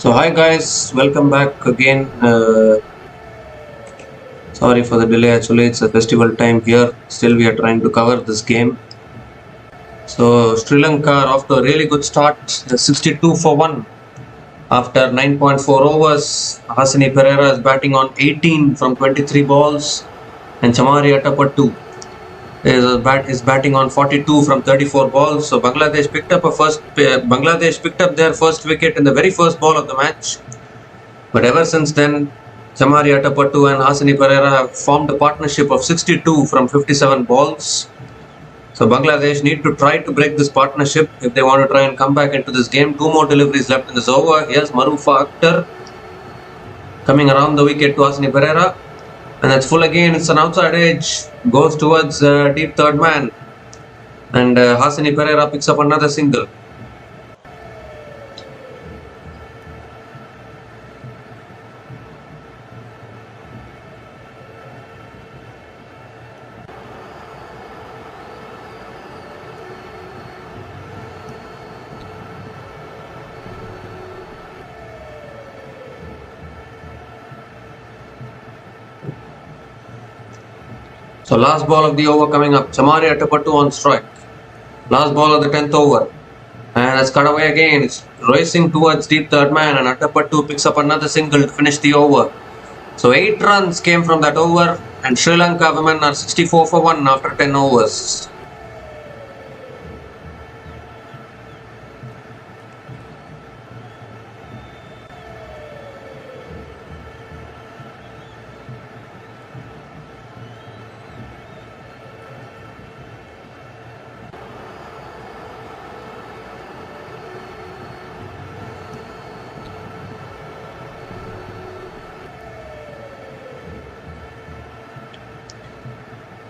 So hi guys, welcome back again. Sorry for the delay, actually it's a festival time here. Still we are trying to cover this game. So Sri Lanka are off to a really good start, 62 for 1 after 9.4 overs. Hasani Perera is batting on 18 from 23 balls and Chamari Attapattu is batting on 42 from 34 balls. So Bangladesh picked up their first wicket in the very first ball of the match. But ever since then, Chamari Attapattu and Hasani Perera have formed a partnership of 62 from 57 balls. So Bangladesh need to try to break this partnership if they want to try and come back into this game. Two more deliveries left in this over. Here's Marufa Akhtar coming around the wicket to Hasani Perera. And that's full again. It's an outside edge. Goes towards deep third man. And Hasani Perera picks up another single. So last ball of the over coming up. Chamari Attapattu on strike. Last ball of the 10th over. And it's cut away again. It's racing towards deep third man and Attapattu picks up another single to finish the over. So 8 runs came from that over and Sri Lanka women are 64 for 1 after 10 overs.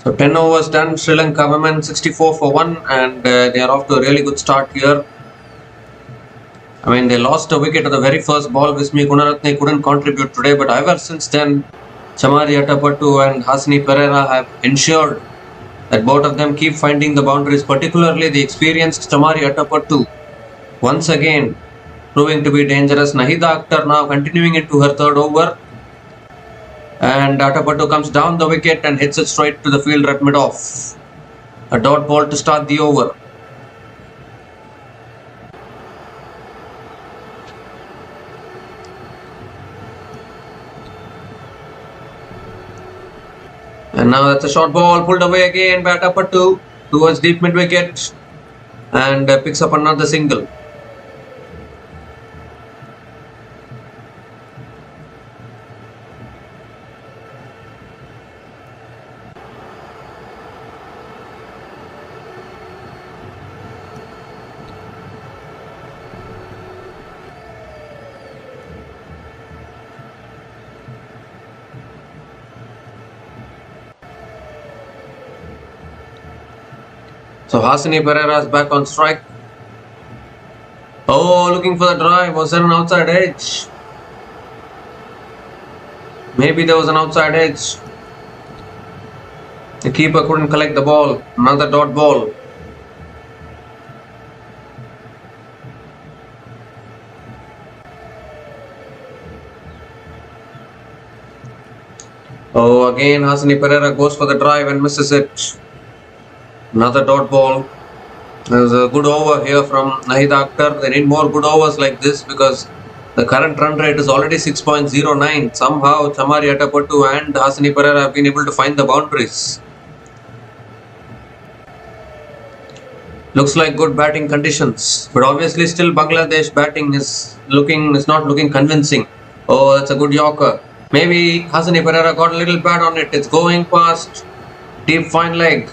So 10 overs done, Sri Lanka women 64 for 1 and they are off to a really good start here. I mean, they lost a wicket at the very first ball. Vismi Gunaratne couldn't contribute today, but ever since then, Chamari Attapattu and Hasani Perera have ensured that both of them keep finding the boundaries, particularly the experienced Chamari Attapattu. Once again, proving to be dangerous. Nahida Akhtar now continuing into her third over. And Attapattu comes down the wicket and hits it straight to the fielder at mid-off. A dot ball to start the over. And now that's a short ball pulled away again by Attapattu towards deep mid-wicket and picks up another single. So Hasani Perera is back on strike. Oh, looking for the drive. Was there an outside edge? Maybe there was an outside edge. The keeper couldn't collect the ball. Another dot ball. Oh, again Hasani Perera goes for the drive and misses it. Another dot ball. There's a good over here from Nahida Akhtar. They need more good overs like this because the current run rate is already 6.09. Somehow Chamari Attapattu and Hasani Perera have been able to find the boundaries. Looks like good batting conditions, but obviously still Bangladesh batting is not looking convincing. Oh, that's a good yorker. Maybe Hasani Perera got a little bad on it. It's going past deep fine leg.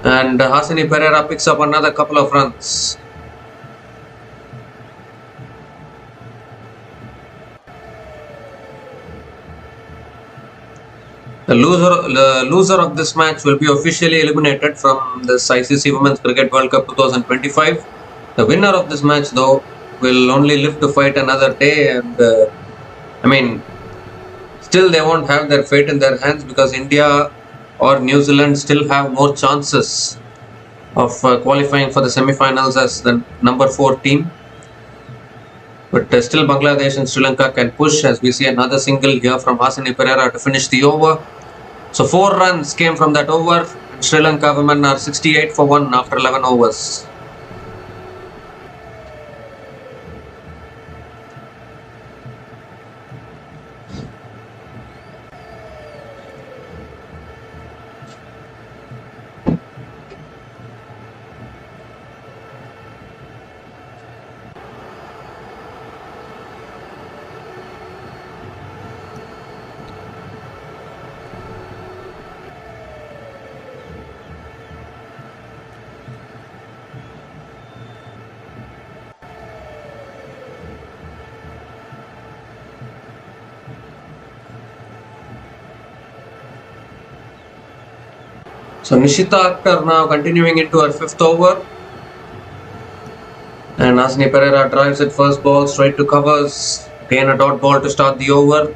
And Hasani Perera picks up another couple of runs. The loser of this match will be officially eliminated from this ICC Women's Cricket World Cup 2025. The winner of this match, though, will only live to fight another day. And still they won't have their fate in their hands because India or New Zealand still have more chances of qualifying for the semi-finals as the number 4 team. But still Bangladesh and Sri Lanka can push as we see another single here from Hasani Perera to finish the over. So 4 runs came from that over and Sri Lanka women are 68 for 1 after 11 overs. So Nishita Akhtar now continuing into her 5th over. And Hasani Perera drives it first ball straight to covers. Again a dot ball to start the over.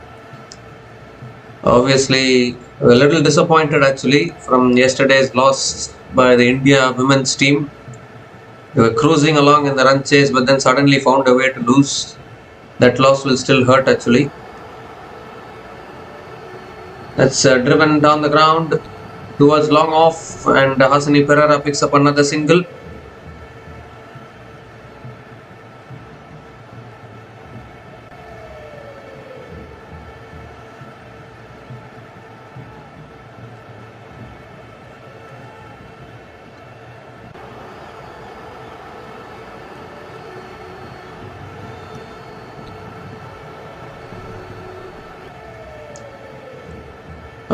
Obviously a little disappointed actually from yesterday's loss by the India women's team. They were cruising along in the run chase but then suddenly found a way to lose. That loss will still hurt actually. That's driven down the ground towards long off and Hasani Perera picks up another single.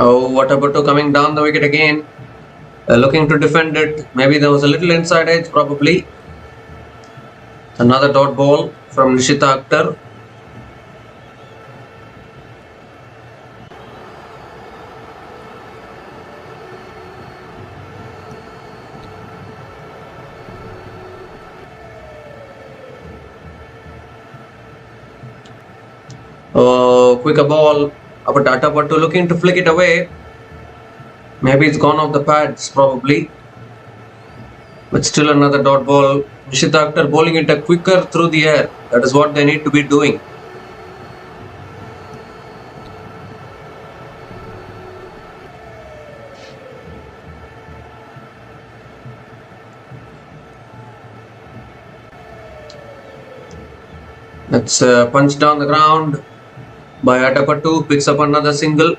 Oh, Watabutu coming down the wicket again, looking to defend it. Maybe there was a little inside edge probably. Another dot ball from Nishita Akhtar. Oh, quicker ball. But Atapattu looking to flick it away. Maybe it's gone off the pads probably. But still another dot ball. Nishita Akhtar bowling it a quicker through the air. That is what they need to be doing. That's punched down the ground by Atapattu, picks up another single.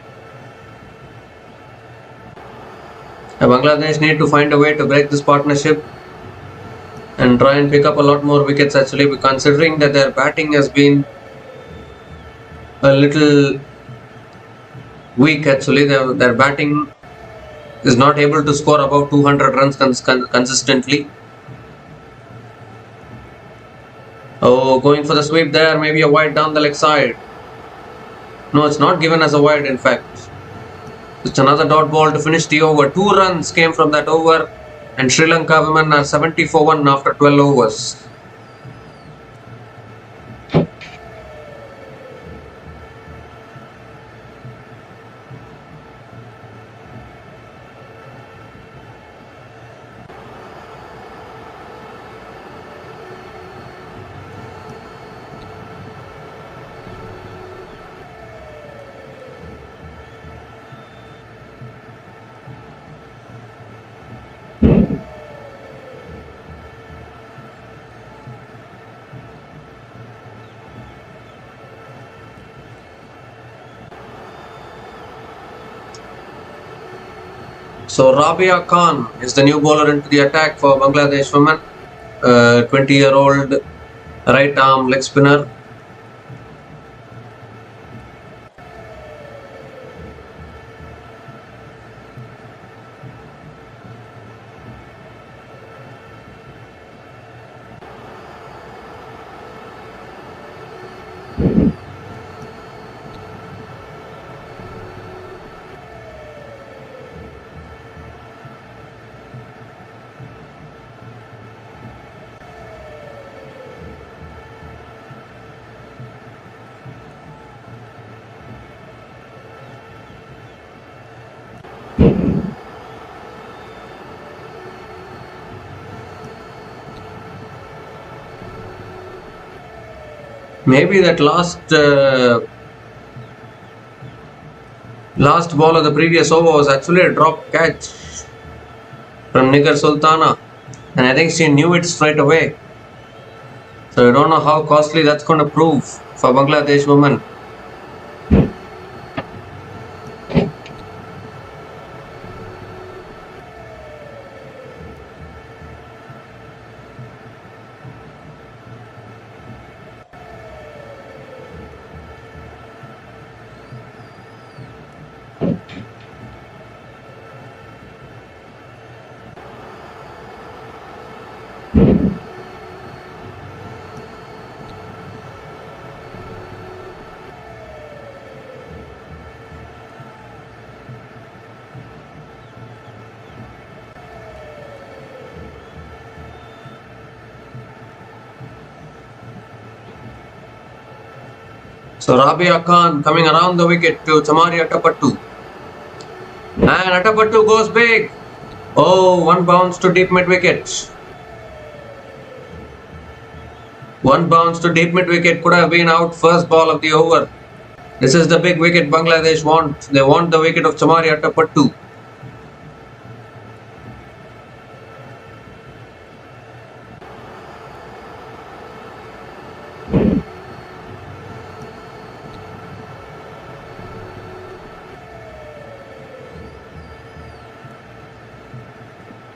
Bangladesh need to find a way to break this partnership and try and pick up a lot more wickets actually, considering that their batting has been a little weak actually. Their batting is not able to score about 200 runs consistently. Oh, going for the sweep there, maybe a wide down the leg side. No, it's not given as a wide in fact. It's another dot ball to finish the over. 2 runs came from that over and Sri Lanka women are 70 for 1 after 12 overs. So Rabia Khan is the new bowler into the attack for Bangladesh women. 20-year-old right arm leg spinner. Maybe that last ball of the previous over was actually a drop catch from Nigar Sultana, and I think she knew it straight away. So I don't know how costly that's going to prove for Bangladesh women. So Rabia Khan coming around the wicket to Chamari Attapattu. And Attapattu goes big. Oh, one bounce to deep mid wicket. One bounce to deep mid wicket could have been out first ball of the over. This is the big wicket Bangladesh want. They want the wicket of Chamari Attapattu.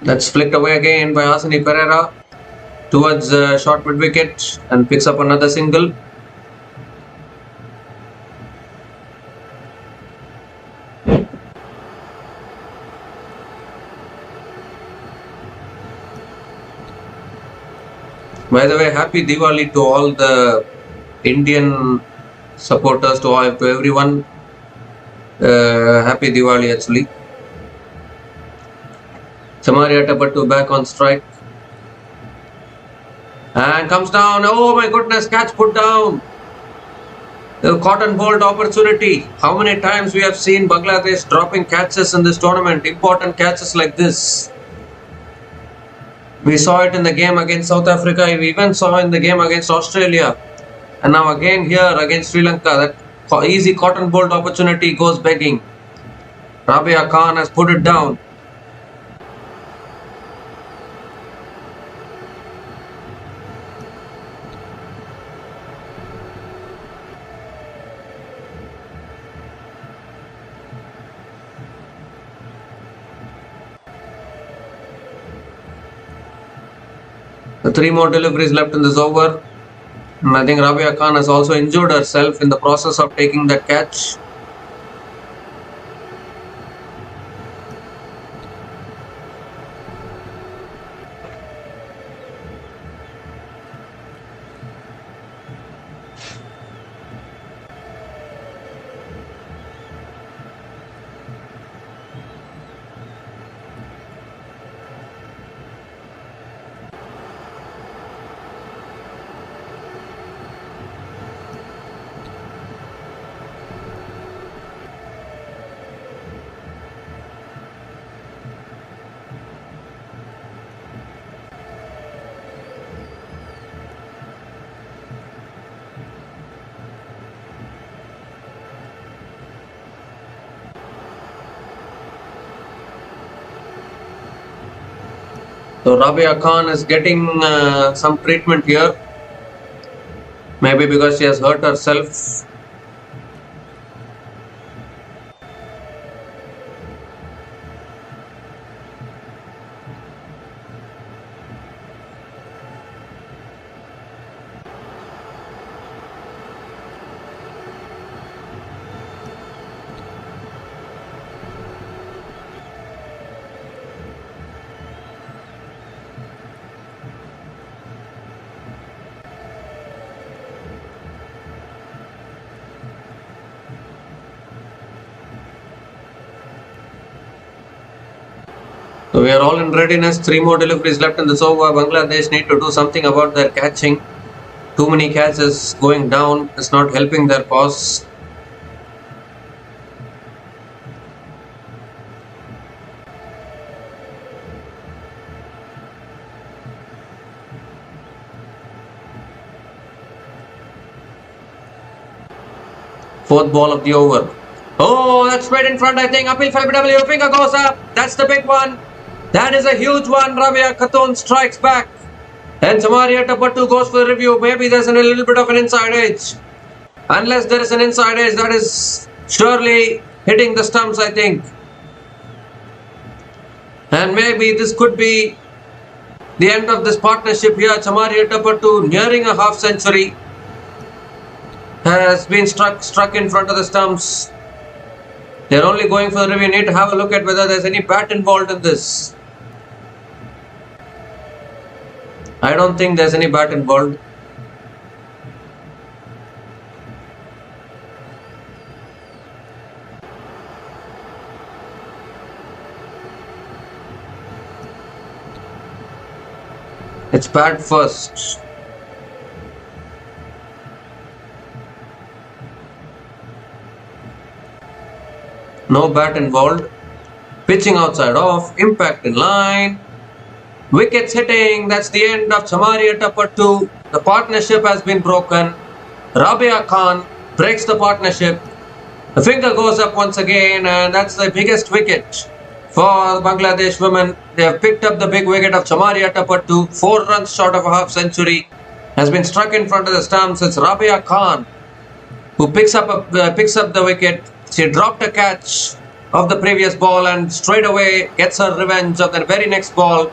That's flicked away again by Asani Perera towards short mid wicket and picks up another single. By the way, happy Diwali to all the Indian supporters, to everyone. Happy Diwali actually. Chamari Attapattu back on strike. And comes down. Oh my goodness, catch put down. The cotton bolt opportunity. How many times we have seen Bangladesh dropping catches in this tournament? Important catches like this. We saw it in the game against South Africa. We even saw in the game against Australia. And now again here against Sri Lanka. That easy cotton bolt opportunity goes begging. Rabia Khan has put it down. The 3 more deliveries left in this over. And I think Rabia Khan has also injured herself in the process of taking that catch. So Rabia Khan is getting some treatment here. Maybe because she has hurt herself. So we are all in readiness. 3 more deliveries left in this over. Bangladesh need to do something about their catching. Too many catches going down is not helping their cause. Fourth ball of the over. Oh, that's straight in front, I think. Appeal for LBW. Finger goes up. That's the big one. That is a huge one. Rabia Khatun strikes back. And Samaria Tapattu goes for the review. Maybe there's a little bit of an inside edge. Unless there is an inside edge, that is surely hitting the stumps, I think. And maybe this could be the end of this partnership here. Samaria Tapattu nearing a half century has been struck in front of the stumps. They're only going for the review. You need to have a look at whether there's any bat involved in this. I don't think there's any bat involved. It's bat first. No bat involved. Pitching outside off. Impact in line. Wickets hitting. That's the end of Samaria Tapattu. The partnership has been broken. Rabia Khan breaks the partnership. The finger goes up once again, and that's the biggest wicket for the Bangladesh women. They have picked up the big wicket of Samaria Tapattu. 4 runs short of a half century. Has been struck in front of the stumps. It's Rabia Khan who picks up the wicket. She dropped a catch of the previous ball and straight away gets her revenge of the very next ball.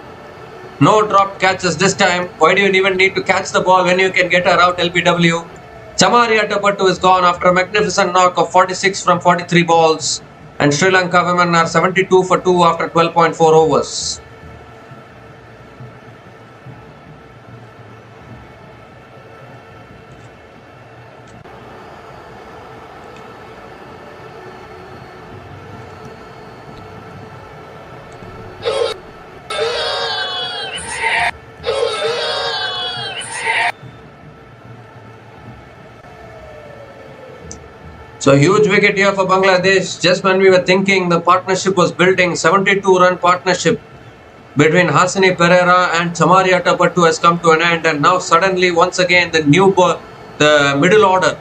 No dropped catches this time. Why do you even need to catch the ball when you can get her out, LBW? Samaria Tapattu is gone after a magnificent knock of 46 from 43 balls. And Sri Lanka women are 72 for 2 after 12.4 overs. So huge wicket here for Bangladesh. Just when we were thinking the partnership was building, 72-run partnership between Hasini Perera and Samaria Tapattu has come to an end, and now suddenly once again the middle order,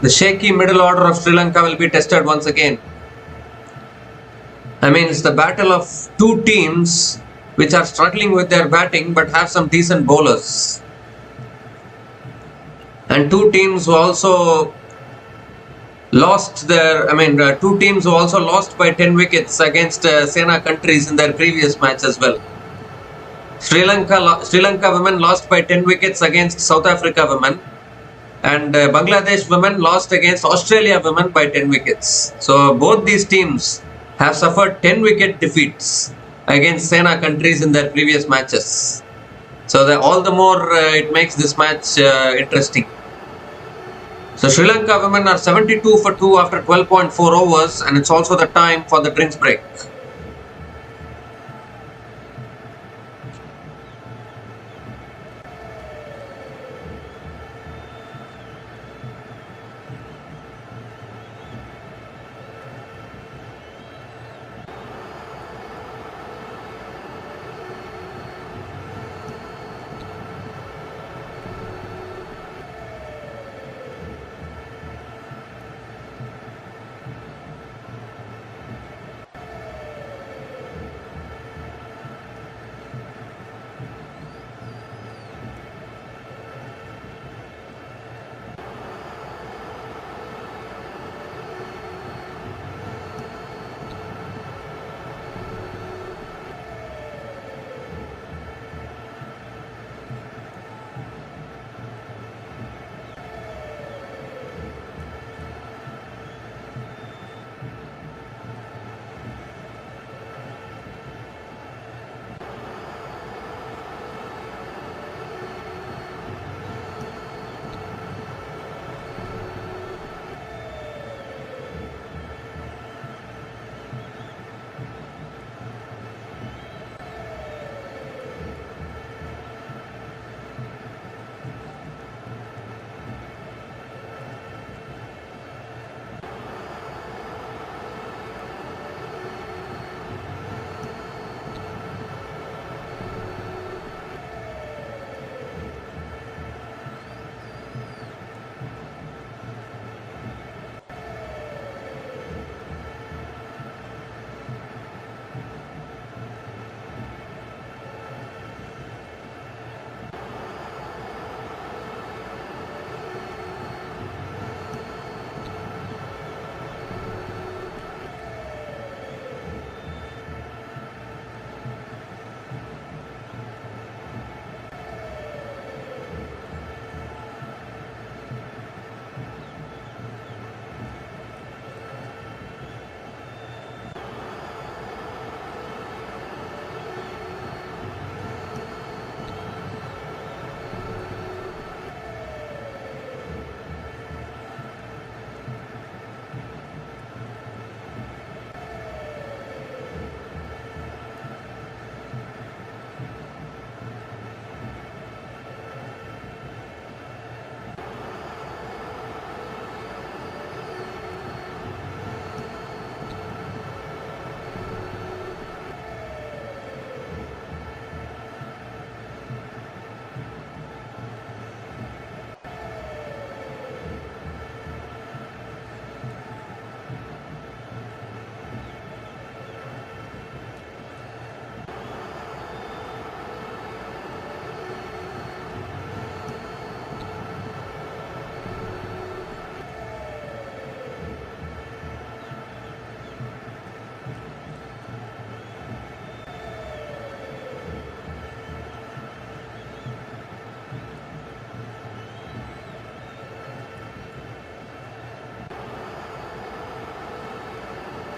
the shaky middle order of Sri Lanka will be tested once again. I mean, it's the battle of two teams which are struggling with their batting but have some decent bowlers, and two teams who also lost two teams who also lost by 10 wickets against Sena countries in their previous match as well. Sri Lanka women lost by 10 wickets against South Africa women, and Bangladesh women lost against Australia women by 10 wickets. So both these teams have suffered 10 wicket defeats against Sena countries in their previous matches. So all the more it makes this match interesting. So Sri Lanka women are 72 for 2 after 12.4 overs, and it's also the time for the drinks break.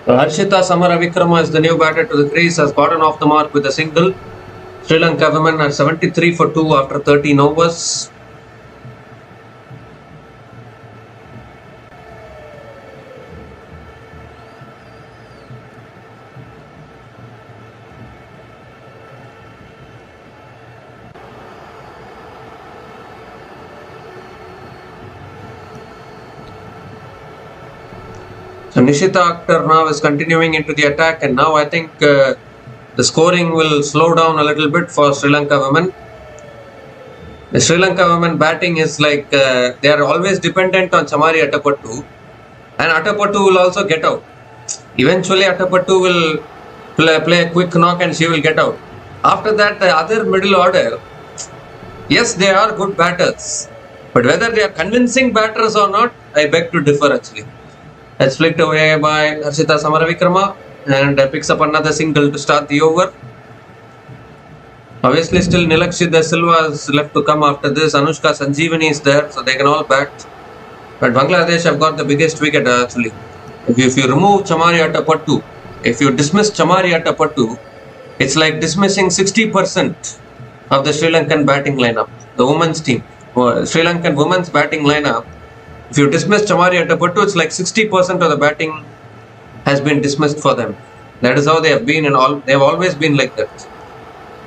Harshita Samaravikrama is the new batter to the crease, has gotten off the mark with a single. Sri Lanka women are 73 for 2 after 13 overs. So Nishita Akhtar now is continuing into the attack, and now I think the scoring will slow down a little bit for Sri Lanka women. The Sri Lanka women batting is like they are always dependent on Chamari Attapattu, and Attapattu will also get out. Eventually Attapattu will play a quick knock and she will get out. After that, the other middle order, yes, they are good batters, but whether they are convincing batters or not, I beg to differ actually. That's flicked away by Harshita Samaravikrama and picks up another single to start the over. Obviously, still Nilakshi De Silva is left to come after this. Anushka Sanjeevani is there, so they can all bat. But Bangladesh have got the biggest wicket actually. If you remove Chamari Attapattu, if you dismiss Chamari Attapattu, it's like dismissing 60% of the Sri Lankan batting lineup, the women's team. Sri Lankan women's batting lineup. If you dismiss Chamari Attapattu, it's like 60% of the batting has been dismissed for them. That is how they have been, and they have always been like that.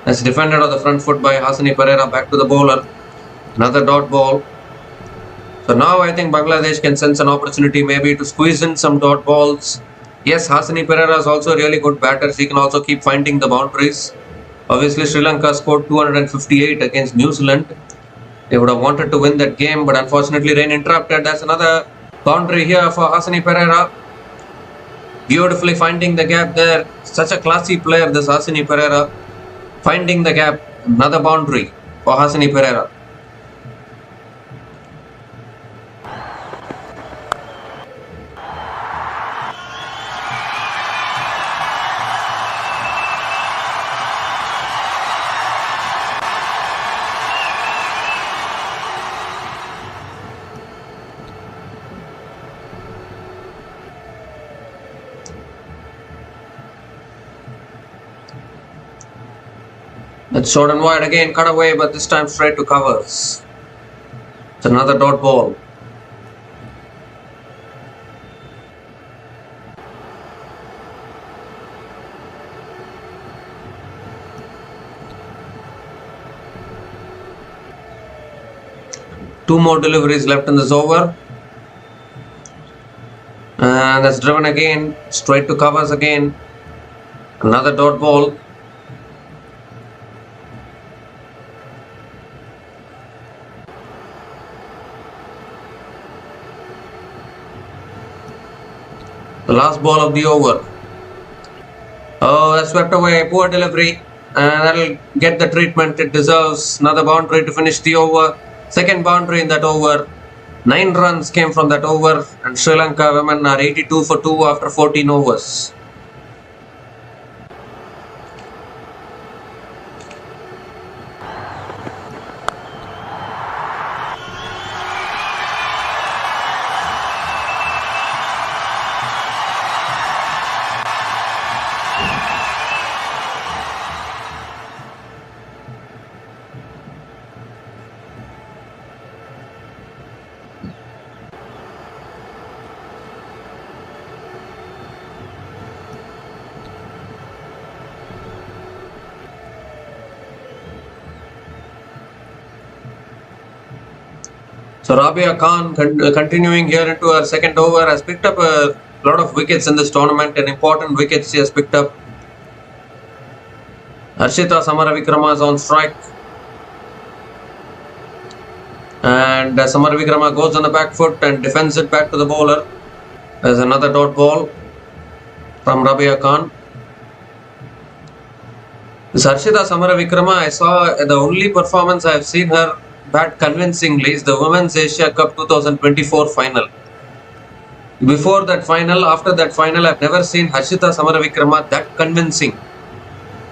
That's defended on the front foot by Hasani Perera, back to the bowler. Another dot ball. So now I think Bangladesh can sense an opportunity maybe to squeeze in some dot balls. Yes, Hasani Perera is also a really good batter. She can also keep finding the boundaries. Obviously, Sri Lanka scored 258 against New Zealand. They would have wanted to win that game, but unfortunately rain interrupted. That's another boundary here for Hasani Perera. Beautifully finding the gap there. Such a classy player, this Hasani Perera. Finding the gap. Another boundary for Hasani Perera. That's short and wide again, cut away, but this time straight to covers. It's another dot ball. Two more deliveries left in this over. And that's driven again, straight to covers again. Another dot ball. The last ball of the over. Oh, that's swept away. Poor delivery. And that'll get the treatment it deserves. Another boundary to finish the over. Second boundary in that over. 9 runs came from that over. And Sri Lanka women are 82 for 2 after 14 overs. So Rabia Khan continuing here into her second over has picked up a lot of wickets in this tournament, and important wickets she has picked up. Harshita Samaravikrama is on strike. And Samaravikrama goes on the back foot and defends it back to the bowler. There's another dot ball from Rabia Khan. This Harshita Samaravikrama, I saw the only performance I have seen her bat convincingly is the Women's Asia Cup 2024 final. Before that final, after that final, I've never seen Harshita Samaravikrama that convincing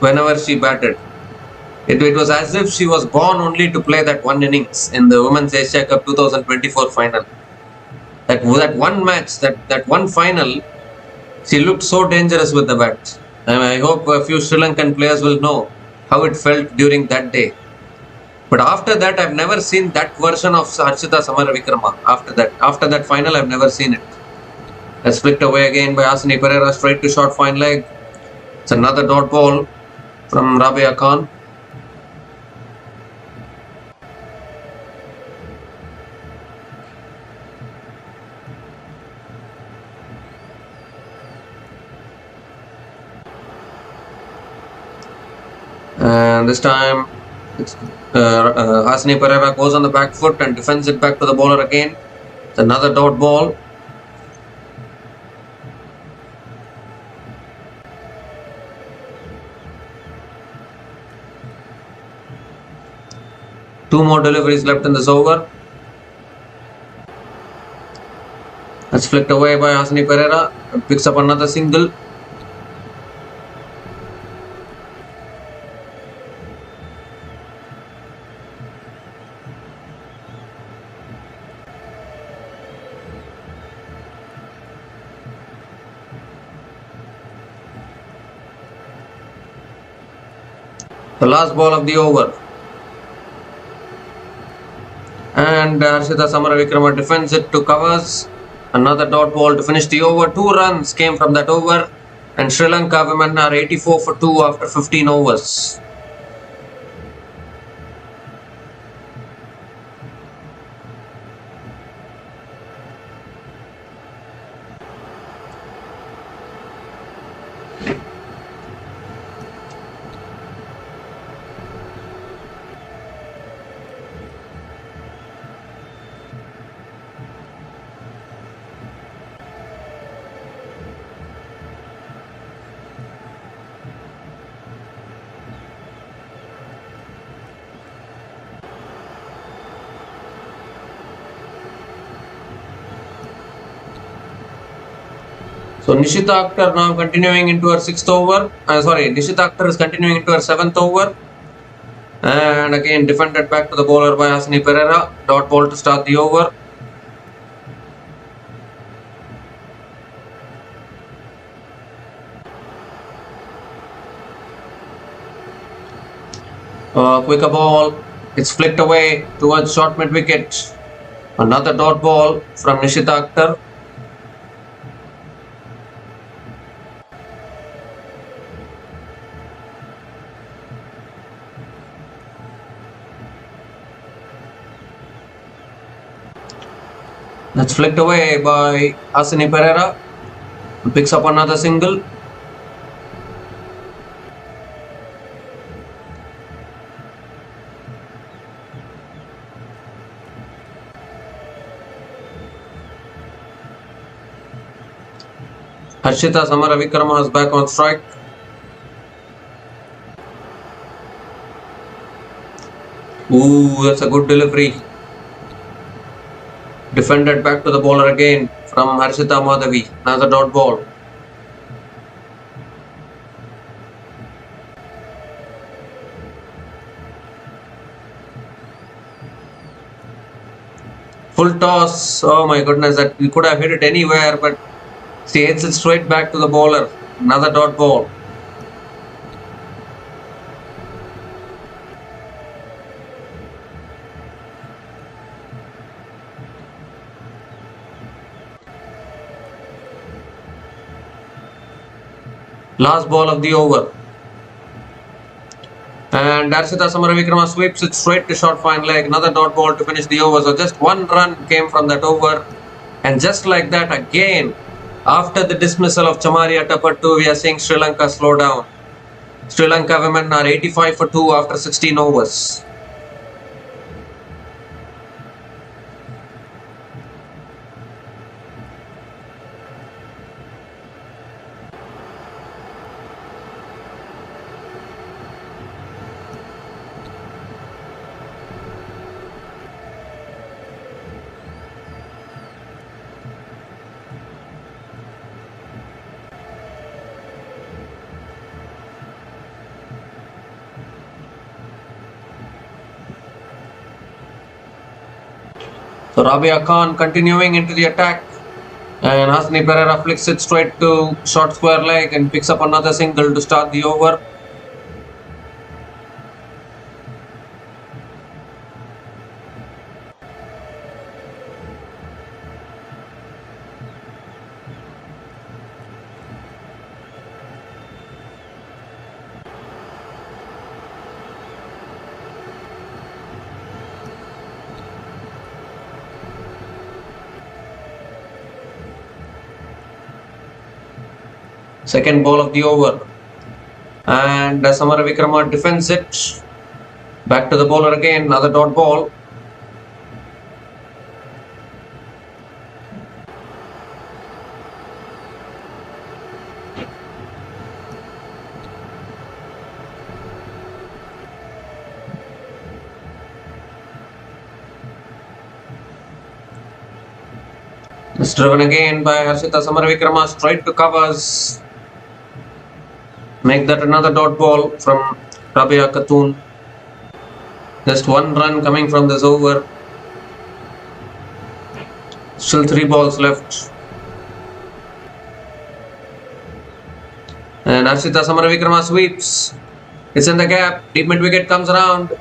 whenever she batted. It was as if she was born only to play that one innings in the Women's Asia Cup 2024 final. That one match, that one final, She looked so dangerous with the bat. And I hope a few Sri Lankan players will know how it felt during that day. But after that, I've never seen that version of Harshita Samaravikrama. After that final, I've never seen it. That's flicked away again by Asini Perera, straight to short fine leg. It's another dot ball from Rabia Khan. And this time, Hasni Perera goes on the back foot and defends it back to the bowler again. It's another dot ball. Two more deliveries left in this over. That's flicked away by Hasni Perera. Picks up another single. The last ball of the over. And Harshita Samaravikrama defends it to covers. Another dot ball to finish the over. 2 runs came from that over. And Sri Lanka women are 84 for 2 after 15 overs. So Nishita Akhtar now continuing into her 6th over. Nishita Akhtar is continuing into her 7th over. And again defended back to the bowler by Hasni Perera. Dot ball to start the over. Quicker ball. It's flicked away towards short mid wicket. Another dot ball from Nishita Akhtar. That's flicked away by Hasni Perera. Picks up another single. Harshita Samaravikrama is back on strike. Ooh, that's a good delivery. Defended back to the bowler again from Harshita Madhavi. Another dot ball. Full toss. Oh my goodness, that we could have hit it anywhere, but she hits it straight back to the bowler. Another dot ball. Last ball of the over. And Harshita Samaravikrama sweeps it straight to short fine leg. Another dot ball to finish the over. So just 1 run came from that over. And just like that again, after the dismissal of Chamaria Tapattu, we are seeing Sri Lanka slow down. Sri Lanka women are 85 for 2 after 16 overs. So Rabia Khan continuing into the attack. And Hasni Perera flicks it straight to short square leg and picks up another single to start the over. Second ball of the over. And Samara Vikrama defends it. Back to the bowler again, another dot ball. It's driven again by Harshita Samara Vikrama straight to covers. Make that another dot ball from Rabia Khatun. Just one run coming from this over. Still 3 balls left. And Harshita Samara Vikrama sweeps. It's in the gap. Deep mid wicket comes around.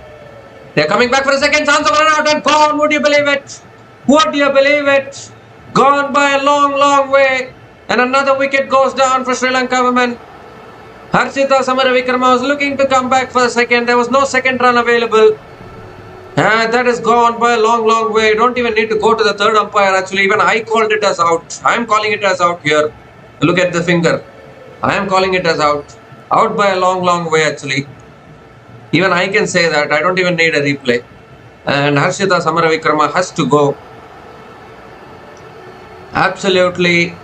They're coming back for a second chance of a run out and gone. Would you believe it? Would you believe it? Gone by a long, long way. And another wicket goes down for Sri Lanka women. Harshita Samara Vikrama was looking to come back for a second. There was no second run available. And that is gone by a long, long way. Don't even need to go to the third umpire actually. Even I called it as out. I am calling it as out here. Look at the finger. I am calling it as out. Out by a long, long way actually. Even I can say that. I don't even need a replay. And Harshita Samara Vikrama has to go. Absolutely.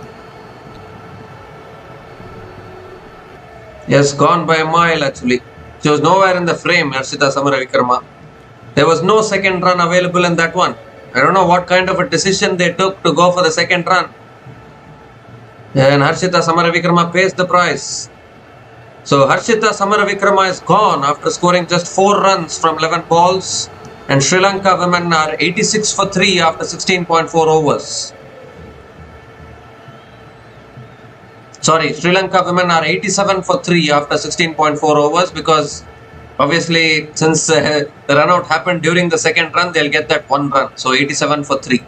Yes, gone by a mile actually. She was nowhere in the frame, Harshita Samara Vikrama. There was no second run available in that one. I don't know what kind of a decision they took to go for the second run. And Harshita Samara Vikrama pays the price. So Harshita Samara Vikrama is gone after scoring just 4 runs from 11 balls. And Sri Lanka women are 86 for 3 after 16.4 overs. Sorry, Sri Lanka women are 87 for 3 after 16.4 overs because obviously since the run out happened during the second run, they'll get that 1 run. So 87 for 3.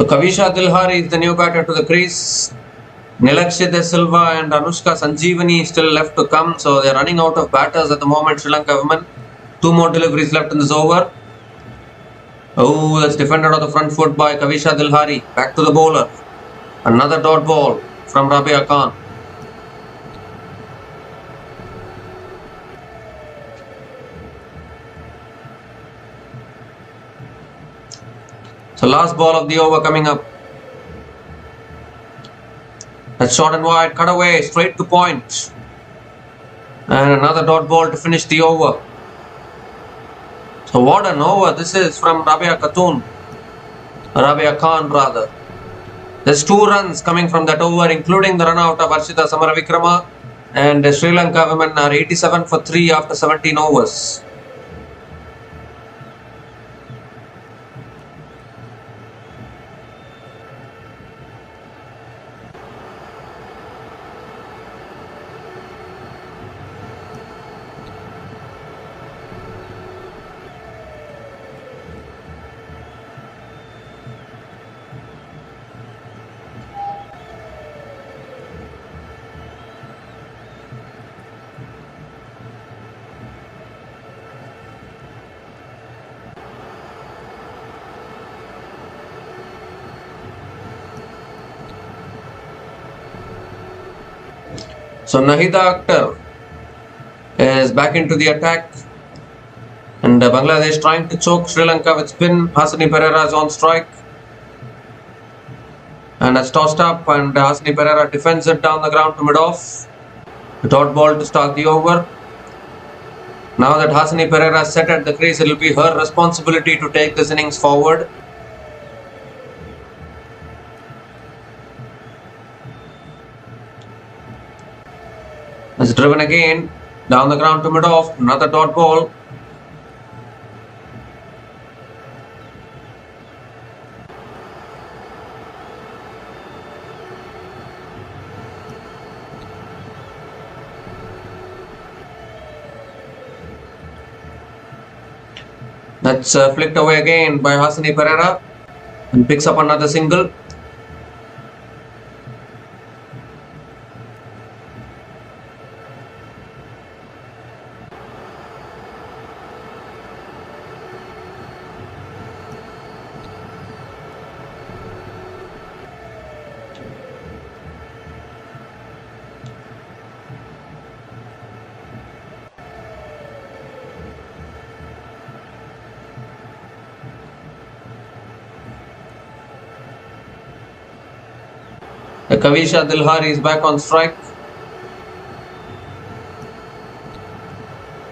So Kavisha Dilhari is the new batter to the crease. Nilakshi De Silva and Anushka Sanjeevani still left to come. So they're running out of batters at the moment, Sri Lanka women. 2 more deliveries left in this over. Oh, that's defended on the front foot by Kavisha Dilhari. Back to the bowler. Another dot ball from Rabia Khan. So last ball of the over coming up. That's short and wide, cut away, straight to point. And another dot ball to finish the over. So what an over this is from Rabia Khan rather. There's 2 runs coming from that over, including the run out of Harshita Samara Vikrama. And the Sri Lanka women are 87 for 3 after 17 overs. So Nahida Akhtar is back into the attack and And Bangladesh trying to choke Sri Lanka with spin. Hasani Perera is on strike. And that's tossed up, and Hasani Perera defends it down the ground to mid-off. The dot ball to start the over. Now that Hasani Perera is set at the crease, it will be her responsibility to take this innings forward. It's driven again, down the ground to mid-off, another dot ball. That's flicked away again by Hasani Perera and picks up another single. Kavisha Dilhari is back on strike.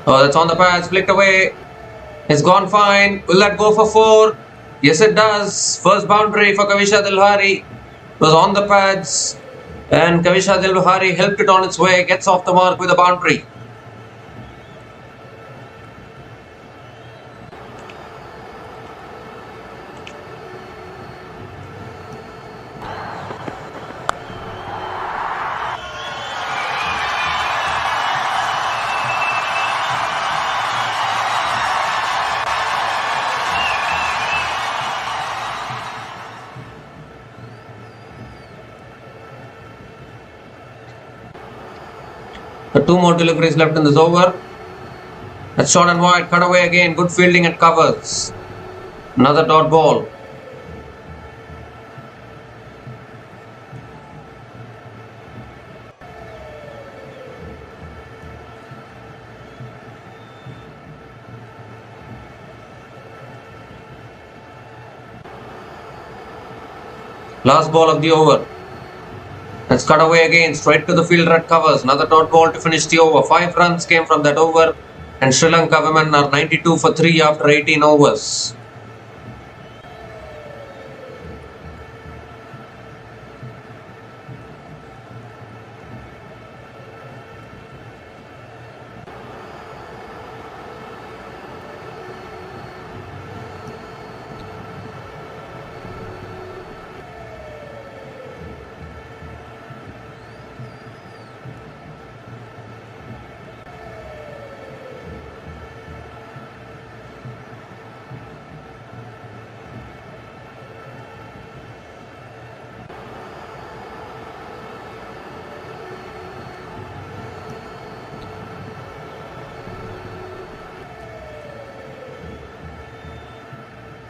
Oh, that's on the pads, flicked away. It's gone fine. Will that go for 4? Yes, it does. First boundary for Kavisha Dilhari. It was on the pads. And Kavisha Dilhari helped it on its way. Gets off the mark with a boundary. The 2 more deliveries left in this over. That's short and wide, cut away again. Good fielding and covers. Another dot ball. Last ball of the over. Let's cut away again, straight to the fielder at covers. Another dot ball to finish the over. 5 runs came from that over, and Sri Lanka women are 92 for 3 after 18 overs.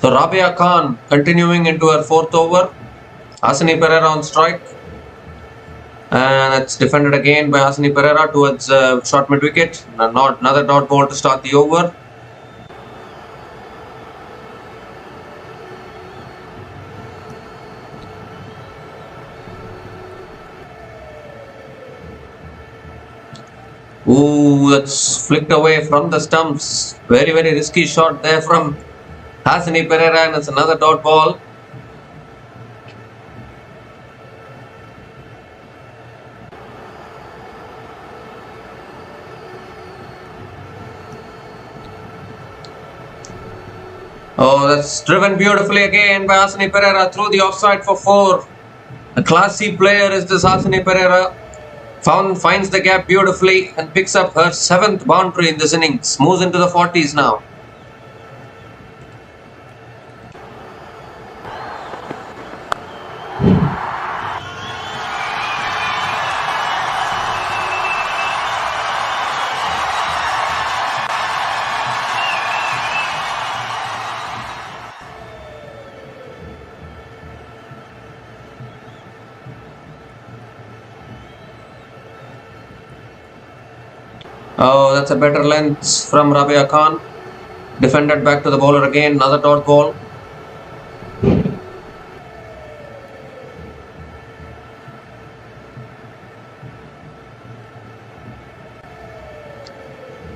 So Rabia Khan continuing into her 4th over. Hasani Perera on strike. And that's defended again by Hasani Perera towards short mid wicket. Another dot ball to start the over. Ooh, that's flicked away from the stumps. Very, very risky shot there from Hasani Perera, and it's another dot ball. Oh, that's driven beautifully again by Hasani Perera through the offside for 4. A classy player is this Hasani Perera. Finds the gap beautifully and picks up her 7th boundary in this innings. Moves into the 40s now. Oh, that's a better length from Rabia Khan. Defended back to the bowler again. Another dot ball.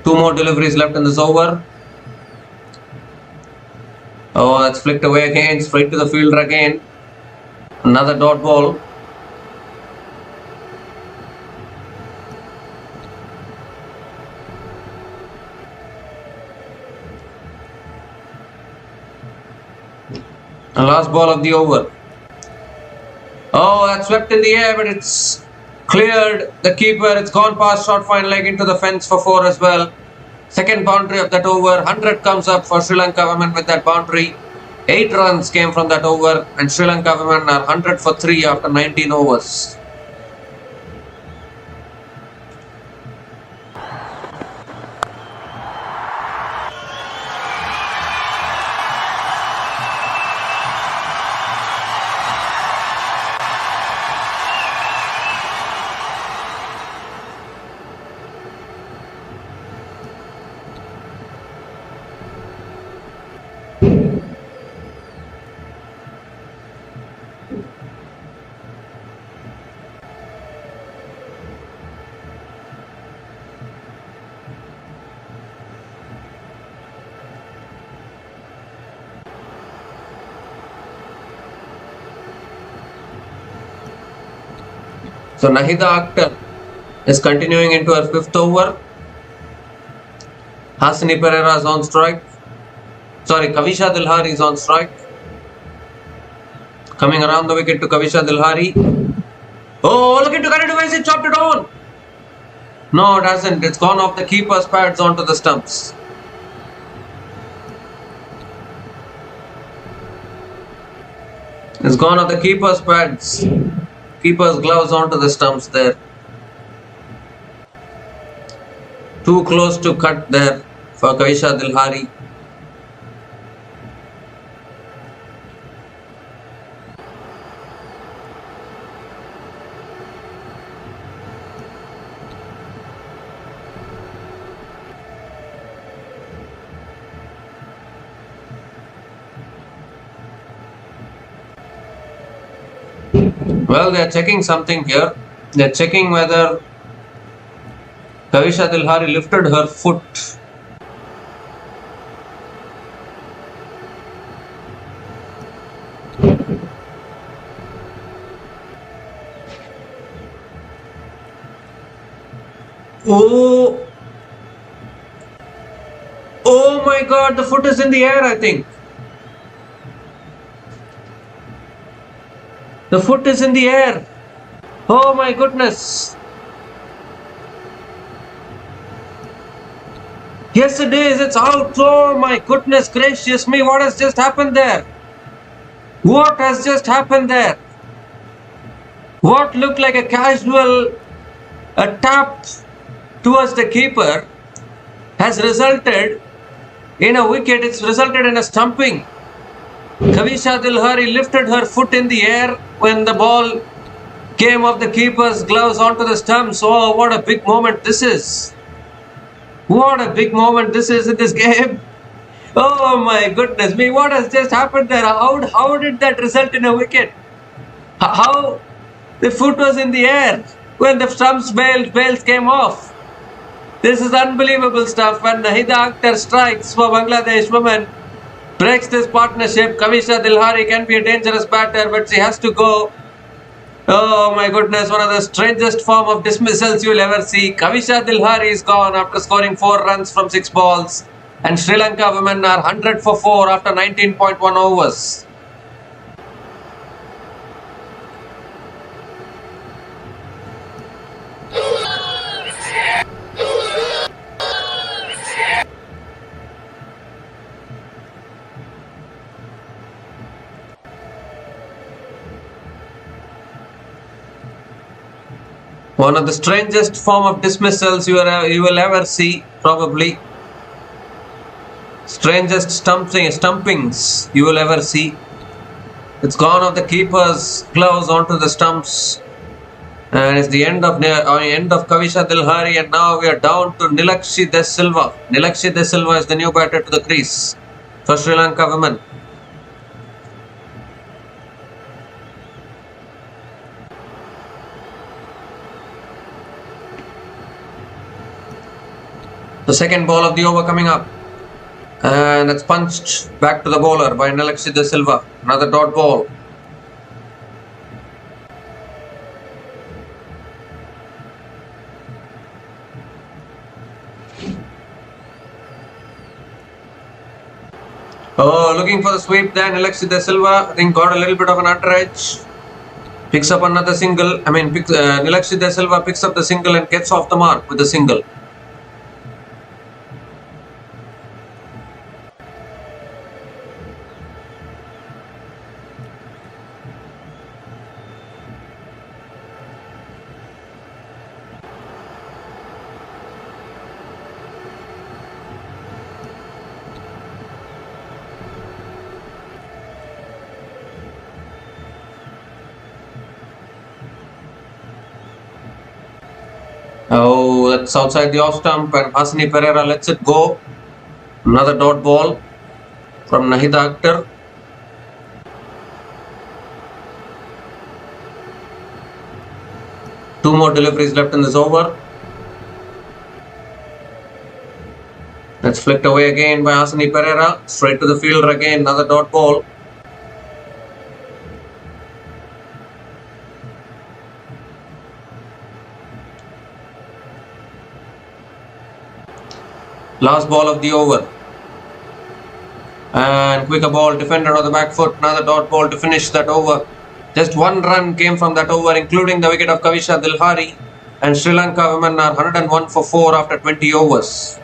Two more deliveries left in this over. Oh, that's flicked away again. Straight to the fielder again. Another dot ball. The last ball of the over. Oh, that's swept in the air, but it's cleared the keeper. It's gone past short fine leg into the fence for 4 as well. Second boundary of that over. 100 comes up for Sri Lanka women with that boundary. 8 runs came from that over, and Sri Lanka women are 100 for 3 after 19 overs. So Nahida Akhtar is continuing into her 5th over. Hasini Perera is on strike. Sorry, Kavisha Dilhari is on strike. Coming around the wicket to Kavisha Dilhari. Oh, looking to cut it away, he chopped it on. No, it hasn't. It's gone off the keeper's pads onto the stumps. It's gone off the keeper's pads. Keeper's gloves onto the stumps there. Too close to cut there for Kavisha Dilhari. Well, they are checking something here. They are checking whether Kavisha Dilhari lifted her foot. Oh! Oh my God, the foot is in the air, I think. The foot is in the air. Oh my goodness. Yes, it is. It's out. Oh my goodness gracious me. What has just happened there? What has just happened there? What looked like a casual tap towards the keeper has resulted in a wicket. It's resulted in a stumping. Kavisha Dilhari lifted her foot in the air when the ball came off the keeper's gloves onto the stumps. Oh, what a big moment this is. What a big moment this is in this game. Oh my goodness me, what has just happened there? How did that result in a wicket? How the foot was in the air when the stumps bails came off. This is unbelievable stuff. When Nahida Akhtar strikes for Bangladesh women, breaks this partnership. Kavisha Dilhari can be a dangerous batter, but she has to go. Oh my goodness, one of the strangest form of dismissals you will ever see. Kavisha Dilhari is gone after scoring 4 runs from 6 balls. And Sri Lanka women are 100 for 4 after 19.1 overs. One of the strangest form of dismissals you will ever see, probably. Strangest stumpings you will ever see. It's gone off the keeper's gloves onto the stumps. And it's the end of Kavisha Dilhari, and now we are down to Nilakshi De Silva. Nilakshi De Silva is the new batter to the crease for Sri Lanka women. The second ball of the over coming up. And it's punched back to the bowler by Nilakshi De Silva. Another dot ball. Oh, looking for the sweep there. Nilakshi De Silva, I think, got a little bit of an under edge. Picks up another single. Nilakshi De Silva picks up the single and gets off the mark with the single. Oh, that's outside the off stump, and Hasani Perera lets it go. Another dot ball from Nahida Akhtar. Two more deliveries left in this over. That's flicked away again by Hasani Perera. Straight to the fielder again, another dot ball. Last ball of the over. And quicker ball defended on the back foot. Another dot ball to finish that over. Just one run came from that over, including the wicket of Kavisha Dilhari. And Sri Lanka women are 101 for 4 after 20 overs.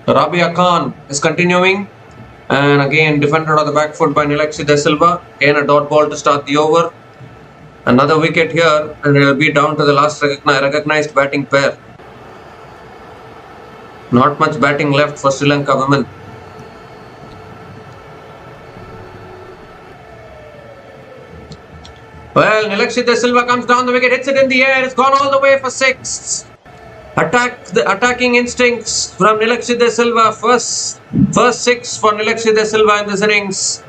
Rabia Khan is continuing, and again defended on the back foot by Nilakshi De Silva. Again a dot ball to start the over. Another wicket here, and it will be down to the last recognized batting pair. Not much batting left for Sri Lanka women. Well, Nilakshi De Silva comes down the wicket, hits it in the air. It's gone all the way for 6. Attacking instincts from Nilakshi De Silva. First 6 for Nilakshi De Silva in this innings.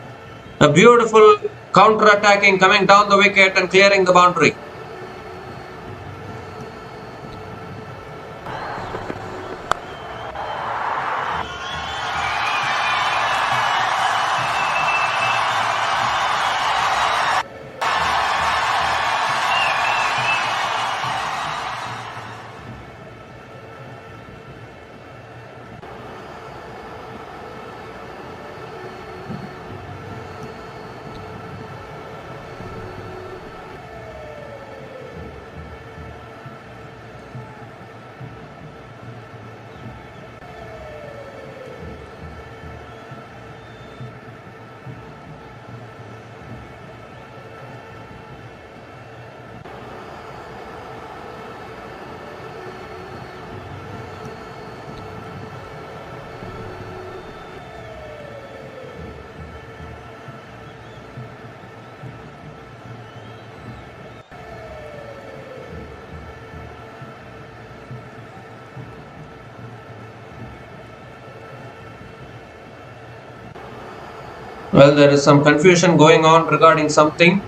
A beautiful counter-attacking coming down the wicket and clearing the boundary. Well, there is some confusion going on regarding something.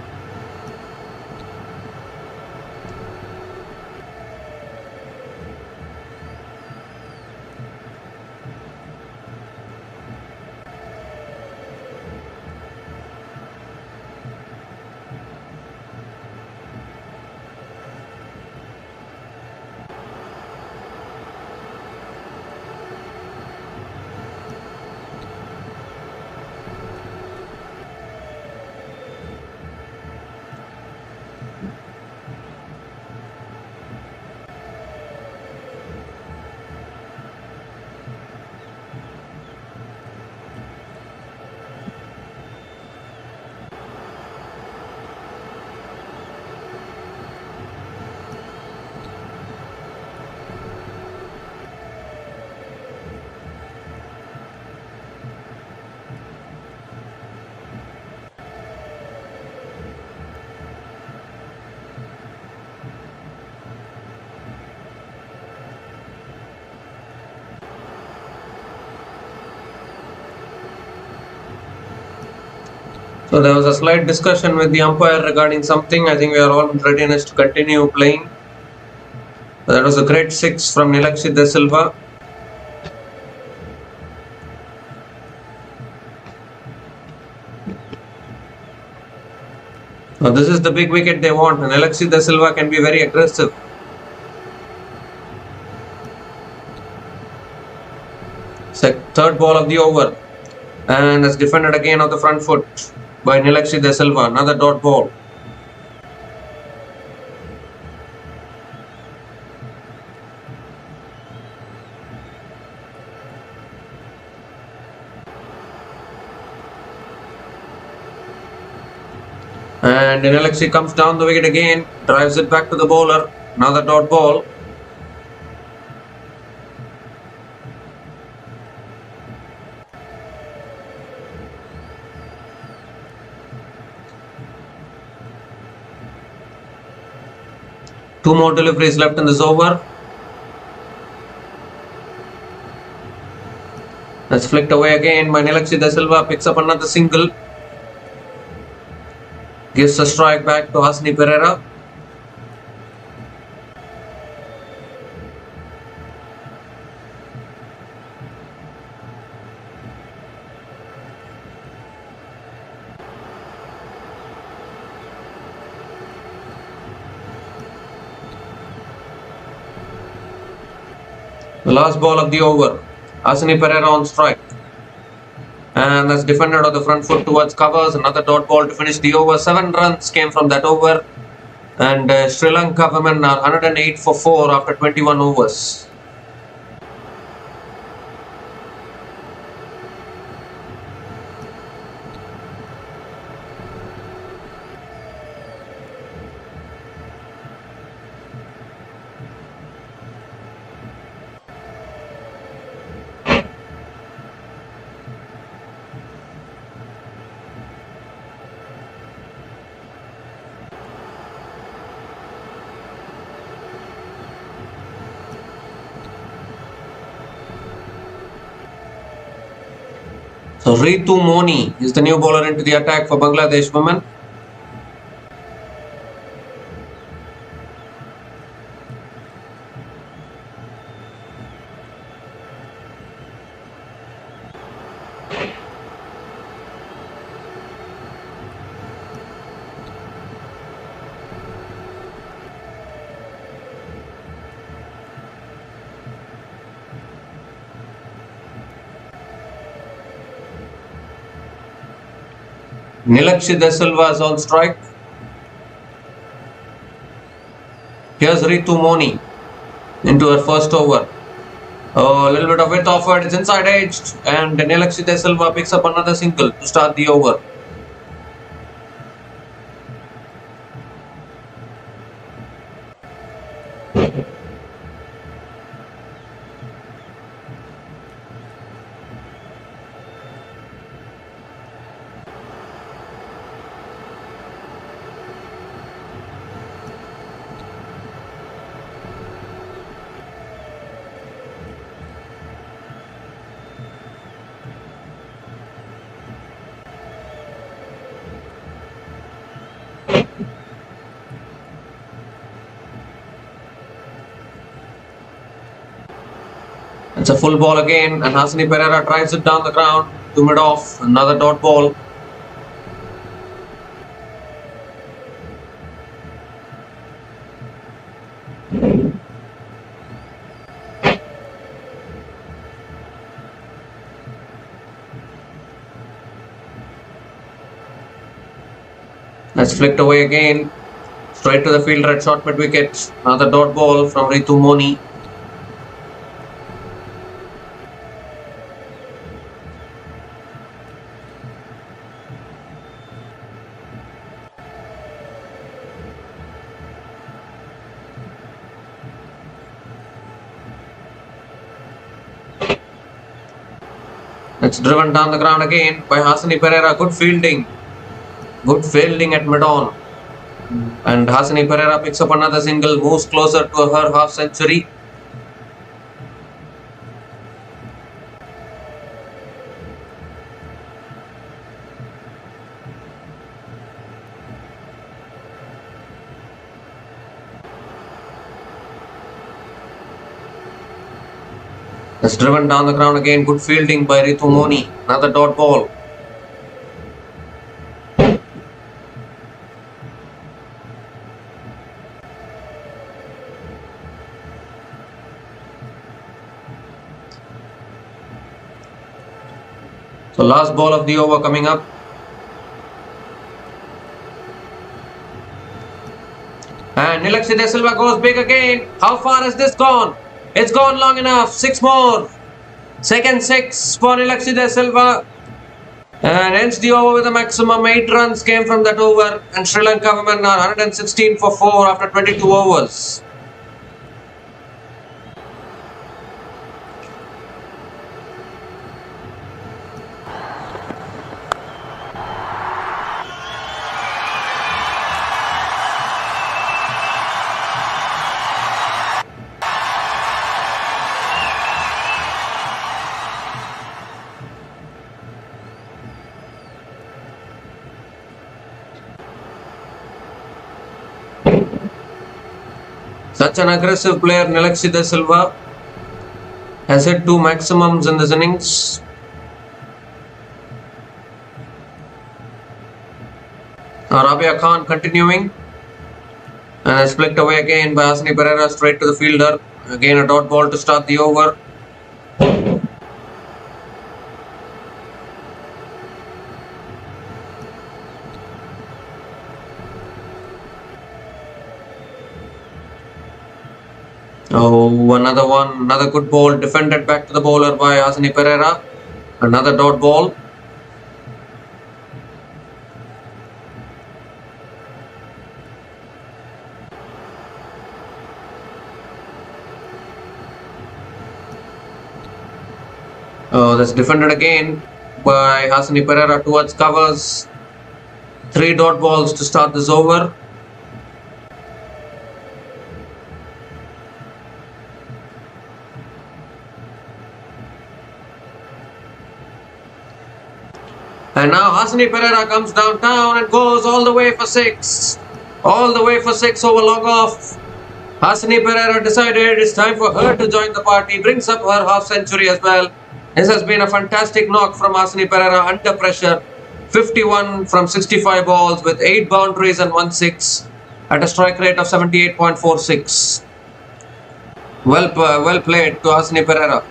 So there was a slight discussion with the umpire regarding something. I think we are all in readiness to continue playing. That was a great 6 from Nilakshi De Silva. Now this is the big wicket they want, and Nilakshi De Silva can be very aggressive. Third ball of the over, and it's defended again on the front foot by Nilakshi De Silva. Another dot ball. And Nilakshi comes down the wicket again, drives it back to the bowler. Another dot ball. Two more deliveries left in this over. That's flicked away again by Nilakshi De Silva. Picks up another single. Gives a strike back to Hasni Perera. The last ball of the over. Hasni Perera on strike. And that's defended on the front foot towards covers. Another dot ball to finish the over. 7 runs came from that over. And Sri Lanka women are 108 for 4 after 21 overs. So Ritu Moni is the new bowler into the attack for Bangladesh women. Nilakshi De Silva is on strike. Here's Ritu Moni into her first over. Oh, a little bit of width offered. It's inside edged, and Nilakshi De Silva picks up another single to start the over. It's a full ball again, and Hasni Perera drives it down the ground to mid-off. Another dot ball. That's flicked away again. Straight to the fielder at short mid-wicket. Another dot ball from Ritu Moni. It's driven down the ground again by Hasni Perera. Good fielding. Good fielding at mid-on. And Hasni Perera picks up another single, moves closer to her half century. That's driven down the ground again. Good fielding by Ritu Moni. Another dot ball. So last ball of the over coming up. And Nilakshi De Silva goes big again. How far has this gone? It's gone long enough. 6 more. Second 6 for Nilakshi De Silva. And ends the over with a maximum 8 runs came from that over. And Sri Lanka women are 116 for 4 after 22 overs. Such an aggressive player, Nilakshi De Silva, has hit 2 maximums in this innings. Rabia Khan continuing, and has flicked away again by Hasni Perera straight to the fielder. Again a dot ball to start the over. Oh, another good ball defended back to the bowler by Hasni Perera. Another dot ball. Oh, that's defended again by Hasni Perera towards covers. 3 dot balls to start this over. And now Hasni Perera comes downtown and goes all the way for 6. All the way for 6 over long off. Hasni Perera decided it's time for her to join the party. Brings up her half century as well. This has been a fantastic knock from Hasni Perera under pressure. 51 from 65 balls with 8 boundaries and 1 6 at a strike rate of 78.46. Well played to Hasni Perera.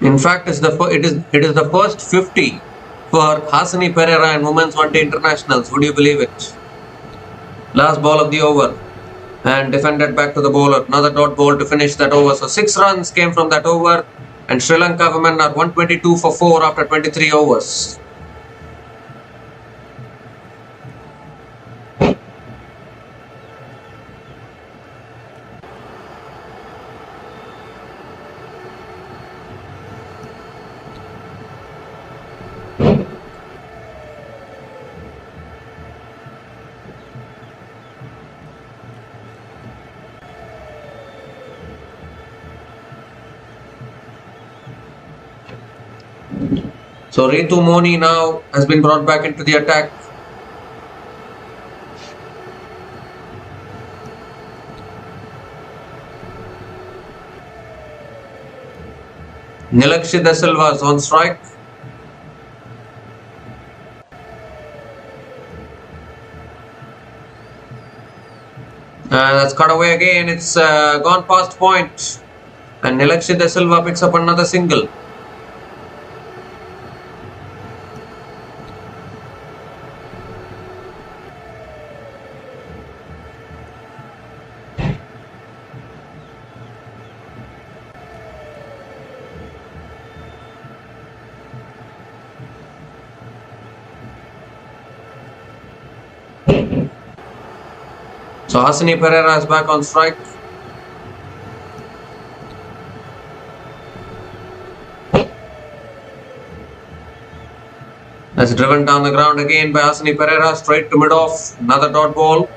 In fact, it is the first 50 for Hasni Perera in women's one-day internationals. Would you believe it? Last ball of the over and defended back to the bowler. Another dot ball to finish that over. So 6 runs came from that over, and Sri Lanka women are 122 for 4 after 23 overs. So Ritu Moni now has been brought back into the attack. Nilakshi De Silva is on strike. And that's cut away again. It's gone past point. And Nilakshi De Silva picks up another single. So Hasni Perera is back on strike. That's driven down the ground again by Hasni Perera, straight to mid-off. Another dot ball.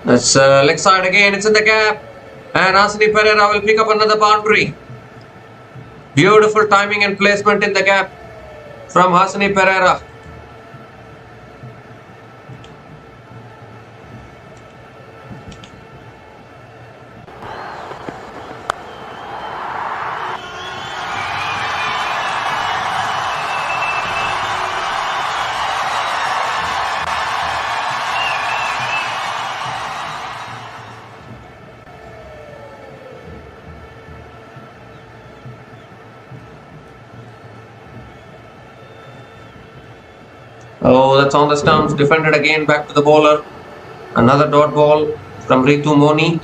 That's leg side again. It's in the gap. And Asni Perera will pick up another boundary. Beautiful timing and placement in the gap from Hasani Perera. Oh, that's on the stumps. Defended again back to the bowler. Another dot ball from Ritu Moni.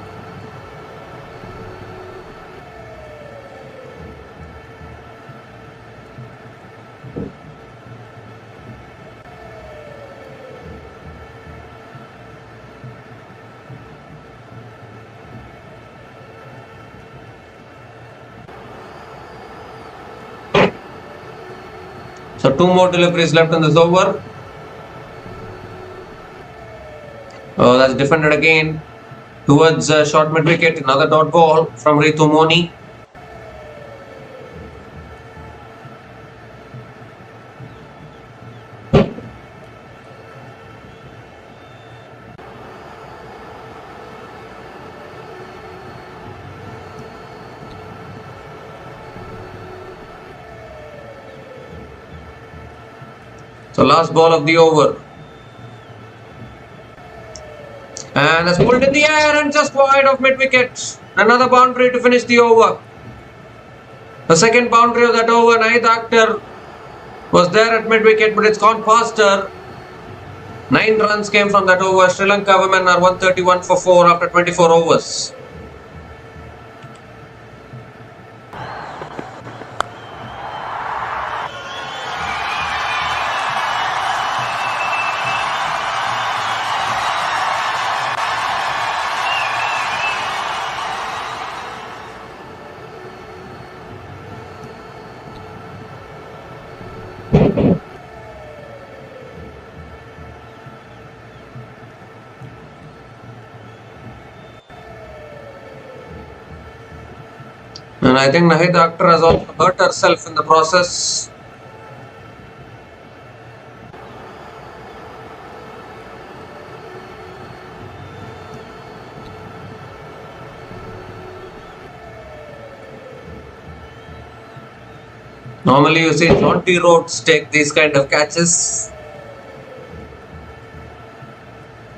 So 2 more deliveries left in this over. Oh, that's defended again towards short mid wicket. Another dot ball from Ritu Moni. So last ball of the over. And that's pulled in the air and just wide of mid wicket. Another boundary to finish the over. The second boundary of that over. Nahid Akhtar was there at mid wicket, but it's gone past her. 9 runs came from that over. Sri Lanka women are 131 for 4 after 24 overs. And I think Nahid Akhtar has also hurt herself in the process. Normally you see jaunty Rhodes take these kind of catches.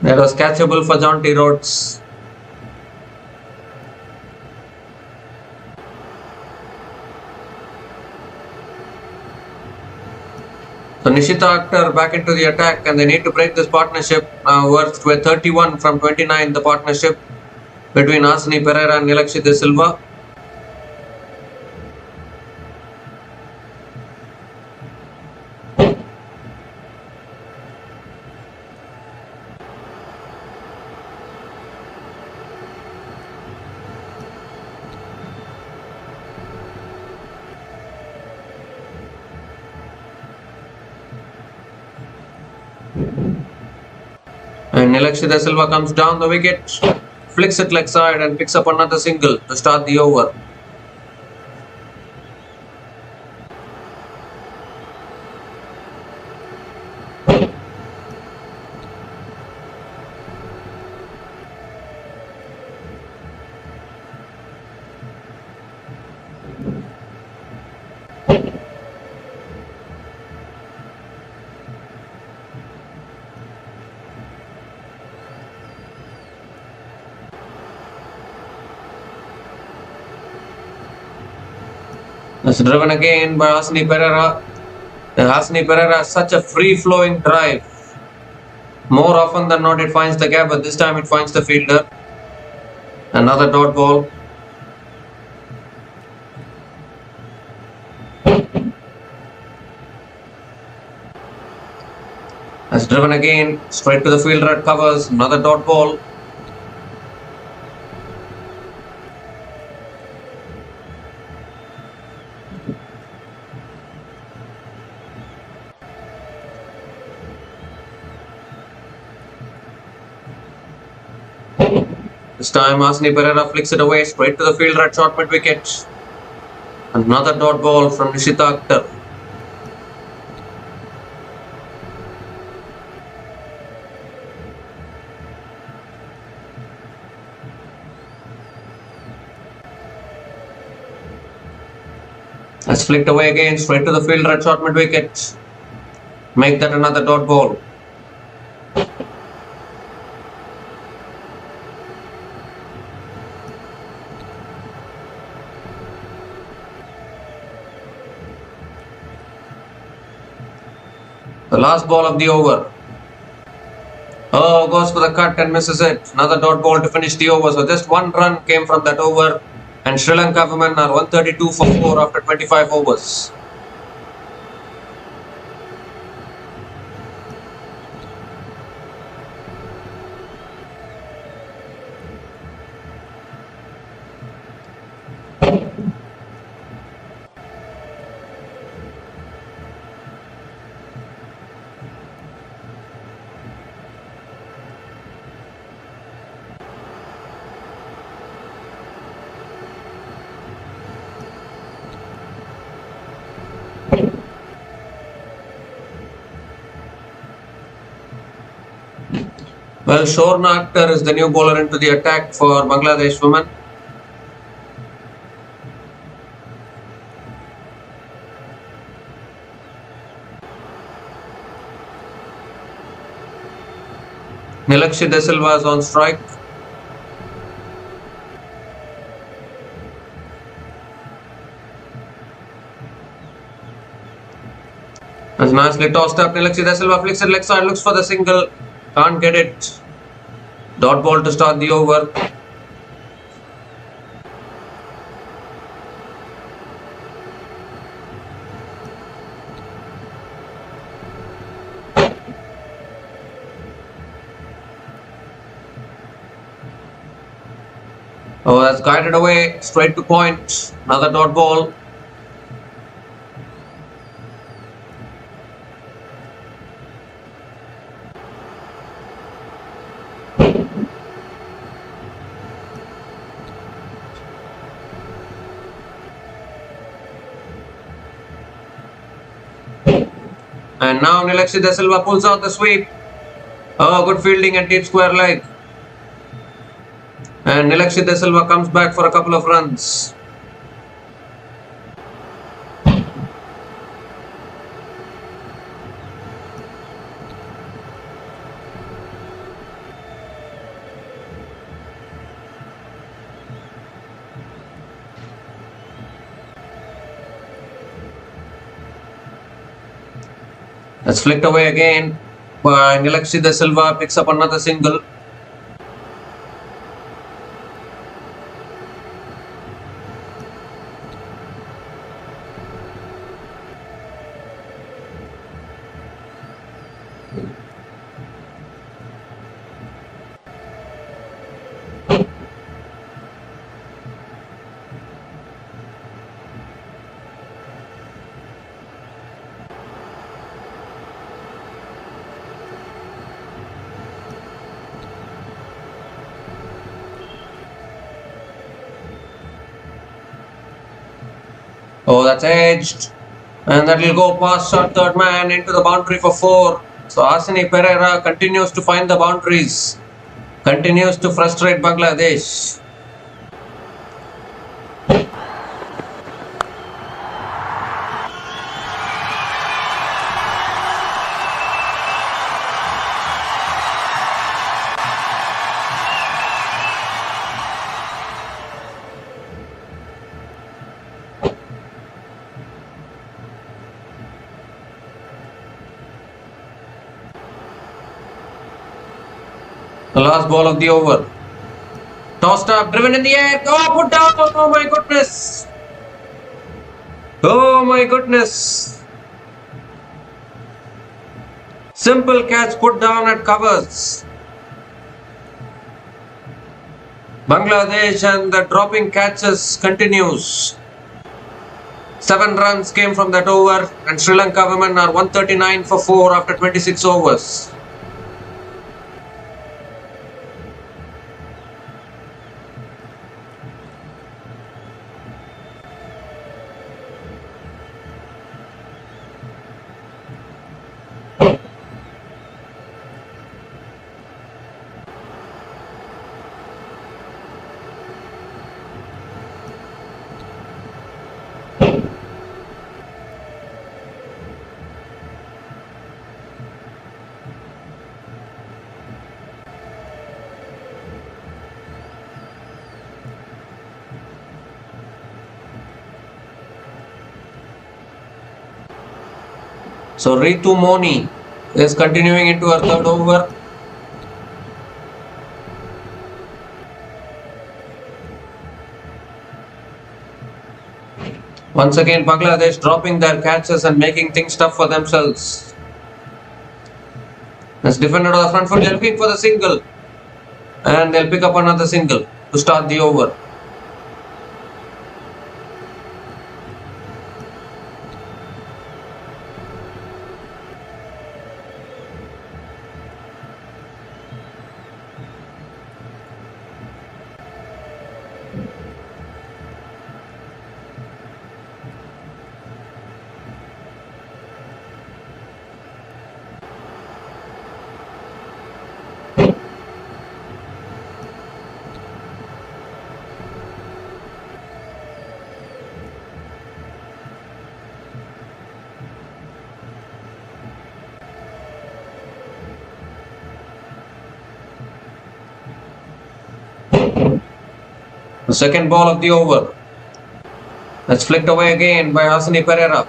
That was catchable for jaunty Rhodes. So Nishita Akhtar back into the attack, and they need to break this partnership. Worth with 31 from 29, the partnership between Asni Perera and Nilakshi De Silva. And Nilakshi De Silva comes down the wicket, flicks it leg side and picks up another single to start the over. That's driven again by Hasni Perera. Hasni Perera has such a free-flowing drive. More often than not, it finds the gap, but this time it finds the fielder. Another dot ball. That's driven again, straight to the fielder at covers. Another dot ball. This time Perera flicks it away straight to the fielder at short mid wicket. Another dot ball from Nishita Akhtar. That's flicked away again straight to the fielder at short mid wicket. Make that another dot ball. The last ball of the over. Oh, goes for the cut and misses it. Another dot ball to finish the over. So just one run came from that over. And Sri Lanka women are 132 for 4 after 25 overs. Well, Shorna Akhtar is the new bowler into the attack for Bangladesh women. Nilakshi De Silva is on strike. That's nicely tossed up. Nilakshi De Silva flicks it leg side, looks for the single. Can't get it. Dot ball to start the over. Oh, that's guided away straight to point. Another dot ball. And now Nilakshi De Silva pulls out the sweep. Oh, good fielding and deep square leg. And Nilakshi De Silva comes back for a couple of runs. That's flicked away again by Nilakshi De Silva, picks up another single. Oh, that's edged. And that will go past our third man into the boundary for 4. So Perera continues to find the boundaries. Continues to frustrate Bangladesh. The last ball of the over. Tossed up, driven in the air. Oh, put down. Oh my goodness. Oh my goodness. Simple catch put down at covers. Bangladesh and the dropping catches continues. 7 runs came from that over and Sri Lanka women are 139 for 4 after 26 overs. So Ritu Moni is continuing into her third over. Once again, Bangladesh dropping their catches and making things tough for themselves. As defender on the front foot, they're looking for the single. And they'll pick up another single to start the over. The second ball of the over. That's flicked away again by Hasani Perera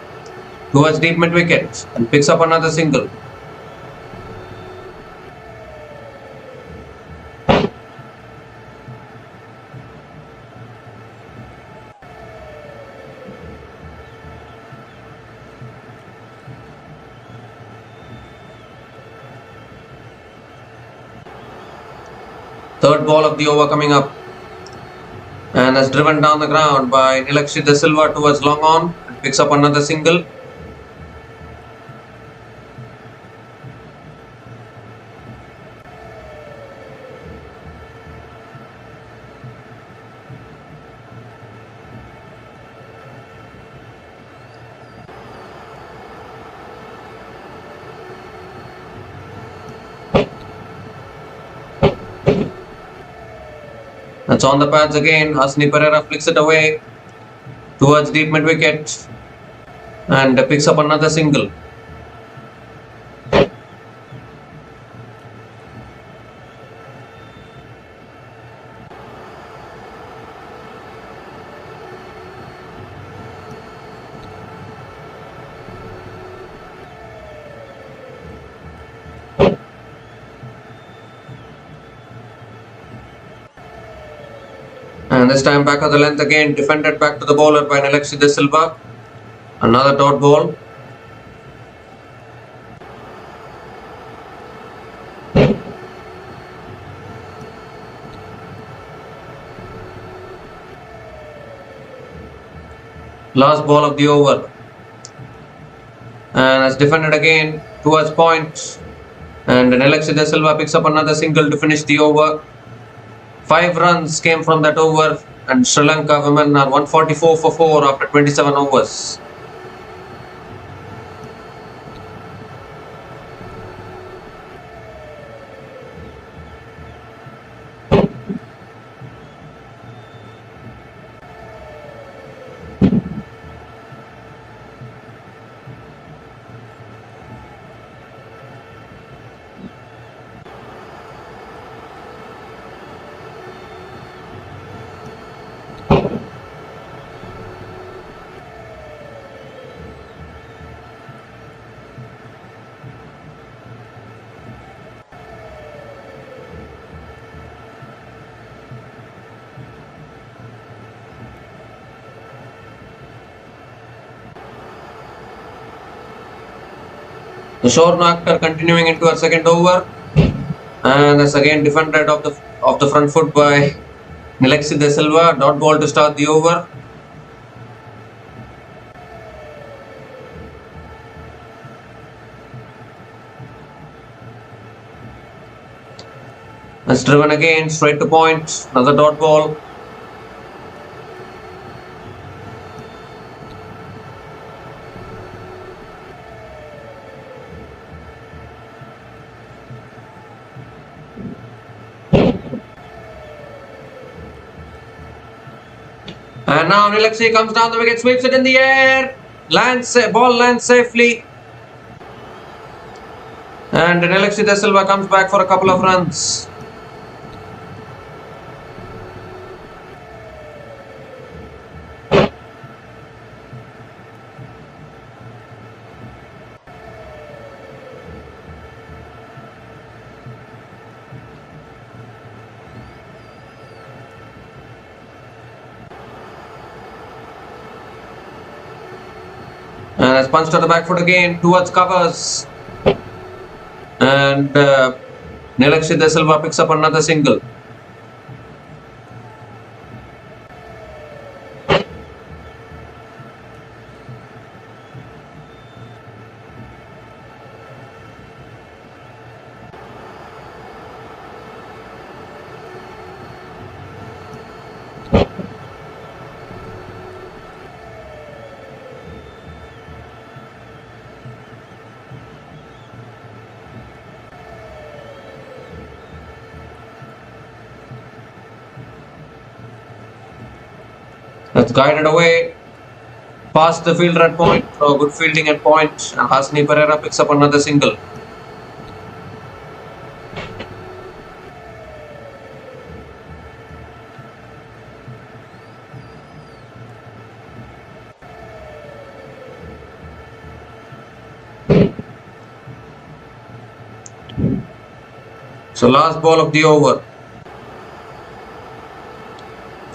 towards deep mid wicket and picks up another single. Third ball of the over coming up. And that's driven down the ground by Nilakshi De Silva towards long on and picks up another single. That's on the pads again. Hasni Perera flicks it away towards deep mid wicket and picks up another single. And this time back of the length again, defended back to the bowler by Nilakshi De Silva. Another dot ball. Last ball of the over. And it's defended again towards point. And Nilakshi De Silva picks up another single to finish the over. 5 runs came from that over, and Sri Lanka women are 144 for 4 after 27 overs. The Shorn actor continuing into her second over, and that's again defended off the front foot by Nilakshi De Silva. Dot ball to start the over. That's driven again straight to point. Another dot ball. And now Nilakshi comes down the wicket, sweeps it in the air, ball lands safely. And Nilakshi De Silva comes back for a couple of runs. Has punched to the back foot again towards covers. And Nilakshi De Silva picks up another single. That's guided away past the fielder at point. Good fielding at point. And Hasni Perera picks up another single. So last ball of the over.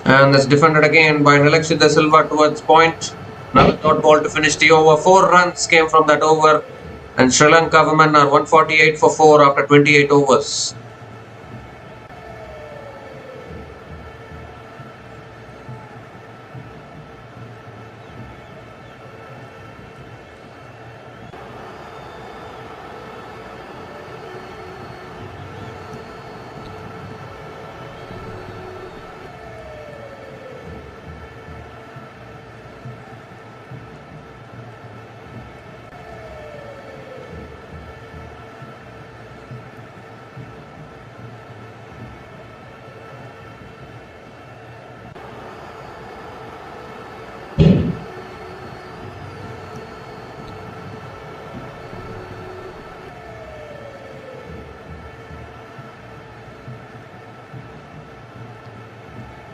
And that's defended again by Nilakshi De Silva towards point. Another third ball to finish the over. 4 runs came from that over. And Sri Lanka women are 148 for 4 after 28 overs.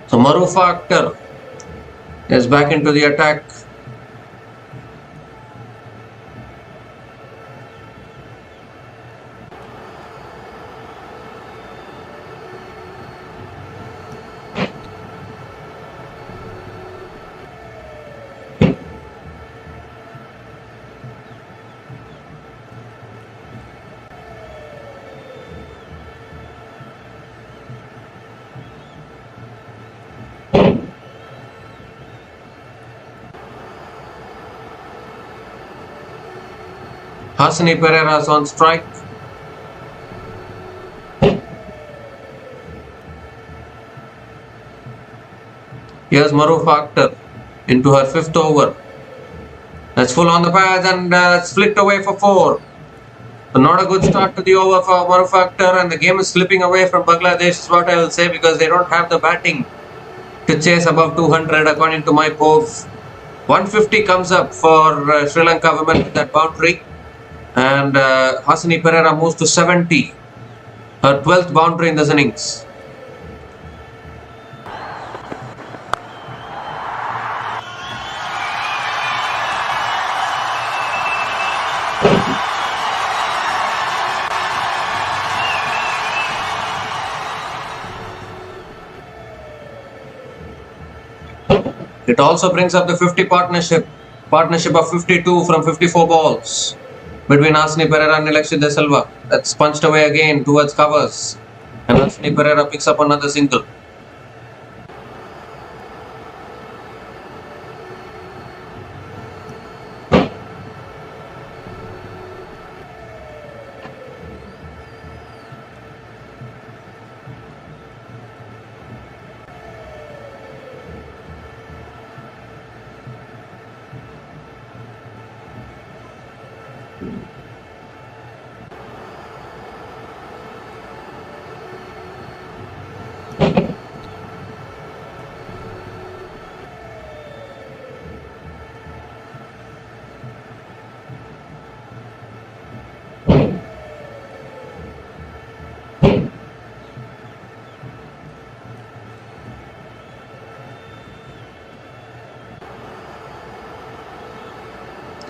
So Marufa Akhtar is back into the attack. Hasni Perera is on strike. Here's Marufa Akhtar into her 5th over. That's full on the pads and it's flicked away for 4. So not a good start to the over for Marufa Akhtar, and the game is slipping away from Bangladesh is what I will say, because they don't have the batting to chase above 200 according to my polls. 150 comes up for Sri Lanka women with that boundary. And Hasni Perera moves to 70, her 12th boundary in this innings. It also brings up the 50 partnership of 52 from 54 balls. Between Hasni Perera and Nilakshi De Silva. That's punched away again towards covers. And Hasni Perera picks up another single.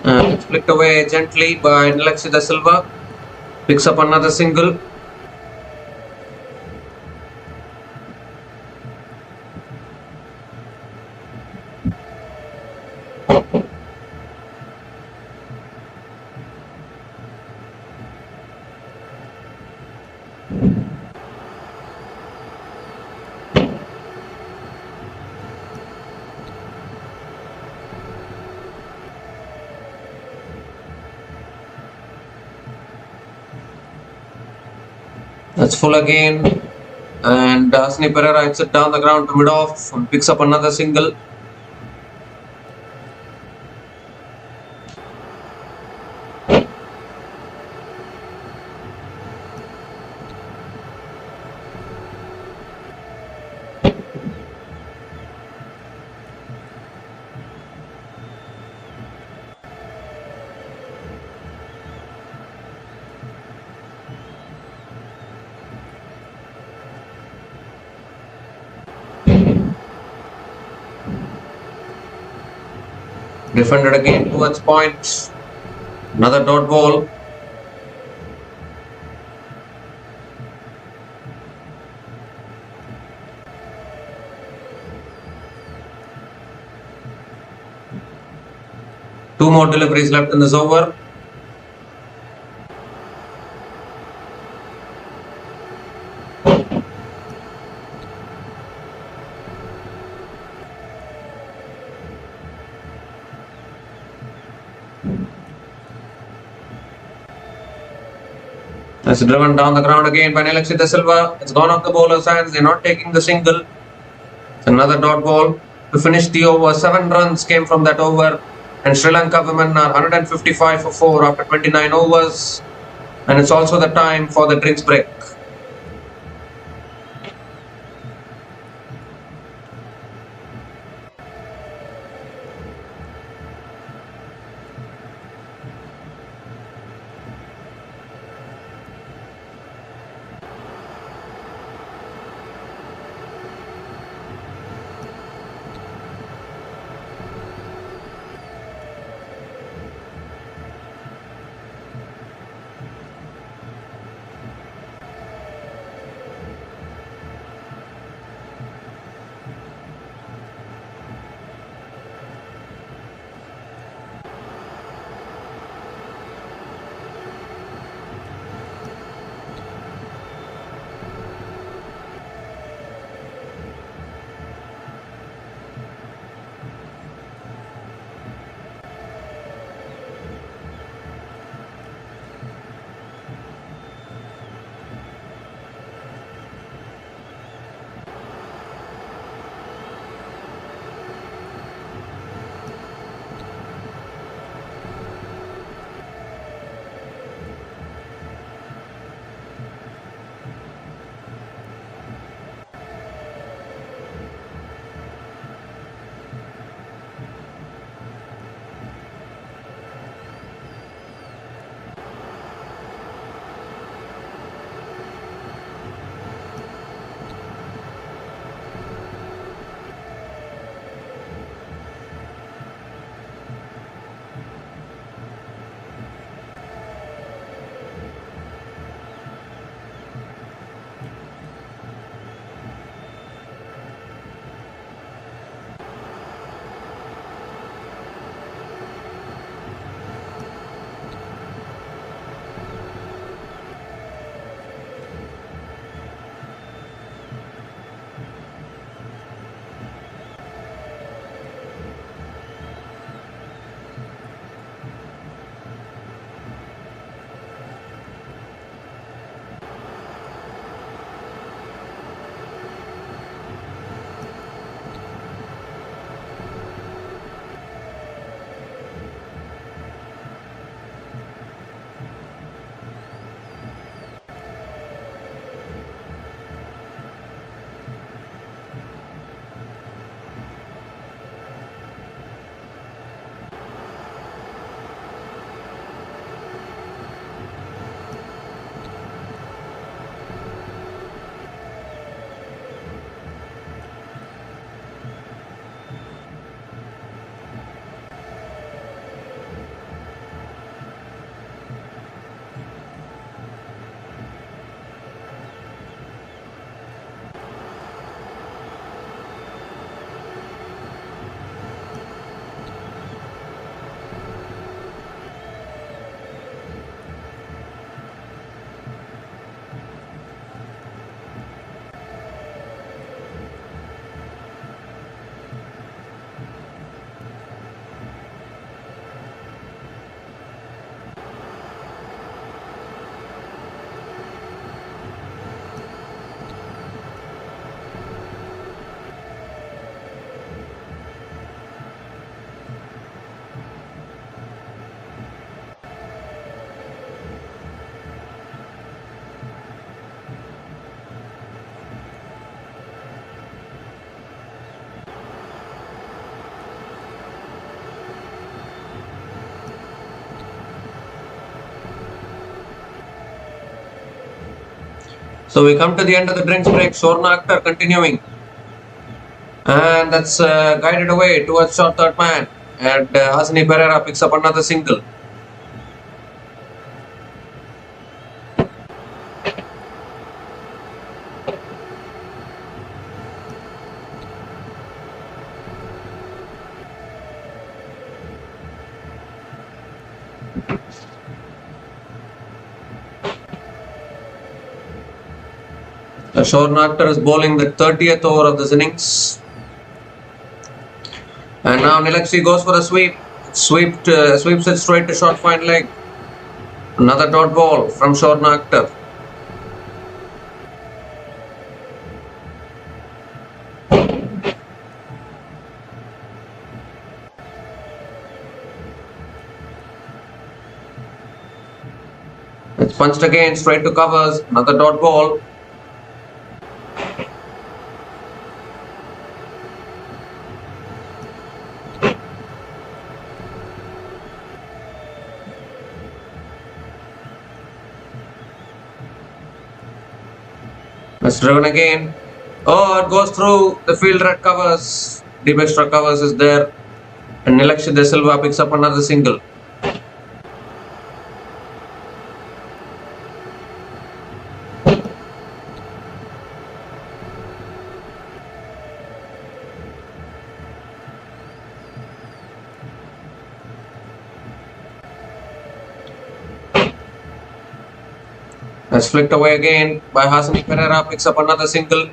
It's flicked away gently by Nilakshi De Silva. Picks up another single. That's full again. And Perera hits it down the ground to mid-off and picks up another single. Defended again towards point. Another dot ball. Two more deliveries left in this over. It's driven down the ground again by Nilakshi De Silva. It's gone off the bowler's hands. They're not taking the single. It's another dot ball to finish the over. 7 runs came from that over. And Sri Lanka women are 155 for 4 after 29 overs. And it's also the time for the drinks break. So we come to the end of the drinks break. Shorna Akhtar continuing. And that's guided away towards short third man. And Hasani Perera picks up another single. Shorna Akhtar is bowling the 30th over of this innings. And now Nilakshi goes for a sweep. Sweeps it straight to short fine leg. Another dot ball from Shorna Akhtar. It's punched again straight to covers. Another dot ball. It's driven again. Oh, it goes through the fielder at covers. Deep extra covers is there. And Nilakshi De Silva picks up another single. That's flicked away again by Hasani Perera, picks up another single.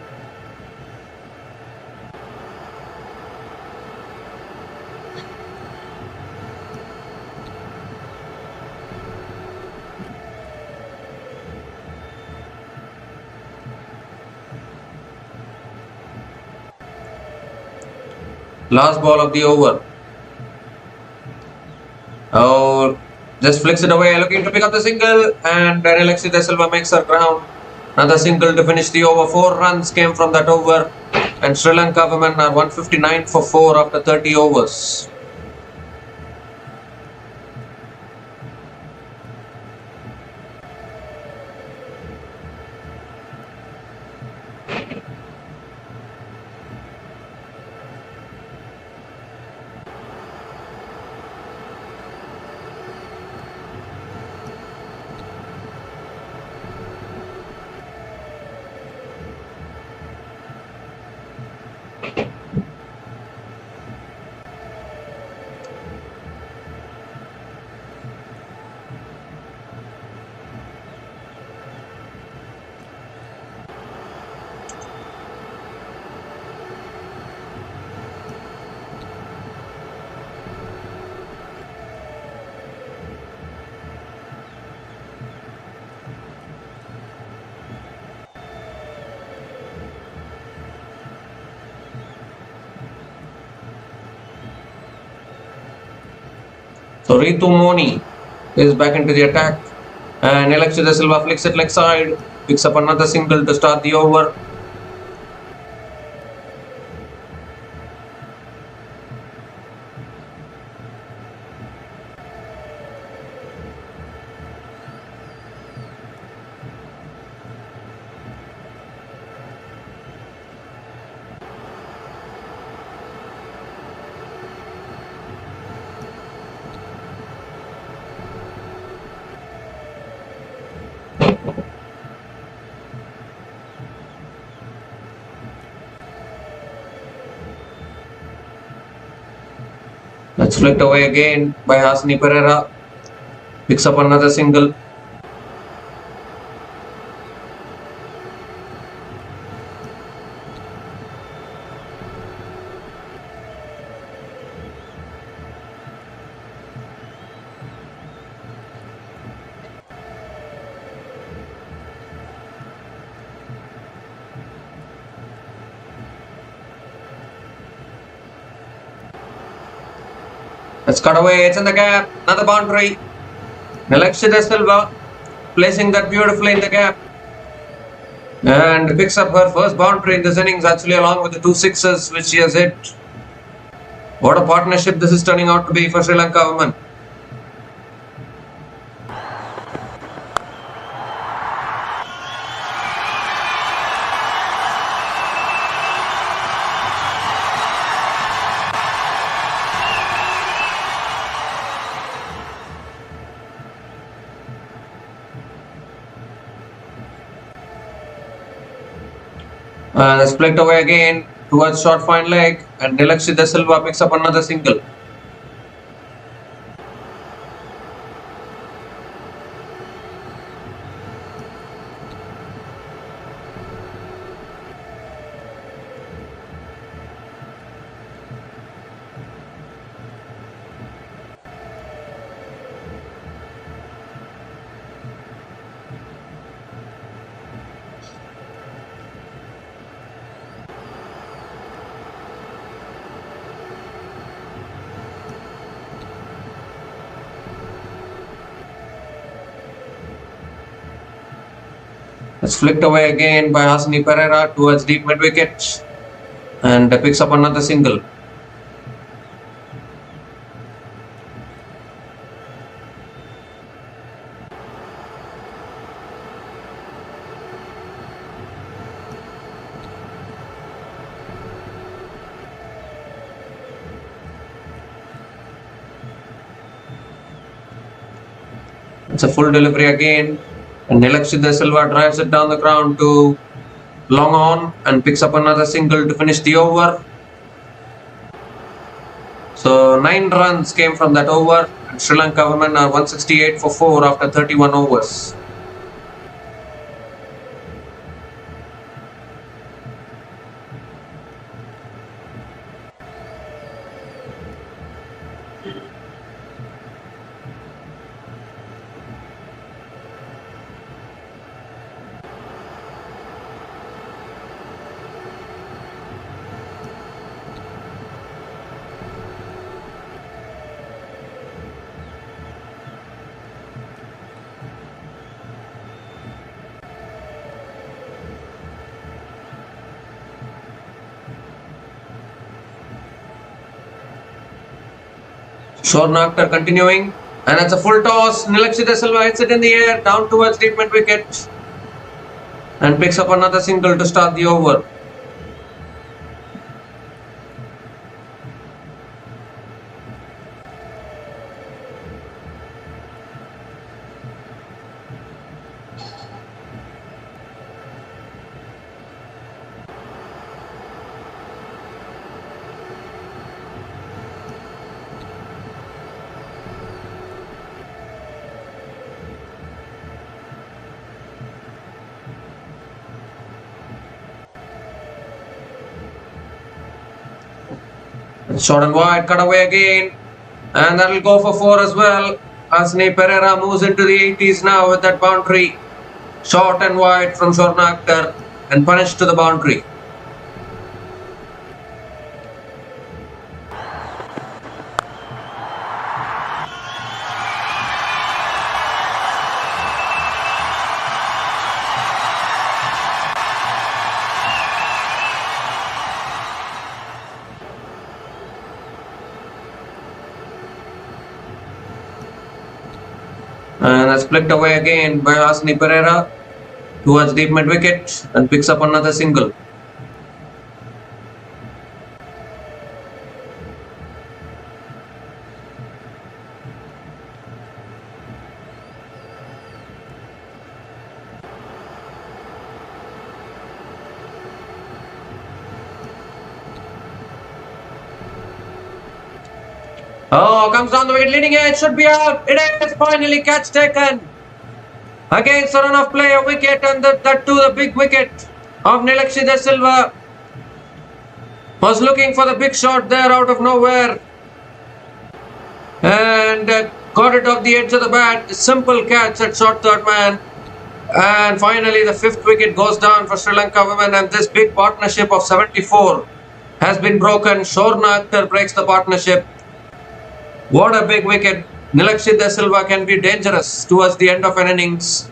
Last ball of the over. Oh, just flicks it away, looking to pick up the single, and Nilakshi De Silva makes her ground. Another single to finish the over. 4 runs came from that over, and Sri Lanka women are 159 for 4 after 30 overs. So Ritu Moni is back into the attack, and Nilakshi De Silva flicks it leg side, picks up another single to start the over. That's flicked away again by Hasani Perera. Picks up another single. It's cut away, it's in the gap, another boundary. Nilakshi De Silva placing that beautifully in the gap. And picks up her first boundary in this innings, actually, along with the 2 sixes which she has hit. What a partnership this is turning out to be for Sri Lanka women. That's flicked away again towards short fine leg, and Nilakshi De Silva picks up another single. It's flicked away again by Hasani Perera towards deep mid wicket, and picks up another single. It's a full delivery again, and Nilakshi De Silva drives it down the ground to long on and picks up another single to finish the over. So 9 runs came from that over, and Sri Lanka women are 168 for 4 after 31 overs. Short after continuing, and it's a full toss. Nilakshi De Silva hits it in the air down towards deep mid wicket and picks up another single to start the over. Short and wide, cut away again, and that'll go for 4 as well. Hasani Perera moves into the 80s now with that boundary. Short and wide from Shorna Akhtar and punished to the boundary. And that's flicked away again by Hasani Perera towards deep mid wicket and picks up another single. Oh, comes down the wicket, leading edge, should be out. It is finally catch taken. Against a run of play, a wicket, and that too the big wicket of Nilakshi De Silva. Was looking for the big shot there out of nowhere. And got it off the edge of the bat. Simple catch at short third man. And finally the 5th wicket goes down for Sri Lanka women, and this big partnership of 74 has been broken. Shorna Akhtar breaks the partnership. What a big wicket. Nilakshi De Silva can be dangerous towards the end of an innings,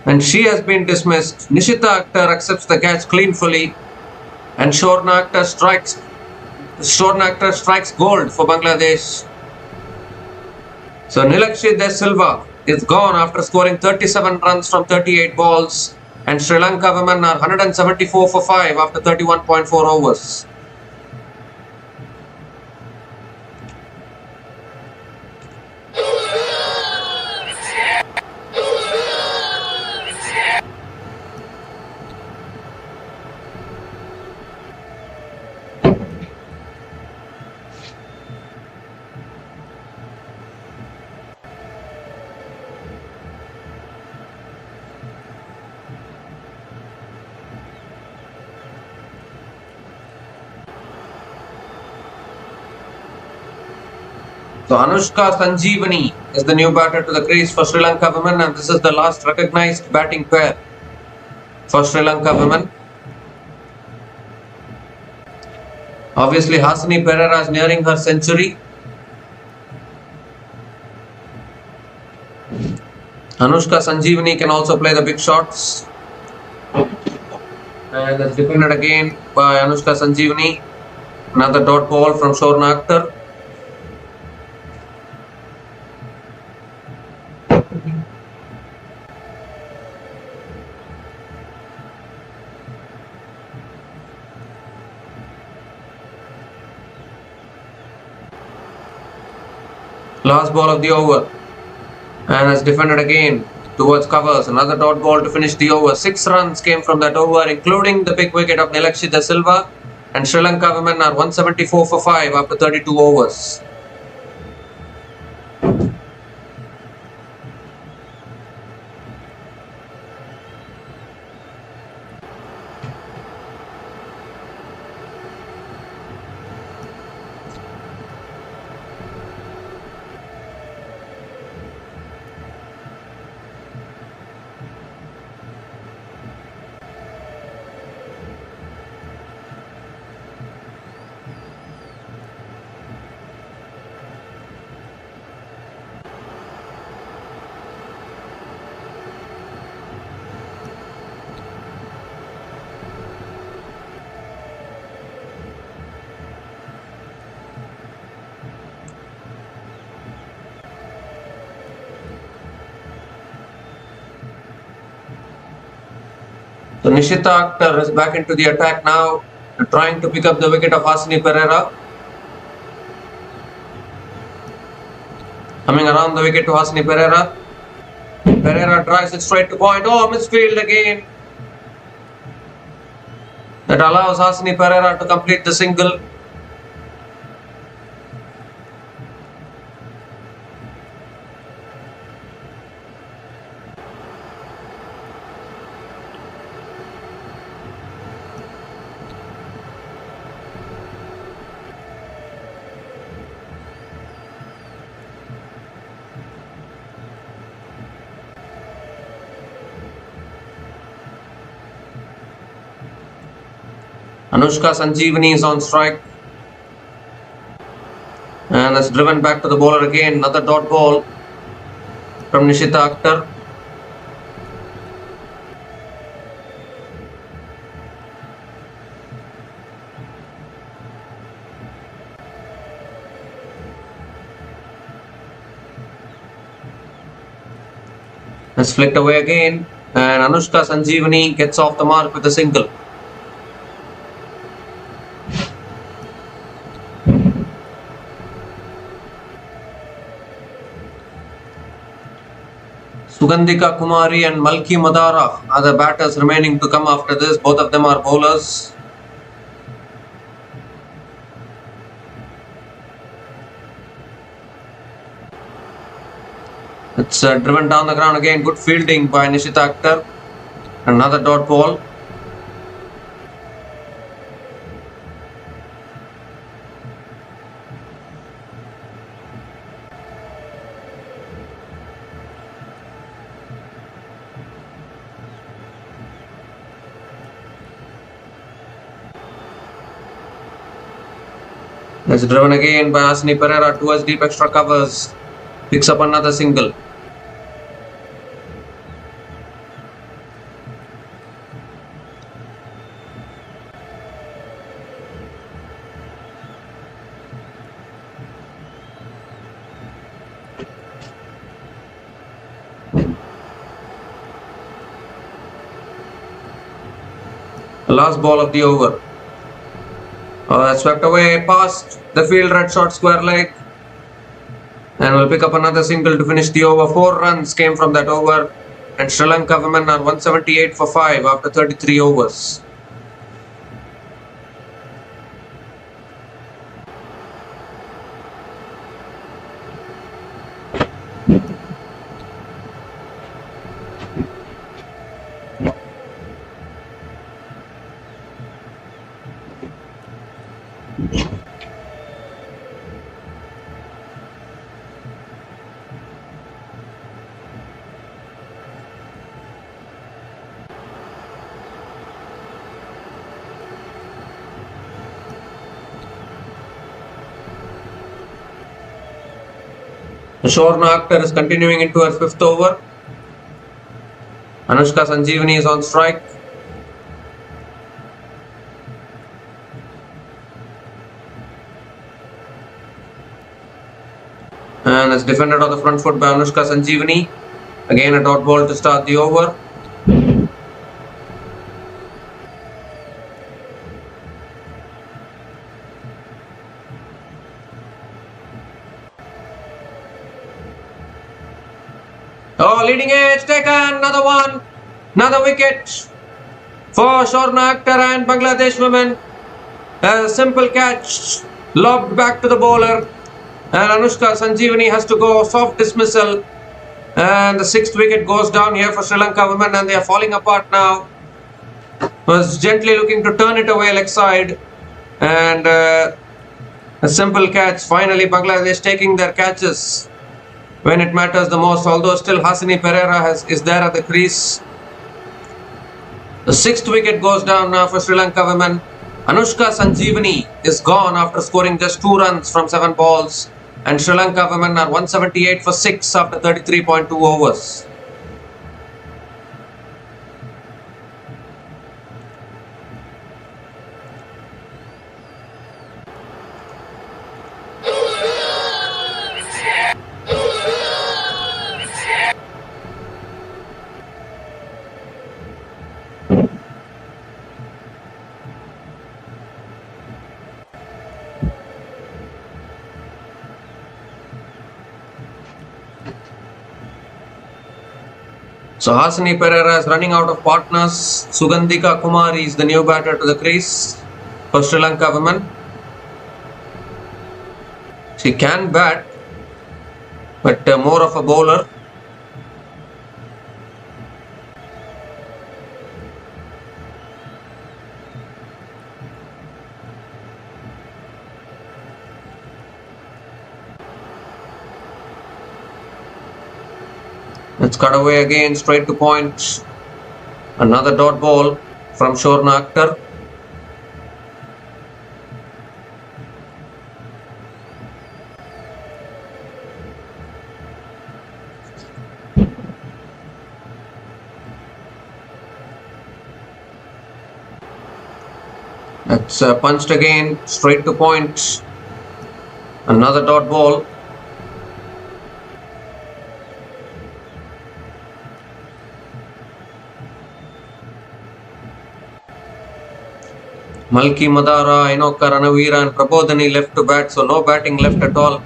and she has been dismissed. Nishita Akhtar accepts the catch cleanly, and Shorna Akhtar strikes gold for Bangladesh. So Nilakshi De Silva is gone after scoring 37 runs from 38 balls, and Sri Lanka women are 174 for 5 after 31.4 overs. So Anushka Sanjeevani is the new batter to the crease for Sri Lanka women, and this is the last recognized batting pair for Sri Lanka women. Obviously, Hasini Perera is nearing her century. Anushka Sanjeevani can also play the big shots. And it's defended again by Anushka Sanjeevani. Another dot ball from Shorna Akhtar. Last ball of the over. And it's defended again towards covers. Another dot ball to finish the over. 6 runs came from that over, including the big wicket of Nilakshi De Silva. And Sri Lanka women are 174 for 5 after 32 overs. So Nishita Akhtar is back into the attack now, trying to pick up the wicket of Hasini Perera. Coming around the wicket to Hasini Perera. Perera drives it straight to point. Oh, misfield again. That allows Hasini Perera to complete the single. Anushka Sanjeevani is on strike. And it's driven back to the bowler again. Another dot ball from Nishita Akhtar. It's flicked away again. And Anushka Sanjeevani gets off the mark with a single. Sugandhika Kumari and Malki Madara are the batters remaining to come after this. Both of them are bowlers. It's driven down the ground again. Good fielding by Nishita Akhtar. Another dot ball. It's driven again by Hasini Perera towards deep extra covers. Picks up another single. The last ball of the over. Swept away past the field, red short square leg, and will pick up another single to finish the over. 4 runs came from that over, and Sri Lanka women are 178 for 5 after 33 overs. Shorna Akhtar is continuing into her 5th over. Anushka Sanjeevani is on strike. And it's defended on the front foot by Anushka Sanjeevani. Again a dot ball to start the over. Oh, leading edge taken, another one. Another wicket for Shorna Akhtar and Bangladesh women. A simple catch, lobbed back to the bowler. And Anushka Sanjeevani has to go soft dismissal. And the 6th wicket goes down here for Sri Lanka women, and they are falling apart now. Was gently looking to turn it away leg side. And a simple catch. Finally Bangladesh taking their catches when it matters the most, although still Hasini Perera is there at the crease. The 6th wicket goes down now for Sri Lanka women. Anushka Sanjeevani is gone after scoring just 2 runs from 7 balls, and Sri Lanka women are 178 for 6 after 33.2 overs. So Hasini Perera is running out of partners. Sugandhika Kumari is the new batter to the crease for Sri Lanka women. She can bat, but more of a bowler. Let's cut away again, straight to point. Another dot ball from Shorna Akhtar. That's punched again, straight to point. Another dot ball. Malki, Madara, Inoka, Ranavira and Prabodhani left to bat, so no batting left at all.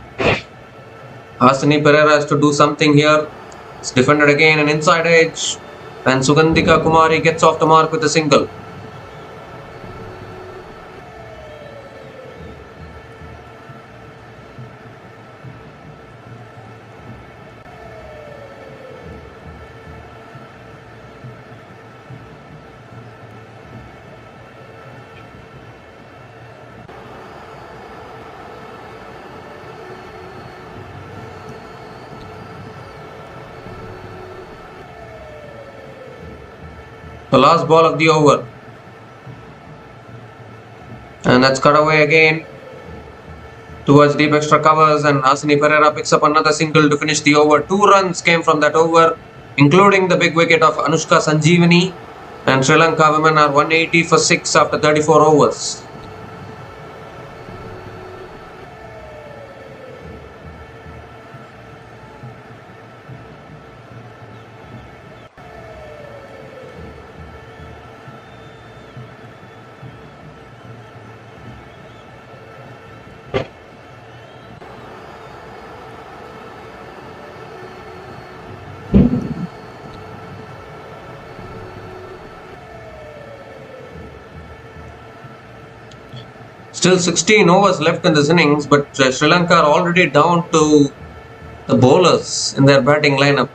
Hasini Perera has to do something here. It's defended again, an inside edge, and Sugandhika Kumari gets off the mark with a single. The last ball of the over, and that's cut away again towards deep extra covers, and Hasini Perera picks up another single to finish the over. 2 runs came from that over, including the big wicket of Anushka Sanjeevani, and Sri Lanka women are 180 for 6 after 34 overs. Still 16 overs left in this innings, but Sri Lanka are already down to the bowlers in their batting lineup.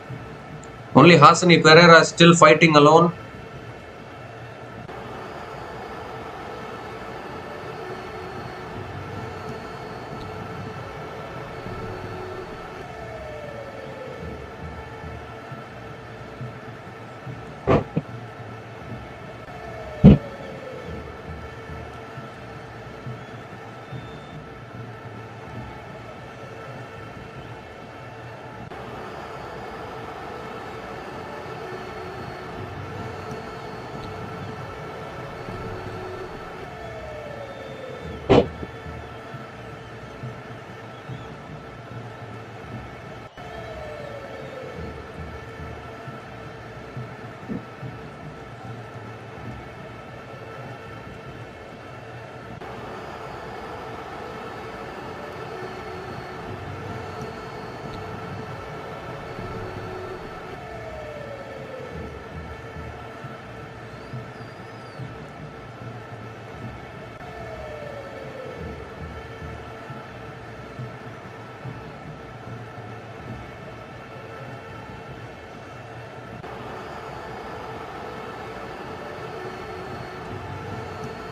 Only Hasini Perera is still fighting alone.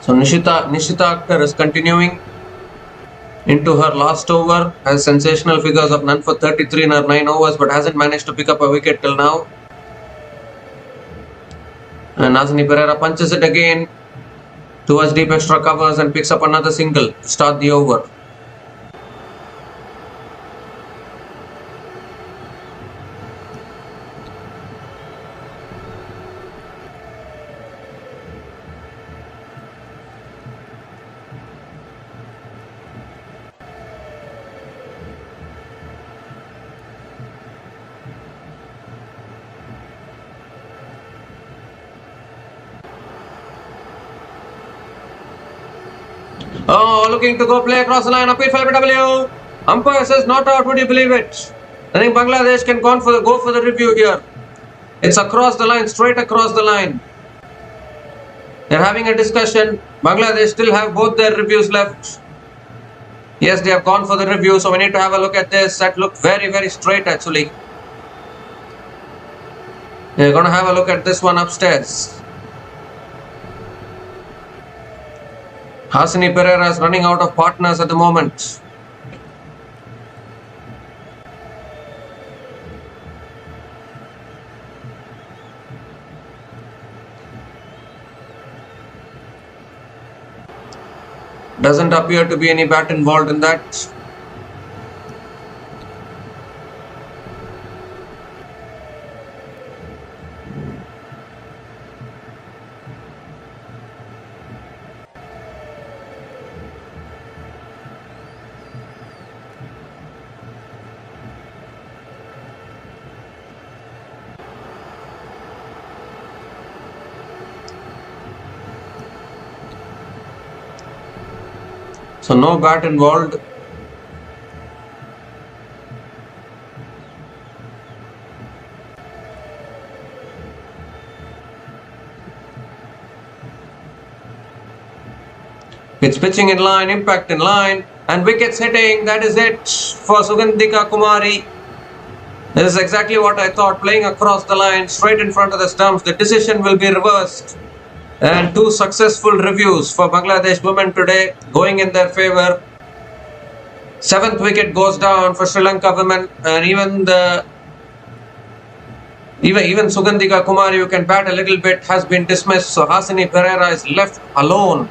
So Nishita Akhtar is continuing into her last over, has sensational figures of none for 33 in her 9 overs, but hasn't managed to pick up a wicket till now. And Perera punches it again towards deep extra covers and picks up another single to start the over. Oh, looking to go play across the line. Appeal for LBW. Umpire says not out. Would you believe it? I think Bangladesh can go for the review here. It's across the line, straight across the line. They're having a discussion. Bangladesh still have both their reviews left. Yes, they have gone for the review, so we need to have a look at this. That looked very, very straight actually. They're going to have a look at this one upstairs. Hasini Perera is running out of partners at the moment. Doesn't appear to be any bat involved in that. So no bat involved. It's pitching in line, impact in line, and wickets hitting. That is it for Sugandhika Kumari. This is exactly what I thought, playing across the line, straight in front of the stumps. The decision will be reversed. And 2 successful reviews for Bangladesh women today, going in their favour. 7th wicket goes down for Sri Lanka women, and even Sugandhika Kumari, who can bat a little bit, has been dismissed. So Hasini Perera is left alone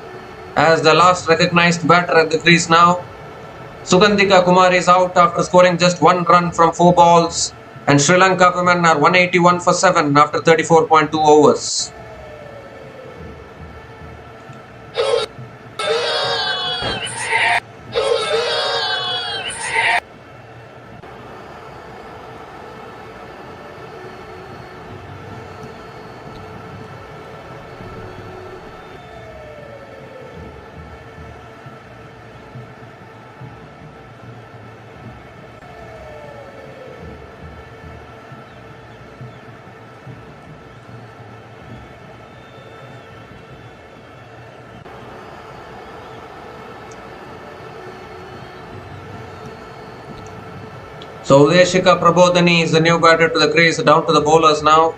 as the last recognised batter at the crease now. Sugandhika Kumari is out after scoring just 1 run from 4 balls, and Sri Lanka women are 181 for 7 after 34.2 overs. So Udeshika Prabodhani is the new batter to the crease, down to the bowlers now.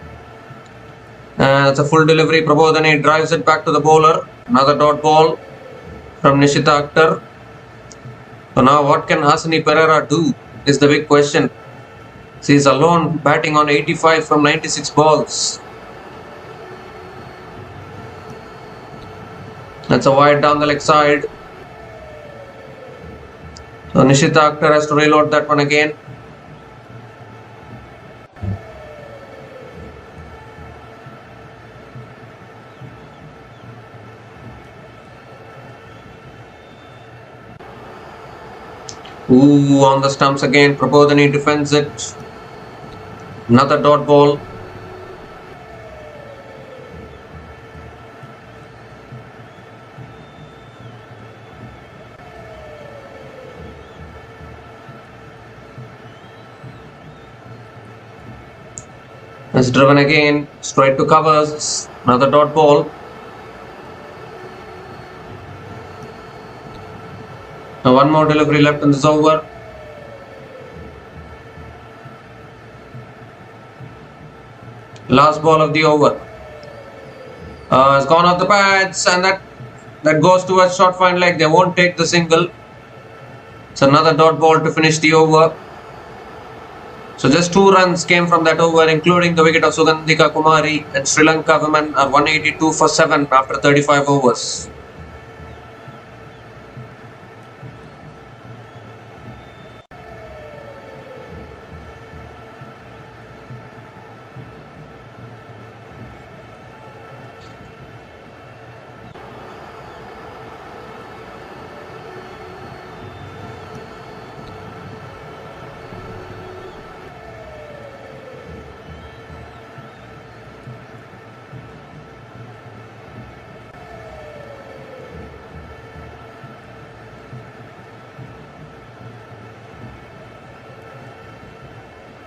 It's a full delivery. Prabodhani drives it back to the bowler. Another dot ball from Nishita Akhtar. So now what can Hasini Perera do is the big question. She's alone batting on 85 from 96 balls. That's a wide down the leg side. So Nishita Akhtar has to reload that one again. Ooh, on the stumps again. Prabodhani defends it. Another dot ball. It's driven again. Straight to covers. Another dot ball. Now one more delivery left in this over. Last ball of the over. It's gone off the pads, and that That goes towards short fine leg. They won't take the single. It's another dot ball to finish the over. So just 2 runs came from that over, including the wicket of Sugandhika Kumari, and Sri Lanka women are 182 for 7 after 35 overs.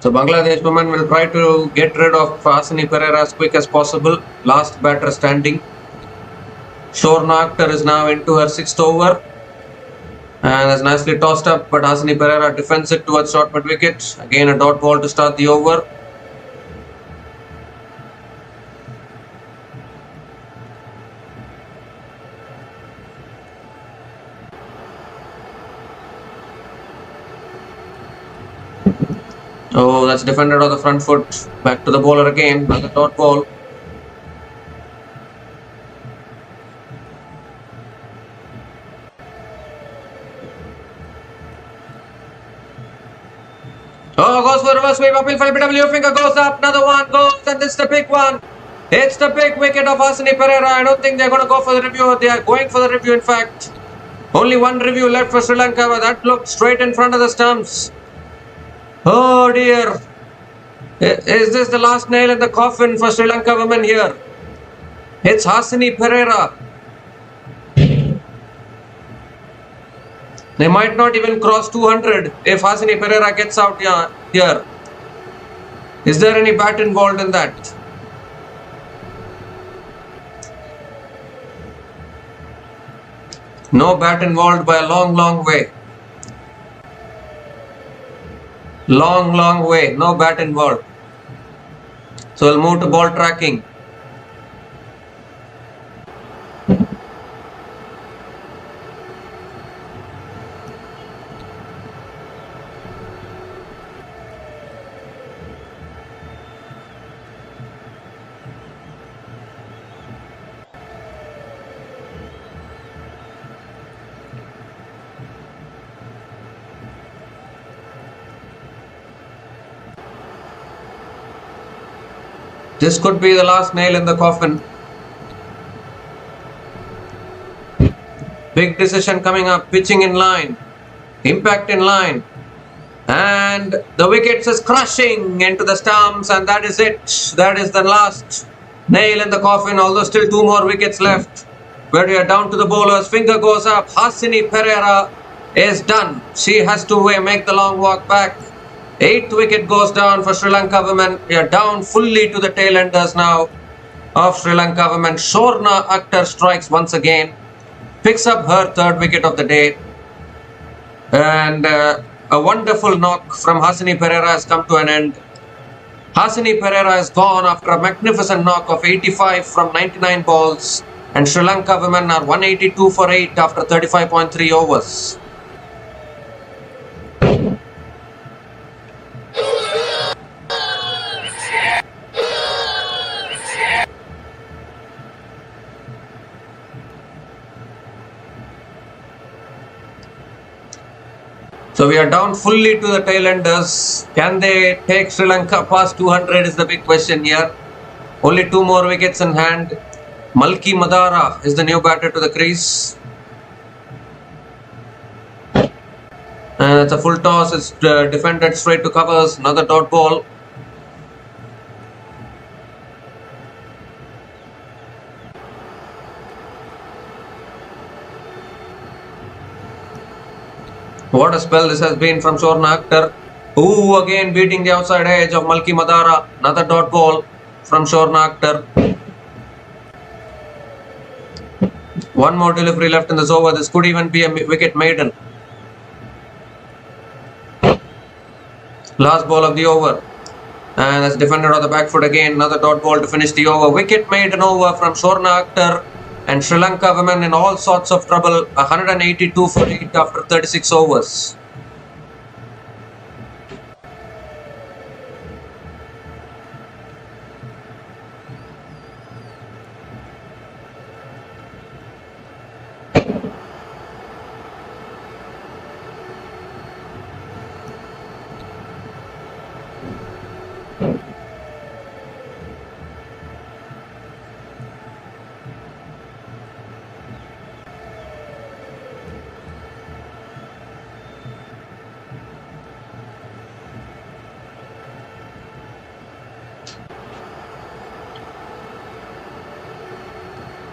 So Bangladesh women will try to get rid of Hasini Perera as quick as possible. Last batter standing. Shorna Akhtar is now into her 6th over. And is nicely tossed up, but Hasini Perera defends it towards short mid wicket. Again a dot ball to start the over. Oh, that's defended on the front foot. Back to the bowler again. Another dot ball. Oh, goes for reverse sweep. Uphill for BW. Finger goes up. Another one goes, and it's the big one. It's the big wicket of Hasini Perera. I don't think they're going to go for the review. They are going for the review, in fact. Only one review left for Sri Lanka, but that looked straight in front of the stumps. Oh dear. Is this the last nail in the coffin for Sri Lanka women here? It's Hasini Perera. They might not even cross 200 if Hasini Perera gets out here. Is there any bat involved in that? No bat involved by a long way. Long way. No bat involved. So we'll move to ball tracking. This could be the last nail in the coffin. Big decision coming up. Pitching in line. Impact in line. And the wickets is crashing into the stumps, and that is it. That is the last nail in the coffin, although still 2 more wickets left. Where we are down to the bowlers. Finger goes up. Hasini Perera is done. She has to make the long walk back. 8th wicket goes down for Sri Lanka women. We are down fully to the tail enders now of Sri Lanka women. Shorna Akhtar strikes once again. Picks up her 3rd wicket of the day. And a wonderful knock from Hasini Perera has come to an end. Hasini Perera is gone after a magnificent knock of 85 from 99 balls. And Sri Lanka women are 182 for 8 after 35.3 overs. So we are down fully to the tail enders. Can they take Sri Lanka past 200 is the big question here. Only 2 more wickets in hand. Malki Madara is the new batter to the crease. And it's a full toss. It's defended straight to covers. Another dot ball. What a spell this has been from Shorna Akhtar. Ooh, again beating the outside edge of Malki Madara. Another dot ball from Shorna Akhtar. 1 more delivery left in this over. This could even be a wicket maiden. Last ball of the over. And that's defended on the back foot again. Another dot ball to finish the over. Wicket maiden over from Shorna Akhtar. And Sri Lanka women in all sorts of trouble, 182 for 8 after 36 overs.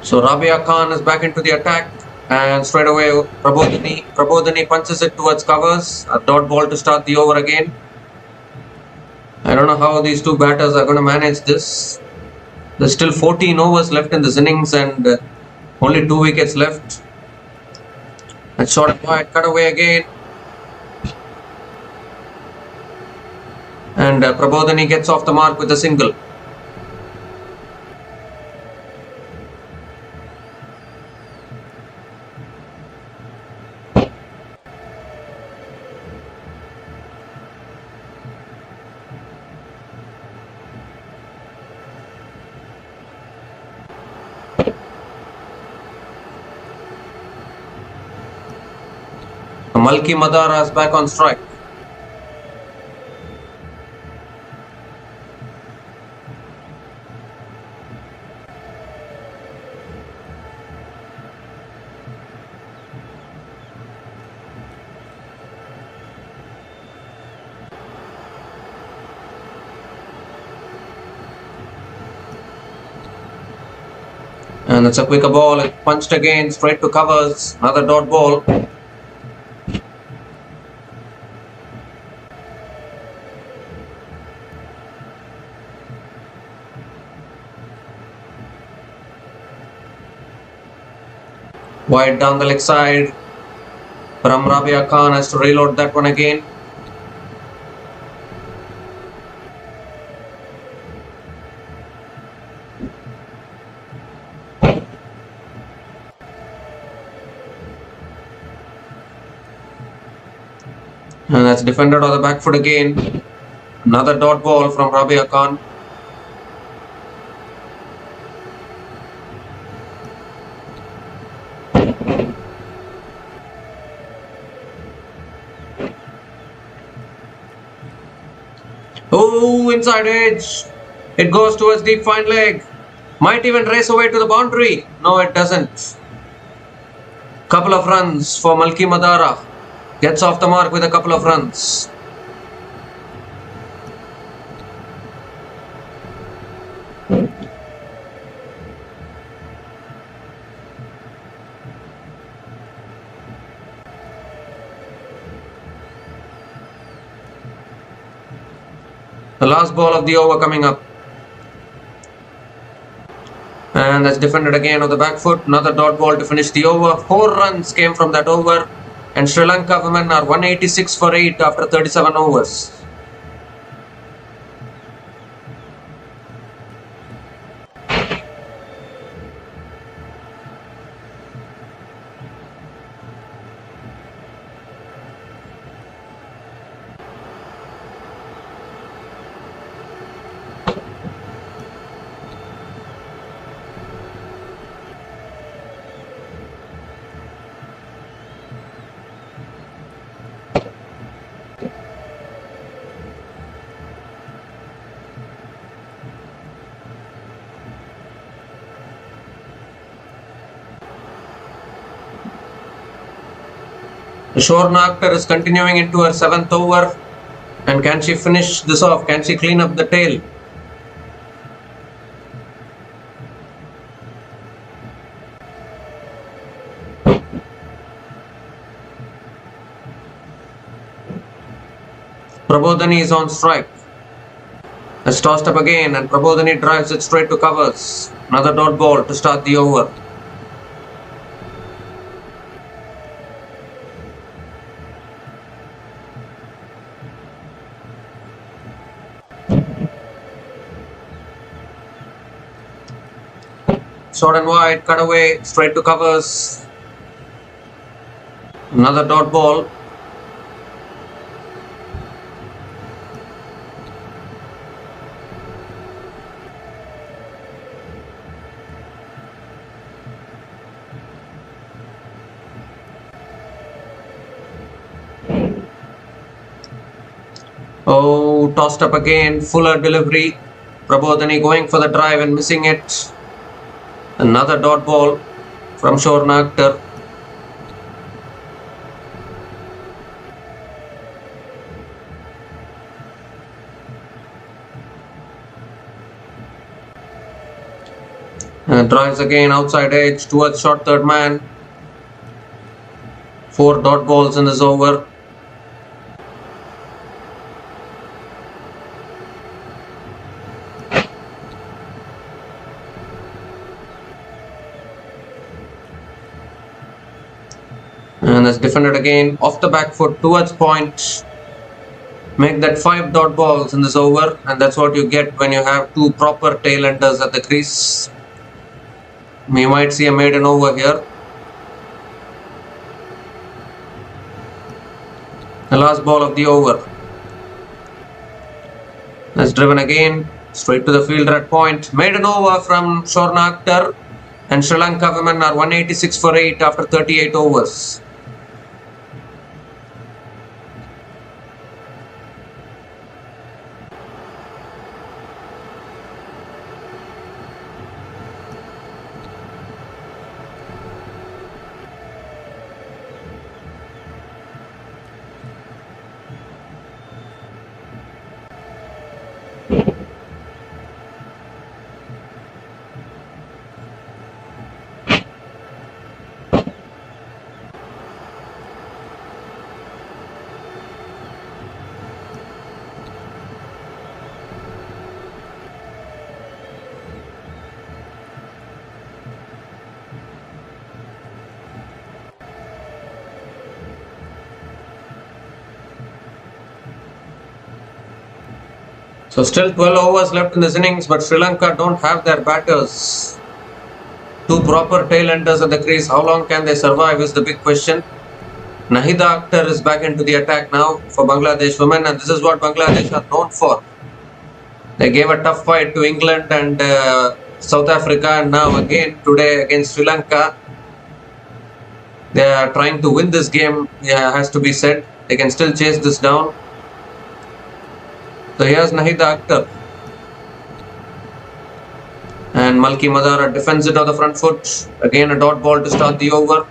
So Rabia Khan is back into the attack, and straight away Prabodhini punches it towards covers. A dot ball to start the over again. I don't know how these two batters are going to manage this. There's still 14 overs left in this innings and only 2 wickets left. And short and wide, cut away again. And Prabodhini gets off the mark with a single. Malki Madara is back on strike. And it's a quicker ball, it punched again, straight to covers, another dot ball. Wide down the leg side. From Rabia Khan has to reload that one again. And that's defended on the back foot again. Another dot ball from Rabia Khan. Oh, inside edge. It goes towards deep fine leg. Might even race away to the boundary. No, it doesn't. Couple of runs for Malki Madara. Gets off the mark with a couple of runs. The last ball of the over coming up. And that's defended again on the back foot. Another dot ball to finish the over. 4 runs came from that over. And Sri Lanka women are 186 for 8 after 37 overs. Shorna Akhtar is continuing into her 7th over. And can she finish this off? Can she clean up the tail? Prabodhini is on strike. It's tossed up again and Prabodhini drives it straight to covers. Another dot ball to start the over. short and wide, cut away, straight to covers. Another dot ball. Oh, tossed up again, fuller delivery. Prabodhani going for the drive and missing it. Another dot ball from Shorna Akhtar. And drives again outside edge towards short third man. 4 dot balls in this over. And that's defended again off the back foot towards point. Make that 5 dot balls in this over, and that's what you get when you have 2 proper tail-enders at the crease. We might see a maiden over here. The last ball of the over. That's driven again straight to the fielder at point. Maiden over from Shorna Akhtar, and Sri Lanka women are 186 for 8 after 38 overs. So still 12 overs left in this innings, but Sri Lanka don't have their batters. 2 proper tail-enders at the crease. How long can they survive is the big question. Nahida Akhtar is back into the attack now for Bangladesh women, and this is what Bangladesh are known for. They gave a tough fight to England and South Africa, and now again today against Sri Lanka. They are trying to win this game, has to be said. They can still chase this down. So here's Nahida Akhtar. And Malki Madara defends it on the front foot. Again a dot ball to start the over.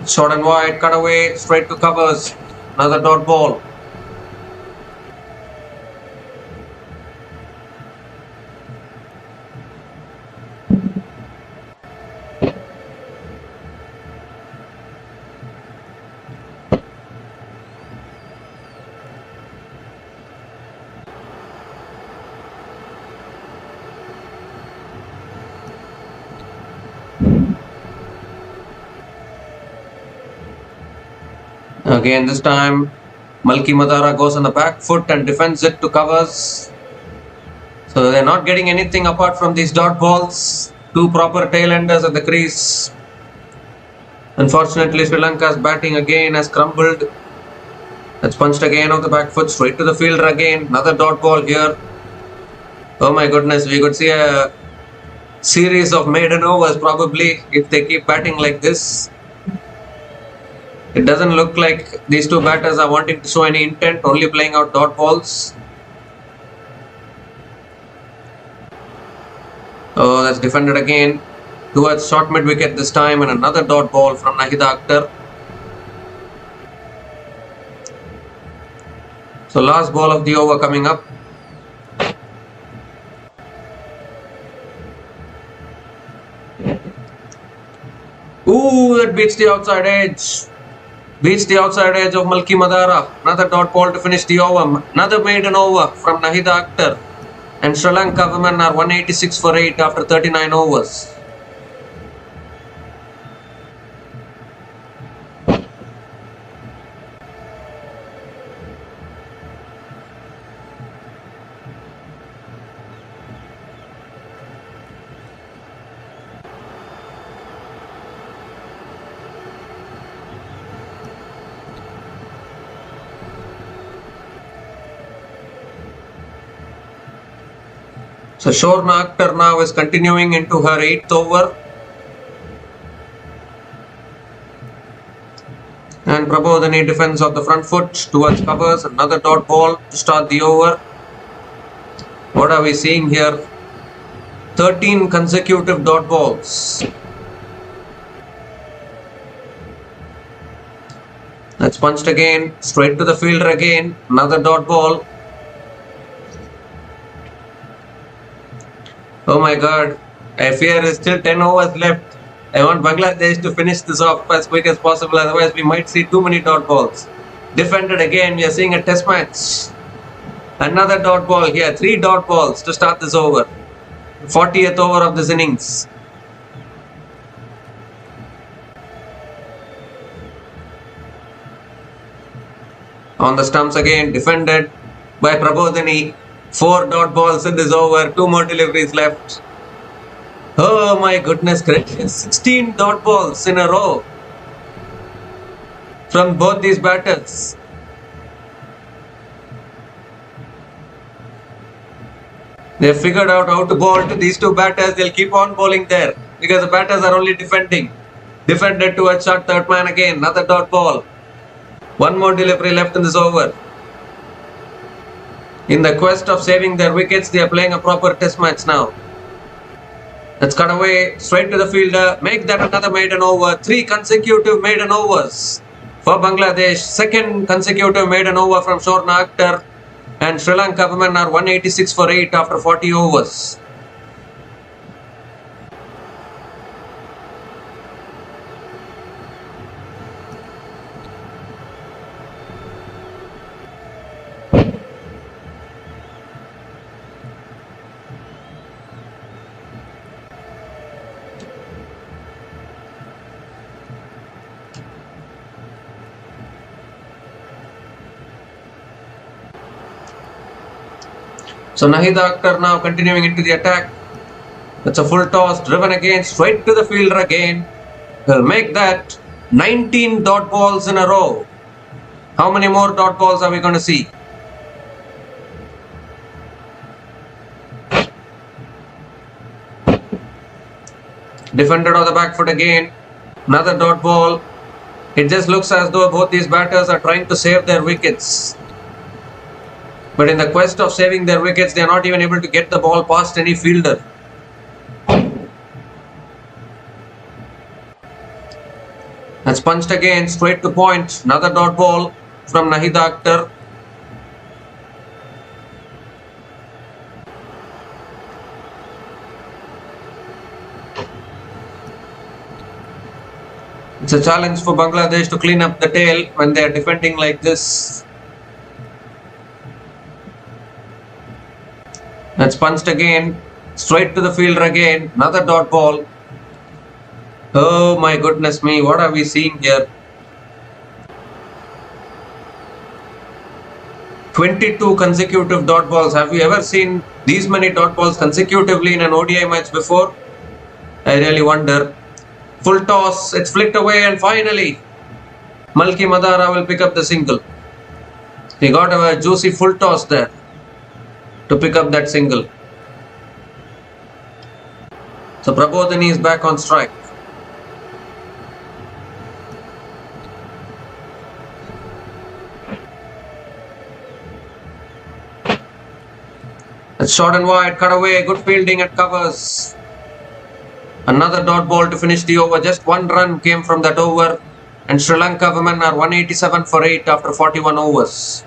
Short and wide, cut away, straight to covers. Another dot ball. Again this time Malki Madara goes on the back foot and defends it to covers. So they're not getting anything apart from these dot balls. 2 proper tail-enders at the crease. Unfortunately Sri Lanka's batting again has crumbled. That's punched again off the back foot straight to the fielder again. Another dot ball here. Oh my goodness, we could see a series of maiden overs probably if they keep batting like this. It doesn't look like these 2 batters are wanting to show any intent, only playing out dot balls. Oh, that's defended again towards short mid wicket this time, and another dot ball from Nahida Akhtar. So last ball of the over coming up. Ooh, that beats the outside edge. Beats the outside edge of Malki Madara. Another dot ball to finish the over. Another maiden over from Nahida Akhtar. And Sri Lanka women are 186 for 8 after 39 overs. So Shorna Akhtar now is continuing into her 8th over. And Prabodhini defends of the front foot towards covers. Another dot ball to start the over. What are we seeing here? 13 consecutive dot balls. That's punched again. Straight to the fielder again. Another dot ball. Oh my god. I fear there's still 10 overs left. I want Bangladesh to finish this off as quick as possible. Otherwise, we might see too many dot balls. Defended again. We are seeing a test match. Another dot ball here. 3 dot balls to start this over. 40th over of this innings. On the stumps again. Defended by Prabodhini. 4 dot balls in this over. 2 more deliveries left. Oh my goodness gracious. 16 dot balls in a row from both these batters. They've figured out how to bowl to these 2 batters. They'll keep on bowling there because the batters are only defending. Defended towards short third man again. Another dot ball. 1 more delivery left in this over. In the quest of saving their wickets, they are playing a proper test match now. Let's cut away straight to the fielder. Make that another maiden over. 3 consecutive maiden overs for Bangladesh. 2nd consecutive maiden over from Shorna Akhtar. And Sri Lanka women are 186 for 8 after 40 overs. So Nahida Akhtar now continuing into the attack. That's a full toss, driven again, straight to the fielder again. He'll make that 19 dot balls in a row. How many more dot balls are we going to see? Defended on the back foot again. Another dot ball. It just looks as though both these batters are trying to save their wickets. But in the quest of saving their wickets, they are not even able to get the ball past any fielder. That's punched again, straight to point. Another dot ball from Nahida Akhtar. It's a challenge for Bangladesh to clean up the tail when they are defending like this. That's punched again, straight to the fielder again. Another dot ball. Oh my goodness me, what are we seeing here? 22 consecutive dot balls. Have you ever seen these many dot balls consecutively in an ODI match before? I really wonder. Full toss, it's flicked away, and finally Malki Madara will pick up the single. He got a juicy full toss there to pick up that single. So Prabodhini is back on strike. It's short and wide, cut away, good fielding at covers. Another dot ball to finish the over. Just 1 run came from that over, and Sri Lanka women are 187 for 8 after 41 overs.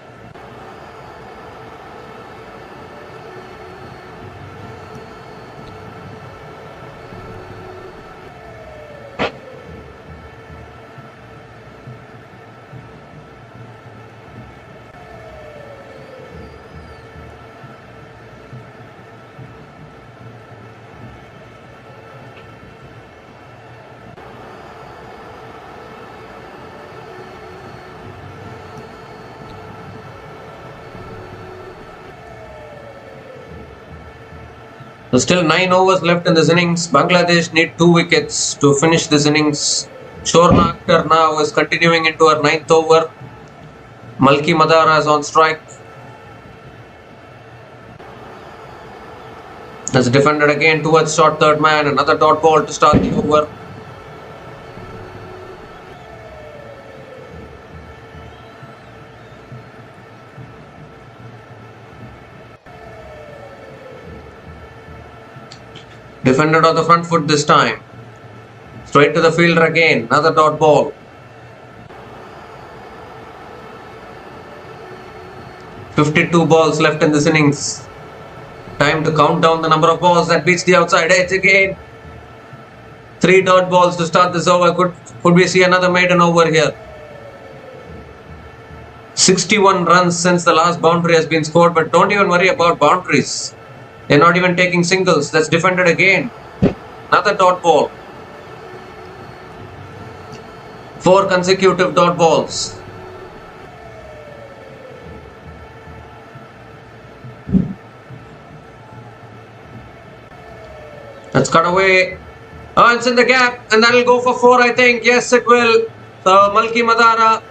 So still 9 overs left in this innings. Bangladesh need 2 wickets to finish this innings. Shorna Akhtar now is continuing into her 9th over. Malki Madara is on strike. That's defended again towards short third man. Another dot ball to start the over. Defended on the front foot this time. Straight to the fielder again. Another dot ball. 52 balls left in this innings. Time to count down the number of balls that beats the outside edge again. 3 dot balls to start this over. Could we see another maiden over here? 61 runs since the last boundary has been scored, but don't even worry about boundaries. They're not even taking singles. That's defended again. Another dot ball. 4 consecutive dot balls. Let's cut away. Oh, it's in the gap, and that'll go for 4, I think. Yes, it will. So Malki Madara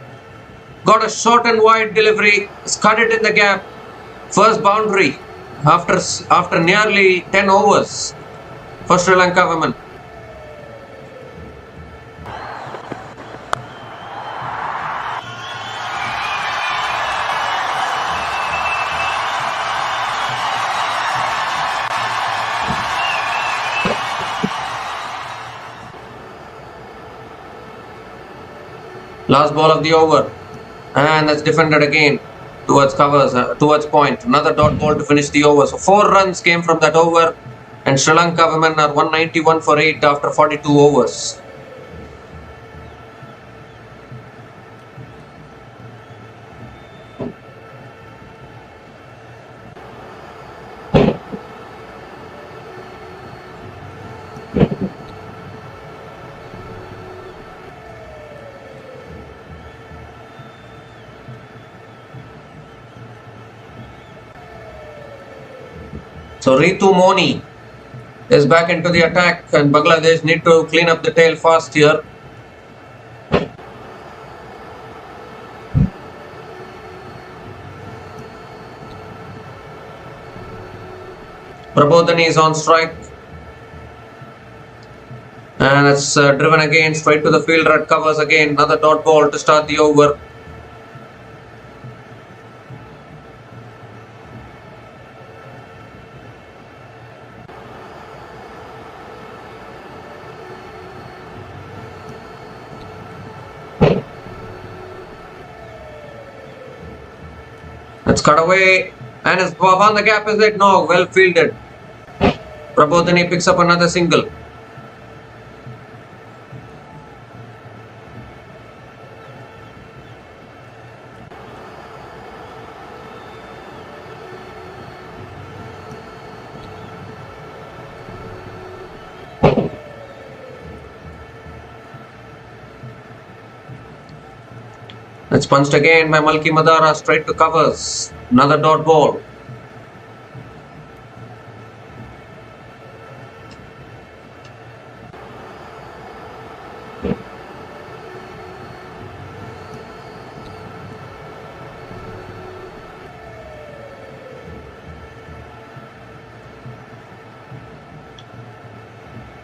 got a short and wide delivery. It's cut it in the gap. First boundary after nearly 10 overs for Sri Lanka women. Last ball of the over, and that's defended again towards covers, towards point. Another dot ball to finish the over. So 4 runs came from that over, and Sri Lanka women are 191 for 8 after 42 overs. So Ritu Moni is back into the attack, and Bangladesh need to clean up the tail fast here. Prabodhani is on strike, and it's driven again straight to the fielder at covers again. Another dot ball to start the over. Let's cut away, and is on the gap, is it? No, well fielded. Prabodhani picks up another single. It's punched again by Malki Madara straight to covers. Another dot ball.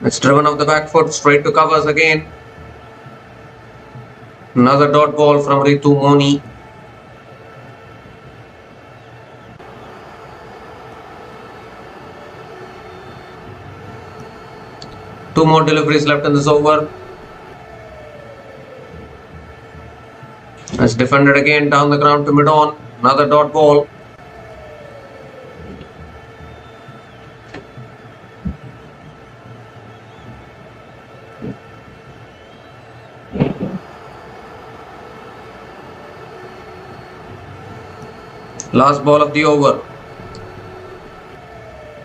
It's driven off the back foot straight to covers again. Another dot ball from Ritu Moni. Two more deliveries left in this over. It's defended again down the ground to mid-on. Another dot ball. Last ball of the over.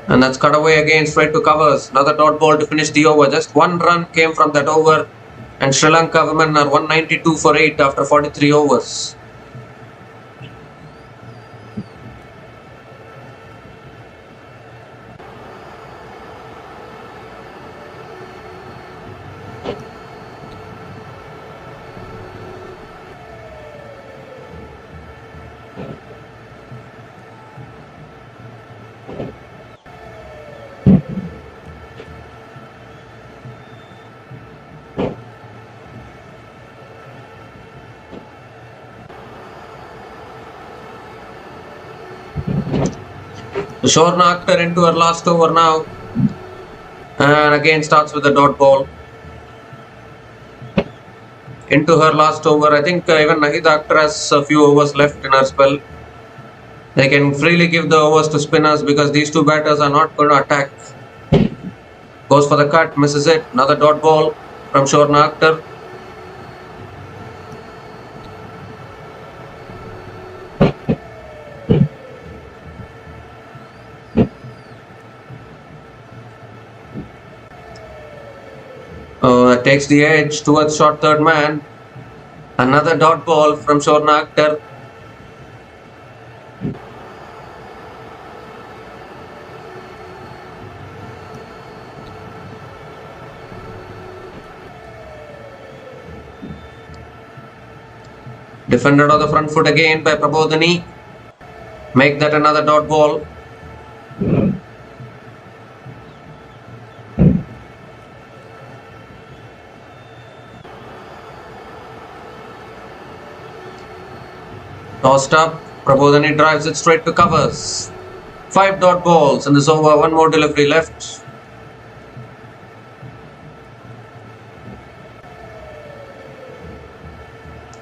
And that's cut away again straight to covers. Another dot ball to finish the over. Just 1 run came from that over. And Sri Lanka women are 192 for 8 after 43 overs. Shorna Akhtar into her last over now. And again starts with a dot ball. Into her last over. I think even Nahida Akhtar has a few overs left in her spell. They can freely give the overs to spinners because these two batters are not going to attack. Goes for the cut, misses it. Another dot ball from Shorna Akhtar. Takes the edge towards short third man. Another dot ball from Shorna Akhtar. Defended on the front foot again by Prabodhini. Make that another dot ball. Tossed up, Prabodhini drives it straight to covers. 5 dot balls in this over, one more delivery left.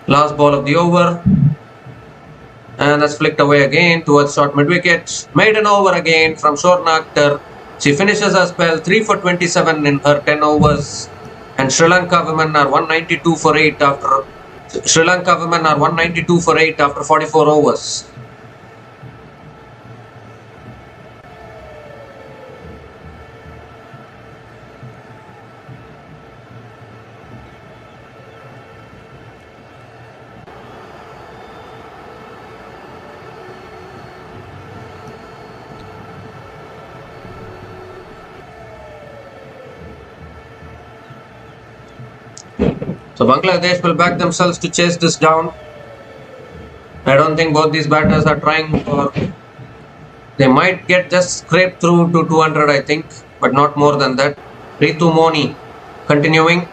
Last ball of the over. And that's flicked away again towards short mid-wicket. Maiden over again from Shorna Akhtar. She finishes her spell 3 for 27 in her 10 overs. And Sri Lanka women are 192 for 8 after 44 overs. So Bangladesh will back themselves to chase this down. I don't think both these batters are trying for... They might get just scraped through to 200 I think, but not more than that. Ritu Moni continuing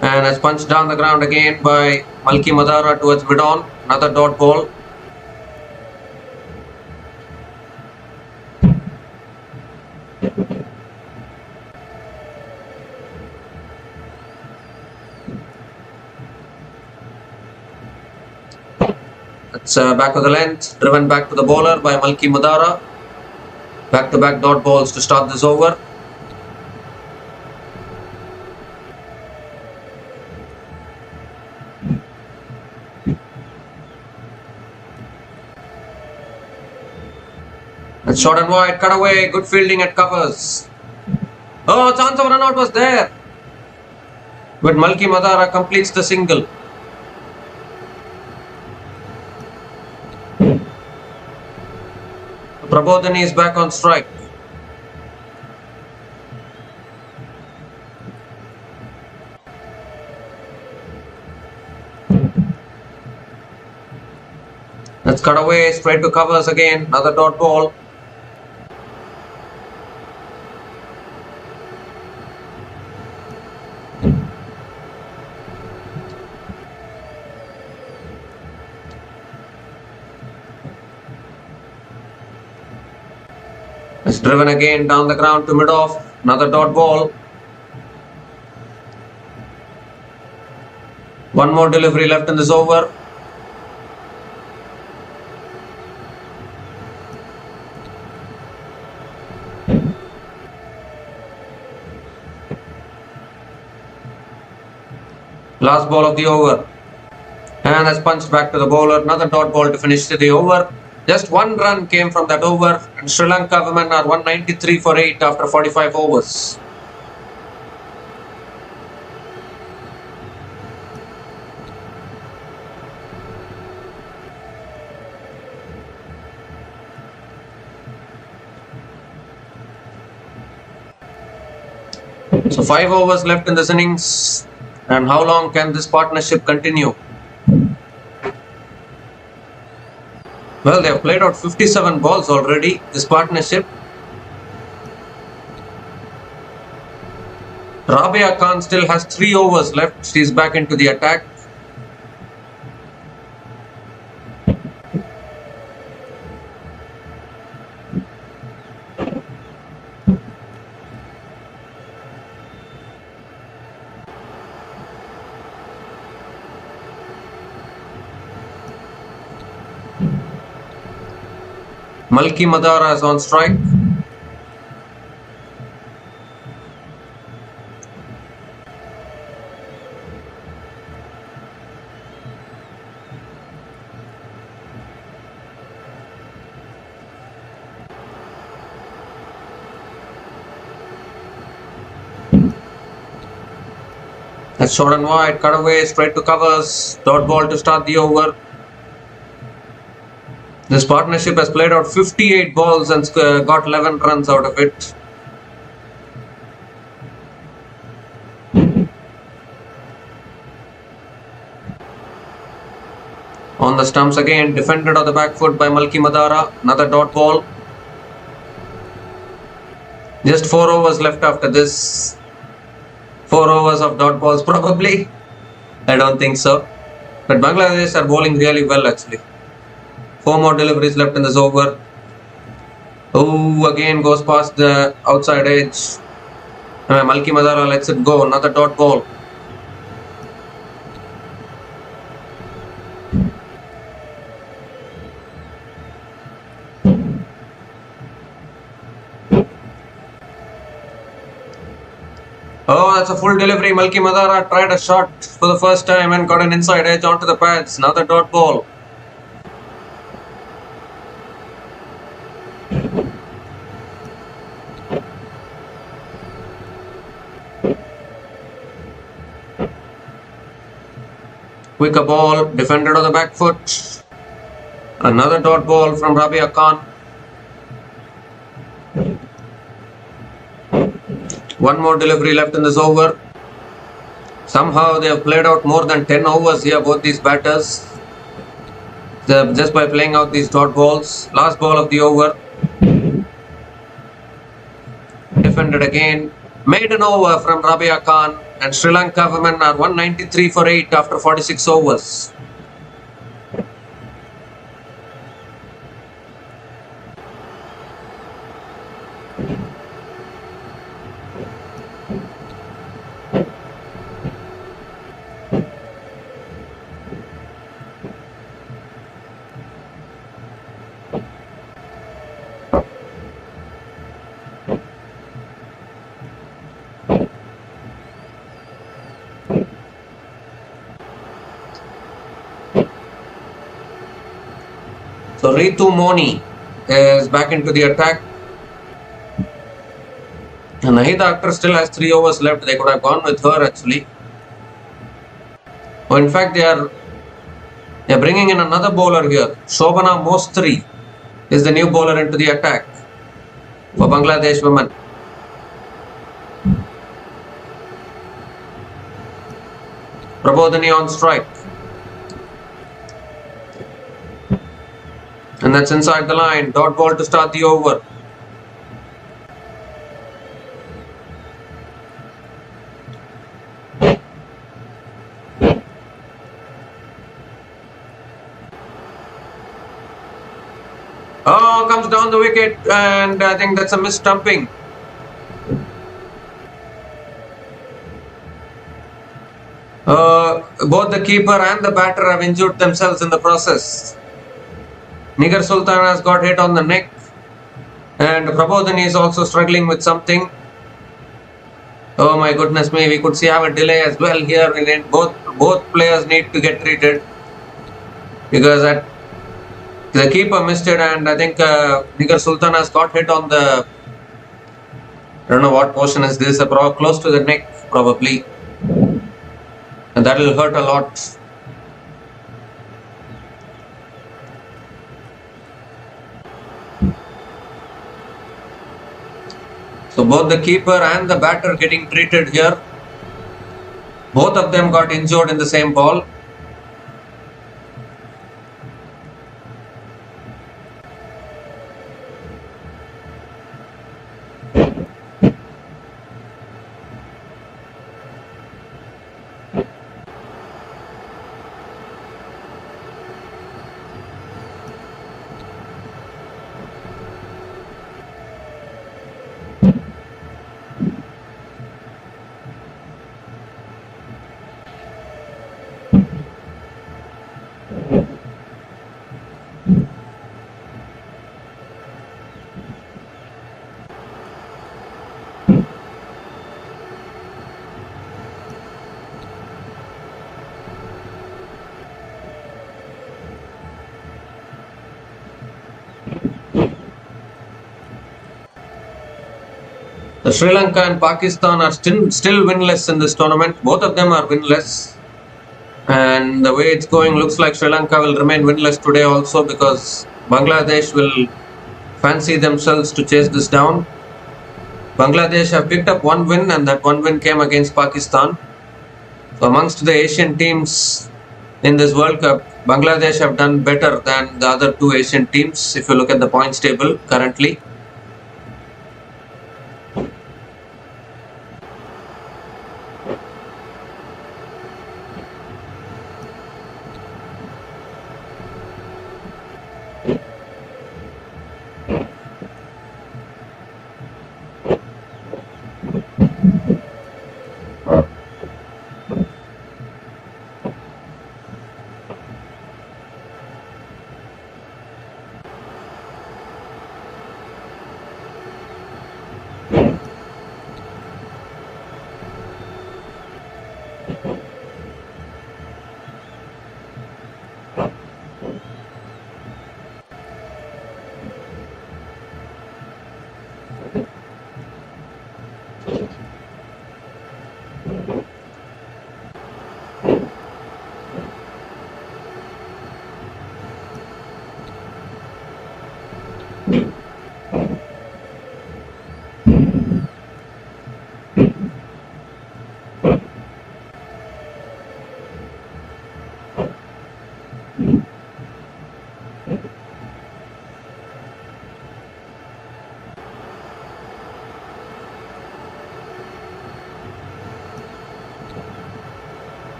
and has punched down the ground again by Malki Madara towards mid-on. Another dot ball. It's back of the length, driven back to the bowler by Malki Madara. Back-to-back dot balls to start this over. It's short and wide, cut away, good fielding at covers. Oh, chance of run out was there. But Malki Madara completes the single. Prabodhini is back on strike. Let's cut away, straight to covers again, another dot ball. It's driven again down the ground to mid-off. Another dot ball. One more delivery left in this over. Last ball of the over. And has punched back to the bowler. Another dot ball to finish the over. Just one run came from that over, and Sri Lanka women are 193 for 8 after 45 overs. So 5 overs left in this innings, and how long can this partnership continue? Well, they have played out 57 balls already, this partnership. Rabia Khan still has 3 overs left. She's back into the attack. Malki Madara is on strike. That's short and wide, cut away, straight to covers, dot ball to start the over. This partnership has played out 58 balls and got 11 runs out of it. On the stumps again, defended on the back foot by Malki Madara, another dot ball. Just 4 overs left after this. 4 overs of dot balls probably. I don't think so. But Bangladesh are bowling really well actually. 4 more deliveries left in this over. Oh, again goes past the outside edge. Malki Madara lets it go. Another dot ball. Oh, that's a full delivery. Malki Madara tried a shot for the first time and got an inside edge onto the pads. Another dot ball. Quicker ball, defended on the back foot. Another dot ball from Rabia Khan. One more delivery left in this over. Somehow they have played out more than 10 overs here, both these batters. Just by playing out these dot balls. Last ball of the over. Defended again. Maiden over from Rabia Khan. And Sri Lanka women are 193 for 8 after 46 overs. So Ritu Moni is back into the attack. And Nahida Akhtar still has 3 overs left. They could have gone with her actually. Oh, in fact, they are bringing in another bowler here. Shobana Mostri is the new bowler into the attack for Bangladesh women. Prabodhini on strike. And that's inside the line. Dot ball to start the over. Oh, comes down the wicket, and I think that's a missed stumping. Both the keeper and the batter have injured themselves in the process. Nigar Sultan has got hit on the neck, and Prabodhini is also struggling with something. Oh my goodness me, we could see have a delay as well here. Both players need to get treated because the keeper missed it, and I think Nigar Sultan has got hit on the, I don't know what portion is this, close to the neck probably, and that will hurt a lot. So both the keeper and the batter getting treated here. Both of them got injured in the same ball. The Sri Lanka and Pakistan are still winless in this tournament. Both of them are winless. And the way it's going, looks like Sri Lanka will remain winless today also, because Bangladesh will fancy themselves to chase this down. Bangladesh have picked up one win, and that one win came against Pakistan. So amongst the Asian teams in this World Cup, Bangladesh have done better than the other two Asian teams if you look at the points table currently.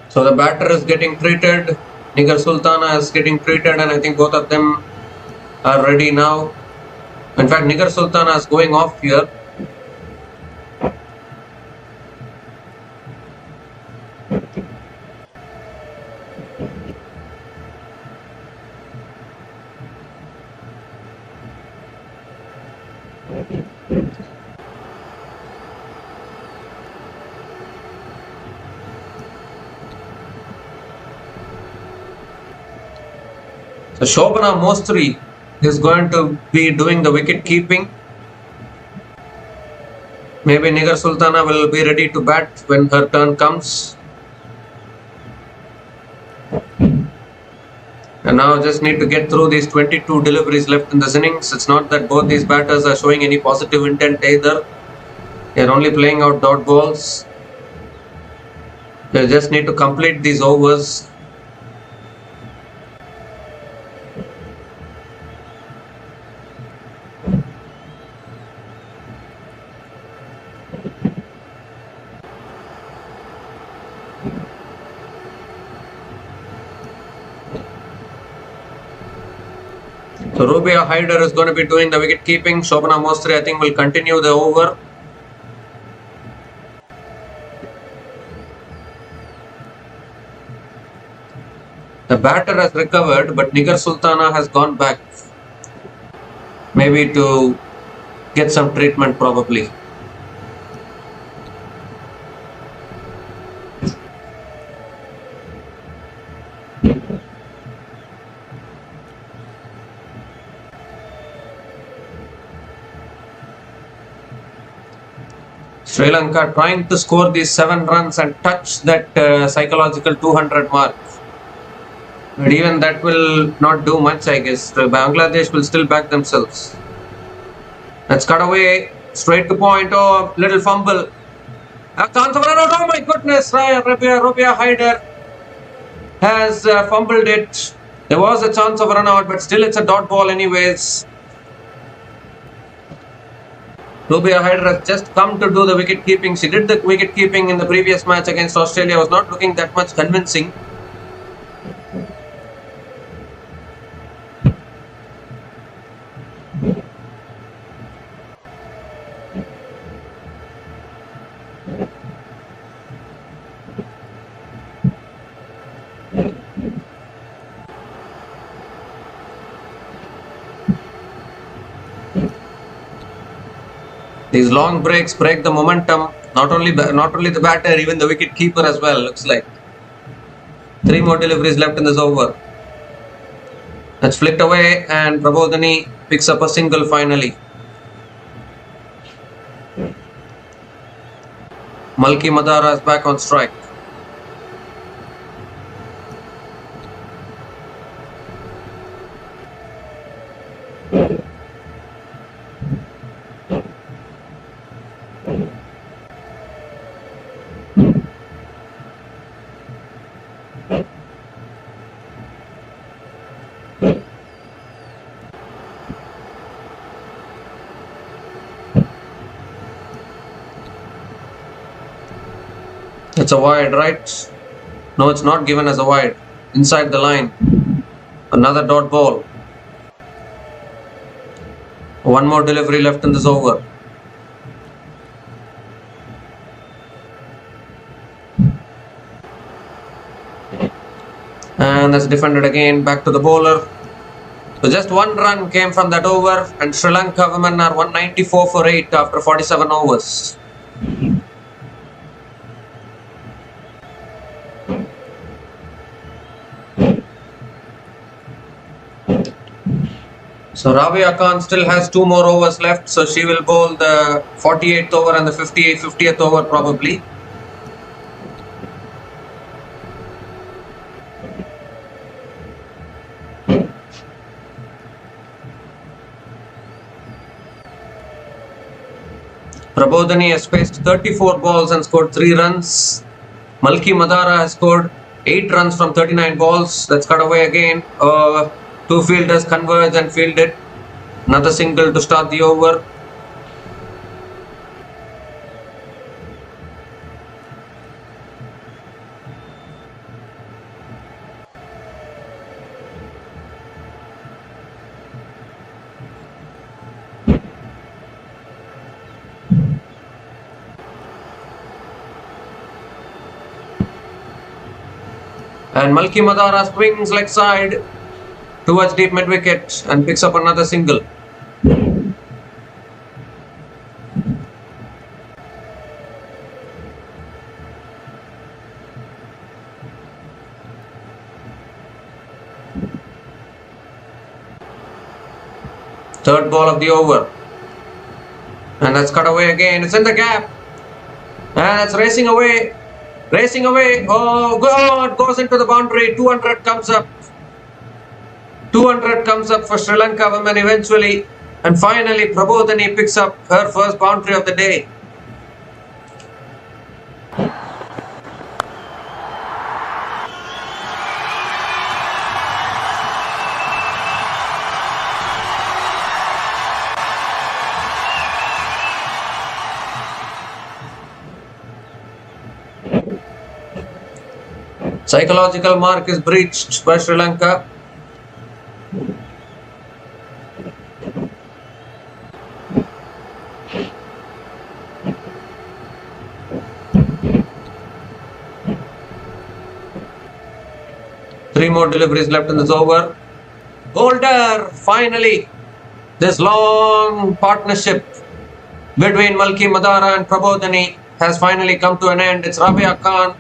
So the batter is getting treated, Nigar Sultana is getting treated, and I think both of them are ready now. In fact, Nigar Sultana is going off here. So Shobana Mostri is going to be doing the wicket keeping. Maybe Nigar Sultana will be ready to bat when her turn comes. And now just need to get through these 22 deliveries left in this innings. It's not that both these batters are showing any positive intent either. They're only playing out dot balls. They just need to complete these overs. So Rubia Haider is going to be doing the wicket keeping. Shobana Mostri, I think, will continue the over. The batter has recovered, but Nigar Sultana has gone back. Maybe to get some treatment probably. Sri Lanka trying to score these 7 runs and touch that psychological 200 mark. But even that will not do much, I guess. Bangladesh will still back themselves. Let's cut away. Straight to point. Oh, little fumble. A chance of run out. Oh my goodness. Rubia Haider has fumbled it. There was a chance of run out, but still it's a dot ball anyways. Rubia Haider has just come to do the wicket keeping. She did the wicket keeping in the previous match against Australia. Was not looking that much convincing. These long breaks break the momentum. Not only the batter, even the wicket keeper as well. Looks like 3 more deliveries left in this over. That's flicked away, and Prabodhani picks up a single finally. Malki Madara is back on strike. It's a wide, right? No, it's not given as a wide. Inside the line. Another dot ball. One more delivery left in this over. And that's defended again. Back to the bowler. So just one run came from that over, and Sri Lanka women are 194 for 8 after 47 overs. So Rabia Khan still has 2 more overs left, so she will bowl the 48th over and the 50th over probably. Prabodhani has faced 34 balls and scored 3 runs. Malki Madara has scored 8 runs from 39 balls. That's cut away again. 2 fielders converge and fielded. Another single to start the over. And Malki Madara swings leg side towards deep mid wicket and picks up another single. Third ball of the over. And that's cut away again. It's in the gap. And it's racing away. Racing away. Oh, God. Goes into the boundary. 200 comes up. 200 comes up for Sri Lanka women eventually. And finally, Prabodhani picks up her first boundary of the day. Psychological mark is breached by Sri Lanka. Three more deliveries left in this over. Holder, finally, this long partnership between Malki Madara and Prabodhani has finally come to an end. It's Rabia Khan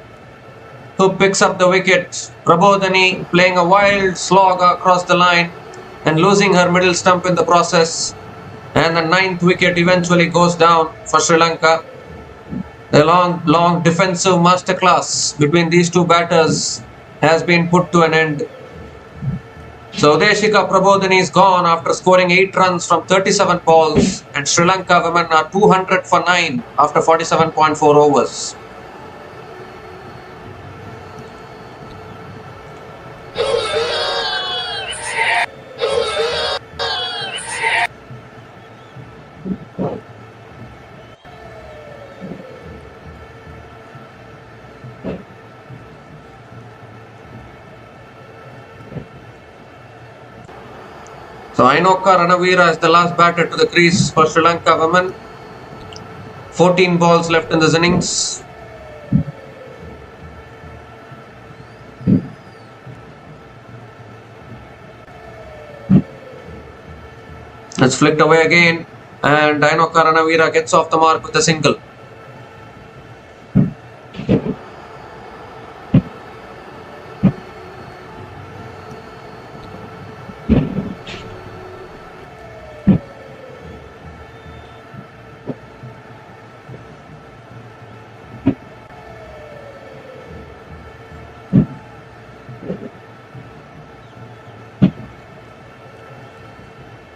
who picks up the wicket. Prabodhani playing a wild slog across the line and losing her middle stump in the process. And the 9th wicket eventually goes down for Sri Lanka. The long defensive masterclass between these two batters has been put to an end. So Udeshika Prabodhani is gone after scoring 8 runs from 37 balls, and Sri Lanka women are 200 for 9 after 47.4 overs. So Ainoka Ranavira is the last batter to the crease for Sri Lanka women. 14 balls left in this innings. It's flicked away again. And Ainoka Ranavira gets off the mark with a single.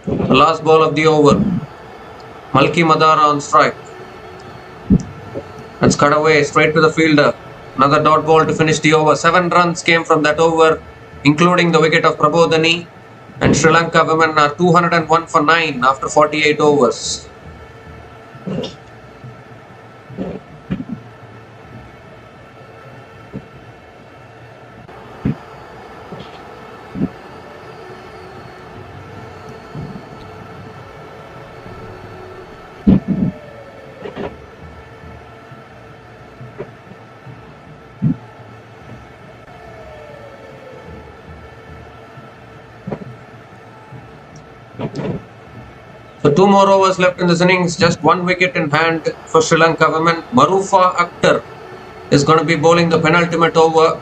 The last ball of the over. Malki Madara on strike. That's cut away straight to the fielder. Another dot ball to finish the over. 7 runs came from that over, including the wicket of Prabodhani. And Sri Lanka women are 201 for 9 after 48 overs. So 2 more overs left in this innings, just 1 wicket in hand for Sri Lanka women. Marufa Akhtar is going to be bowling the penultimate over.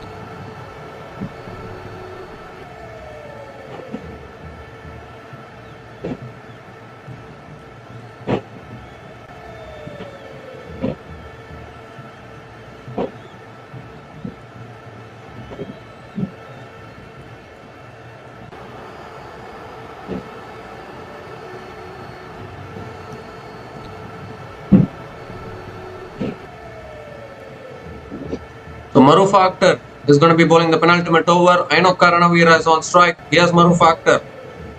So Marufa Akhtar is going to be bowling the penultimate over. Ainoka Ranavira is on strike. Here's Marufa Akhtar.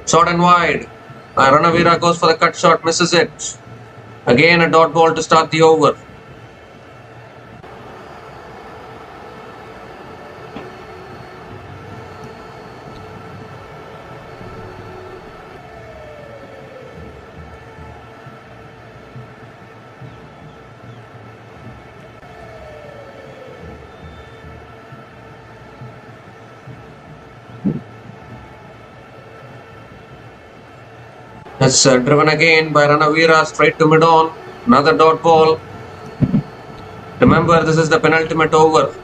Short and wide. Ranavira goes for the cut shot, misses it. Again a dot ball to start the over. That's driven again by Ranavira straight to mid-on. Another dot ball. Remember, this is the penultimate over.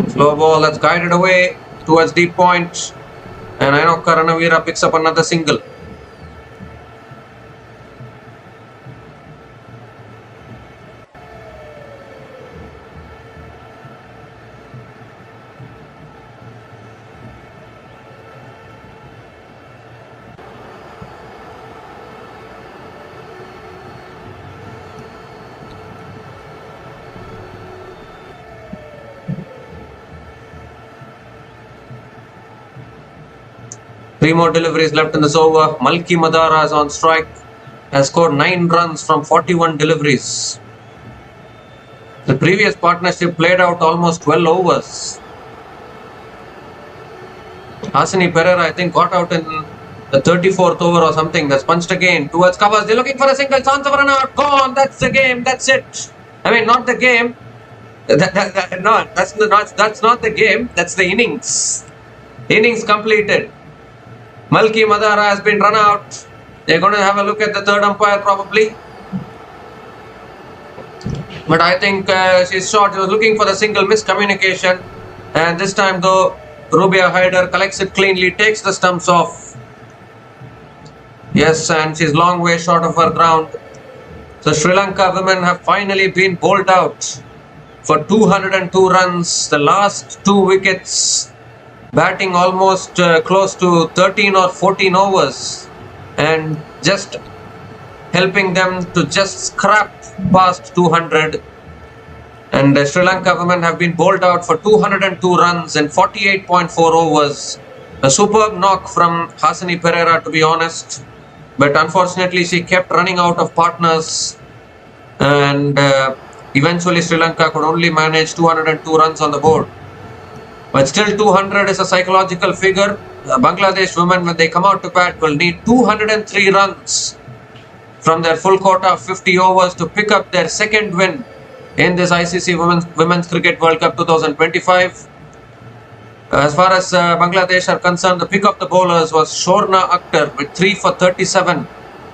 Slow ball that's guided away towards deep point, and Ainoka Ranavira picks up another single. Three more deliveries left in this over. Malki Madara is on strike. Has scored 9 runs from 41 deliveries. The previous partnership played out almost 12 overs. Hasani Perera, I think, got out in the 34th over or something. That's punched again towards covers. They're looking for a single. Chance of a run out. Gone. That's the game. That's it. I mean, not the game. No, that's not the game. That's the innings. Innings completed. Malki Madara has been run out. They're going to have a look at the third umpire probably. But I think she's short. She was looking for the single, miscommunication. And this time though, Rubia Haider collects it cleanly, takes the stumps off. Yes, and she's long way short of her ground. So Sri Lanka women have finally been bowled out for 202 runs. The last 2 wickets, batting almost close to 13 or 14 overs, and just helping them to just scrap past 200. And Sri Lanka women have been bowled out for 202 runs in 48.4 overs. A superb knock from Hasani Perera, to be honest, but unfortunately she kept running out of partners, and eventually Sri Lanka could only manage 202 runs on the board. But still 200 is a psychological figure, Bangladesh women, when they come out to bat, will need 203 runs from their full quota of 50 overs to pick up their second win in this ICC Women's Cricket World Cup 2025. As far as Bangladesh are concerned, the pick of the bowlers was Shorna Akhtar with 3 for 37.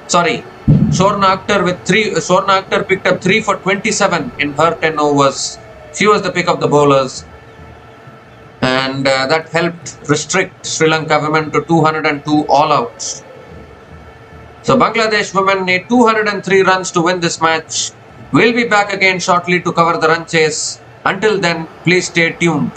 Sorry, Shorna Akhtar picked up 3 for 27 in her 10 overs. She was the pick of the bowlers, and that helped restrict Sri Lanka women to 202 all outs. So Bangladesh women need 203 runs to win this match. We'll be back again shortly to cover the run chase. Until then, please stay tuned.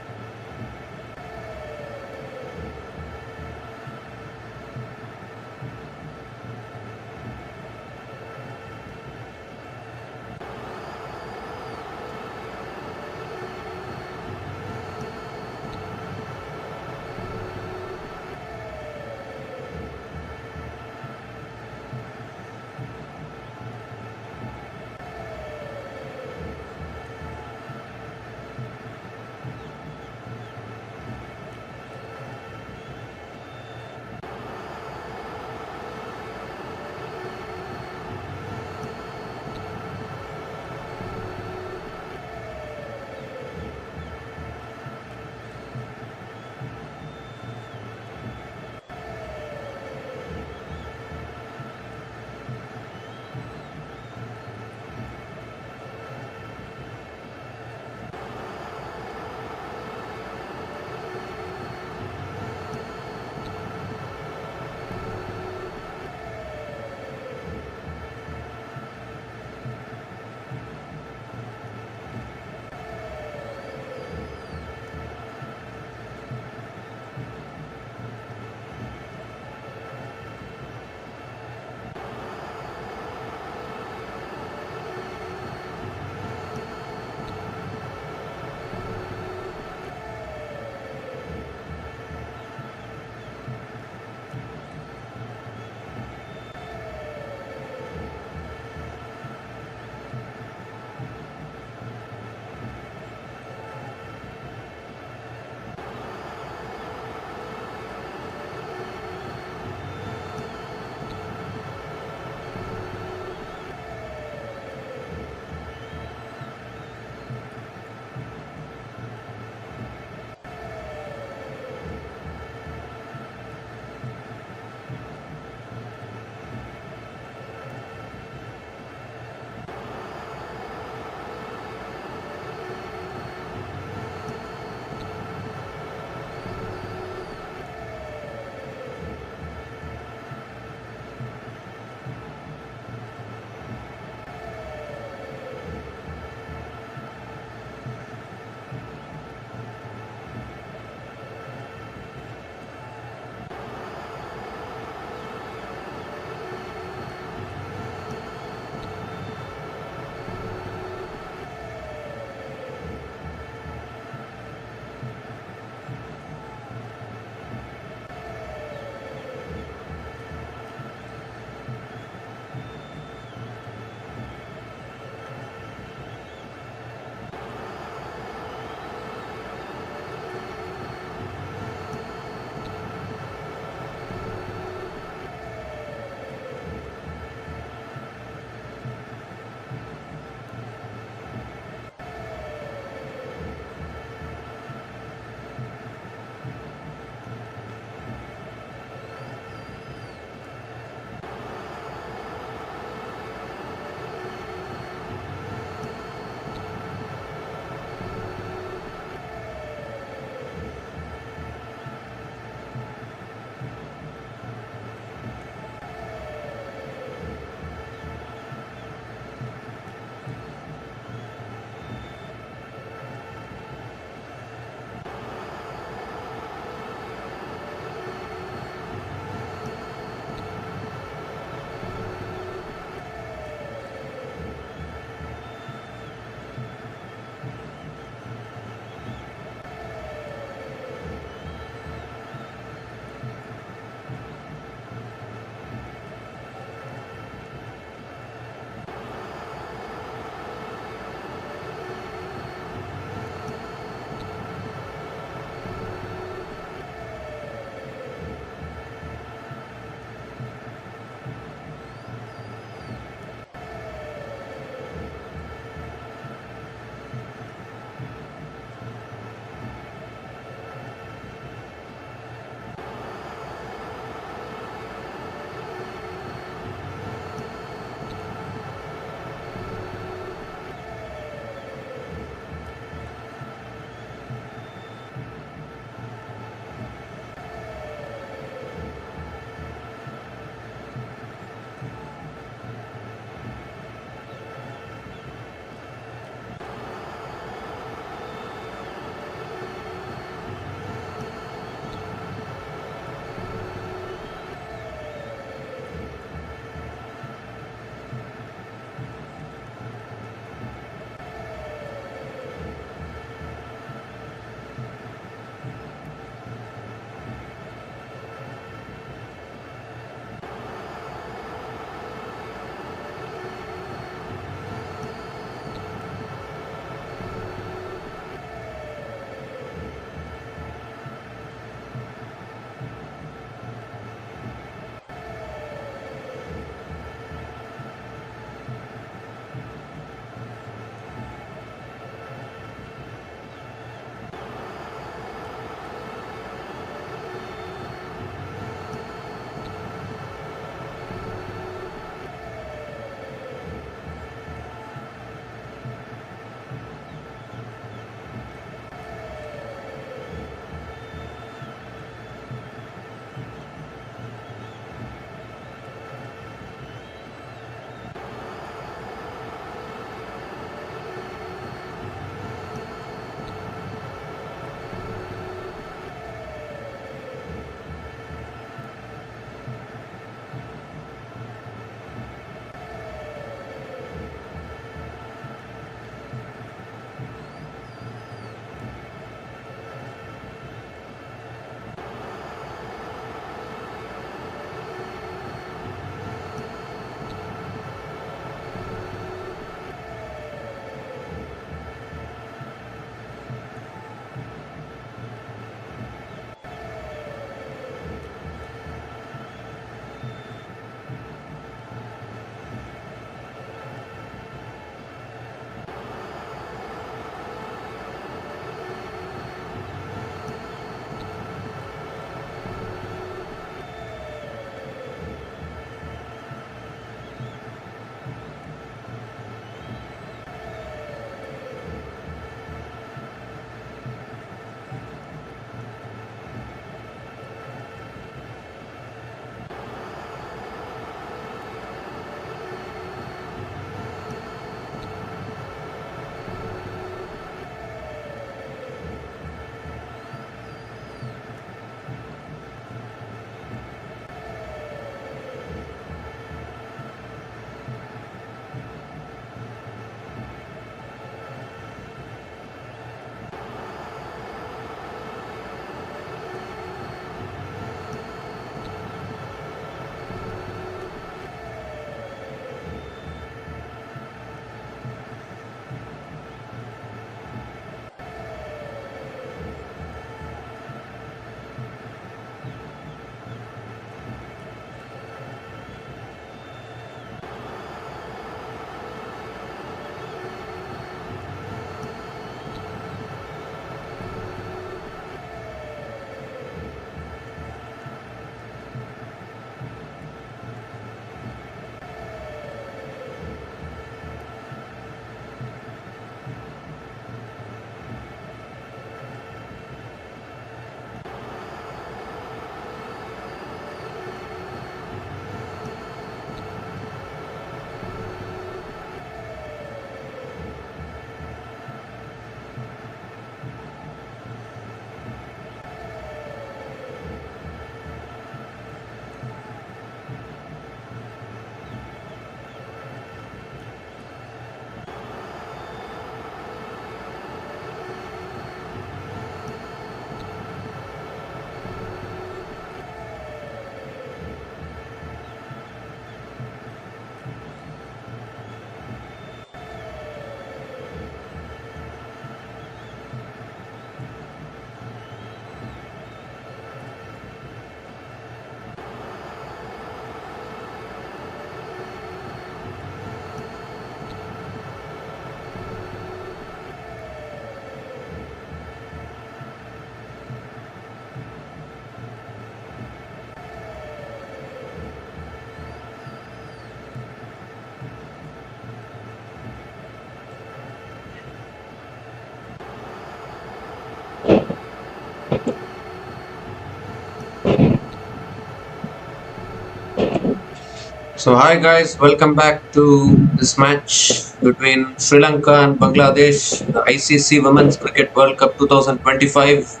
So hi guys, welcome back to this match between Sri Lanka and Bangladesh, the ICC Women's Cricket World Cup 2025.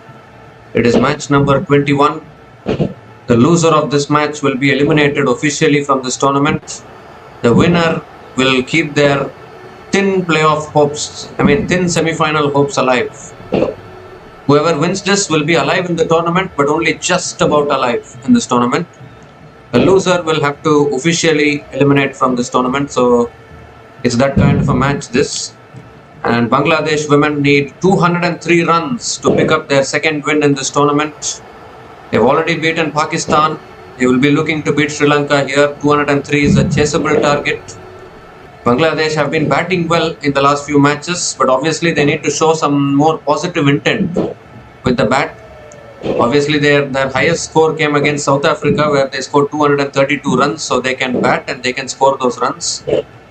It is match number 21. The loser of this match will be eliminated officially from this tournament. The winner will keep their thin semi-final hopes alive. Whoever wins this will be alive in the tournament, but only just about alive in this tournament. The loser will have to officially eliminate from this tournament, so it's that kind of a match this. And Bangladesh women need 203 runs to pick up their second win in this tournament. They've already beaten Pakistan. They will be looking to beat Sri Lanka here. 203 is a chaseable target. Bangladesh have been batting well in the last few matches, but obviously they need to show some more positive intent with the bat. Obviously, their highest score came against South Africa, where they scored 232 runs, so they can bat and they can score those runs.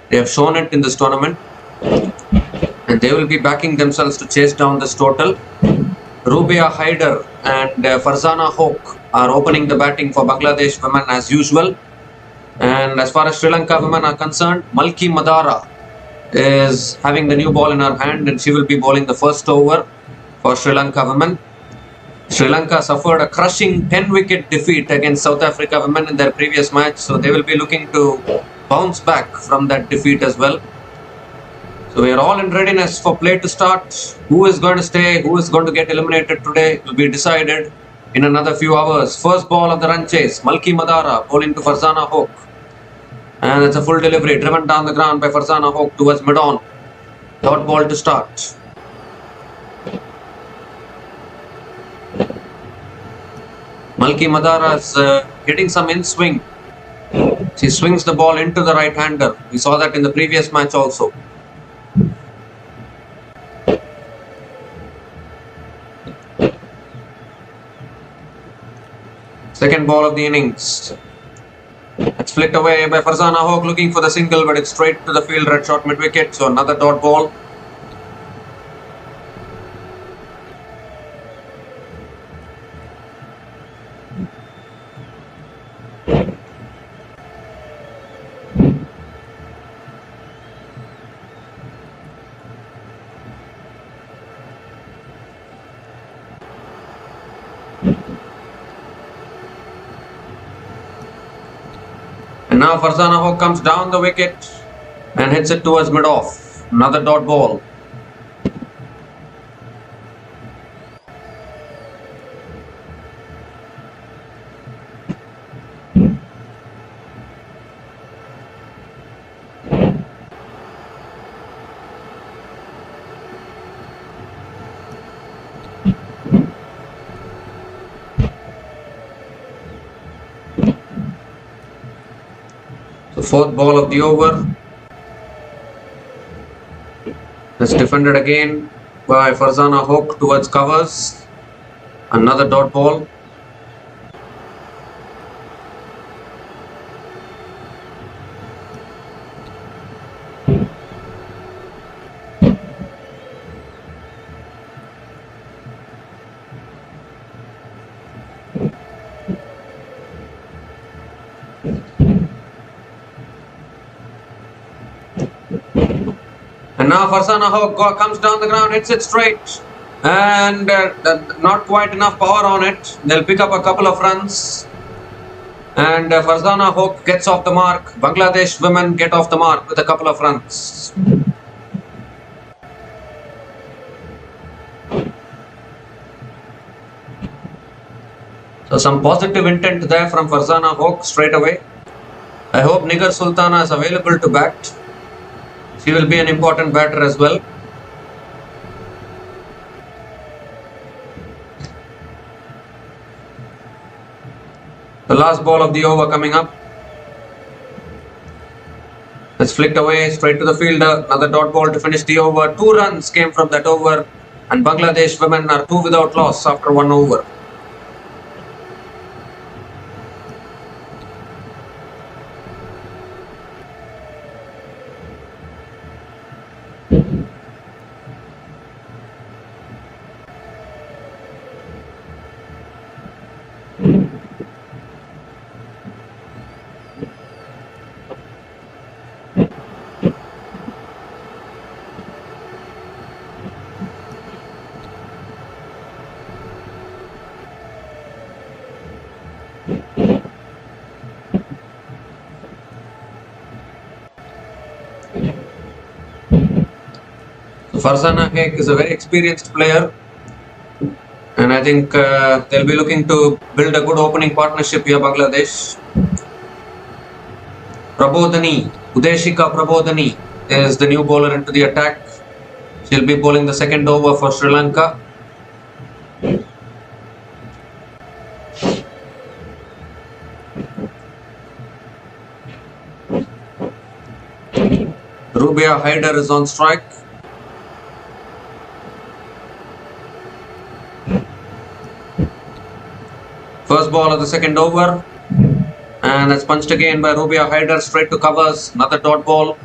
They have shown it in this tournament, and they will be backing themselves to chase down this total. Rubia Haider and Farzana Hoque are opening the batting for Bangladesh women as usual. And as far as Sri Lanka women are concerned, Malki Madara is having the new ball in her hand, and she will be bowling the first over for Sri Lanka women. Sri Lanka suffered a crushing 10-wicket defeat against South Africa women in their previous match, so they will be looking to bounce back from that defeat as well. So we are all in readiness for play to start. Who is going to stay, who is going to get eliminated today will be decided in another few hours. First ball of the run chase, Malki Madara bowling to Farzana Hoque. And it's a full delivery, driven down the ground by Farzana Hoque towards mid-on. Dot ball to start. Malki Madara is getting some in-swing. She swings the ball into the right-hander. We saw that in the previous match also. Second ball of the innings. It's flicked away by Farzana Hoque, looking for the single, but it's straight to the field, red short mid-wicket. So another dot ball. And now Farzana Hoque comes down the wicket and hits it towards mid-off. Another dot ball. The fourth ball of the over. It's defended again by Farzana Hoque towards covers. Another dot ball. And now Farzana Hoque comes down the ground, hits it straight, and not quite enough power on it. They'll pick up a couple of runs, and Farzana Hoque gets off the mark. Bangladesh women get off the mark with a couple of runs. So some positive intent there from Farzana Hoque straight away. I hope Nigar Sultana is available to bat. She will be an important batter as well. The last ball of the over coming up. It's flicked away straight to the fielder. Another dot ball to finish the over. 2 runs came from that over, and Bangladesh women are 2 without loss after 1 over. Farzana Haque is a very experienced player, and I think they'll be looking to build a good opening partnership here, Bangladesh. Prabodhani, Udeshika Prabodhani is the new bowler into the attack. She'll be bowling the second over for Sri Lanka. Rubia Haider is on strike. First ball of the second over, and that's punched again by Rubia Haider straight to covers. Another dot ball.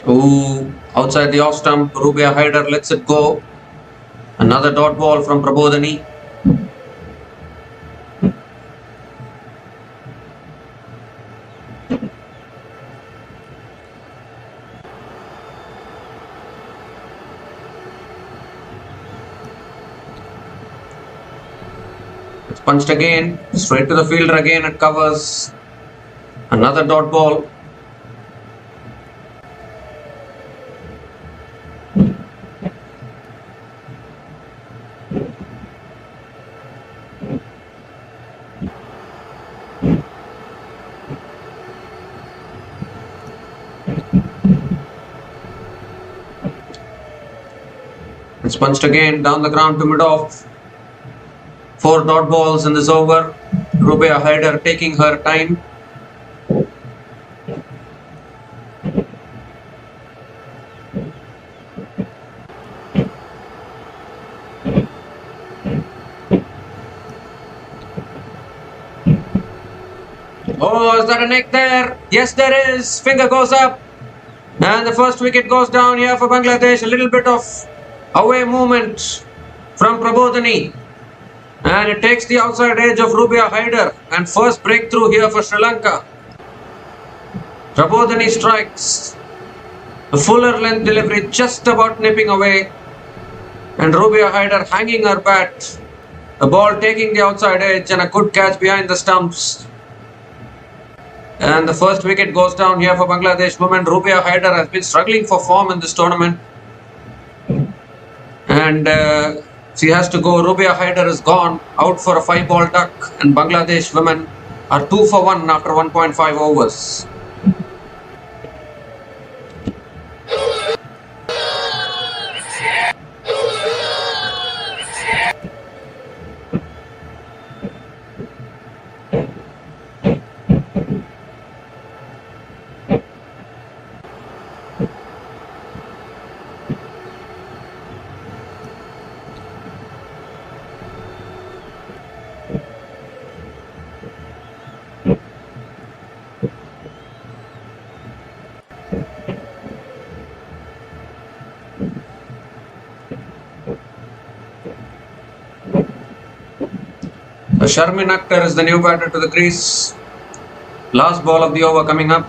Ooh, outside the off stump, Rubia Haider lets it go. Another dot ball from Prabodhani. It's punched again, straight to the fielder again, it covers. Another dot ball. It's punched again down the ground to mid-off. 4 dot balls in this over. Rubia Haider taking her time. Oh, is that a neck there? Yes, there is. Finger goes up. And the first wicket goes down here for Bangladesh. A little bit of away movement from Prabodhani. And it takes the outside edge of Rubia Haider. And first breakthrough here for Sri Lanka. Prabodhani strikes. A fuller length delivery just about nipping away. And Rubia Haider hanging her bat. The ball taking the outside edge and a good catch behind the stumps. And the first wicket goes down here for Bangladesh women. Rubia Haider has been struggling for form in this tournament. And she has to go. Rubia Haider is gone, out for a 5-ball duck. And Bangladesh women are 2 for 1 after 1.5 overs. Sharmin Akhtar is the new batter to the crease. Last ball of the over coming up.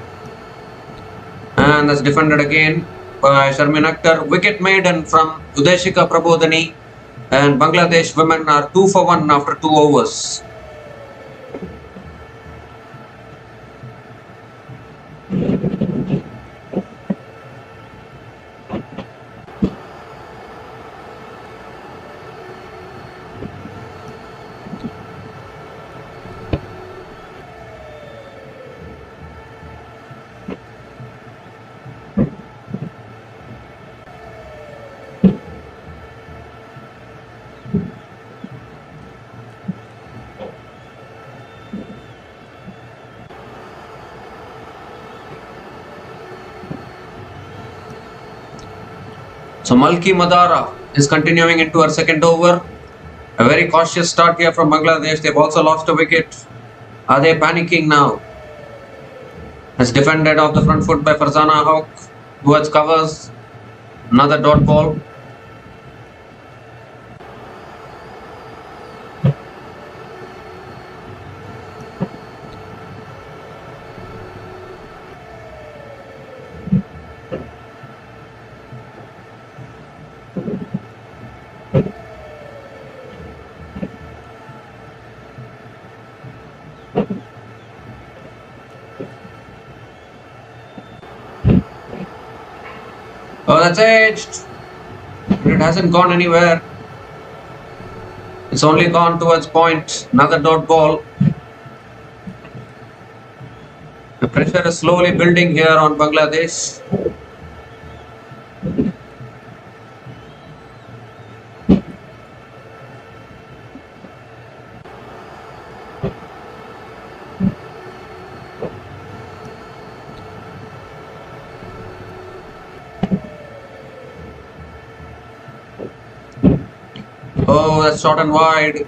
And that's defended again by Sharmin Akhtar. Wicket Maiden from Udeshika Prabodhani. And Bangladesh women are 2 for 1 after 2 overs. So Malki Madara is continuing into her second over. A very cautious start here from Bangladesh. They've also lost a wicket. Are they panicking now? It's defended off the front foot by Farzana Haque towards covers. Another dot ball. Oh, that's edged. It hasn't gone anywhere. It's only gone towards point. Another dot ball. The pressure is slowly building here on Bangladesh. Oh, that's short and wide.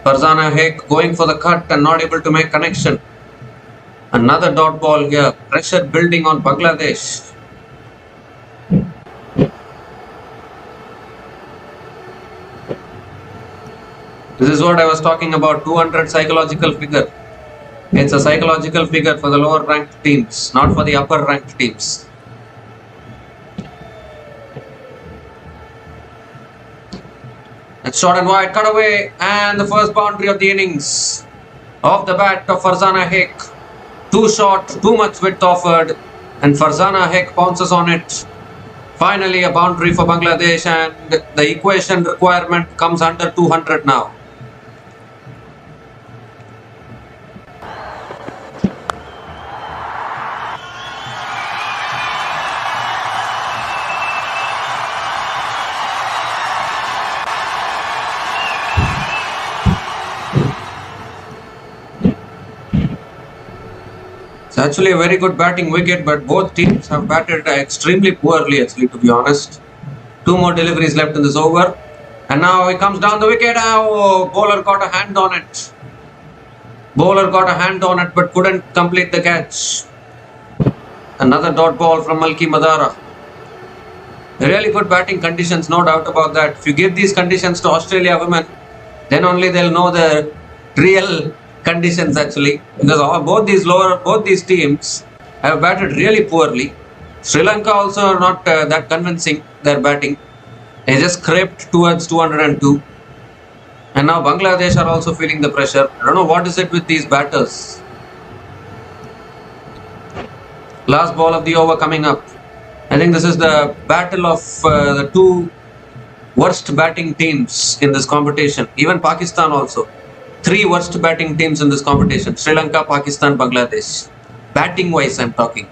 Farzana Hek going for the cut and not able to make connection. Another dot ball here. Pressure building on Bangladesh. This is what I was talking about, 200 psychological figure. It's a psychological figure for the lower ranked teams, not for the upper ranked teams. That's short and wide, cut away, and the first boundary of the innings. Off the bat of Farzana Hek. Too short, too much width offered, and Farzana Hek bounces on it. Finally a boundary for Bangladesh, and the equation requirement comes under 200 now. It's actually a very good batting wicket, but both teams have batted extremely poorly, actually, to be honest. Two more deliveries left in this over. And now he comes down the wicket. Oh, bowler got a hand on it. Bowler got a hand on it, but couldn't complete the catch. Another dot ball from Malki Madara. Really good batting conditions, no doubt about that. If you give these conditions to Australia women, then only they'll know the real conditions, actually, because both these teams have batted really poorly. Sri Lanka also not that convincing, their batting. They just scraped towards 202, and now Bangladesh are also feeling the pressure. I don't know what is it with these batters. Last ball of the over coming up. I think this is the battle of the two worst batting teams in this competition. Even Pakistan also. Three worst batting teams in this competition. Sri Lanka, Pakistan, Bangladesh. Batting wise, I'm talking.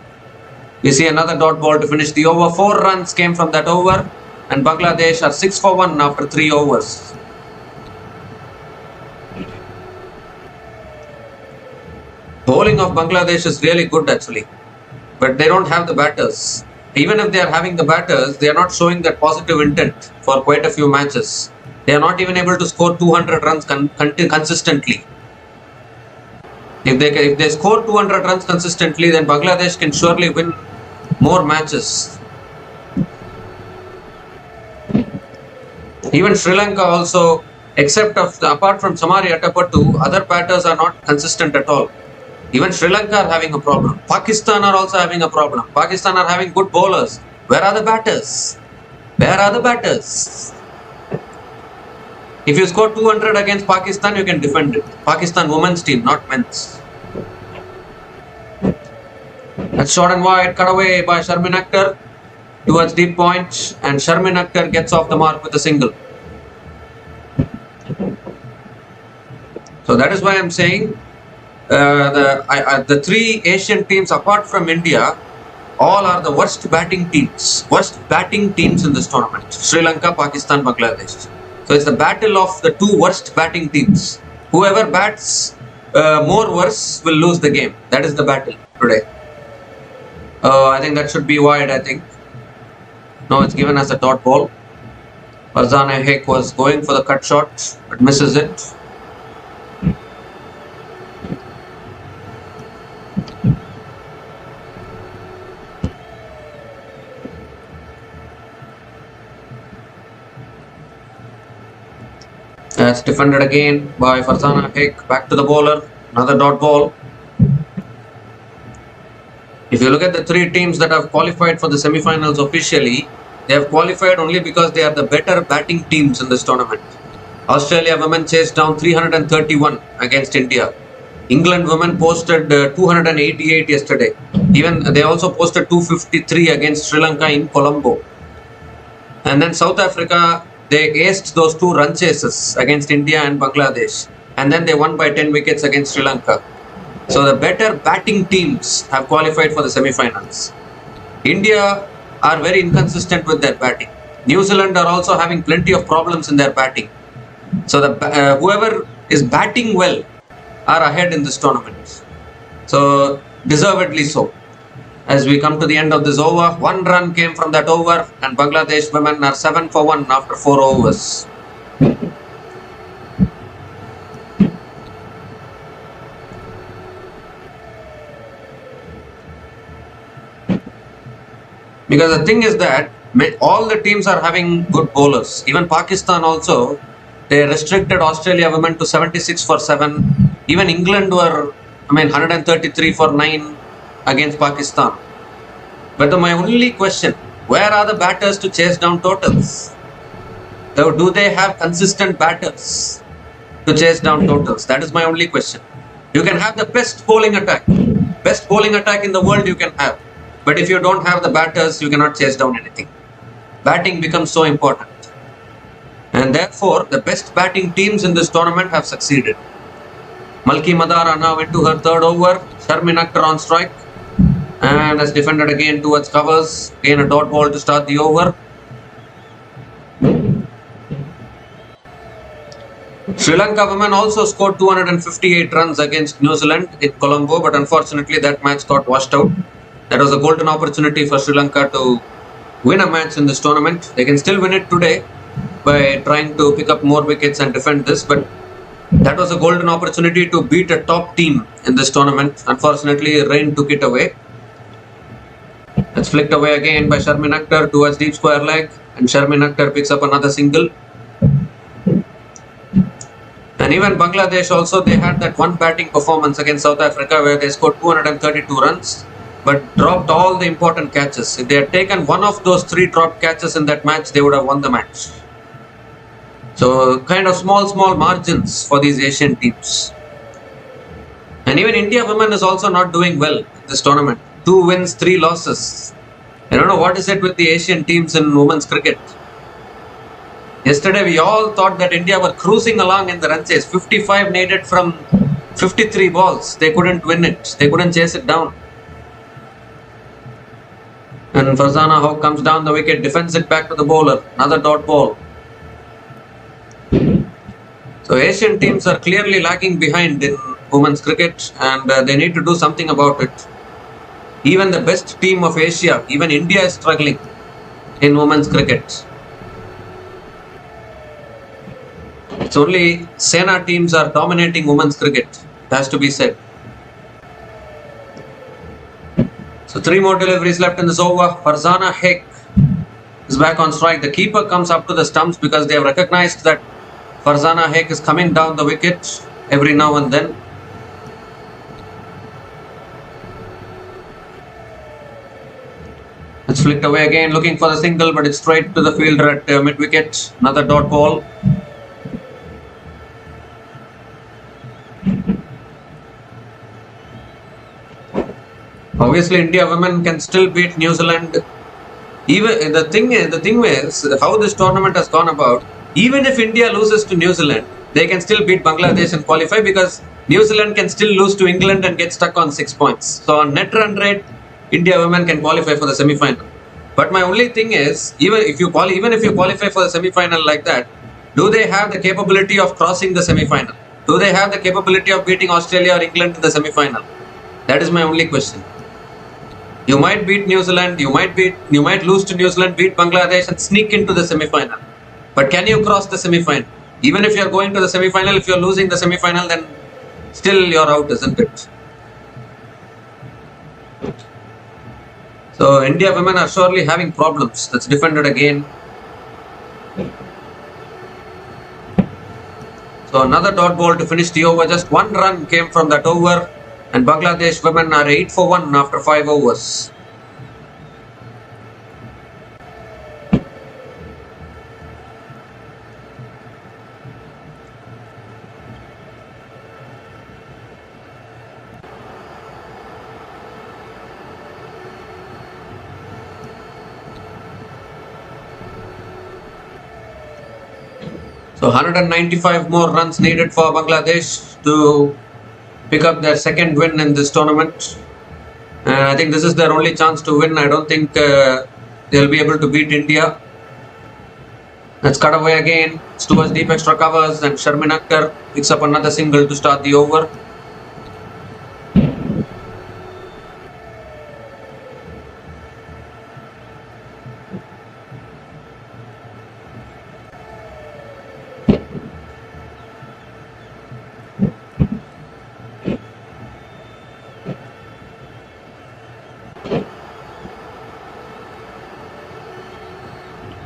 We see another dot ball to finish the over. 4 runs came from that over, and Bangladesh are 6 for 1 after 3 overs. Bowling of Bangladesh is really good, actually, but they don't have the batters. Even if they are having the batters, they are not showing that positive intent for quite a few matches. They are not even able to score 200 runs consistently. If they score 200 runs consistently, then Bangladesh can surely win more matches. Even Sri Lanka also, apart from Samari Attapattu, other batters are not consistent at all. Even Sri Lanka are having a problem. Pakistan are also having a problem. Pakistan are having good bowlers. Where are the batters? Where are the batters? If you score 200 against Pakistan, you can defend it. Pakistan women's team, not men's. That's short and wide, cut away by Sharmin Akhtar towards deep point, and Sharmin Akhtar gets off the mark with a single. So that is why I'm saying the three Asian teams apart from India, all are the worst batting teams. Worst batting teams in this tournament. Sri Lanka, Pakistan, Bangladesh. So it's the battle of the two worst batting teams. Whoever bats more worse will lose the game. That is the battle today. I think that should be wide, I think. No, it's given as a dot ball. Farzana Hek was going for the cut shot, but misses it. That's defended again by Farzana Hek. Back to the bowler. Another dot ball. If you look at the three teams that have qualified for the semi-finals officially, they have qualified only because they are the better batting teams in this tournament. Australia women chased down 331 against India. England women posted 288 yesterday. Even they also posted 253 against Sri Lanka in Colombo. And then South Africa, they aced those two run chases against India and Bangladesh. And then they won by 10 wickets against Sri Lanka. So the better batting teams have qualified for the semi-finals. India are very inconsistent with their batting. New Zealand are also having plenty of problems in their batting. So whoever is batting well are ahead in this tournament. So deservedly so. As we come to the end of this over, 1 run came from that over and Bangladesh women are 7 for 1 after 4 overs. Because the thing is that all the teams are having good bowlers. Even Pakistan also, they restricted Australia women to 76 for 7. Even England were, 133 for 9 against Pakistan. But my only question, where are the batters to chase down totals? Do they have consistent batters to chase down totals? That is my only question. You can have the best bowling attack in the world you can have. But if you don't have the batters, you cannot chase down anything. Batting becomes so important. And therefore, the best batting teams in this tournament have succeeded. Malki Madara now into her 3rd over. Sharmin Akhtar on strike. And has defended again towards covers. Again a dot ball to start the over. Sri Lanka women also scored 258 runs against New Zealand in Colombo. But unfortunately, that match got washed out. That was a golden opportunity for Sri Lanka to win a match in this tournament. They can still win it today by trying to pick up more wickets and defend this. But that was a golden opportunity to beat a top team in this tournament. Unfortunately, rain took it away. It's flicked away again by Sharmin Akhtar towards deep square leg. And Sharmin Akhtar picks up another single. And even Bangladesh also, they had that one batting performance against South Africa where they scored 232 runs. But dropped all the important catches. If they had taken one of those 3 dropped catches in that match, they would have won the match. So kind of small margins for these Asian teams. And even India women is also not doing well in this tournament. 2 wins, 3 losses. I don't know what is it with the Asian teams in women's cricket. Yesterday we all thought that India were cruising along in the run chase. 55 needed from 53 balls. They couldn't win it. They couldn't chase it down. And Farzana Hawk comes down the wicket, defends it back to the bowler. Another dot ball. So Asian teams are clearly lagging behind in women's cricket and they need to do something about it. Even the best team of Asia, even India is struggling in women's cricket. It's only Sena teams are dominating women's cricket. It has to be said. So 3 more deliveries left in this over. Farzana Hawk is back on strike. The keeper comes up to the stumps because they have recognized that Farzana Hawk is coming down the wicket every now and then. It's flicked away again, looking for the single, but it's straight to the fielder at mid-wicket. Another dot ball. Obviously, India women can still beat New Zealand. Even the thing is how this tournament has gone about. Even if India loses to New Zealand, they can still beat Bangladesh and qualify because New Zealand can still lose to England and get stuck on 6 points. So on net run rate, India women can qualify for the semi-final. But my only thing is, even if you qualify for the semi-final like that, do they have the capability of crossing the semi-final? Do they have the capability of beating Australia or England in the semi-final? That is my only question. You might beat New Zealand, you might lose to New Zealand, beat Bangladesh and sneak into the semi-final. But can you cross the semi-final? Even if you are going to the semi-final, if you are losing the semi-final, then still you are out, isn't it? So India women are surely having problems. That's defended again. So another dot ball to finish the over. Just 1 run came from that over. And Bangladesh women are 8 for 1 after 5 overs. So 195 more runs needed for Bangladesh to pick up their second win in this tournament. And I think this is their only chance to win. I don't think they'll be able to beat India. Let's cut away again. It's towards deep extra covers, and Sharmin Akhtar picks up another single to start the over.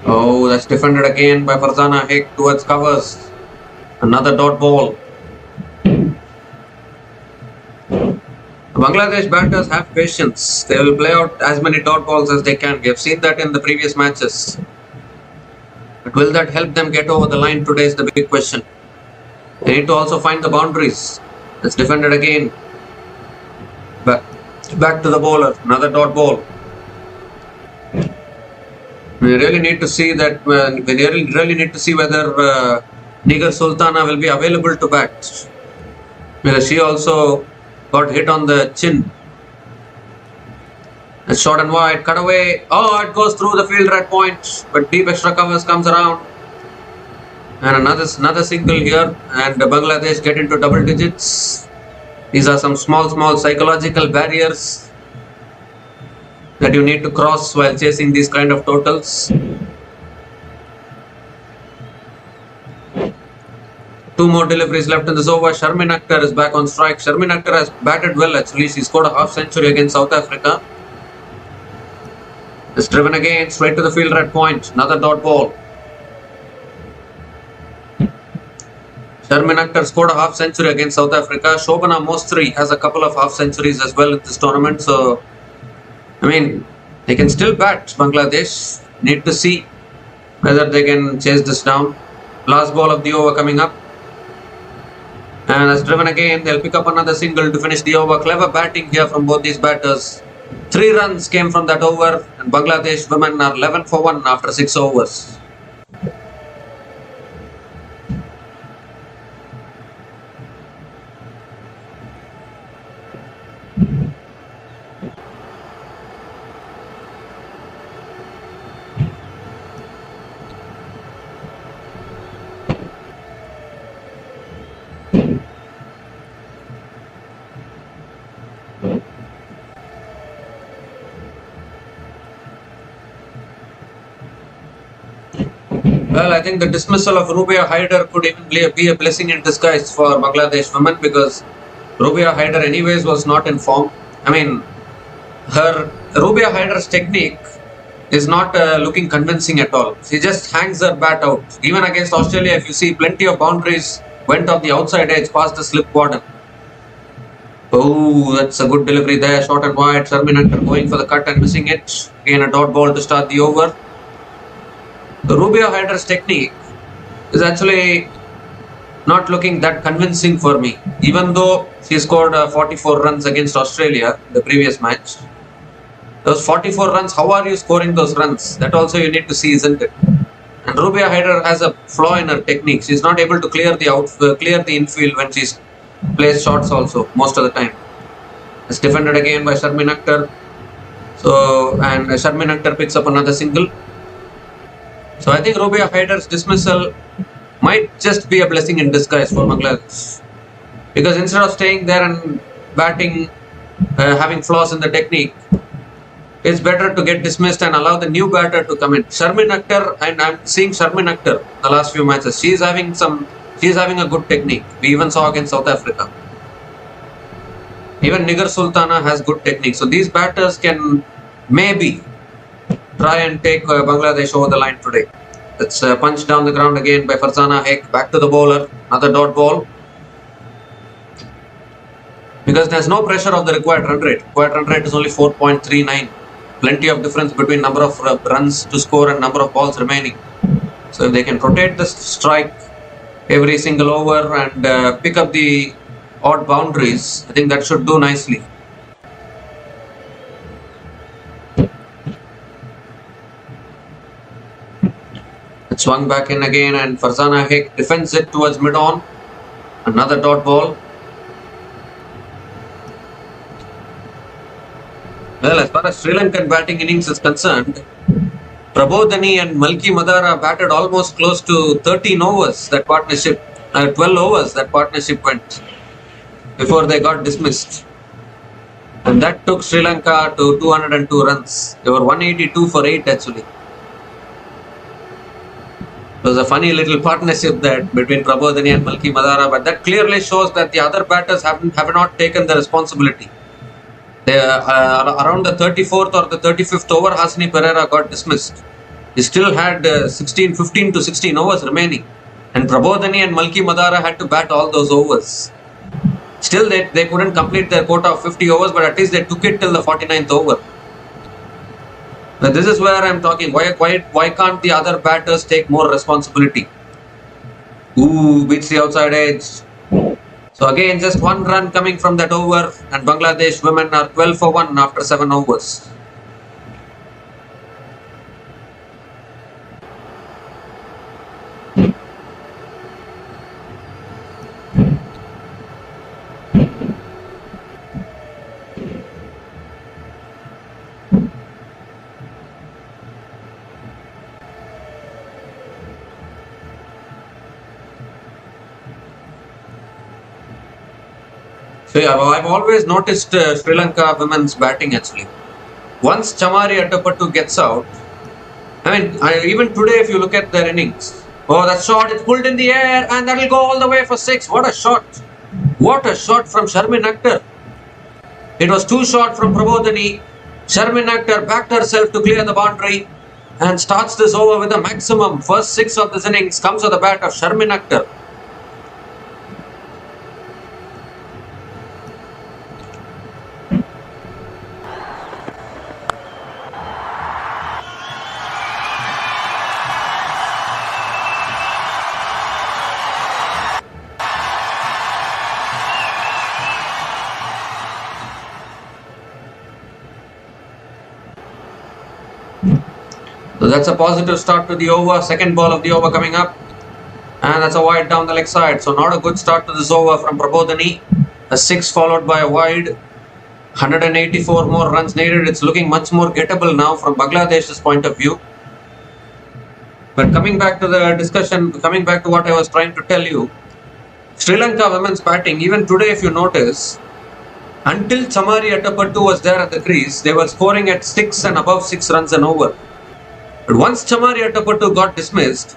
Oh, that's defended again by Farzana Hik towards covers. Another dot ball. Bangladesh batters have patience. They will play out as many dot balls as they can. We have seen that in the previous matches. But will that help them get over the line today is the big question. They need to also find the boundaries. It's defended again. Back to the bowler. Another dot ball. We really need to see that. We really need to see whether Nigar Sultana will be available to bat, because she also got hit on the chin. It's short and wide, cut away. Oh, it goes through the field right point, but deep extra covers comes around, and another single here, and Bangladesh get into double digits. These are some small psychological barriers that you need to cross while chasing these kind of totals. Two more deliveries left in this over. Sharmin Akhtar is back on strike. Sharmin Akhtar has batted well actually. She scored a half century against South Africa. It's driven again, straight to the field right point. Another dot ball. Sharmin Akhtar scored a half century against South Africa. Shobana Mostri has a couple of half centuries as well in this tournament. So, I mean, they can still bat. Bangladesh need to see whether they can chase this down. Last ball of the over coming up. And as driven again, they'll pick up another single to finish the over. Clever batting here from both these batters. 3 runs came from that over, and Bangladesh women are 11 for 1 after 6 overs. Well, I think the dismissal of Rubia Haider could even be a blessing in disguise for Bangladesh women, because Rubia Haider anyways was not in form. I mean, Rubia Haider's technique is not looking convincing at all. She just hangs her bat out. Even against Australia, if you see, plenty of boundaries went off the outside edge past the slip quadrant. Oh, that's a good delivery there. Short and wide. Sharmin Akhtar going for the cut and missing it. Again, a dot ball to start the over. The Rubia Haider's technique is actually not looking that convincing for me. Even though she scored 44 runs against Australia in the previous match. Those 44 runs, how are you scoring those runs? That also you need to see, isn't it? And Rubia Haider has a flaw in her technique. She's not able to clear the infield when she plays shots also, most of the time. It's defended again by Sharmin Akhtar. So, and Sharmin Akhtar picks up another single. So I think Rubia Haider's dismissal might just be a blessing in disguise for Bangladesh, because instead of staying there and batting, having flaws in the technique, it's better to get dismissed and allow the new batter to come in. Sharmin Akhtar, and I'm seeing Sharmin Akhtar the last few matches. She's having a good technique. We even saw against South Africa. Even Nigar Sultana has good technique. So these batters can maybe try and take Bangladesh over the line today. It's punched down the ground again by Farzana Hik. Back to the bowler. Another dot ball. Because there's no pressure of the required run rate. Required run rate is only 4.39. Plenty of difference between number of runs to score and number of balls remaining. So if they can rotate the strike every single over and pick up the odd boundaries, I think that should do nicely. Swung back in again and Farzana Hick defends it towards mid-on. Another dot ball. Well, as far as Sri Lankan batting innings is concerned, Prabodhani and Malki Madara batted almost close to 13 overs, that partnership, 12 overs that partnership went before they got dismissed. And that took Sri Lanka to 202 runs. They were 182 for 8 actually. It was a funny little partnership that between Prabodhani and Malki Madara, but that clearly shows that the other batters have not taken the responsibility. They, around the 34th or the 35th over, Hasni Perera got dismissed. He still had 15 to 16 overs remaining. And Prabodhani and Malki Madara had to bat all those overs. Still, they couldn't complete their quota of 50 overs, but at least they took it till the 49th over. But this is where I'm talking. Why can't the other batters take more responsibility? Ooh, beats the outside edge. So again, just one run coming from that over, and Bangladesh women are 12 for 1 after 7 overs. So yeah, I've always noticed Sri Lanka women's batting actually. Once Chamari Attapattu gets out, even today if you look at their innings, oh, that shot, it's pulled in the air and that'll go all the way for 6. What a shot! What a shot from Sharmin Akhtar. It was too short from Prabodhani. Sharmin Akhtar backed herself to clear the boundary and starts this over with a maximum. First 6 of this innings comes on the bat of Sharmin Akhtar. So that's a positive start to the over. Second ball of the over coming up. And that's a wide down the leg side. So not a good start to this over from Prabodhani. A 6 followed by a wide. 184 more runs needed. It's looking much more gettable now from Bangladesh's point of view. But coming back to the discussion, coming back to what I was trying to tell you, Sri Lanka women's batting, even today if you notice, until Chamari Attapattu was there at the crease, they were scoring at 6 and above 6 runs an over. But once Chamari Attapattu got dismissed,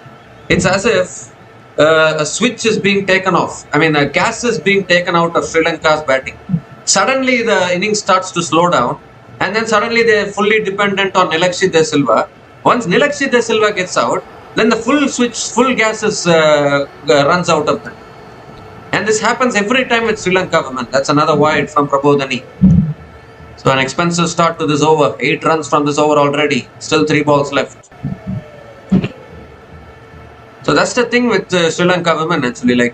it's as if a switch is being taken off. A gas is being taken out of Sri Lanka's batting. Suddenly the innings starts to slow down, and then suddenly they're fully dependent on Nilakshi De Silva. Once Nilakshi De Silva gets out, then the full gas runs out of them. And this happens every time with Sri Lanka women. That's another wide from Prabodhani. So an expensive start to this over. 8 runs from this over already. Still 3 balls left. So that's the thing with Sri Lanka women actually.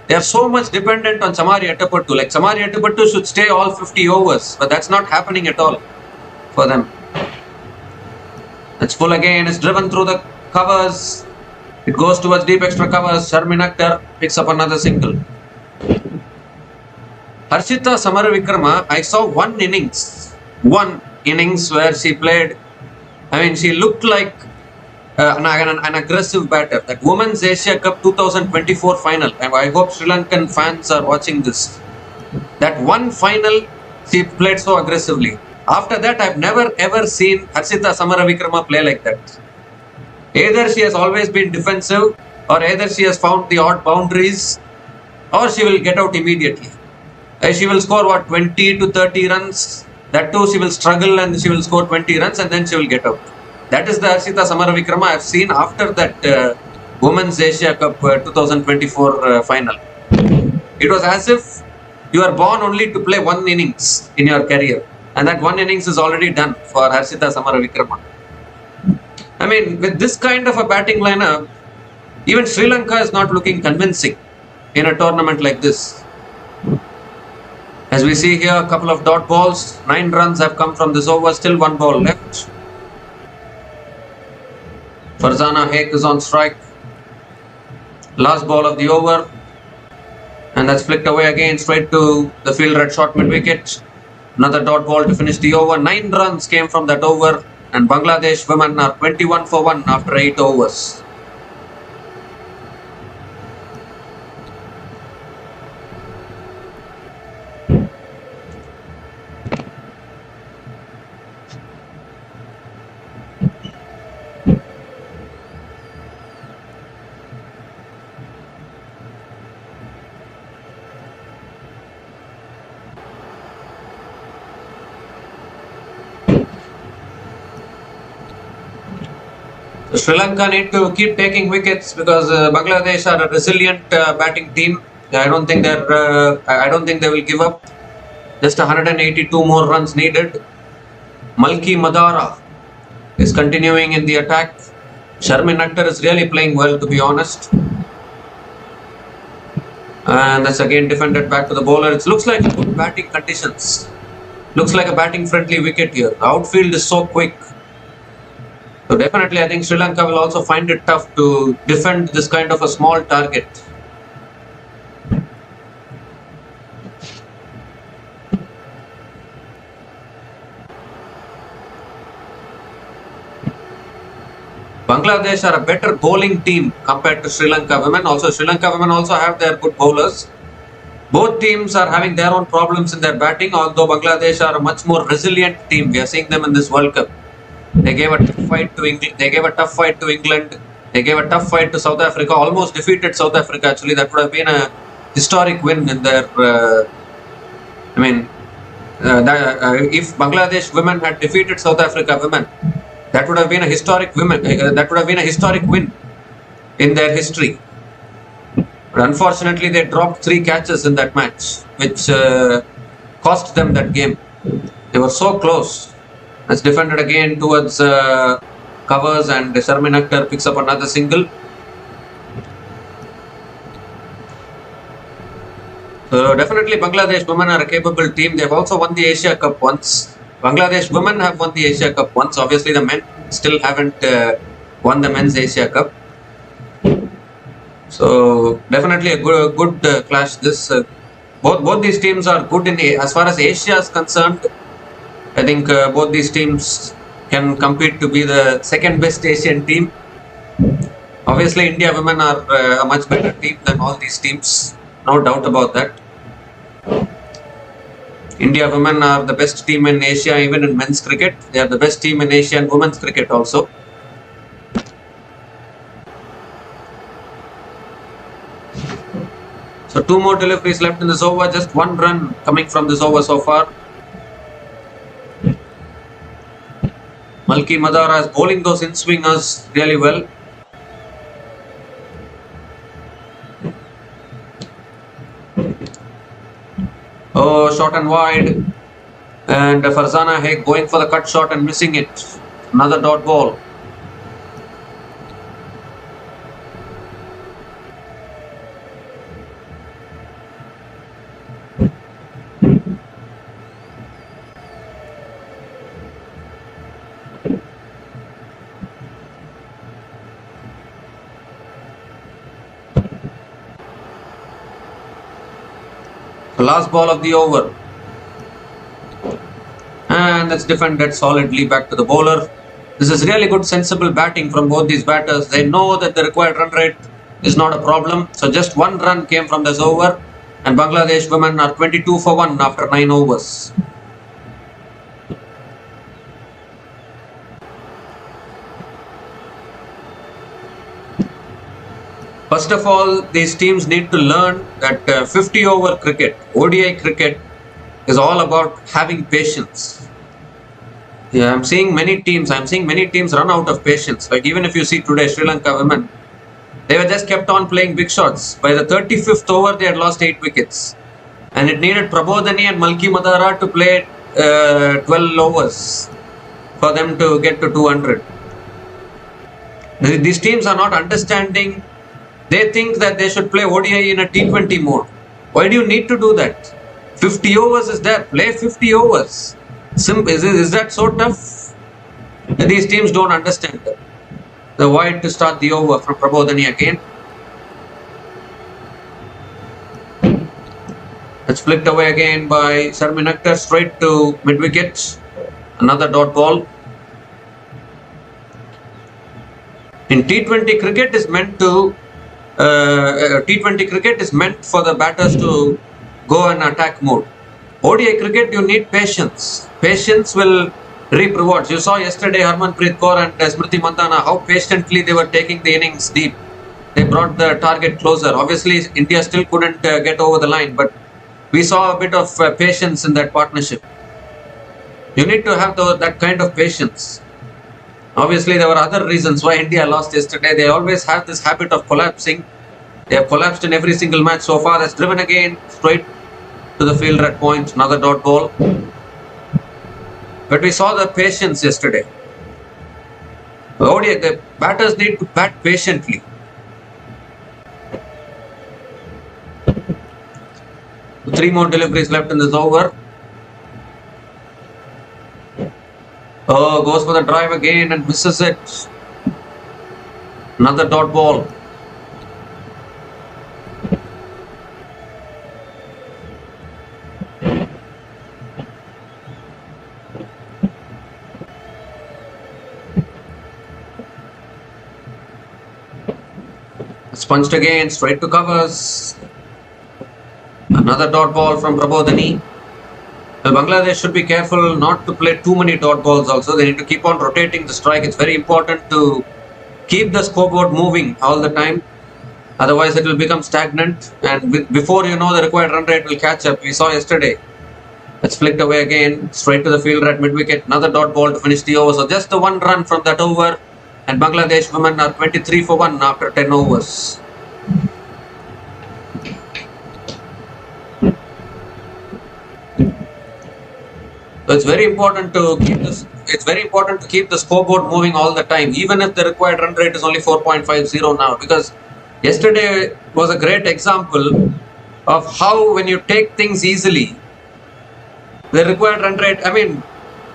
They are so much dependent on Chamari Attapattu. Chamari Attapattu should stay all 50 overs. But that's not happening at all for them. It's full again. It's driven through the covers. It goes towards deep extra covers. Sharmin Akhtar picks up another single. Harshita Samaravikrama, I saw one innings where she played, she looked like an aggressive batter. That Women's Asia Cup 2024 final, and I hope Sri Lankan fans are watching this. That one final, she played so aggressively. After that, I've never ever seen Harshita Samaravikrama play like that. Either she has always been defensive, or either she has found the odd boundaries, or she will get out immediately. She will score 20 to 30 runs. That too, she will struggle and she will score 20 runs and then she will get out. That is the Harshita Samaravikrama I have seen after that Women's Asia Cup 2024 final. It was as if you are born only to play one innings in your career, and that one innings is already done for Harshita Samaravikrama. With this kind of a batting lineup, even Sri Lanka is not looking convincing in a tournament like this. As we see here, a couple of dot balls. 9 runs have come from this over. Still 1 ball left. Farzana Haque is on strike. Last ball of the over. And that's flicked away again straight to the fielder at short mid-wicket. Another dot ball to finish the over. 9 runs came from that over. And Bangladesh women are 21 for 1 after 8 overs. So Sri Lanka need to keep taking wickets because Bangladesh are a resilient batting team. I don't think they will give up. Just 182 more runs needed. Malki Madara is continuing in the attack. Sharmin Akhtar is really playing well, to be honest. And that's again defended back to the bowler. It looks like good batting conditions. Looks like a batting friendly wicket here. The outfield is so quick. So definitely I think Sri Lanka will also find it tough to defend this kind of a small target. Bangladesh are a better bowling team compared to Sri Lanka women. Also, Sri Lanka women also have their good bowlers. Both teams are having their own problems in their batting, although Bangladesh are a much more resilient team. We are seeing them in this World Cup. They gave a tough fight to England. They gave a tough fight to fight to South Africa. Almost defeated South Africa. Actually, that would have been a historic win in their. If Bangladesh women had defeated South Africa women, that would have been a historic win in their history. But unfortunately, they dropped 3 catches in that match, which cost them that game. They were so close. It's defended again towards covers, and Sharmin Akhtar picks up another single. So definitely Bangladesh women are a capable team. They have also won the Asia Cup once. Bangladesh women have won the Asia Cup once. Obviously the men still haven't won the men's Asia Cup. So definitely a good clash. This both these teams are good as far as Asia is concerned. I think both these teams can compete to be the second best Asian team. Obviously, India women are a much better team than all these teams. No doubt about that. India women are the best team in Asia, even in men's cricket. They are the best team in Asia in women's cricket also. So 2 more deliveries left in this over. Just 1 run coming from this over so far. Malki Madara is bowling those in-swingers really well. Oh, short and wide. And Farzana Haque going for the cut shot and missing it. Another dot ball. The last ball of the over. And that's defended solidly back to the bowler. This is really good sensible batting from both these batters. They know that the required run rate is not a problem. So just 1 run came from this over. And Bangladesh women are 22 for 1 after 9 overs. First of all, these teams need to learn that 50 over cricket, ODI cricket, is all about having patience. Yeah, I'm seeing many teams run out of patience. Like even if you see today, Sri Lanka women, they were just kept on playing big shots. By the 35th over, they had lost 8 wickets. And it needed Prabodhani and Malki Madara to play 12 overs for them to get to 200. These teams are not understanding. They think that they should play ODI in a T20 mode. Why do you need to do that? 50 overs is there. Play 50 overs. Is that so tough? These teams don't understand that. the wide to start the over from Prabodhani again. It's flicked away again by Sharmin Akhtar straight to mid-wicket. Another dot ball. In T20 cricket is meant to T20 cricket is meant for the batters to go in attack mode. ODI cricket, you need patience. Patience will reap rewards. You saw yesterday Harmanpreet Kaur and Smriti Mandhana how patiently they were taking the innings deep. They brought the target closer. Obviously, India still couldn't get over the line, but we saw a bit of patience in that partnership. You need to have that kind of patience. Obviously, there were other reasons why India lost yesterday. They always have this habit of collapsing. They have collapsed in every single match so far. That's driven again straight to the fielder at point. Another dot ball. But we saw the patience yesterday. The batters need to bat patiently. Three more deliveries left in this over. Oh, goes for the drive again and misses it. Another dot ball. It's punched again, straight to covers. Another dot ball from Prabodhani. Well, Bangladesh should be careful not to play too many dot balls also. They need to keep on rotating the strike. It's very important to keep the scoreboard moving all the time. Otherwise, it will become stagnant. And before you know, the required run rate will catch up. We saw yesterday. It's flicked away again, straight to the fielder at mid-wicket. Another dot ball to finish the over. So just the one run from that over. And Bangladesh women are 23 for 1 after 10 overs. So it's very important to keep this. It's very important to keep the scoreboard moving all the time, even if the required run rate is only 4.50 now. Because yesterday was a great example of how when you take things easily, the required run rate. I mean,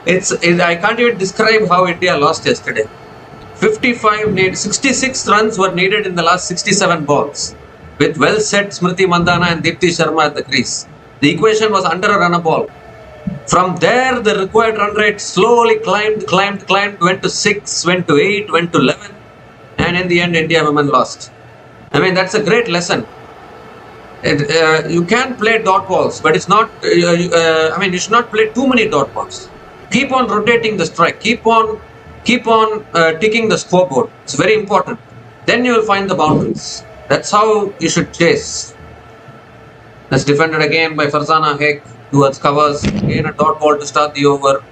I can't even describe how India lost yesterday. 66 runs were needed in the last 67 balls, with well set Smriti Mandhana and Deepti Sharma at the crease. The equation was under a run a ball. From there, the required run rate slowly climbed, went to 6, went to 8, went to 11, and in the end, India women lost. I mean, that's a great lesson. You can play dot balls, but it's not. You should not play too many dot balls. Keep on rotating the strike. Keep on ticking the scoreboard. It's very important. Then you will find the boundaries. That's how you should chase. That's defended again by Farzana Hek towards covers. Again a dot ball to start the over.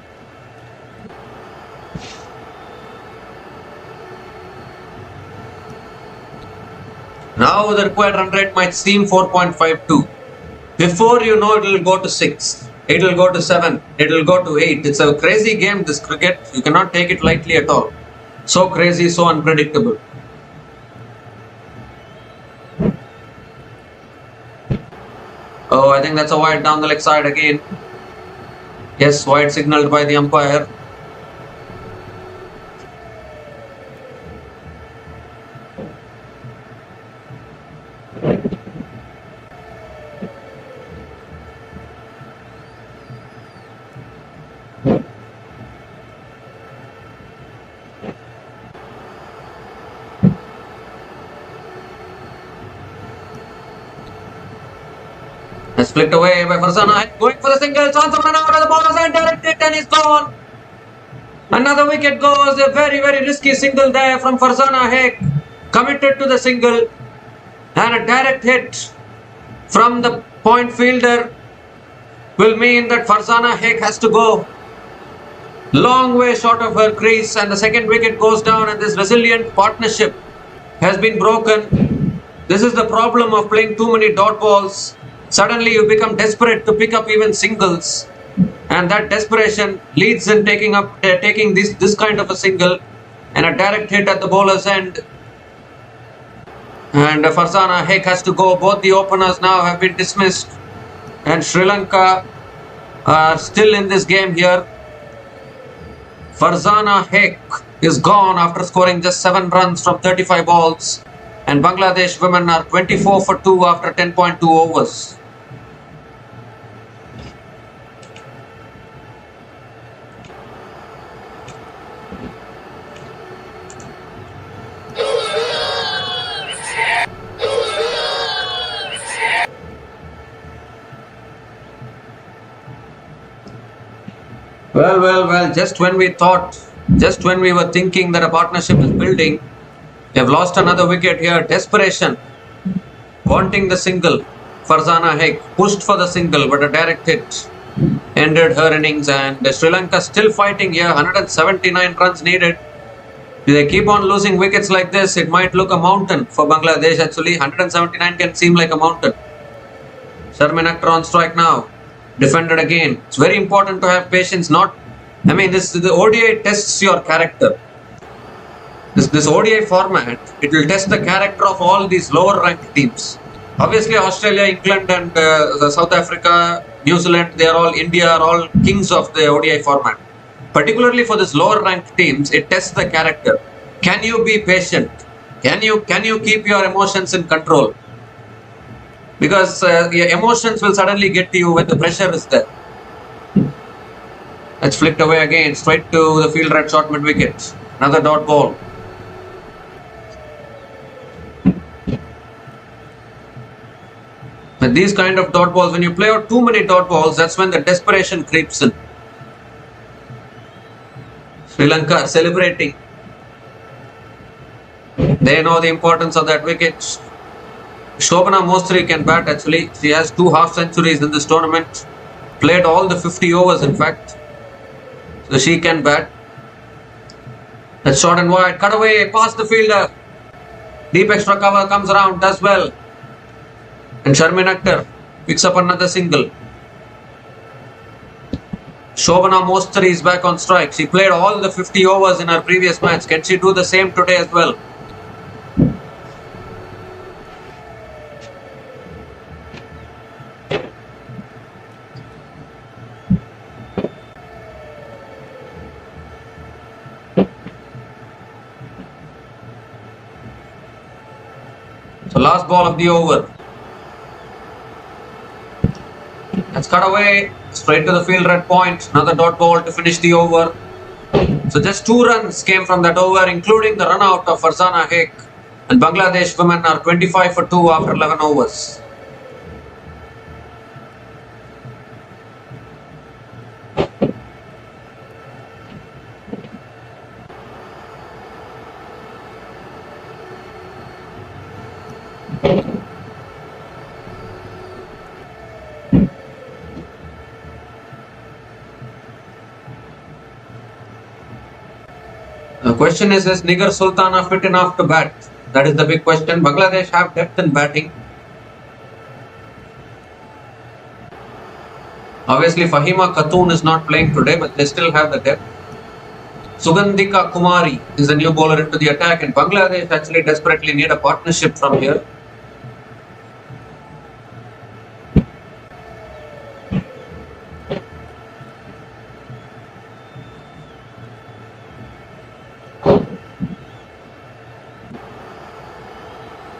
Now the required run rate might seem 4.52. Before you know, it will go to 6. It will go to 7. It will go to 8. It's a crazy game, this cricket. You cannot take it lightly at all. So crazy, so unpredictable. Oh, I think that's a wide down the leg side again. Yes, wide signaled by the umpire. It's flicked away by Farzana, going for the single, chance of run out of the ball and direct it and he's gone. Another wicket goes, a very, very risky single there from Farzana Hek, committed to the single, and a direct hit from the point fielder will mean that Farzana Hek has to go long way short of her crease, and the second wicket goes down, and this resilient partnership has been broken. This is the problem of playing too many dot balls. Suddenly you become desperate to pick up even singles, and that desperation leads in taking this kind of a single and a direct hit at the bowler's end. And Farzana Hek has to go. Both the openers now have been dismissed, and Sri Lanka are still in this game here. Farzana Hek is gone after scoring just 7 runs from 35 balls, and Bangladesh women are 24 for 2 after 10.2 overs. Well, just when we were thinking that a partnership is building, they have lost another wicket here. Desperation, wanting the single. Farzana Haque pushed for the single, but a direct hit ended her innings, and Sri Lanka still fighting here. 179 runs needed. If they keep on losing wickets like this, it might look a mountain for Bangladesh. Actually, 179 can seem like a mountain. Sharmin Akhtar on strike now. Defended again. It's very important to have patience. The ODI tests your character. This ODI format, it will test the character of all these lower ranked teams. Obviously, Australia, England, and South Africa, New Zealand, India are all kings of the ODI format. Particularly for this lower ranked teams, it tests the character. Can you be patient? Can you keep your emotions in control? Because your emotions will suddenly get to you when the pressure is there. That's flicked away again, straight to the fielder at short mid-wicket. Another dot ball. With these kind of dot balls, when you play out too many dot balls, that's when the desperation creeps in. Sri Lanka celebrating. They know the importance of that wicket. Shobana Mostri can bat actually. She has 2 half centuries in this tournament. Played all the 50 overs in fact. So she can bat. That's short and wide. Cut away, past the fielder. Deep extra cover comes around, does well. And Sharmin Akhtar picks up another single. Shobana Mostri is back on strike. She played all the 50 overs in her previous match. Can she do the same today as well? So last ball of the over. That's cut away, straight to the fielder at point. Another dot ball to finish the over. So just 2 runs came from that over, including the run out of Farzana Haque. And Bangladesh women are 25 for 2 after 11 overs. The question is Nigar Sultana fit enough to bat? That is the big question. Bangladesh have depth in batting. Obviously, Fahima Khatun is not playing today, but they still have the depth. Sugandhika Kumari is the new bowler into the attack, and Bangladesh actually desperately need a partnership from here.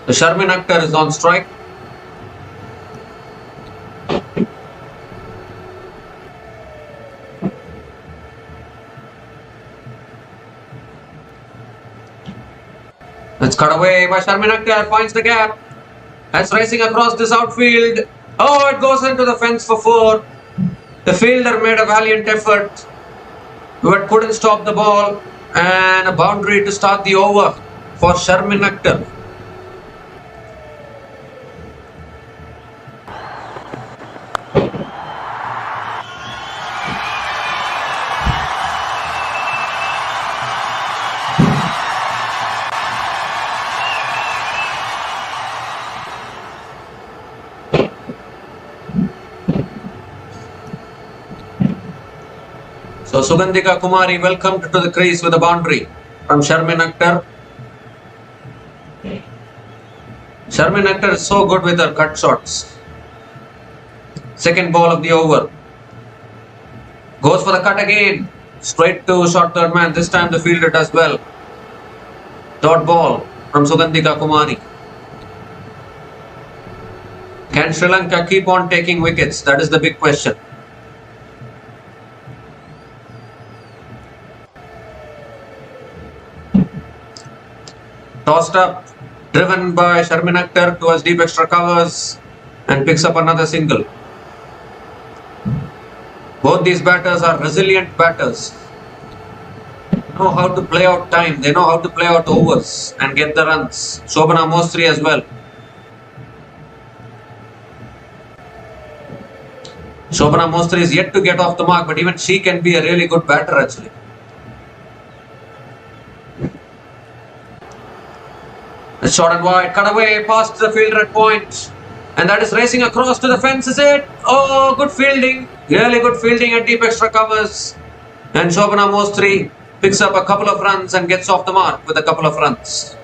So Sharmin Akhtar is on strike. It's cut away by Sharmin Akhtar, finds the gap. That's racing across this outfield. Oh, it goes into the fence for 4. The fielder made a valiant effort, but couldn't stop the ball, and a boundary to start the over for Sharmin Akhtar. So Sugandhika Kumari welcomed to the crease with a boundary from Sharmin Akhtar. Sharmin Akhtar is so good with her cut shots. Second ball of the over. Goes for the cut again. straight to short third man. This time the fielder does well. Dot ball from Sugandhika Kumari. Can Sri Lanka keep on taking wickets? That is the big question. Tossed up, driven by Sharmin Akhtar towards deep extra covers and picks up another single. Both these batters are resilient batters. They know how to play out time, they know how to play out overs and get the runs. Shobana Mostri as well. Shobana Mostri is yet to get off the mark, but even she can be a really good batter actually. A short and wide, cut away past the fielder at point. And that is racing across to the fence, is it? Oh, good fielding. Really good fielding at deep extra covers. And Shobana Mostri picks up a couple of runs and gets off the mark with a couple of runs.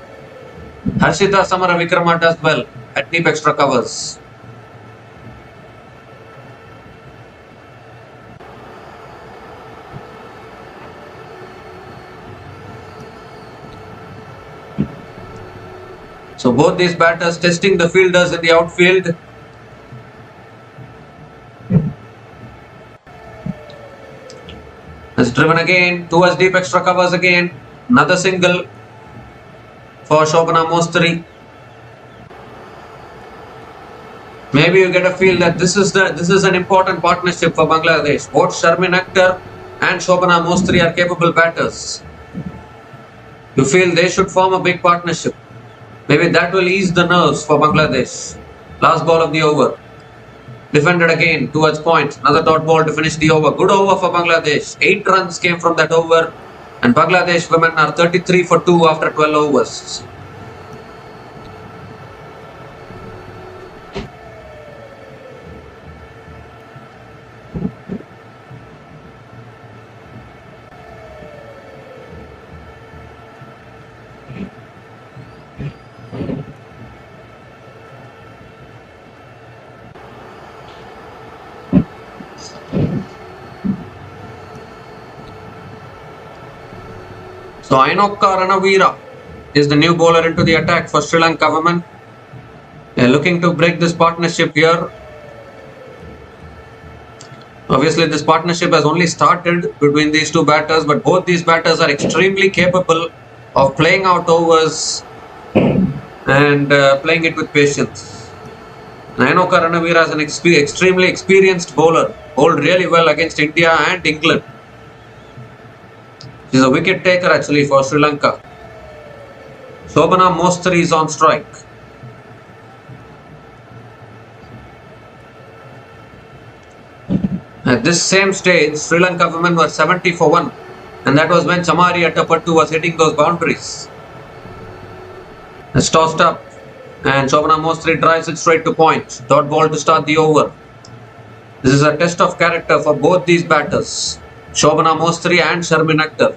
Harshita Samara Vikrama does well at deep extra covers. So both these batters testing the fielders in the outfield. It's driven again towards deep extra covers again. Another single for Shobana Mostri. Maybe you get a feel that this is an important partnership for Bangladesh. Both Sharmin Akhtar and Shobana Mostri are capable batters. You feel they should form a big partnership. Maybe that will ease the nerves for Bangladesh. Last ball of the over. Defended again towards point. Another dot ball to finish the over. Good over for Bangladesh. 8 runs came from that over. And Bangladesh women are 33 for 2 after 12 overs. So Ainokka Ranavira is the new bowler into the attack for Sri Lanka women. They are looking to break this partnership here. Obviously this partnership has only started between these two batters, but both these batters are extremely capable of playing out overs and playing it with patience. Ainokka Ranavira is an extremely experienced bowler, bowled really well against India and England. She's a wicket taker actually for Sri Lanka. Shobana Mostri is on strike. At this same stage, Sri Lanka women were 70 for 1, and that was when Chamari Attapattu was hitting those boundaries. It's tossed up, and Shobana Mostri drives it straight to point. Dot ball to start the over. This is a test of character for both these batters, Shobana Mostri and Sharmin Akhtar.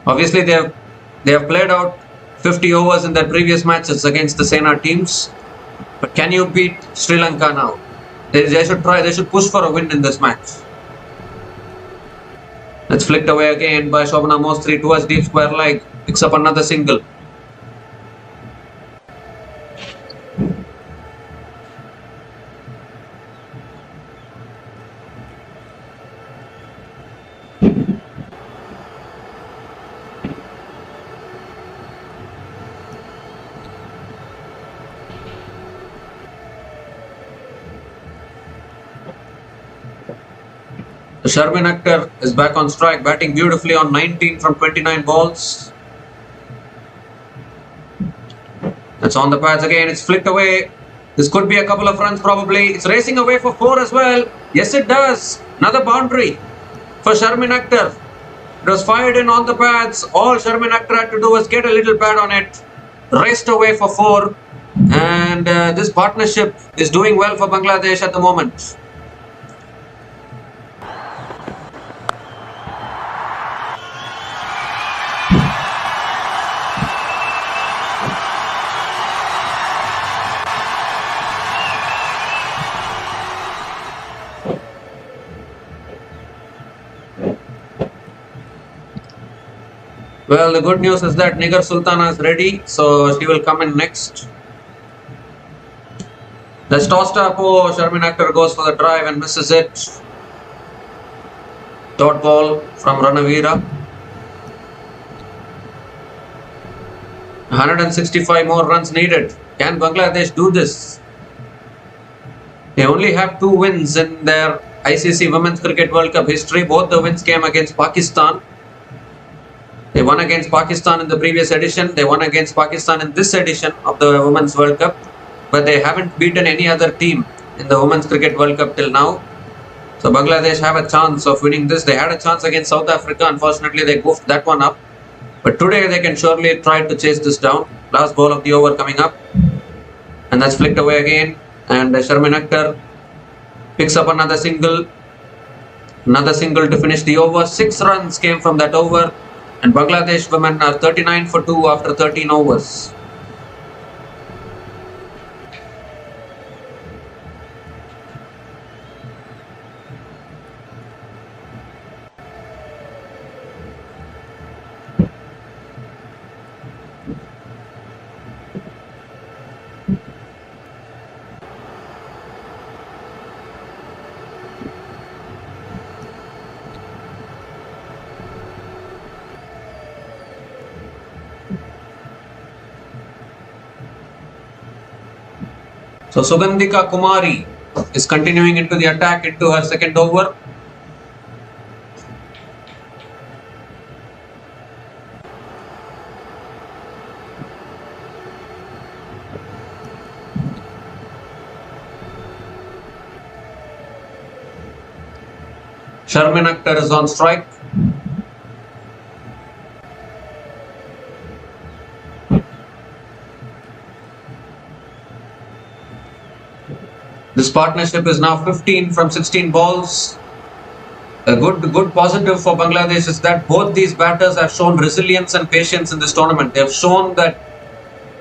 Obviously, they have played out 50 overs in their previous matches against the Sena teams. But can you beat Sri Lanka now? They should try. They should push for a win in this match. It's flicked away again by Shobana Mostri towards deep square leg. Picks up another single. Sharmin Akhtar is back on strike, batting beautifully on 19 from 29 balls. That's on the pads again. It's flicked away. This could be a couple of runs probably. It's racing away for 4 as well. Yes, it does. Another boundary for Sharmin Akhtar. It was fired in on the pads. All Sharmin Akhtar had to do was get a little pad on it. Raced away for 4. And this partnership is doing well for Bangladesh at the moment. Well, the good news is that Nigar Sultana is ready, so she will come in next. That's tossed up. Oh, Sharmin Akhtar goes for the drive and misses it. Dot ball from Ranavira. 165 more runs needed. Can Bangladesh do this? They only have 2 wins in their ICC Women's Cricket World Cup history. Both the wins came against Pakistan. They won against Pakistan in the previous edition. They won against Pakistan in this edition of the Women's World Cup. But they haven't beaten any other team in the Women's Cricket World Cup till now. So Bangladesh have a chance of winning this. They had a chance against South Africa. Unfortunately, they goofed that one up. But today they can surely try to chase this down. Last ball of the over coming up. And that's flicked away again. And Sharmin Akhtar picks up another single. Another single to finish the over. 6 runs came from that over. And Bangladesh women are 39 for 2 after 13 overs. So Sugandhika Kumari is continuing into the attack into her second over. Sharmin Akhtar is on strike. This partnership is now 15 from 16 balls. A good positive for Bangladesh is that both these batters have shown resilience and patience in this tournament. They have shown that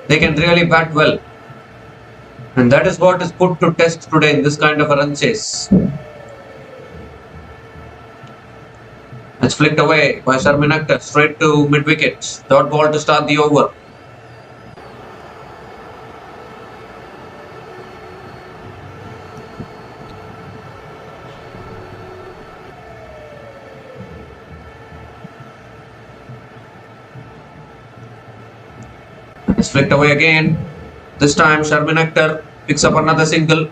they can really bat well. And that is what is put to test today in this kind of a run chase. It's flicked away by Sharmin Akhtar straight to mid-wicket. Dot ball to start the over. It's flicked away again. This time Sharmin Akhtar picks up another single.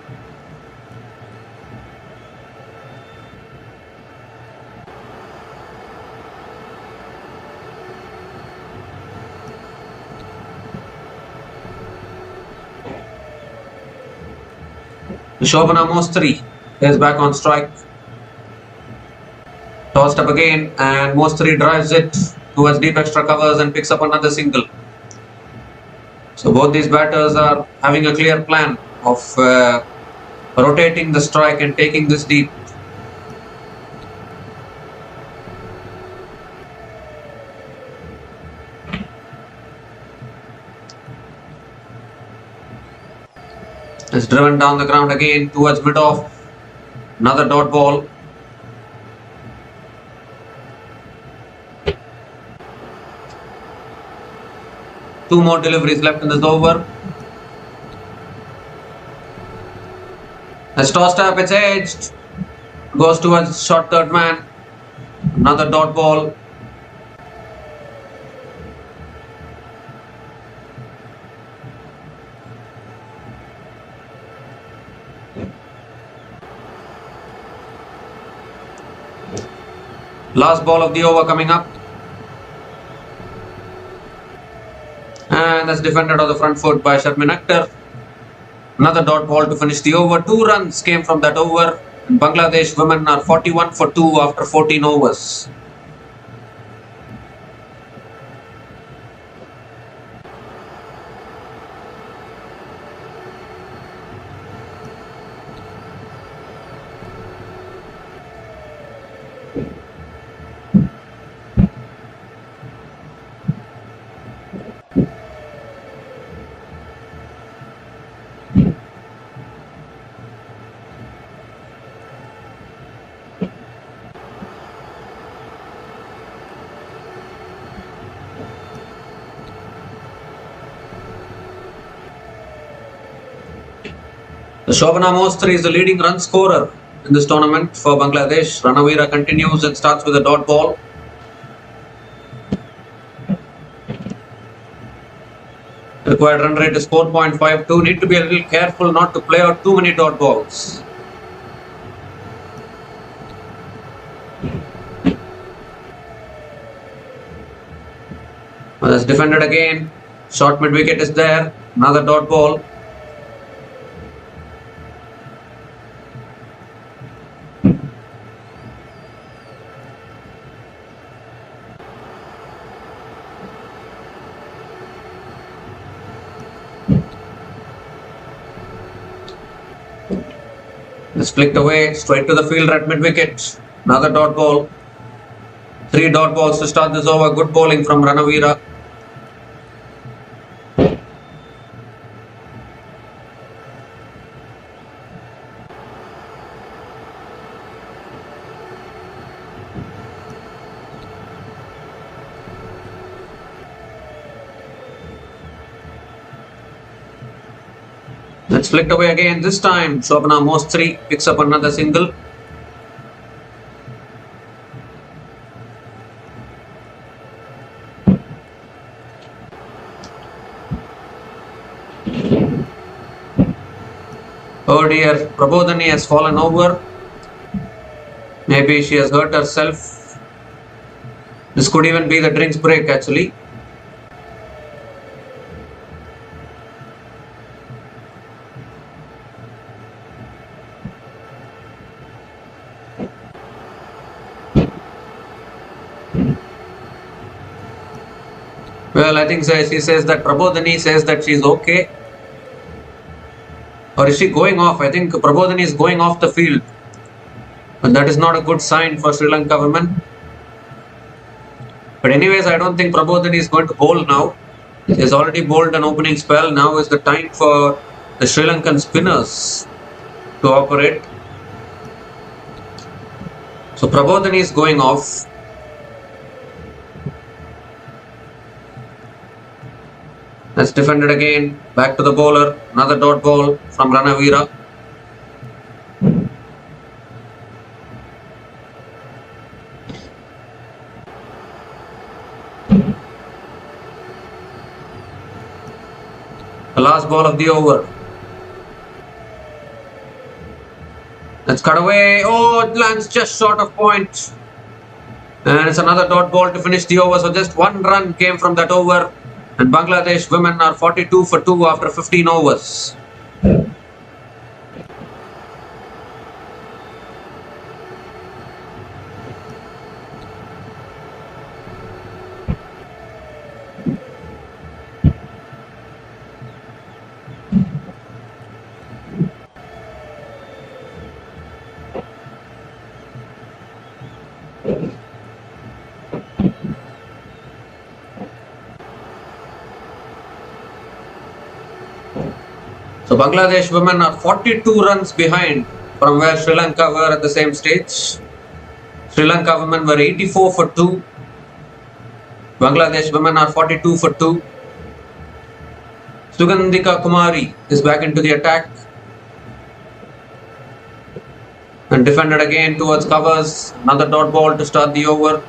Shobana Mostri is back on strike. Tossed up again and Mostri drives it towards deep extra covers and picks up another single. So both these batters are having a clear plan of rotating the strike and taking this deep. It's driven down the ground again towards mid-off. Another dot ball. Two more deliveries left in this over. It's tossed up, it's edged. Goes towards short third man. Another dot ball. Last ball of the over coming up. And that's defended on the front foot by Sharmin Akhtar. Another dot ball to finish the over. 2 runs came from that over. And Bangladesh women are 41 for 2 after 14 overs. Shobana Mostri is the leading run scorer in this tournament for Bangladesh. Ranavira continues and starts with a dot ball. Required run rate is 4.52. Need to be a little careful not to play out too many dot balls. Well, that's defended again. Short mid wicket is there. Another dot ball. It's flicked away straight to the fielder at mid wicket. Another dot ball. 3 dot balls to start this over. Good bowling from Ranavira. Let's flicked away again. This time, Shobana Mostri picks up another single. Oh dear, Prabodhani has fallen over. Maybe she has hurt herself. This could even be the drinks break actually. Well, I think she says that Prabodhani says that she's okay. Or is she going off? I think Prabodhani is going off the field. But that is not a good sign for Sri Lanka women. But anyways, I don't think Prabodhani is going to bowl now. He has already bowled an opening spell. Now is the time for the Sri Lankan spinners to operate. So Prabodhani is going off. That's defended again. Back to the bowler. Another dot ball from Ranavira. The last ball of the over. Let's cut away. Oh, it lands just short of point. And it's another dot ball to finish the over. So just 1 run came from that over. And Bangladesh women are 42 for 2 after 15 overs. So Bangladesh women are 42 runs behind from where Sri Lanka were at the same stage. Sri Lanka women were 84 for 2. Bangladesh women are 42 for 2. Sugandhika Kumari is back into the attack. And defended again towards covers. Another dot ball to start the over.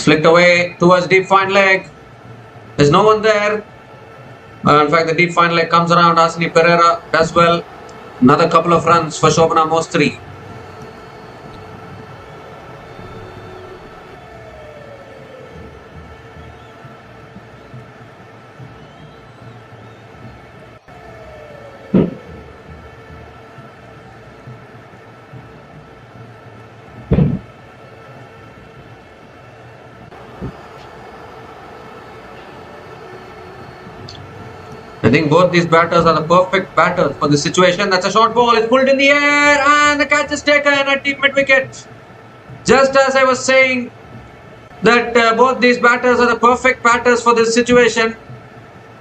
Flicked away towards deep fine leg. There's no one there. In fact, the deep fine leg comes around. Asini Perera does well. Another couple of runs for Shobana Mostri. I think both these batters are the perfect batters for this situation. That's a short ball. It's pulled in the air and the catch is taken at deep mid wicket. Just as I was saying that both these batters are the perfect batters for this situation.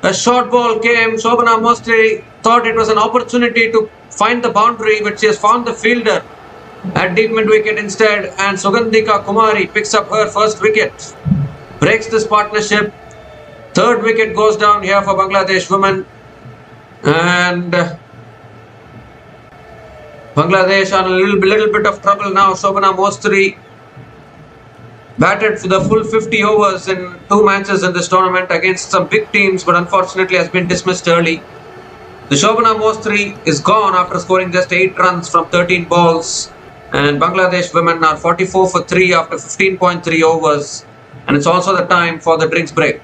A short ball came. Shobana Mostri thought it was an opportunity to find the boundary, but she has found the fielder at deep mid wicket instead, and Sugandhika Kumari picks up her first wicket, breaks this partnership. Third wicket goes down here for Bangladesh women, and Bangladesh are in a little bit of trouble now. Shobana Mostri batted for the full 50 overs in 2 matches in this tournament against some big teams, but unfortunately has been dismissed early. The Shobana Mostri is gone after scoring just 8 runs from 13 balls, and Bangladesh women are 44 for 3 after 15.3 overs, and it's also the time for the drinks break.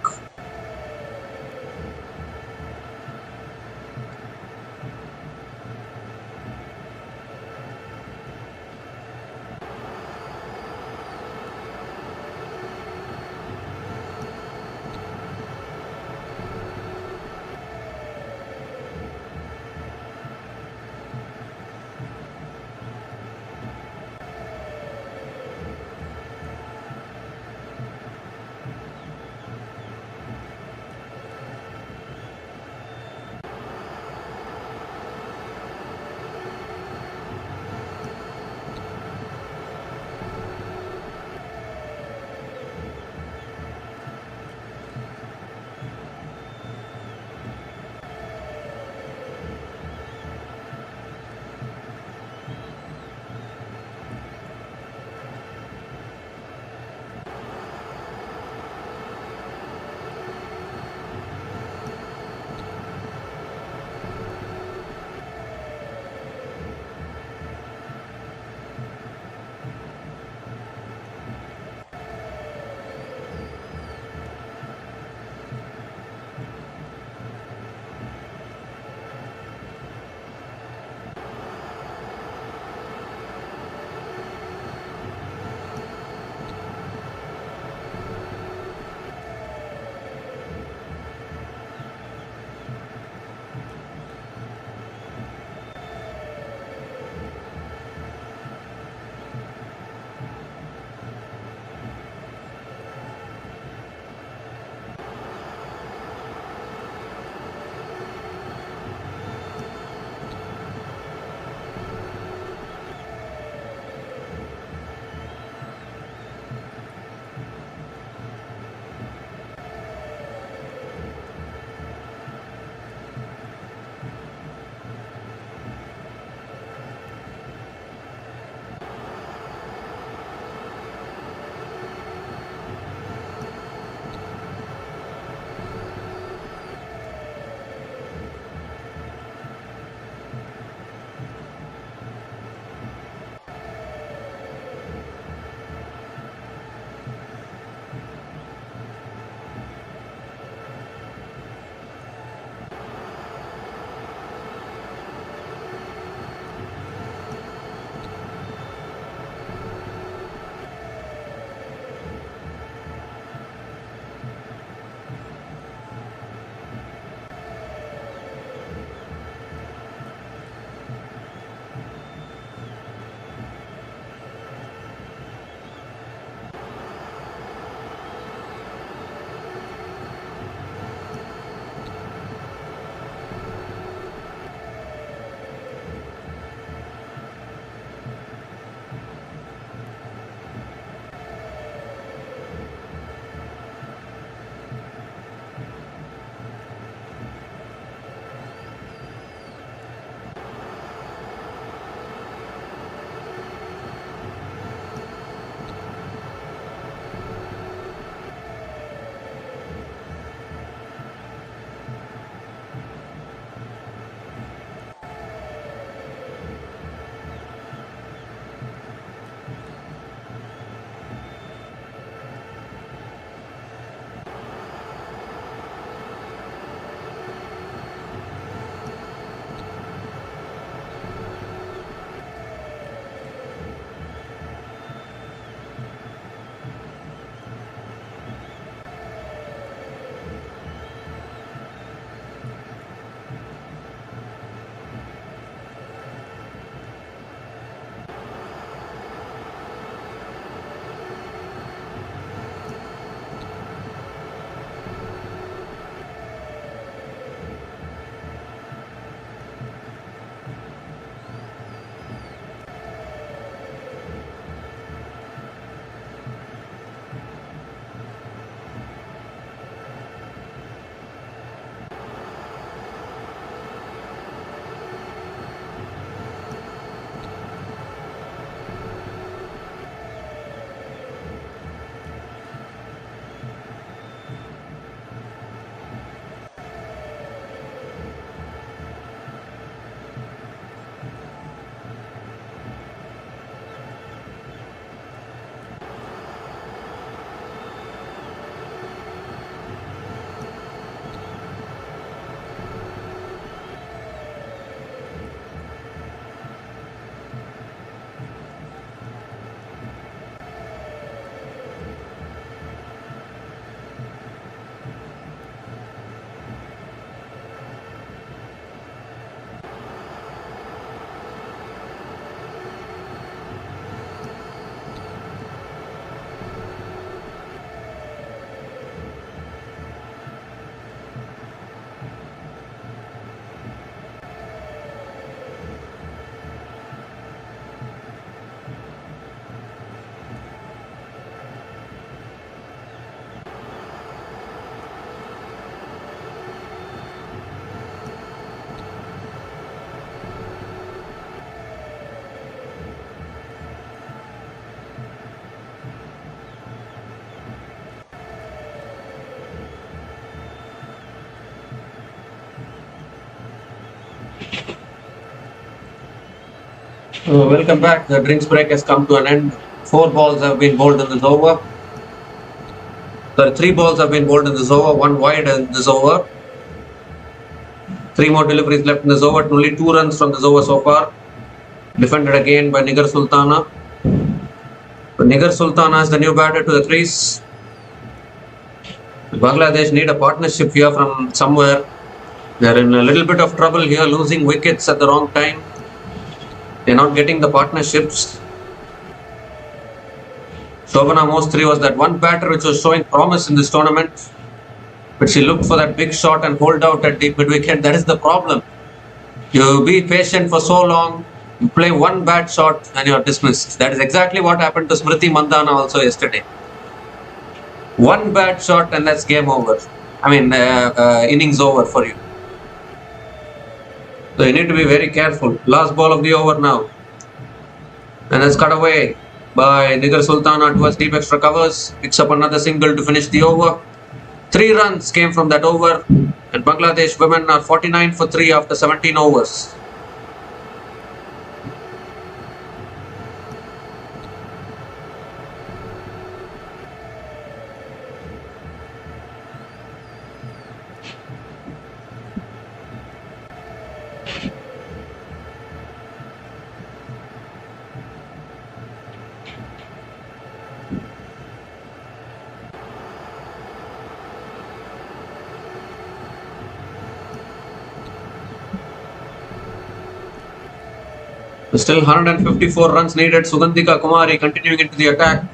Welcome back. The drinks break has come to an end. 4 balls have been bowled in this over. Sorry, 3 balls have been bowled in this over. 1 wide in this over. 3 more deliveries left in this over. Only 2 runs from this over so far. Defended again by Nigar Sultana. So Nigar Sultana is the new batter to the crease. Bangladesh need a partnership here from somewhere. They are in a little bit of trouble here, losing wickets at the wrong time. They are not getting the partnerships. Shobana Mostri was that one batter which was showing promise in this tournament, but she looked for that big shot and hold out at deep mid-wicket. That is the problem. You be patient for so long, you play one bad shot and you are dismissed. That is exactly what happened to Smriti Mandhana also yesterday. One bad shot and that's game over. Innings over for you. So you need to be very careful. Last ball of the over now. And that's cut away by Nigar Sultana towards deep extra covers. Picks up another single to finish the over. 3 runs came from that over. And Bangladesh women are 49 for 3 after 17 overs. Still 154 runs needed. Sugandhika Kumari continuing into the attack.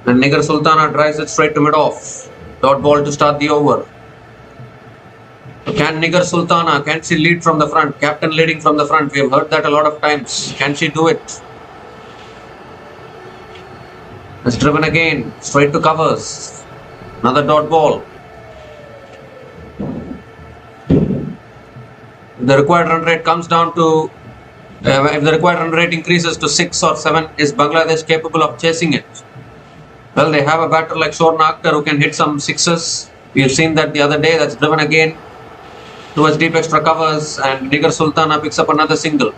And Nigar Sultana drives it straight to mid-off. Dot ball to start the over. Can Nigar Sultana, can she lead from the front? Captain leading from the front. We have heard that a lot of times. Can she do it? It's driven again. Straight to covers. Another dot ball. The required run rate comes down to if the required run rate increases to 6 or 7, is Bangladesh capable of chasing it? Well, they have a batter like Shorna Akhtar who can hit some sixes. We've seen that the other day. That's driven again towards deep extra covers, and Nigar Sultana picks up another single.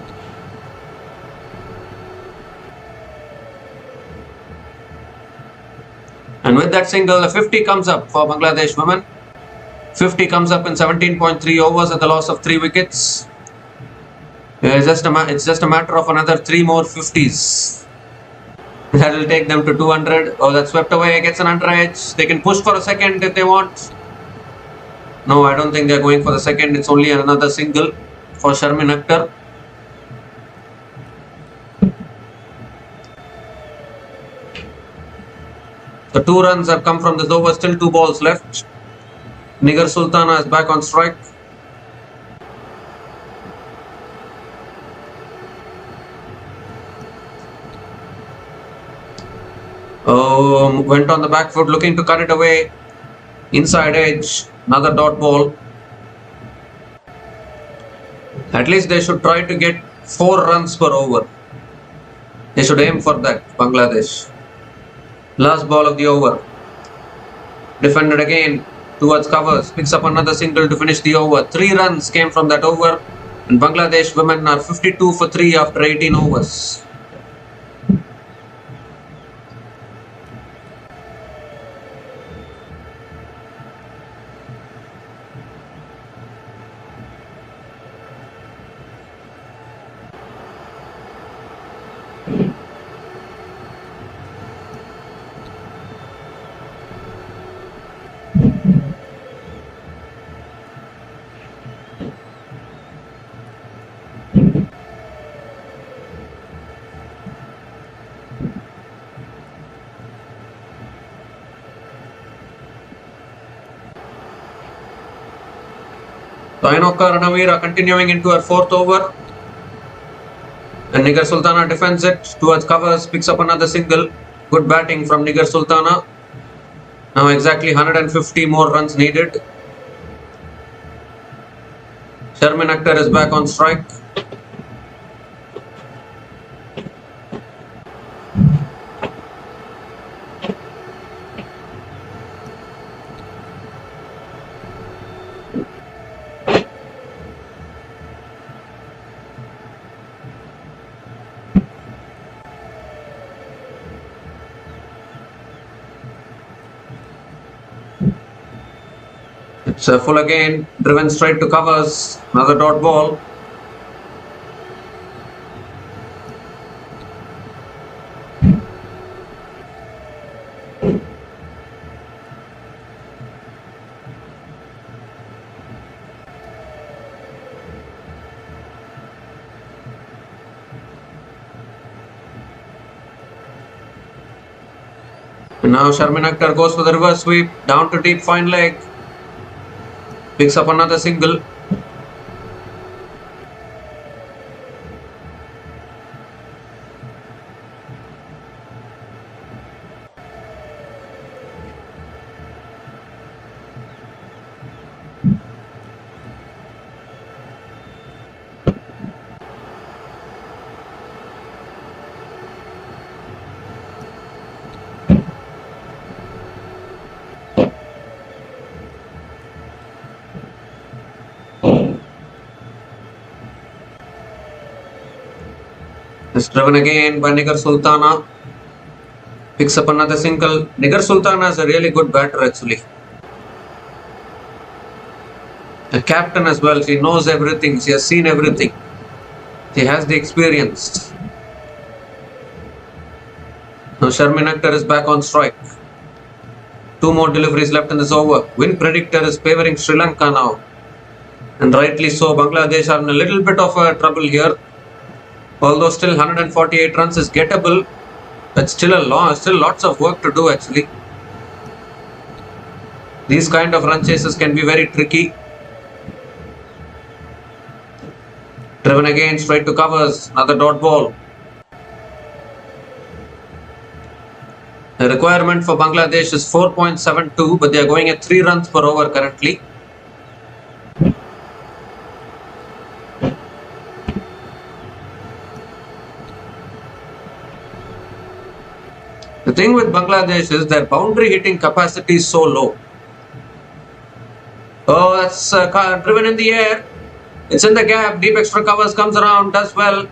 And with that single, a 50 comes up for Bangladesh women. 50 comes up in 17.3 overs at the loss of 3 wickets. It's just a matter of another 3 more 50s. That will take them to 200. Oh, that's swept away. Gets an under edge. They can push for a second if they want. No, I don't think they're going for the second. It's only another single for Sharmin Akhtar. The 2 runs have come from this over. Still 2 balls left. Nigar Sultana is back on strike. Went on the back foot, looking to cut it away. Inside edge, another dot ball. At least they should try to get 4 runs per over. They should aim for that, Bangladesh. Last ball of the over. Defended again towards covers. Picks up another single to finish the over. 3 runs came from that over. And Bangladesh women are 52 for 3 after 18 overs. Ainoka Ranavira continuing into her 4th over. And Nigar Sultana defends it towards covers, picks up another single. Good batting from Nigar Sultana. Now exactly 150 more runs needed. Sharmin Akhtar is back on strike. So full again, driven straight to covers. Another dot ball. And now Sharmin Akhtar goes for the reverse sweep. Down to deep fine leg. Picks up another single. It's driven again by Nigar Sultana. Picks up another single. Nigar Sultana is a really good batter actually. A captain as well. She knows everything. She has seen everything. She has the experience. Now Sharmin Akhtar is back on strike. 2 more deliveries left in this over. Win predictor is favoring Sri Lanka now. And rightly so. Bangladesh are in a little bit of trouble here. Although still 148 runs is gettable, but still lots of work to do actually. These kind of run chases can be very tricky. Driven again straight to covers. Another dot ball. The requirement for Bangladesh is 4.72, but they are going at 3 runs per over currently. The thing with Bangladesh is their boundary hitting capacity is so low. Oh, that's driven in the air. It's in the gap. Deep extra covers, comes around, does well.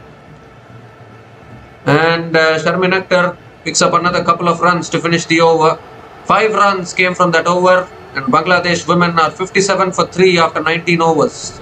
And Sharmin Akhtar picks up another couple of runs to finish the over. 5 runs came from that over, and Bangladesh women are 57 for 3 after 19 overs.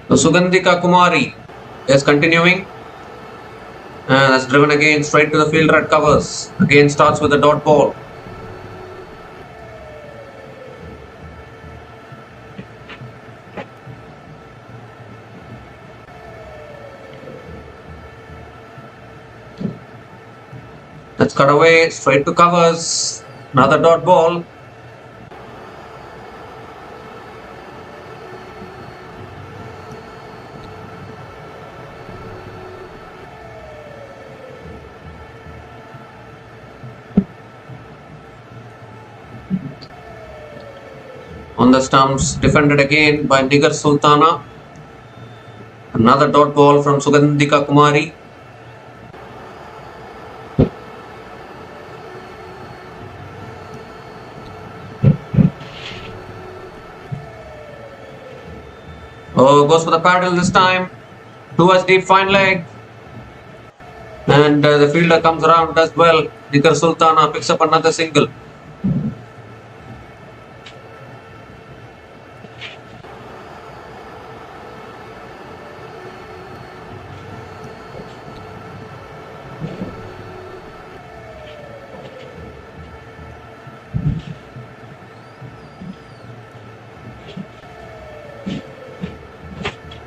So Sugandhika Kumari is continuing. That's driven again straight to the fielder at covers. Again starts with a dot ball. That's cut away straight to covers. Another dot ball. On the stumps, defended again by Nigar Sultana. Another dot ball from Sugandhika Kumari. Oh, goes for the paddle this time. Towards deep fine leg. And the fielder comes around, does well. Nigar Sultana picks up another single.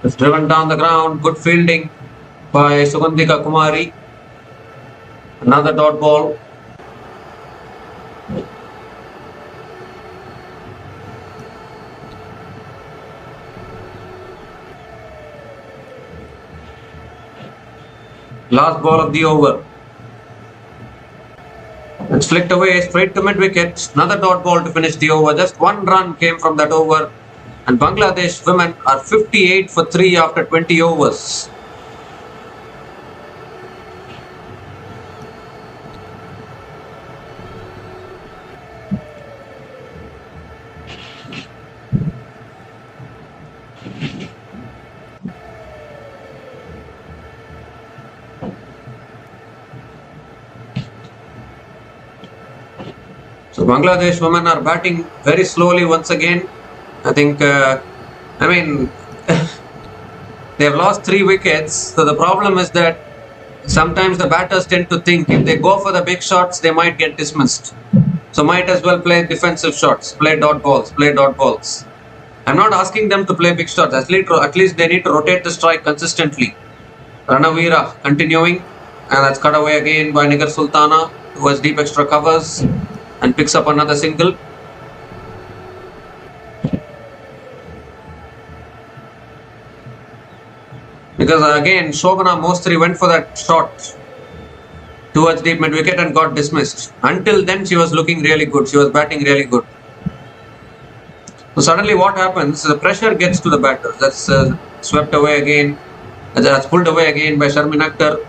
It's driven down the ground. Good fielding by Sugandhika Kumari. Another dot ball. Last ball of the over. It's flicked away straight to mid-wicket. Another dot ball to finish the over. Just one run came from that over. And Bangladesh women are 58 for 3 after 20 overs. So Bangladesh women are batting very slowly once again. I think, they have lost 3 wickets. So the problem is that sometimes the batters tend to think if they go for the big shots, they might get dismissed. So might as well play defensive shots, play dot balls. I'm not asking them to play big shots. At least they need to rotate the strike consistently. Ranavira continuing, and that's cut away again by Nigar Sultana towards deep extra covers and picks up another single. Because again, Shobana Mostri went for that shot towards deep mid-wicket and got dismissed. Until then, she was looking really good. She was batting really good. So suddenly what happens, the pressure gets to the batters. That's swept away again. That's pulled away again by Sharmin Akhtar.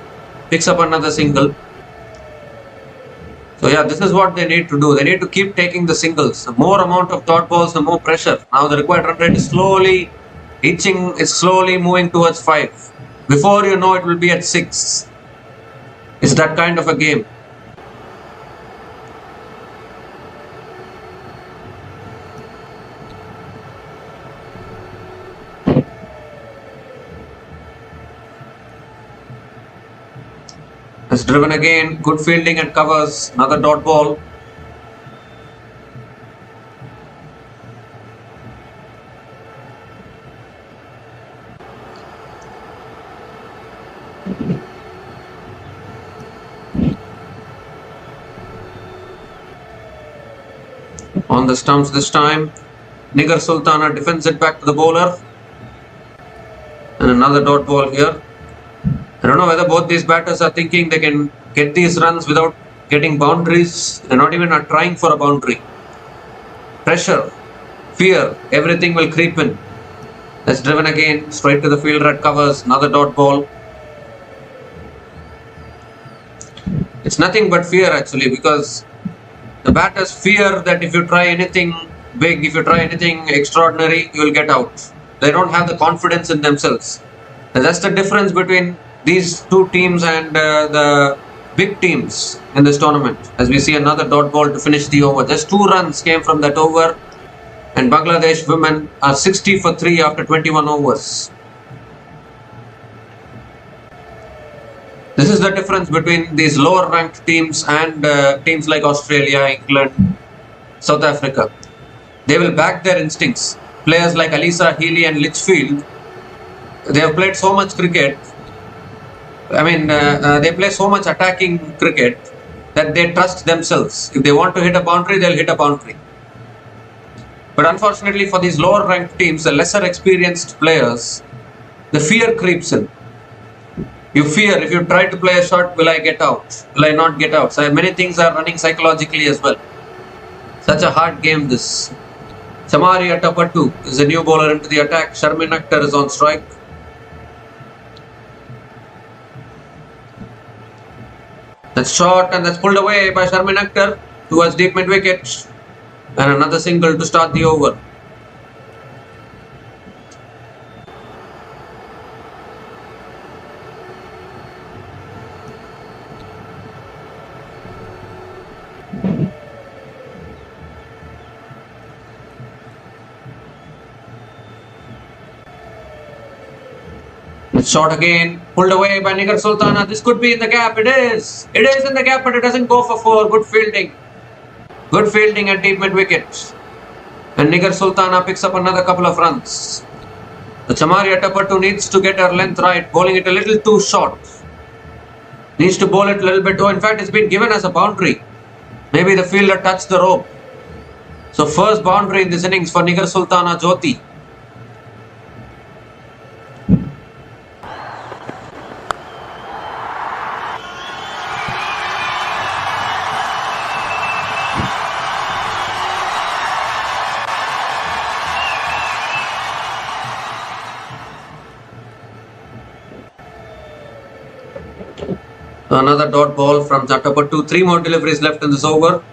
Picks up another single. So yeah, this is what they need to do. They need to keep taking the singles. The more amount of dot balls, the more pressure. Now the required run rate is slowly inching, is slowly moving towards 5. Before you know, it will be at 6. It's that kind of a game. It's driven again, good fielding and covers, another dot ball. On the stumps this time, Nigar Sultana defends it back to the bowler. And another dot ball here. I don't know whether both these batters are thinking they can get these runs without getting boundaries. They're not even trying for a boundary. Pressure, fear, everything will creep in. That's driven again, straight to the fielder at covers, another dot ball. It's nothing but fear actually, because the batters fear that if you try anything big, if you try anything extraordinary, you will get out. They don't have the confidence in themselves. And that's the difference between these two teams and the big teams in this tournament. As we see another dot ball to finish the over. Just 2 runs came from that over, and Bangladesh women are 60 for 3 after 21 overs. This is the difference between these lower ranked teams and teams like Australia, England, South Africa. They will back their instincts. Players like Alisa Healy and Litchfield, they have played so much cricket. They play so much attacking cricket that they trust themselves. If they want to hit a boundary, they'll hit a boundary. But unfortunately for these lower ranked teams, the lesser experienced players, the fear creeps in. You fear, if you try to play a shot, will I get out? Will I not get out? So many things are running psychologically as well. Such a hard game this. Chamari Atapattu is a new bowler into the attack. Sharmin Akhtar is on strike. That's short and that's pulled away by Sharmin Akhtar towards deep mid-wicket. And another single to start the over. It's short again, pulled away by Nigar Sultana. This could be in the gap. It is. It is in the gap, but it doesn't go for 4. Good fielding. Good fielding at deep mid-wicket. And Nigar Sultana picks up another couple of runs. The Chamari Atapattu needs to get her length right, bowling it a little too short. Needs to bowl it a little bit. Oh, in fact, it's been given as a boundary. Maybe the fielder touched the rope. So first boundary in this innings for Nigar Sultana Jyoti. So another dot ball from Chatapattu. 3 more deliveries left in this over.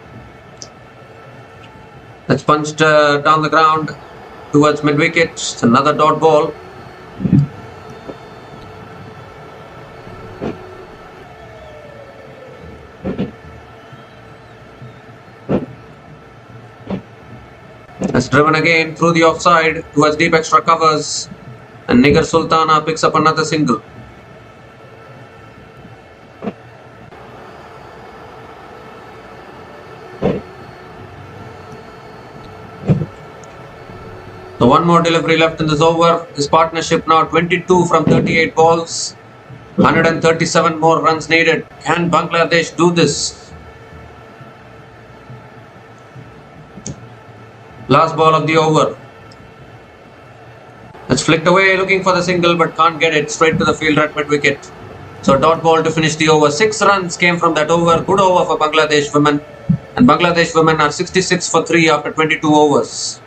That's punched down the ground towards mid-wicket. It's another dot ball. That's driven again through the offside towards deep extra covers. And Nigar Sultana picks up another single. So one more delivery left in this over. This partnership now 22 from 38 balls. 137 more runs needed. Can Bangladesh do this? Last ball of the over. It's flicked away looking for the single but can't get it. Straight to the fielder at mid-wicket. So dot ball to finish the over. 6 runs came from that over. Good over for Bangladesh women. And Bangladesh women are 66 for 3 after 22 overs.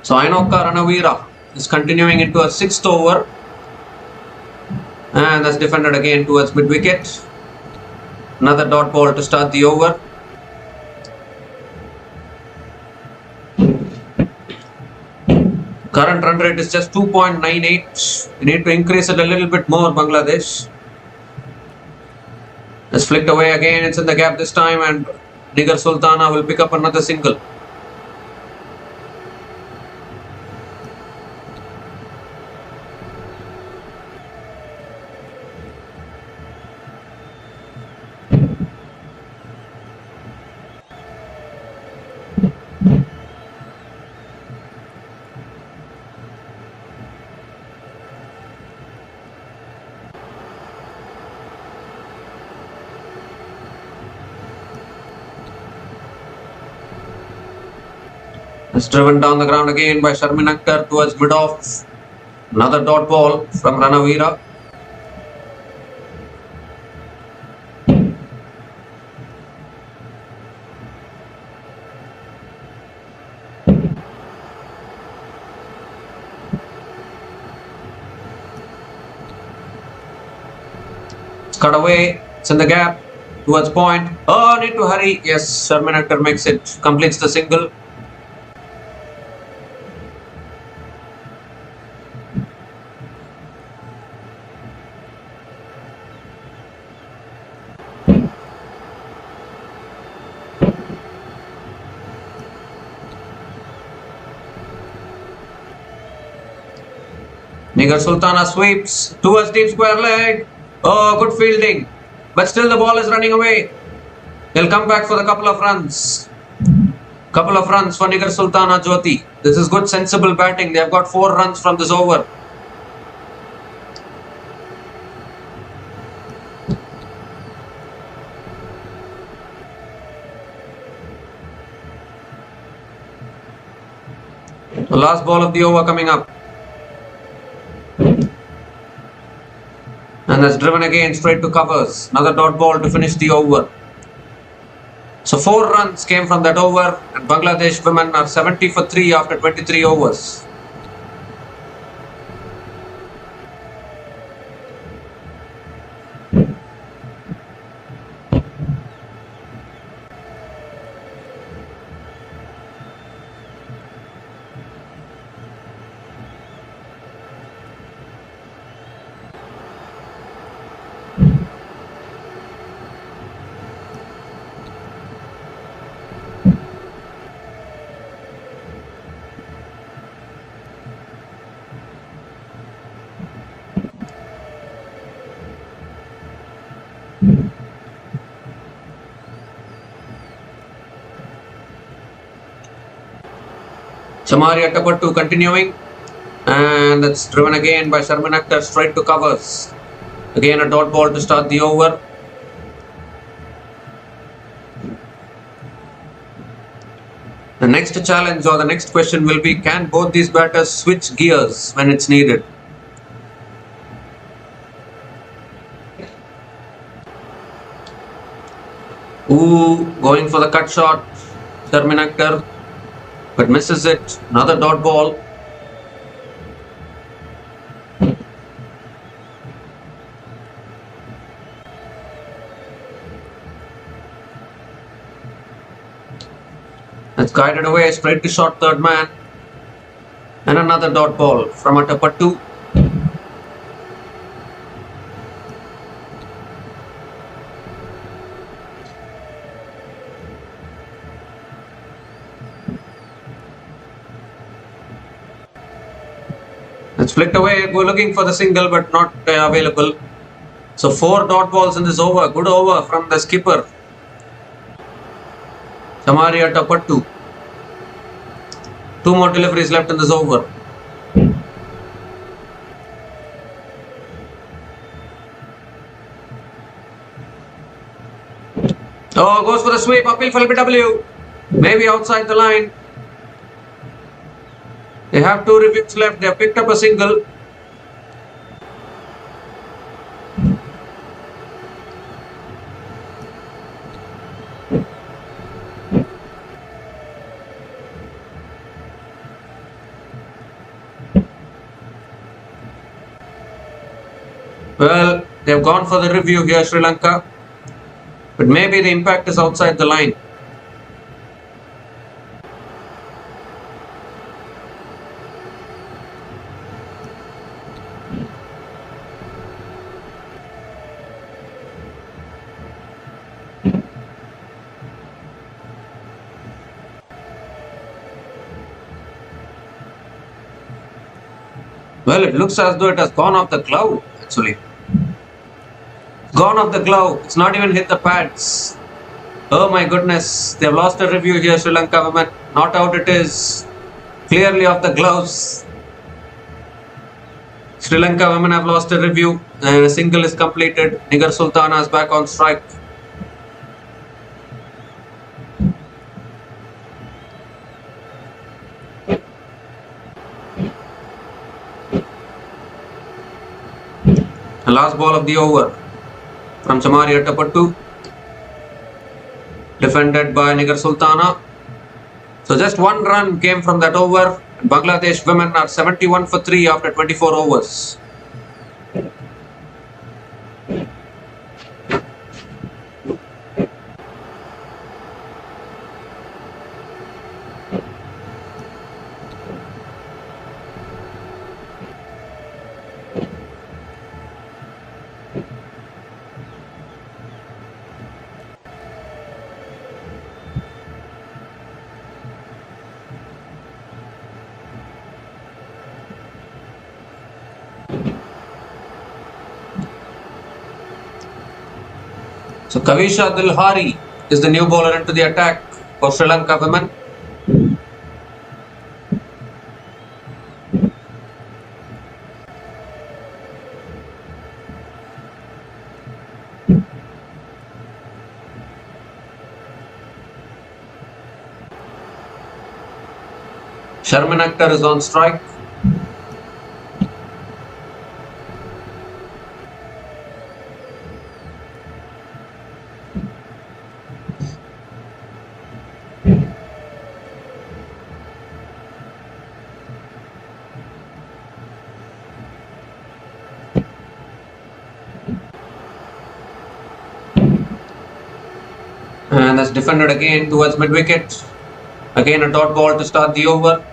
So Ainoka Ranavira is continuing into a 6th over. And that's defended again towards mid-wicket. Another dot ball to start the over. Current run rate is just 2.98. We need to increase it a little bit more, Bangladesh. It's flicked away again. It's in the gap this time and Nigar Sultana will pick up another single. It's driven down the ground again by Sharmin Akhtar towards mid-off. Another dot ball from Ranavira. It's cut away. It's in the gap towards point. Oh, need to hurry. Yes, Sharmin Akhtar makes it, completes the single. Nigar Sultana sweeps towards deep square leg. Oh, good fielding. But still the ball is running away. He'll come back for a couple of runs. Couple of runs for Nigar Sultana Jyoti. This is good sensible batting. They have got 4 runs from this over. The last ball of the over coming up. And that's driven again straight to covers. Another dot ball to finish the over. So 4 runs came from that over and Bangladesh women are 70 for 3 after 23 overs. Chamari Attapattu continuing and that's driven again by Sharmin Akhtar straight to covers. Again a dot ball to start the over. The next challenge or the next question will be, can both these batters switch gears when it's needed? Ooh, going for the cut shot, Terminator, but misses it. Another dot ball. That's guided away straight to short third man. And another dot ball from Atapattu. It's flicked away. We're looking for the single but not available. So 4 dot balls in this over. Good over from the skipper, Samaria Tapattu. 2 more deliveries left in this over. Oh, goes for the sweep. Uphill for LBW. Maybe outside the line. They have 2 reviews left. They have picked up a single. Well, they've gone for the review here, Sri Lanka. But maybe the impact is outside the line. Well, it looks as though it has gone off the glove, actually. Gone off the glove. It's not even hit the pads. Oh my goodness. They've lost a review here, Sri Lanka women. Not out it is. Clearly off the gloves. Sri Lanka women have lost a review. A single is completed. Nigar Sultana is back on strike. The last ball of the over from Samaria Tapattu, defended by Nigar Sultana. So just 1 run came from that over. Bangladesh women are 71 for 3 after 24 overs. So Kavisha Dilhari is the new bowler into the attack for Sri Lanka women. Sharman Akhtar is on strike. And that's defended again towards mid-wicket. Again a dot ball to start the over.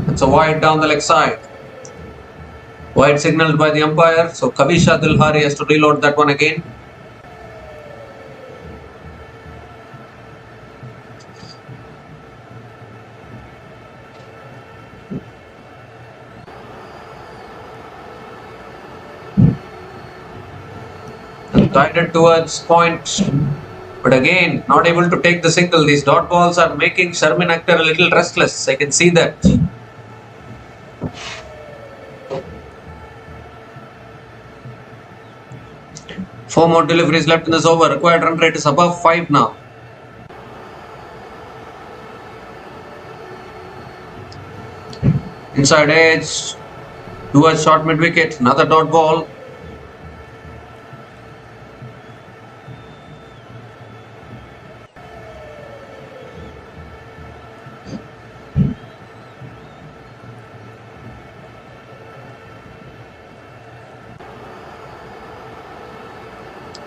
It's a wide down the leg side. Wide signalled by the umpire, so Kavisha Dilhari has to reload that one again. guided towards point. But again, not able to take the single. These dot balls are making Sharmin Akhtar a little restless. I can see that. Four more deliveries left in this over. Required run rate is above 5 now. Inside edge towards short mid wicket. Another dot ball.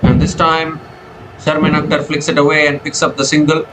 And this time Sharmin Akhtar flicks it away and picks up the single.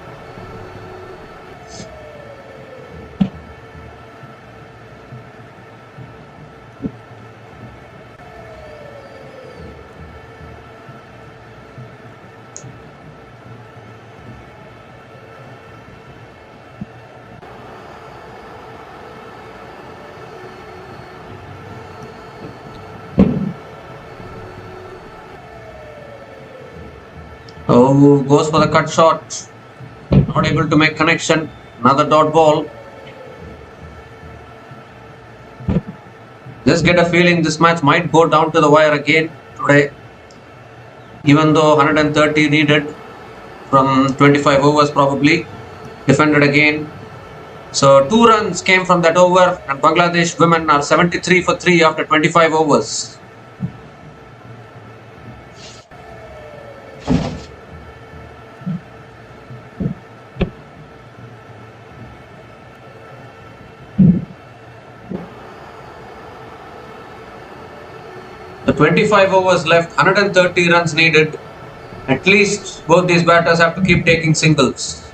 Oh, goes for the cut shot. Not able to make connection. Another dot ball. Just get a feeling this match might go down to the wire again today. Even though 130 needed from 25 overs probably. Defended again. So 2 runs came from that over and Bangladesh women are 73 for 3 after 25 overs. The 25 overs left, 130 runs needed. At least both these batters have to keep taking singles.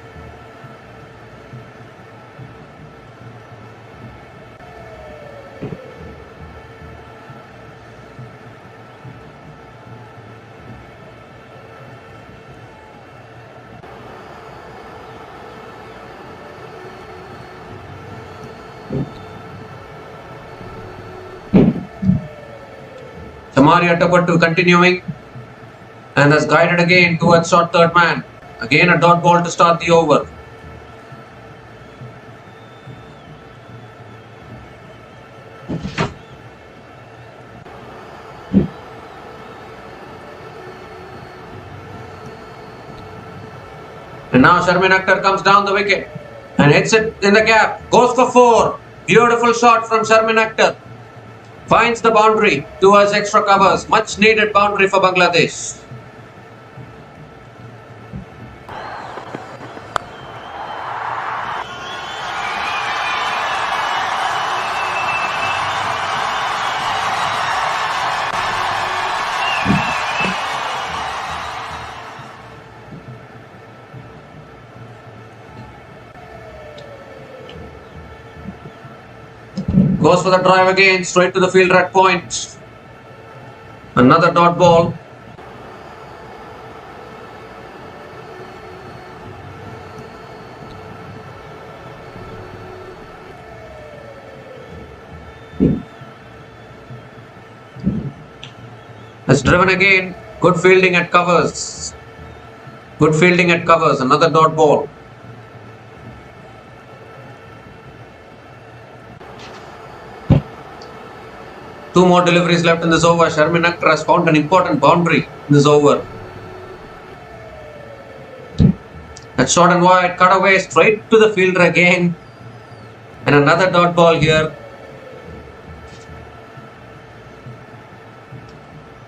Shamari Attapattu continuing and has guided again towards short third man. Again a dot ball to start the over. And now Sharmin Akhtar comes down the wicket and hits it in the gap. Goes for 4. Beautiful shot from Sharmin Akhtar. Finds the boundary towards extra covers. Much needed boundary for Bangladesh. Goes for the drive again, straight to the fielder at point. Another dot ball. Has driven again. Good fielding at covers. Good fielding at covers. Another dot ball. Two more deliveries left in this over. Sharmin Akhtar has found an important boundary in this over. That's short and wide, cut away, straight to the fielder again. And another dot ball here.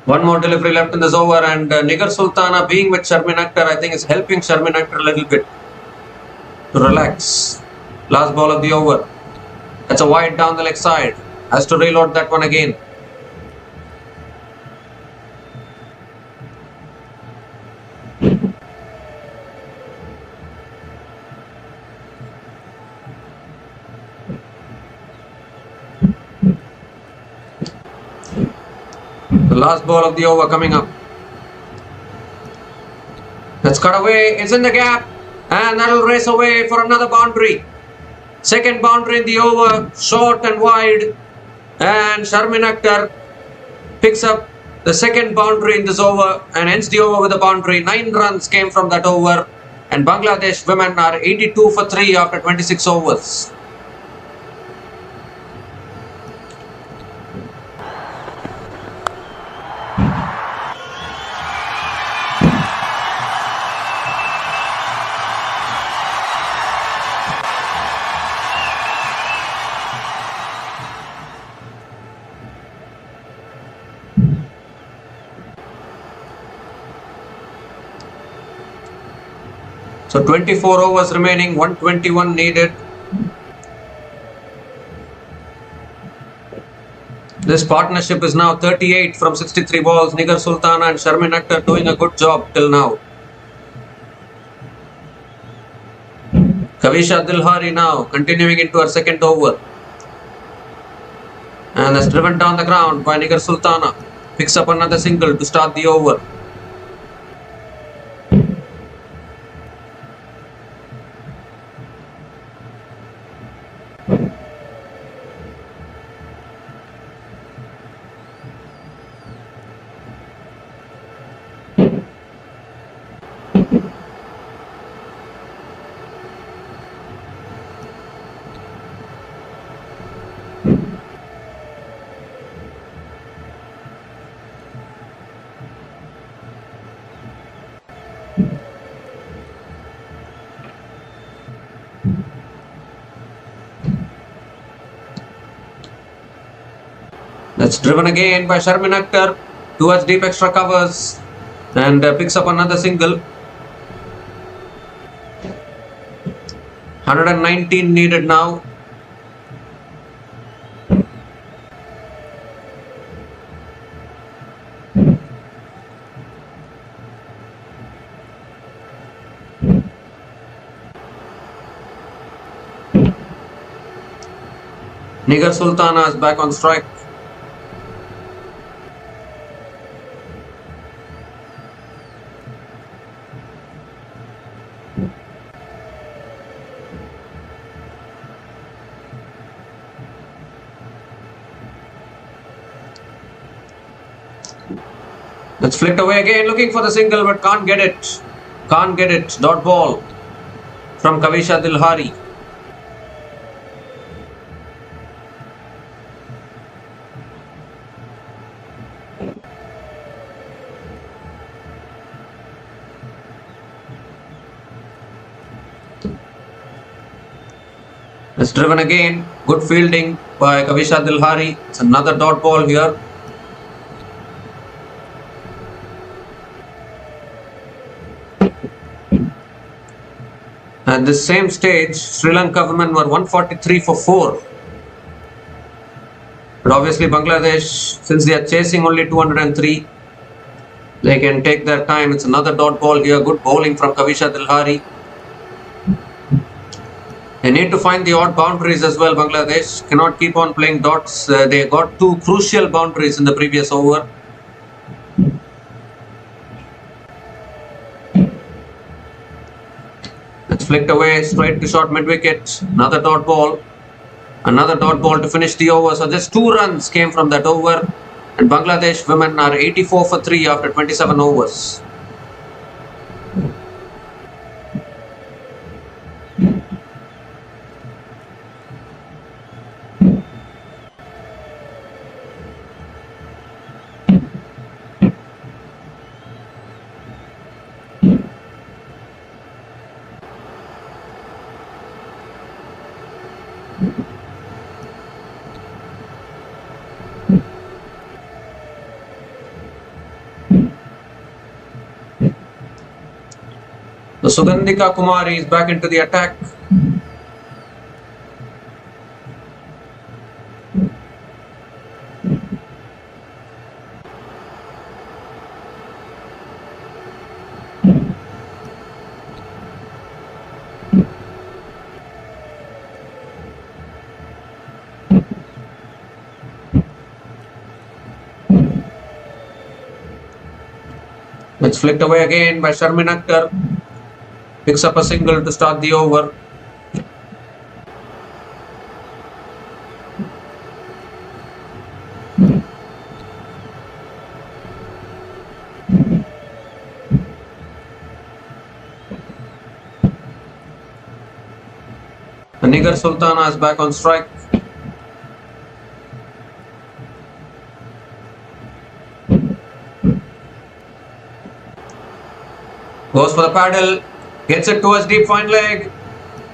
One more delivery left in this over, and Nigar Sultana being with Sharmin Akhtar, I think is helping Sharmin Akhtar a little bit to relax. Last ball of the over. That's a wide down the leg side. Has to reload that one again. The last ball of the over coming up. Let's cut away. It's in the gap. And that'll race away for another boundary. Second boundary in the over. Short and wide. And Sharmin Akhtar picks up The second boundary in this over and ends the over with a boundary. 9 runs came from that over, and Bangladesh women are 82 for 3 after 26 overs. So 24 overs remaining, 121 needed. This partnership is now 38 from 63 balls. Nigar Sultana and Sharmin Akhtar doing a good job till now. Kavisha Dilhari now continuing into her second over. And that's driven down the ground by Nigar Sultana. Picks up another single to start the over. That's driven again by Sharmin Akhtar towards deep extra covers and picks up another single. 119 needed now. Nigar Sultana is back on strike. Let's flick away again, looking for the single, but can't get it. Can't get it. Dot ball from Kavisha Dilhari. It's driven again. Good fielding by Kavisha Dilhari. It's another dot ball here. At this same stage, Sri Lanka women were 143 for 4. But obviously Bangladesh, since they are chasing only 203, they can take their time. It's another dot ball here. Good bowling from Kavisha Dilhari. They need to find the odd boundaries as well. Bangladesh cannot keep on playing dots. They got 2 crucial boundaries in the previous over. It's flicked away straight to short mid-wicket. Another dot ball. Another dot ball to finish the over. So just 2 runs came from that over. And Bangladesh women are 84 for 3 after 27 overs. The Sugandhika Kumari is back into the attack. It's flicked away again by Sharmin Akhtar. Picks up a single to start the over. Nigar Sultana is back on strike. Goes for the paddle, gets it towards deep fine leg.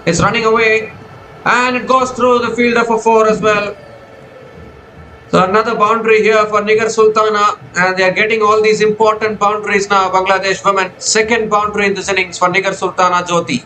It's running away, and it goes through the fielder for 4 as well. So another boundary here for Nigar Sultana, and they are getting all these important boundaries now. Bangladesh women, second boundary in this innings for Nigar Sultana Jyoti.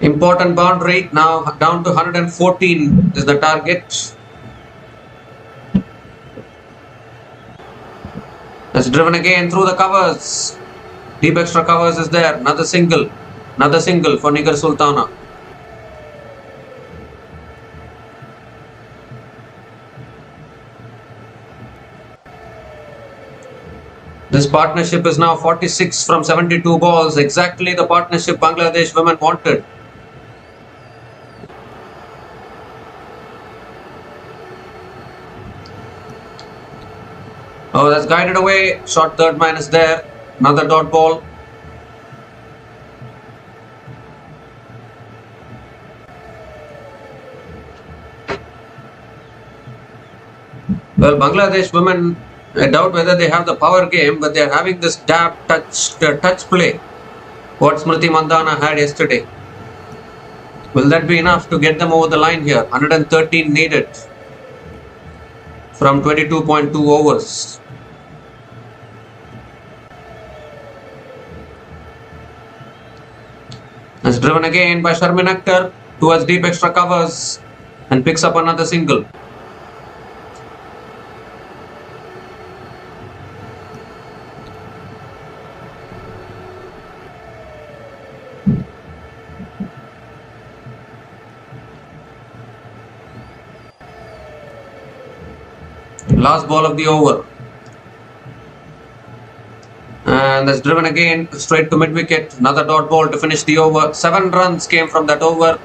Important boundary, now down to 114 is the target. It's driven again through the covers. Deep extra covers is there. Another single for Nigar Sultana. This partnership is now 46 from 72 balls. Exactly the partnership Bangladesh women wanted. Oh, that's guided away. Short third man is there. Another dot ball. Well, Bangladesh women, I doubt whether they have the power game, but they are having this dab touch play. What Smriti Mandhana had yesterday. Will that be enough to get them over the line here? 113 needed from 22.2 overs. It's driven again by Sharmin Akhtar towards deep extra covers and picks up another single. Last ball of the over. And that's driven again straight to mid wicket. Another dot ball to finish the over. 7 runs came from that over,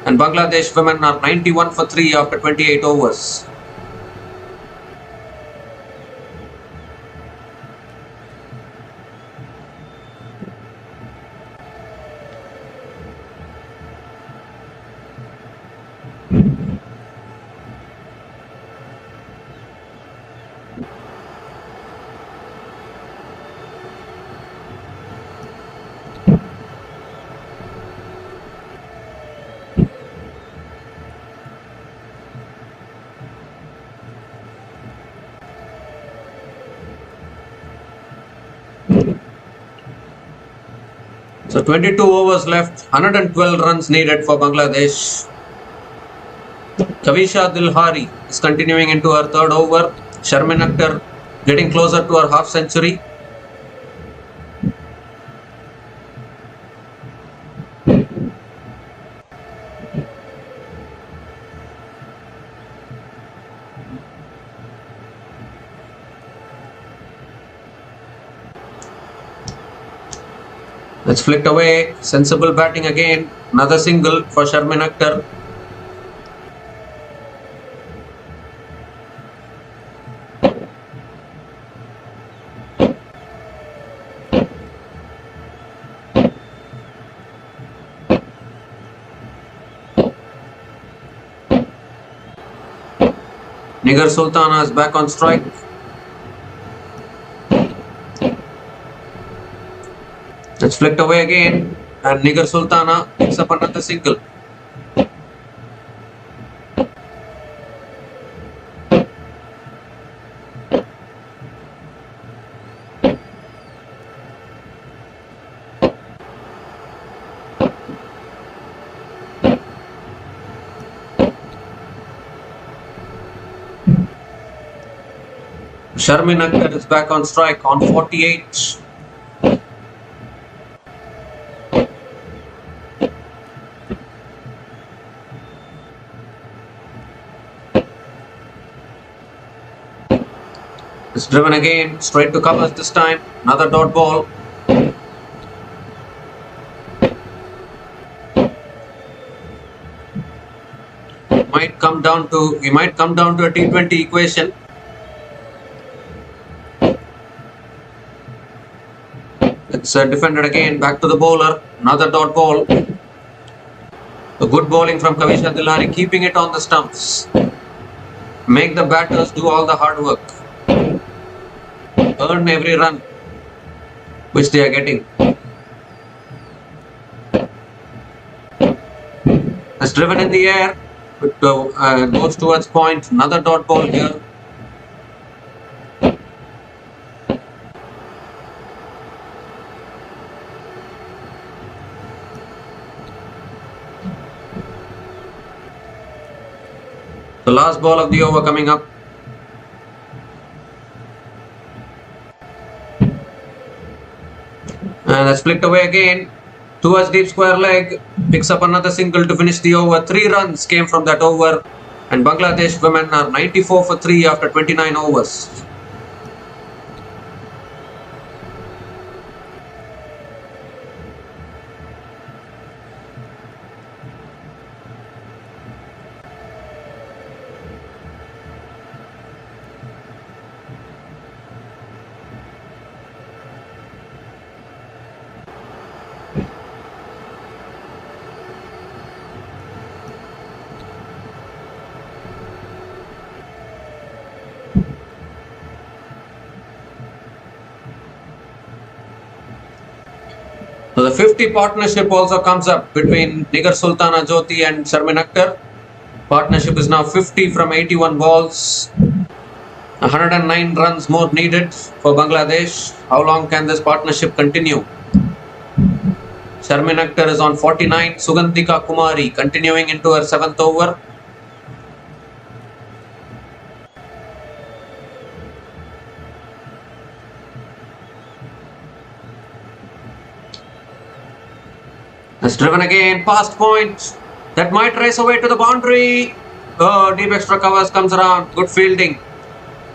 and Bangladesh women are 91 for 3 after 28 overs. So 22 overs left, 112 runs needed for Bangladesh. Kavisha Dilhari is continuing into her third over. Sharmin Akhtar getting closer to her half century. It's flicked away. Sensible batting again. Another single for Sharmin Akhtar. Nigar Sultana is back on strike. It's flicked away again, and Nigar Sultana picks up another single. Sharmin Akhtar is back on strike on 48. It's driven again, straight to covers this time. Another dot ball. might come down to a T20 equation. It's defended again. Back to the bowler. Another dot ball. A good bowling from Kavisha Dilhari, keeping it on the stumps. Make the batters do all the hard work. Earn every run which they are getting. It's driven in the air. It goes towards point. Another dot ball here. The last ball of the over coming up. And that's flicked away again towards deep square leg. Picks up another single to finish the over. 3 runs came from that over. And Bangladesh women are 94 for 3 after 29 overs. So the 50 partnership also comes up between Nigar Sultana Jyoti and Sharmin Akhtar. Partnership is now 50 from 81 balls. 109 runs more needed for Bangladesh. How long can this partnership continue? Sharmin Akhtar is on 49. Sugandhika Kumari continuing into her 7th over. It's driven again, past point. That might race away to the boundary. Oh, deep extra covers comes around. Good fielding.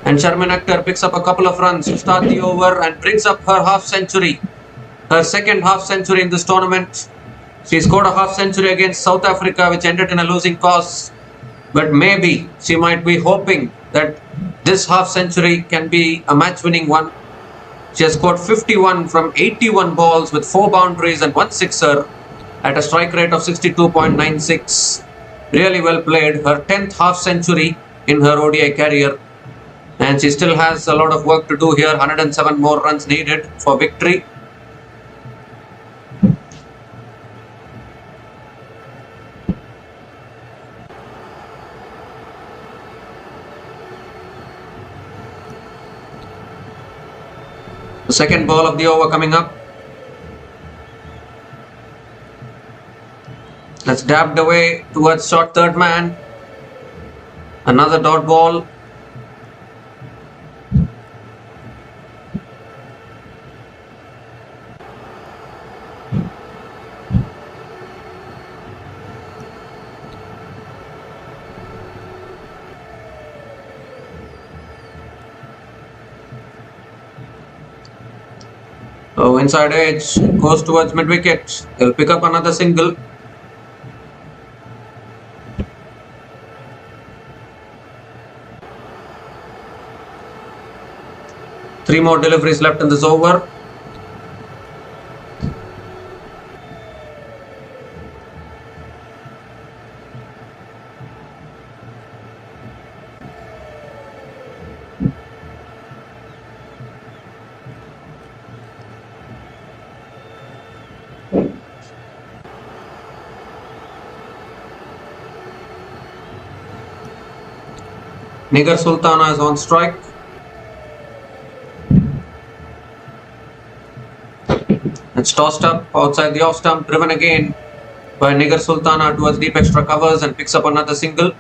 And Sharmin Akhtar picks up a couple of runs to start the over and brings up her half century. Her second half century in this tournament. She scored a half century against South Africa, which ended in a losing cause. But maybe she might be hoping that this half century can be a match winning one. She has scored 51 from 81 balls with 4 boundaries and 1 sixer. At a strike rate of 62.96. Really well played. Her 10th half century in her ODI career. And she still has a lot of work to do here. 107 more runs needed for victory. The second ball of the over coming up. That's dabbed away towards short third man. Another dot ball. So inside edge goes towards mid wicket. He'll pick up another single. Three more deliveries left in this over. Nigar Sultana is on strike. It's tossed up outside the off stump, driven again by Nigar Sultana towards deep extra covers and picks up another single.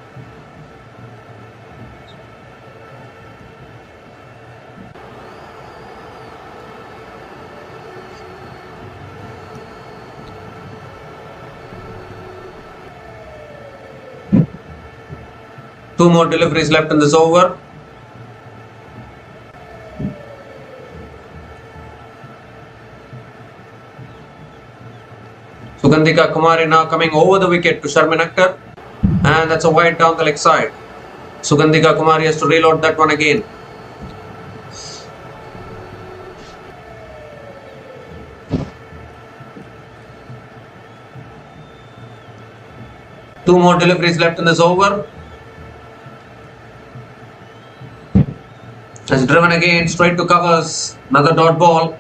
Two more deliveries left in this over. Sugandhika Kumari now coming over the wicket to Sharmin Akhtar. And that's a wide down the leg side. Sugandhika Kumari has to reload that one again. Two more deliveries left in this over. Has driven again, straight to covers. Another dot ball.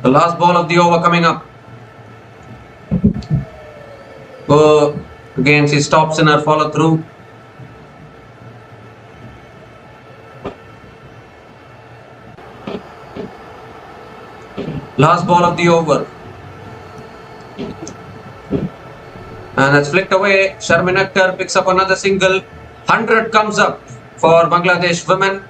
The last ball of the over coming up. Again, she stops in her follow through. Last ball of the over. And that's flicked away. Sharmin Akhtar picks up another single. 100 comes up for Bangladesh women.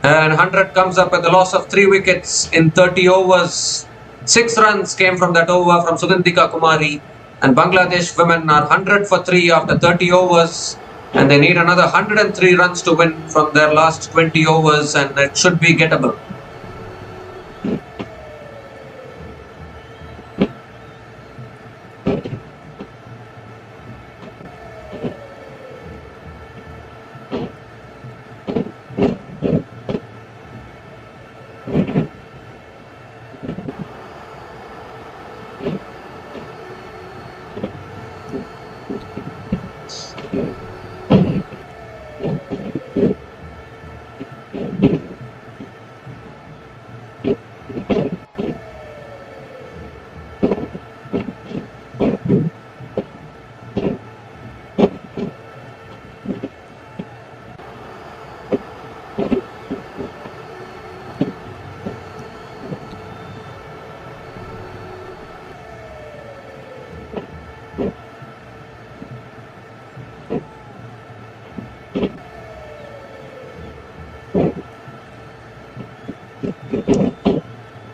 And 100 comes up at the loss of 3 wickets in 30 overs. 6 runs came from that over from Sugandhika Kumari. And Bangladesh women are 100 for 3 after 30 overs. And they need another 103 runs to win from their last 20 overs. And it should be gettable.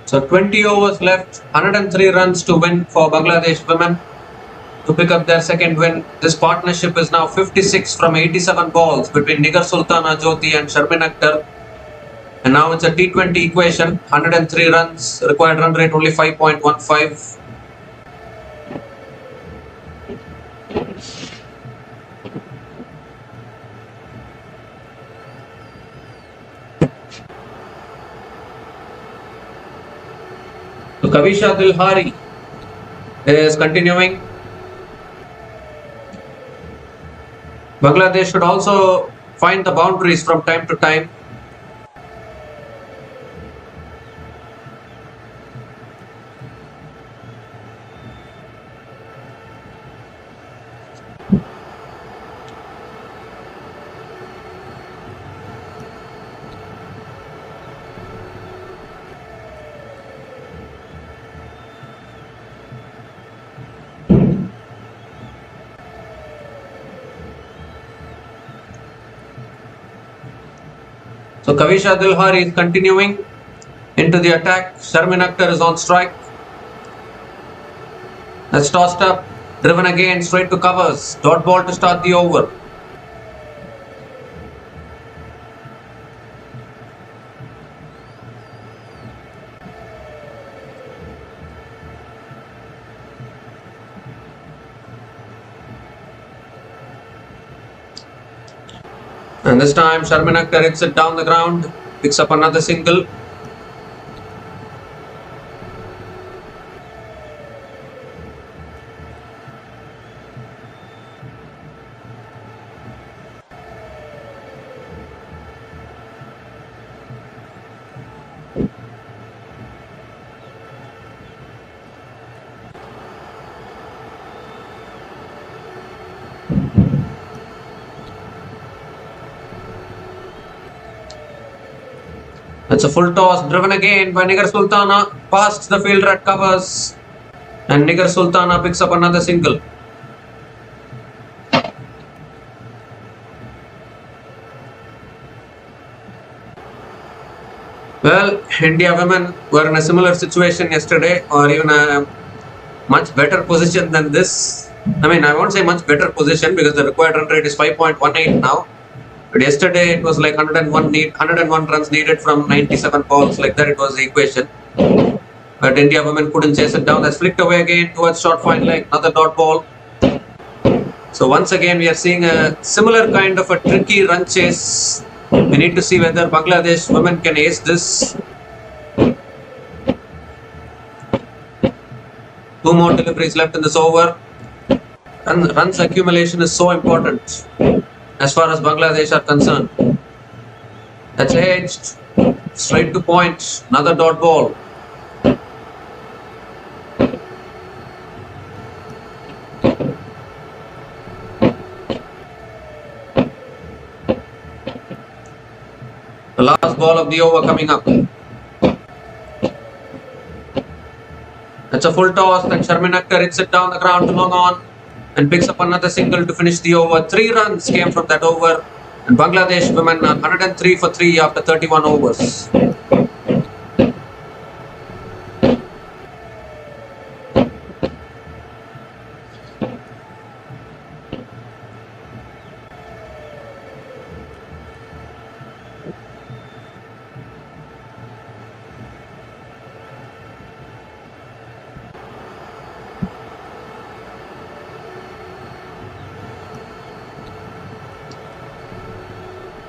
So 20 overs left, 103 runs to win for Bangladesh women to pick up their second win. This partnership is now 56 from 87 balls between Nigar Sultana Jyoti and Sharmin Akhtar. And now it's a T20 equation, 103 runs, required run rate only 5.15. So Kavisha Dilhari is continuing. Bangladesh should also find the boundaries from time to time. So Kavisha Dilhari is continuing into the attack. Sharmin Akhtar is on strike. That's tossed up, driven again, straight to covers. Dot ball to start the over. And this time Sharmin Akhtar hits it down the ground, picks up another single. It's a full toss, driven again by Nigar Sultana, past the fielder at covers, and Nigar Sultana picks up another single. Well, India women were in a similar situation yesterday, or even a much better position than this. I mean, I won't say much better position because the required run rate is 5.18 now. But yesterday it was like 101 runs needed from 97 balls, like that it was the equation. But India women couldn't chase it down. That's flicked away again towards short fine leg, another dot ball. So once again we are seeing a similar kind of a tricky run chase. We need to see whether Bangladesh women can ace this. 2 more deliveries left in this over. And runs accumulation is so important as far as Bangladesh are concerned. That's edged. Straight to point. Another dot ball. The last ball of the over coming up. That's a full toss. Then Sharmin Akhtar hits it down the ground to long on and picks up another single to finish the over. 3 runs came from that over. And Bangladesh women are 103 for 3 after 31 overs.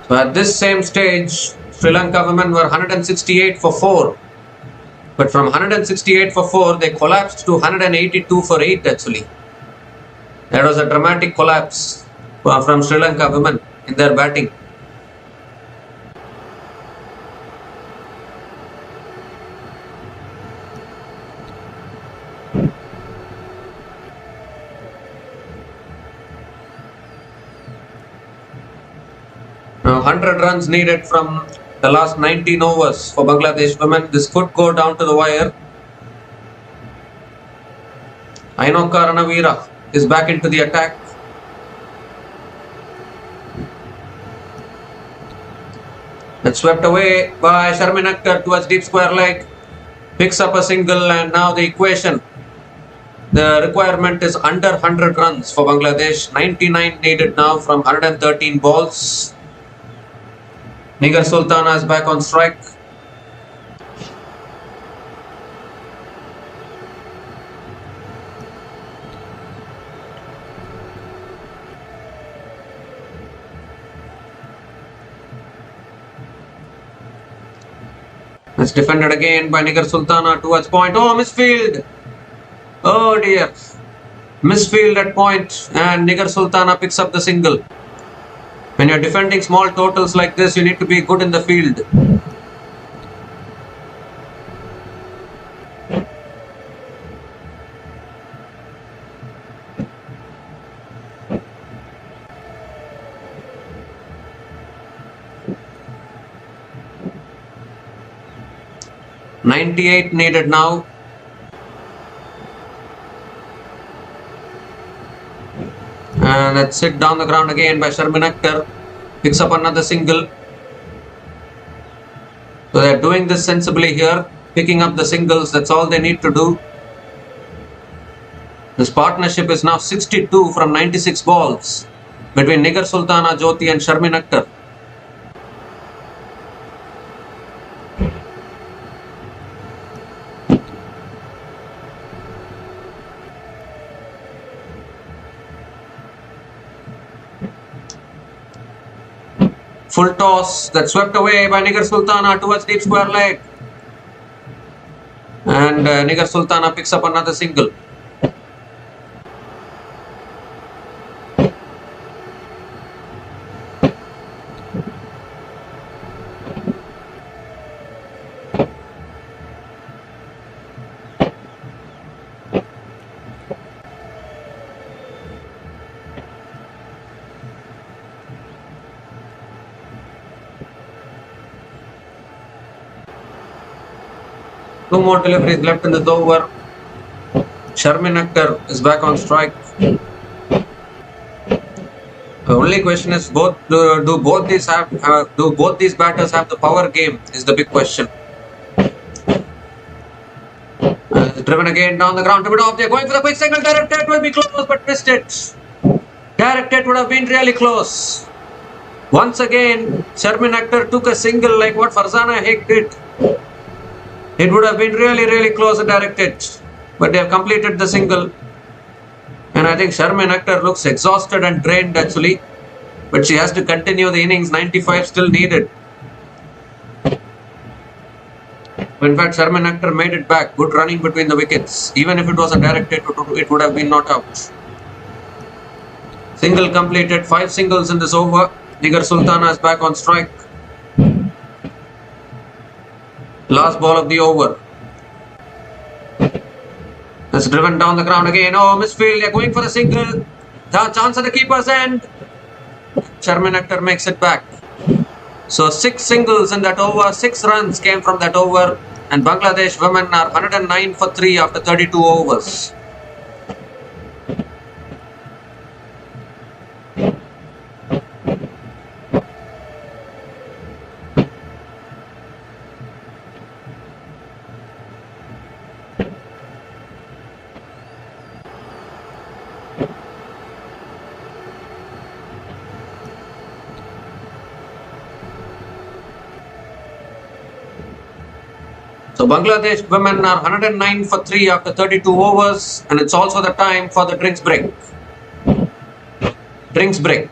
So at this same stage, Sri Lanka women were 168 for 4. But from 168 for 4, they collapsed to 182 for 8 actually. That was a dramatic collapse from Sri Lanka women in their batting. Now 100 runs needed from the last 19 overs for Bangladesh women. This could go down to the wire. Ainoka Ranavira is back into the attack. That's swept away by Sharmin Akhtar towards deep square leg. Picks up a single, and now the equation. The requirement is under 100 runs for Bangladesh. 99 needed now from 113 balls. Nigar Sultana is back on strike. It's defended again by Nigar Sultana towards point. Oh, misfield! Oh dear. Misfield at point, and Nigar Sultana picks up the single. When you're defending small totals like this, you need to be good in the field. .98 needed now. And that's it down the ground again by Sharmin Akhtar. Picks up another single. So they're doing this sensibly here. Picking up the singles. That's all they need to do. This partnership is now 62 from 96 balls between Nigar Sultana Jyoti and Sharmin Akhtar. Full toss that's swept away by Nigar Sultana towards deep square leg. And Nigar Sultana picks up another single. Two more deliveries left in the over. Sharmin Akhtar is back on strike. The only question is, do both these batters have the power game? Is the big question. Driven again down the ground to mid off. They're going for the quick single. Direct hit will be close, but missed it. Direct hit would have been really close. Once again, Sharmin Akhtar took a single like what Farzana Haque did. It would have been really, really close and directed. But they have completed the single. And I think Sharmin Akhtar looks exhausted and drained actually. But she has to continue the innings. 95 still needed. In fact, Sharmin Akhtar made it back. Good running between the wickets. Even if it was a direct hit, it would have been not out. Single completed. 5 singles in this over. Nigar Sultana is back on strike. Last ball of the over. It's driven down the ground again. Oh, misfield. They're going for the single. The chance at the keeper's end. Sharmin Akhtar makes it back. So 6 singles in that over. 6 runs came from that over. And Bangladesh women are 109 for 3 after 32 overs. So Bangladesh women are 109 for 3 after 32 overs, and it's also the time for the drinks break. Drinks break.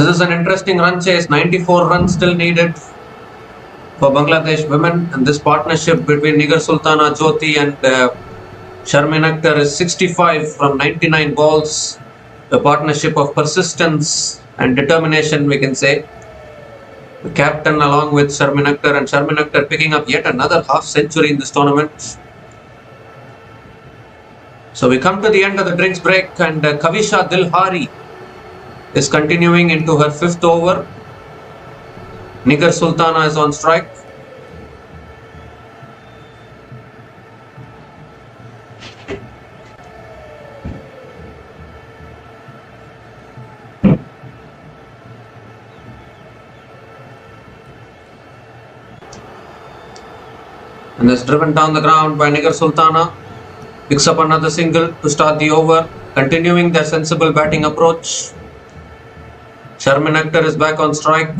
This is an interesting run chase. 94 runs still needed for Bangladesh women, and this partnership between Nigar Sultana Jyoti and Sharmin Akhtar is 65 from 99 balls. A partnership of persistence and determination, we can say. The captain along with Sharmin Akhtar, and Sharmin Akhtar picking up yet another half century in this tournament. So we come to the end of the drinks break, and Kavisha Dilhari is continuing into her 5th over. Nigar Sultana is on strike. And is driven down the ground by Nigar Sultana. Picks up another single to start the over, continuing their sensible batting approach. Sharmin Akhtar is back on strike.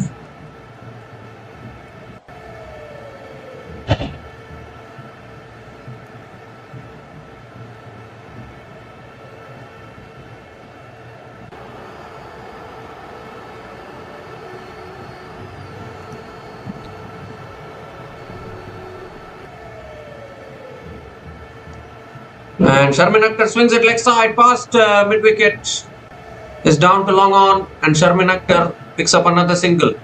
And Sharmin Akhtar swings it leg side past mid-wicket. Is down to long on, and Sharmin Akhtar picks up another single.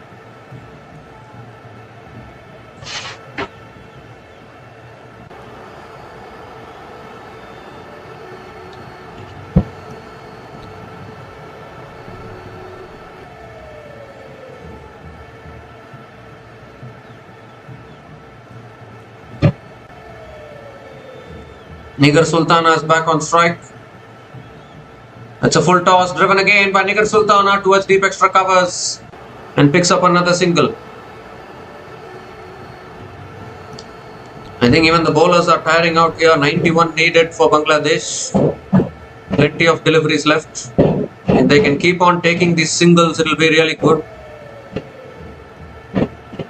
Nigar Sultana is back on strike. It's a full toss, driven again by Nigar Sultana towards deep extra covers, and picks up another single. I think even the bowlers are tiring out here. 91 needed for Bangladesh. Plenty of deliveries left. If they can keep on taking these singles, it will be really good. It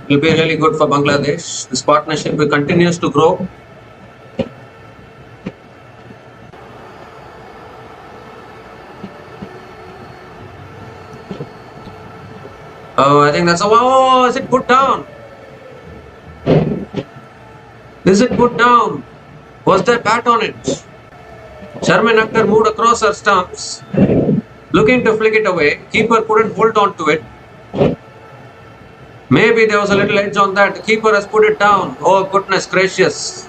will be really good for Bangladesh. This partnership continues to grow. Oh, I think that's a... Oh, is it put down? Is it put down? Was there bat on it? Sharmin Akhtar moved across her stumps, looking to flick it away. Keeper couldn't hold on to it. Maybe there was a little edge on that. The keeper has put it down. Oh, goodness gracious.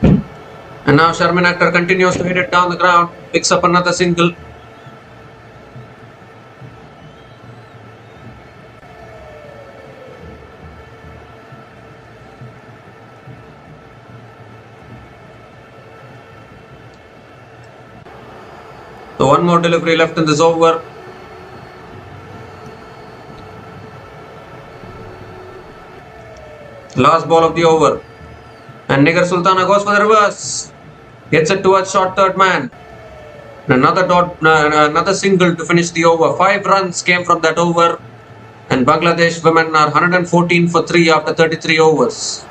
And now Sharmin Akhtar continues to hit it down the ground. Picks up another single. So one more delivery left in this over. Last ball of the over. And Nigar Sultana goes for the reverse. Gets it towards short third man. Another single to finish the over. 5 runs came from that over. And Bangladesh women are 114 for 3 after 33 overs.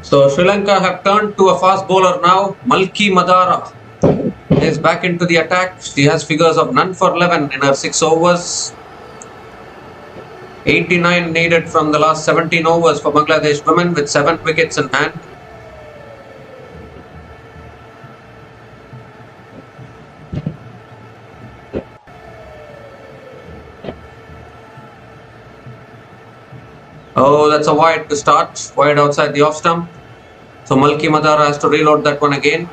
So Sri Lanka have turned to a fast bowler now. Malki Madara is back into the attack. She has figures of none for 11 in her 6 overs. 89 needed from the last 17 overs for Bangladesh women with 7 wickets in hand. Oh, that's a wide to start. Wide outside the off stump. So Malki Madara has to reload that one again.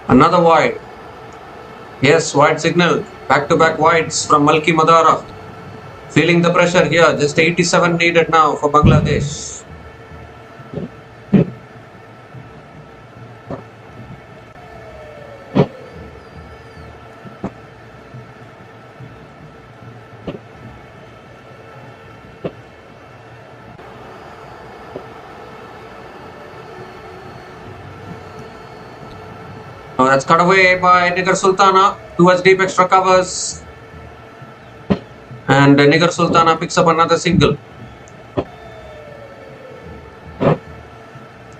Another wide. Yes, wide signal. Back-to-back wides from Malki Madara. Feeling the pressure here. Just 87 needed now for Bangladesh. Now that's cut away by Nigar Sultana towards deep extra covers. And Nigar Sultana picks up another single.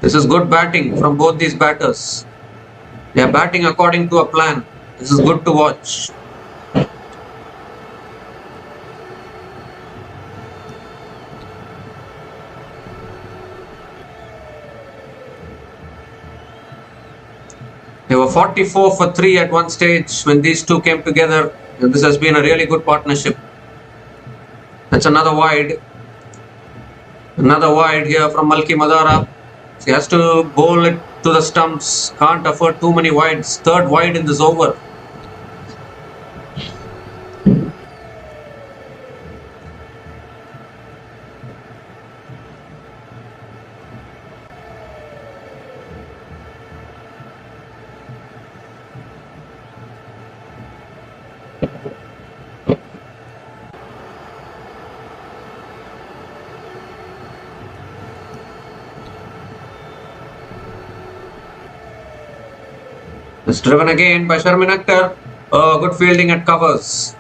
This is good batting from both these batters. They are batting according to a plan. This is good to watch. They were 44 for 3 at one stage when these two came together, and this has been a really good partnership. That's another wide. Another wide here from Malki Madara. He has to bowl it to the stumps. Can't afford too many wides. Third wide in this over. It's driven again by Sharmin Akhtar. Oh, good fielding at covers.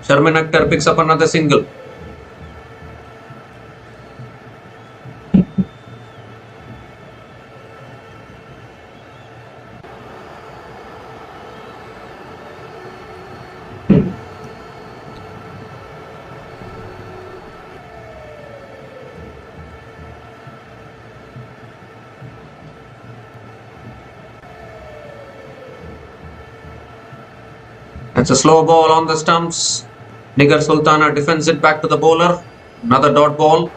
Sharmin Akhtar picks up another single. That's a slow ball on the stumps. Nigar Sultana defends it back to the bowler. Another dot ball.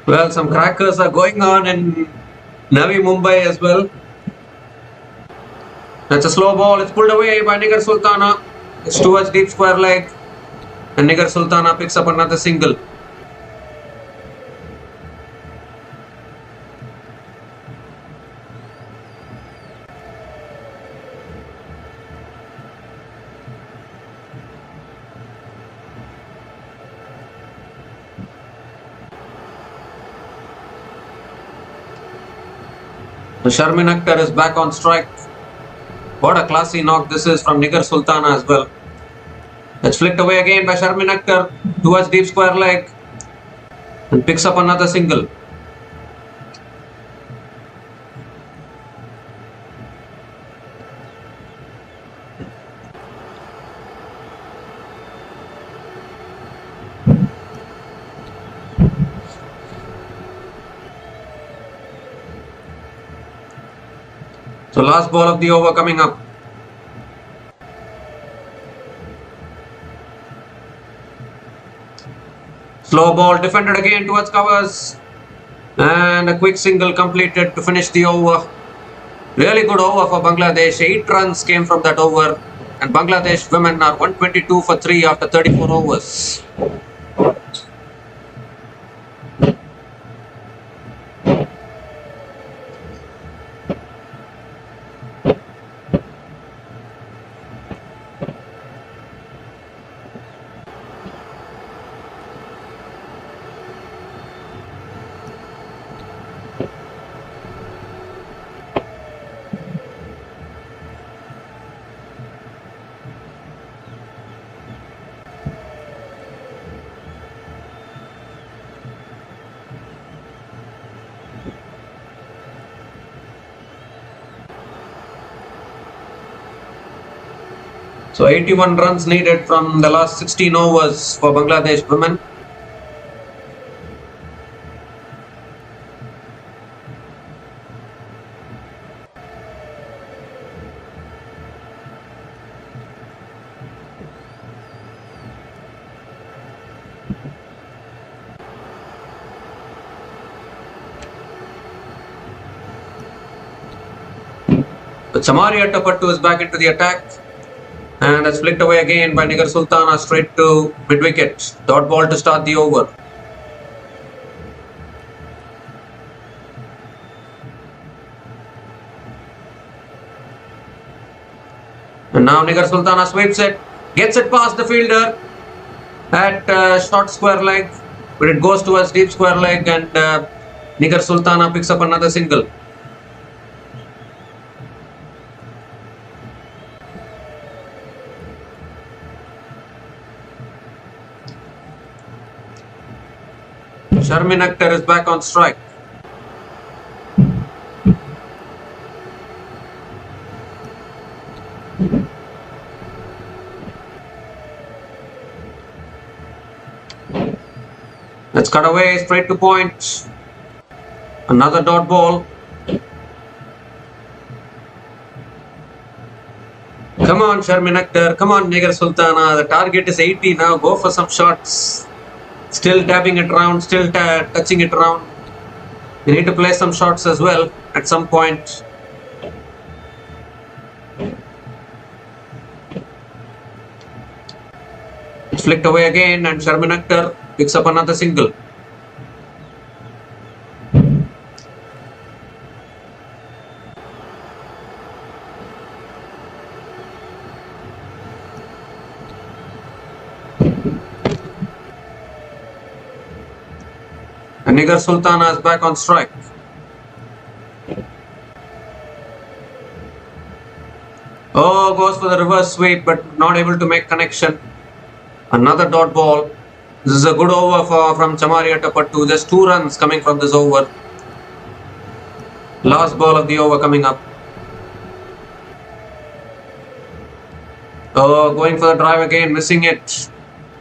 Well, some crackers are going on in Navi Mumbai as well. That's a slow ball. It's pulled away by Nigar Sultana. It's towards deep square leg. And Nigar Sultana picks up another single. Sharmin Akhtar is back on strike. What a classy knock this is from Nigar Sultana as well. It's flicked away again by Sharmin Akhtar towards deep square leg and picks up another single. So last ball of the over coming up. Slow ball defended again towards covers. And a quick single completed to finish the over. Really good over for Bangladesh. 8 runs came from that over. And Bangladesh women are 122 for 3 after 34 overs. So 81 runs needed from the last 16 overs for Bangladesh women. But Samari Attapattu is back into the attack. And that's flicked away again by Nigar Sultana straight to mid-wicket. Dot ball to start the over. And now Nigar Sultana sweeps it. Gets it past the fielder at short square leg. But it goes towards deep square leg and Nigar Sultana picks up another single. Sharmin Akhtar is back on strike. Let's cut away straight to point. Another dot ball. Come on, Sharmin Akhtar. Come on, Nigar Sultana. The target is 80 now. Go for some shots. Still tapping it around, still touching it around. You need to play some shots as well at some point. It's flicked away again and Sharmin Akhtar picks up another single. And Nigar Sultana is back on strike. Oh, goes for the reverse sweep but not able to make connection. Another dot ball. This is a good over from Chamari Attapattu. Just 2 runs coming from this over. Last ball of the over coming up. Oh, going for the drive again, missing it.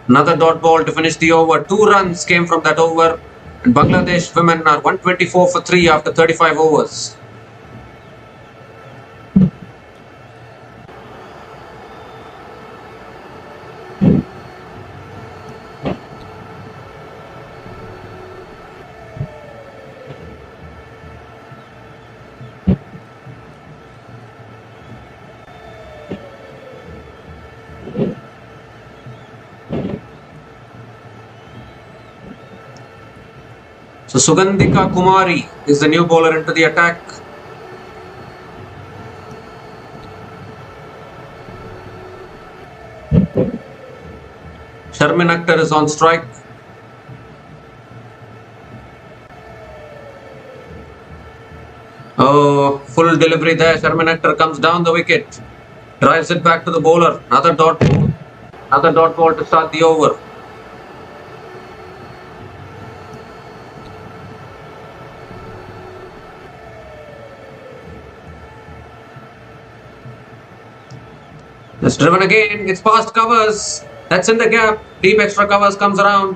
Another dot ball to finish the over. 2 runs came from that over. And Bangladesh women are 124 for 3 after 35 overs. So Sugandhika Kumari is the new bowler into the attack. Sharmin Akhtar is on strike. Oh, full delivery there. Sharmin Akhtar comes down the wicket. Drives it back to the bowler. Another dot ball. Another dot ball to start the over. It's driven again. It's past covers. That's in the gap. Deep extra covers comes around.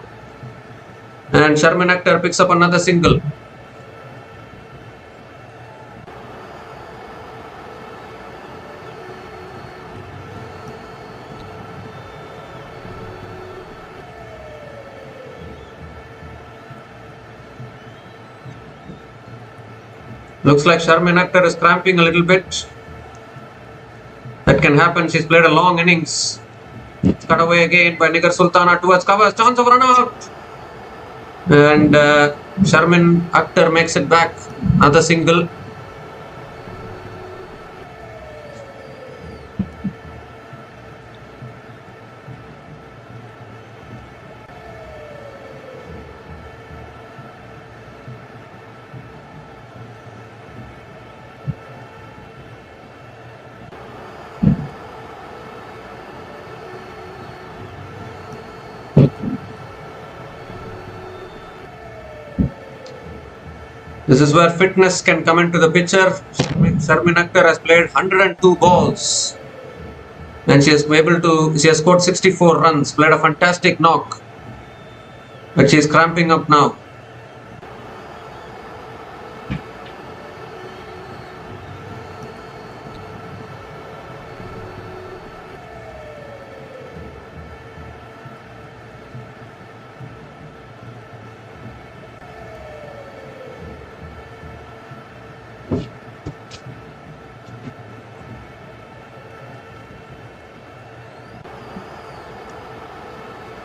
And Sharmin Akhtar picks up another single. Looks like Sharmin Akhtar is cramping a little bit. That can happen. She's played a long innings. It's cut away again by Nigar Sultana towards covers. Chance of run out. And Sharmin Akhtar makes it back. Another single. This is where fitness can come into the picture. Sharmin Akhtar has played 102 balls And she has scored 64 runs, played a fantastic knock. But she is cramping up now.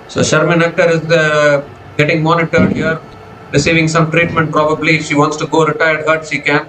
So Sharmin Akhtar is getting monitored here, receiving some treatment probably. If she wants to go retired hurt, she can.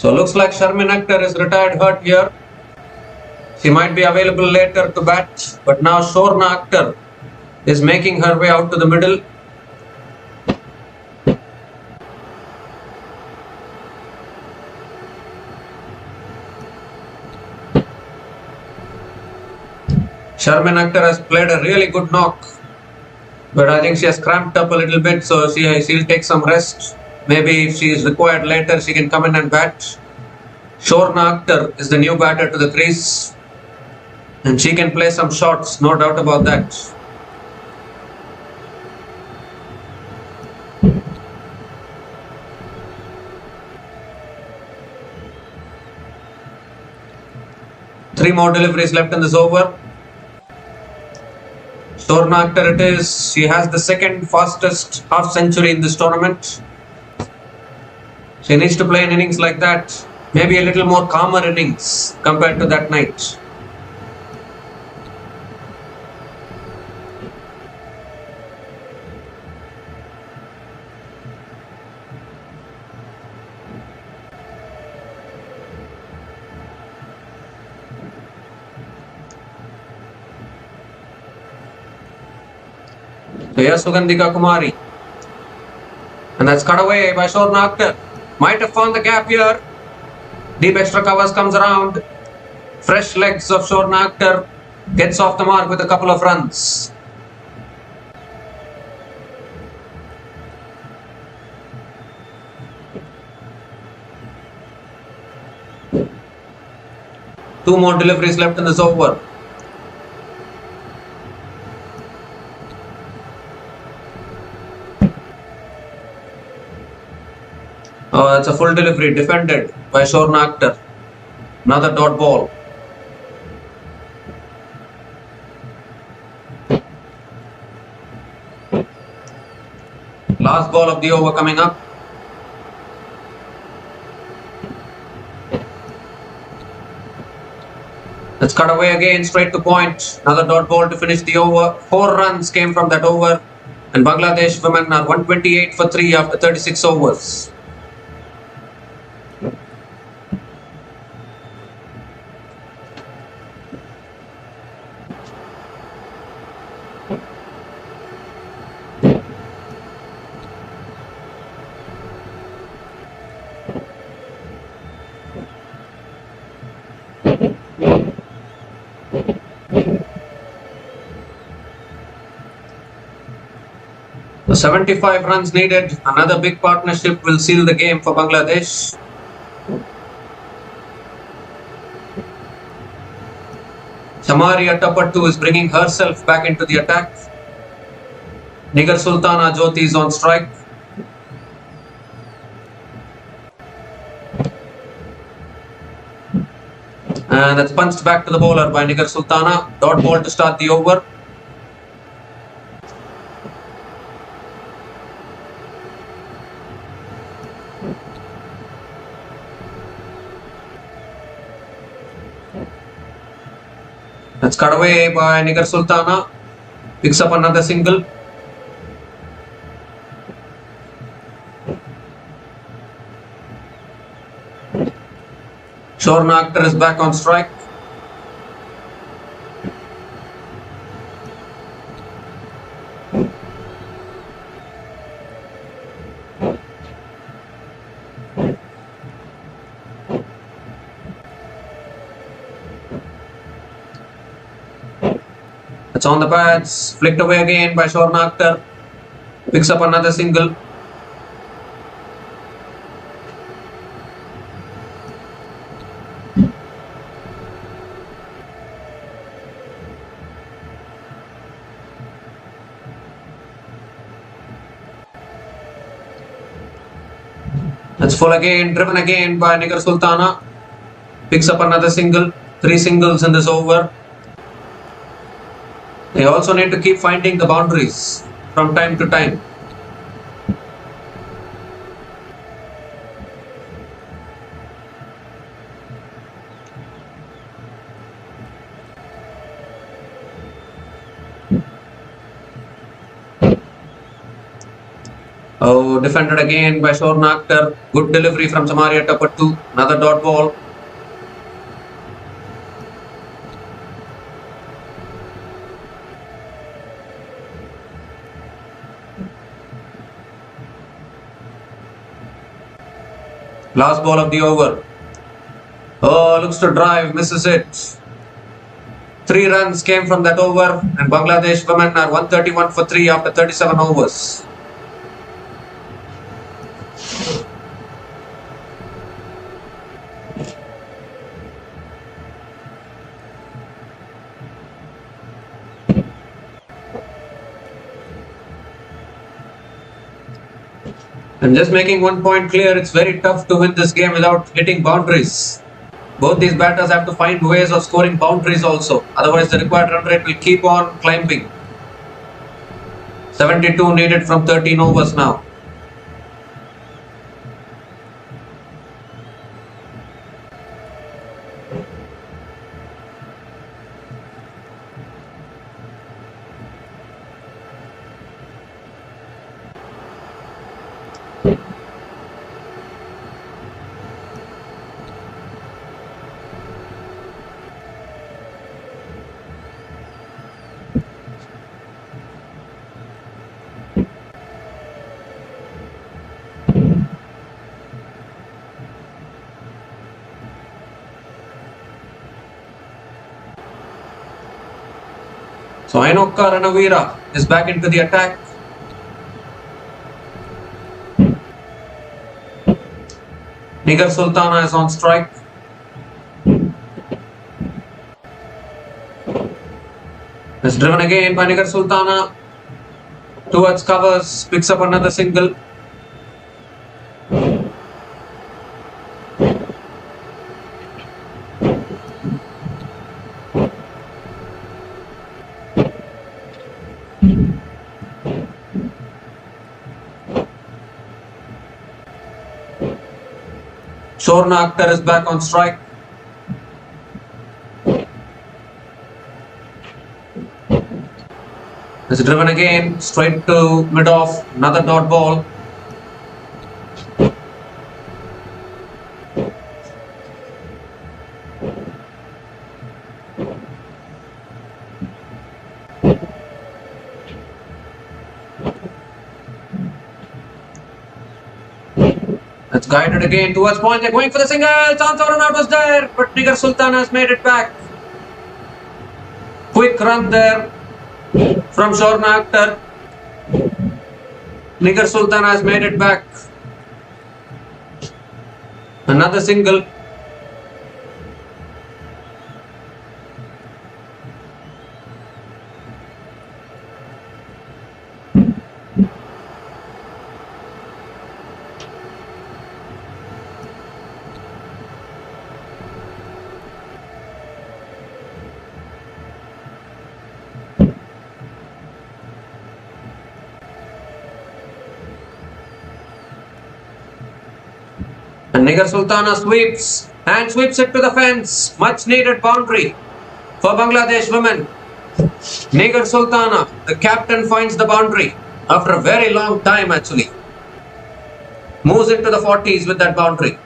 So looks like Sharmin Akhtar is retired hurt here. She might be available later to bat, but now Shorna Akhtar is making her way out to the middle. Sharmin Akhtar has played a really good knock, but I think she has cramped up a little bit, so she'll take some rest. Maybe if she is required later, she can come in and bat. Shorna Akhtar is the new batter to the crease, and she can play some shots, no doubt about that. Three more deliveries left in this over. Shorna Akhtar it is. She has the second fastest half century in this tournament. She needs to play an innings like that. Maybe a little more calmer innings compared to that night. So here's Sugandhika Kumari. And that's cut away by Shorna Akhtar. Might have found the gap here. Deep extra covers comes around. Fresh legs of Shorna Akhtar gets off the mark with a couple of runs. Two more deliveries left in this over. Oh, that's a full delivery defended by Shorna Akhtar. Another dot ball. Last ball of the over coming up. Let's cut away again, straight to point. Another dot ball to finish the over. 4 runs came from that over. And Bangladesh women are 128 for 3 after 36 overs. So 75 runs needed. Another big partnership will seal the game for Bangladesh. Shamari Attapattu is bringing herself back into the attack. Nigar Sultana Jyoti is on strike. And that's punched back to the bowler by Nigar Sultana. Dot ball to start the over. That's cut away by Nigar Sultana. Picks up another single. Shorna Akhtar is back on strike. It's on the pads, flicked away again by Shorna Akhtar. Picks up another single. That's full again, driven again by Nigar Sultana. Picks up another single. 3 singles in this over. They also need to keep finding the boundaries from time to time. Oh, defended again by Shorna Akhtar. Good delivery from Samaria Tapattu. Another dot ball. Last ball of the over. Oh, looks to drive, misses it. 3 runs came from that over, and Bangladesh women are 131 for 3 after 37 overs. And just making one point clear, it's very tough to win this game without hitting boundaries. Both these batters have to find ways of scoring boundaries also. Otherwise, the required run rate will keep on climbing. 72 needed from 13 overs now. So Ainokka Ranavira is back into the attack. Nigar Sultana is on strike. It's driven again by Nigar Sultana. Towards covers, picks up another single. Shorna Akhtar is back on strike. It's driven again, straight to mid-off, another dot ball. It's guided again towards point. They're going for the single. Chance of run out was there, but Nigar Sultana has made it back. Quick run there from Shorna Akhtar. Nigar Sultana has made it back. Another single. And Nigar Sultana sweeps and sweeps it to the fence. Much needed boundary for Bangladesh women. Nigar Sultana, the captain, finds the boundary after a very long time actually. Moves into the 40s with that boundary.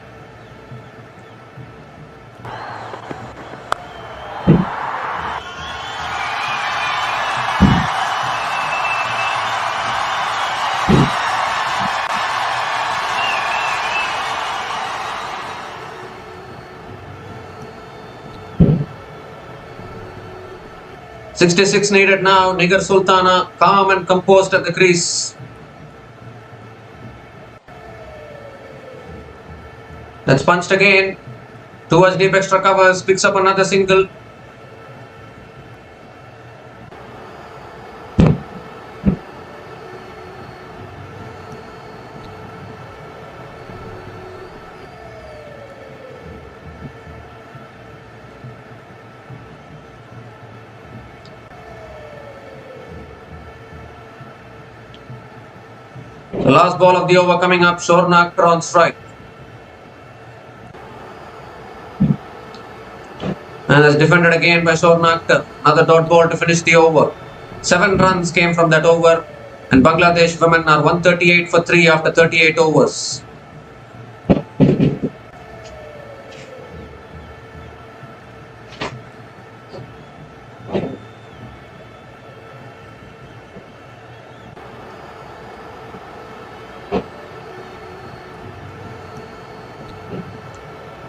.66 needed now. Nigar Sultana calm and composed at the crease. That's punched again. Towards deep extra covers. Picks up another single. The last ball of the over coming up. Shornak on strike. And is defended again by Shornak. Another dot ball to finish the over. 7 runs came from that over. And Bangladesh women are 138 for 3 after 38 overs.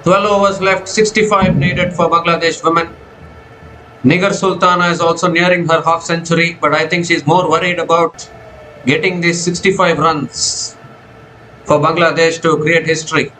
Overs left, 65 needed for Bangladesh women. Nigar Sultana is also nearing her half century, but I think she's more worried about getting these 65 runs for Bangladesh to create history.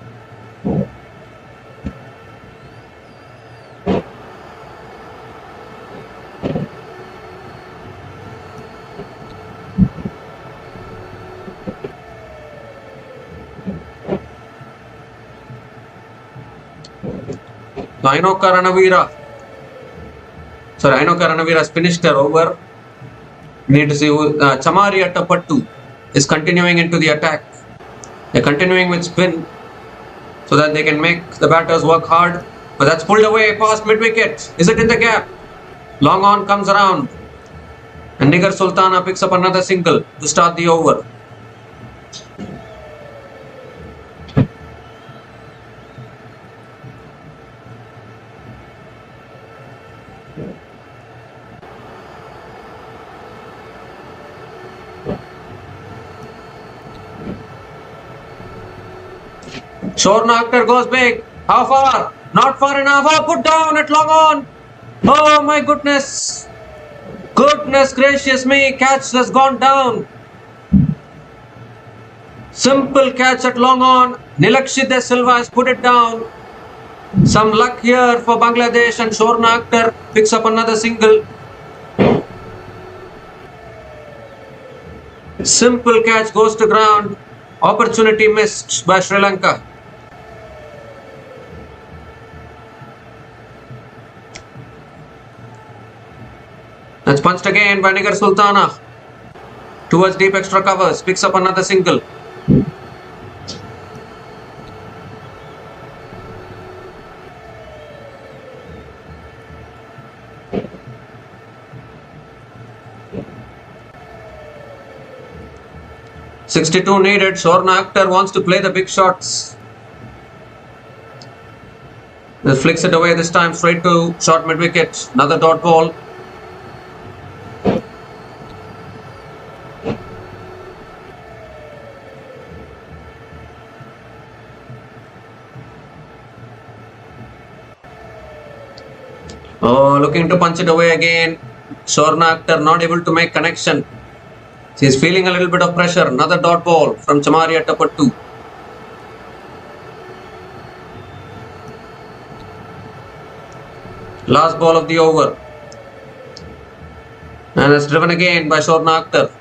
Ainoka Ranavira has finished her over. We need to see who, Chamari Attapattu is continuing into the attack. They're continuing with spin so that they can make the batters work hard. But that's pulled away past mid-wicket. Is it in the gap? Long on comes around. And Nigar Sultana picks up another single to start the over. Shornak goes big. How far? Not far enough. Oh, put down at long on. Oh my goodness. Goodness gracious me. Catch has gone down. Simple catch at long on. Nilakshi De Silva has put it down. Some luck here for Bangladesh, and Shornak picks up another single. Simple catch goes to ground. Opportunity missed by Sri Lanka. That's punched again by Nigar Sultana. Towards deep extra covers. Picks up another single. .62 needed. Shornak wants to play the big shots. He flicks it away this time straight to short mid-wicket. Another dot ball. Oh, looking to punch it away again. Shornak not able to make connection. She's feeling a little bit of pressure. Another dot ball from Chamari Attapattu. Last ball of the over. And it's driven again by Shornak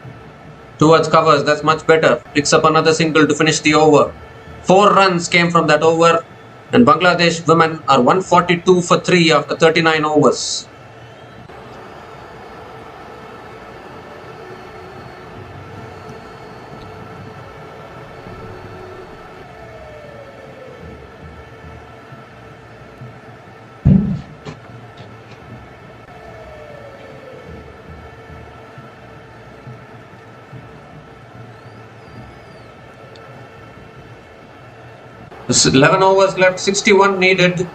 towards covers. That's much better. Picks up another single to finish the over. 4 runs came from that over. And Bangladesh women are 142 for 3 after 39 overs. There's 11 overs left, 61 needed.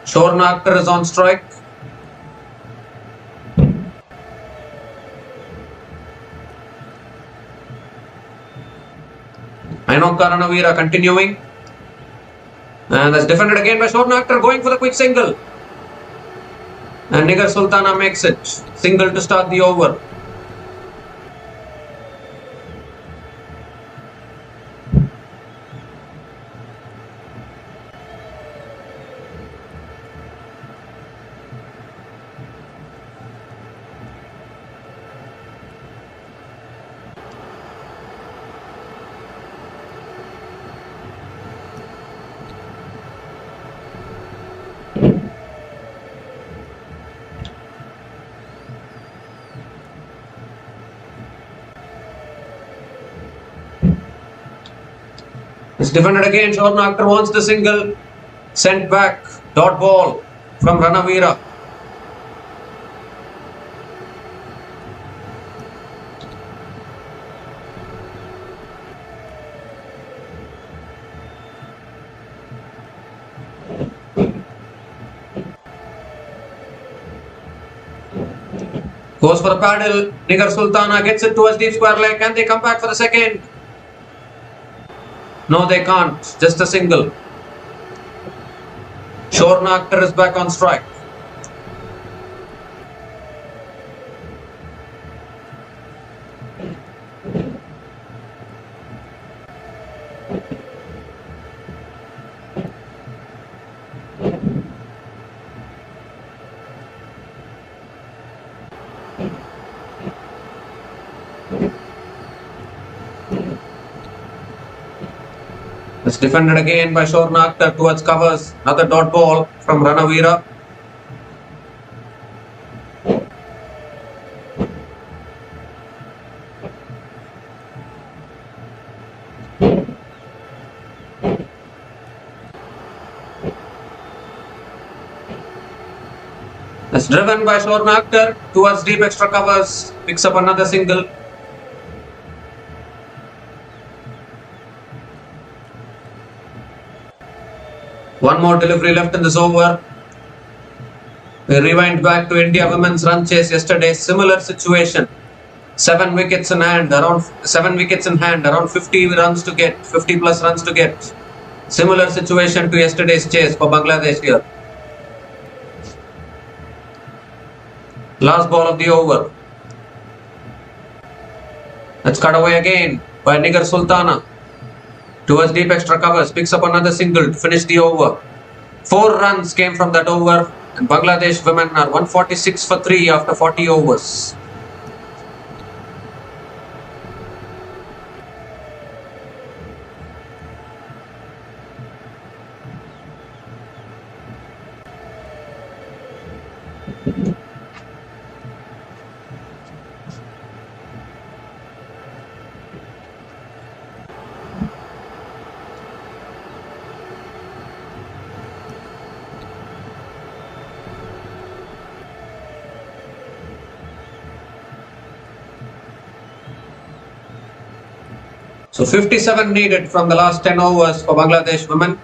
Shornakar is on strike. Ranavira continuing. And that's defended again by Shornakar, going for the quick single. And Nigar Sultana makes it. Single to start the over. It's defended again. Shornakar wants the single. Sent back. Dot ball from Ranavira. Goes for a paddle. Nigar Sultana gets it towards deep square leg. Can they come back for the second? No, they can't. Just a single. Shornakar is back on strike. It's defended again by Shornakar towards covers. Another dot ball from Ranavira. It's driven by Shornakar towards deep extra covers. Picks up another single. One more delivery left in this over. We rewind back to India women's run chase yesterday. Similar situation. 7 wickets in hand, around 50 runs to get, 50 plus runs to get. Similar situation to yesterday's chase for Bangladesh here. Last ball of the over. Let's cut away again by Nigar Sultana. Towards deep extra covers, picks up another single to finish the over. 4 runs came from that over, and Bangladesh women are 146 for 3 after 40 overs. So 57 needed from the last 10 overs for Bangladesh women.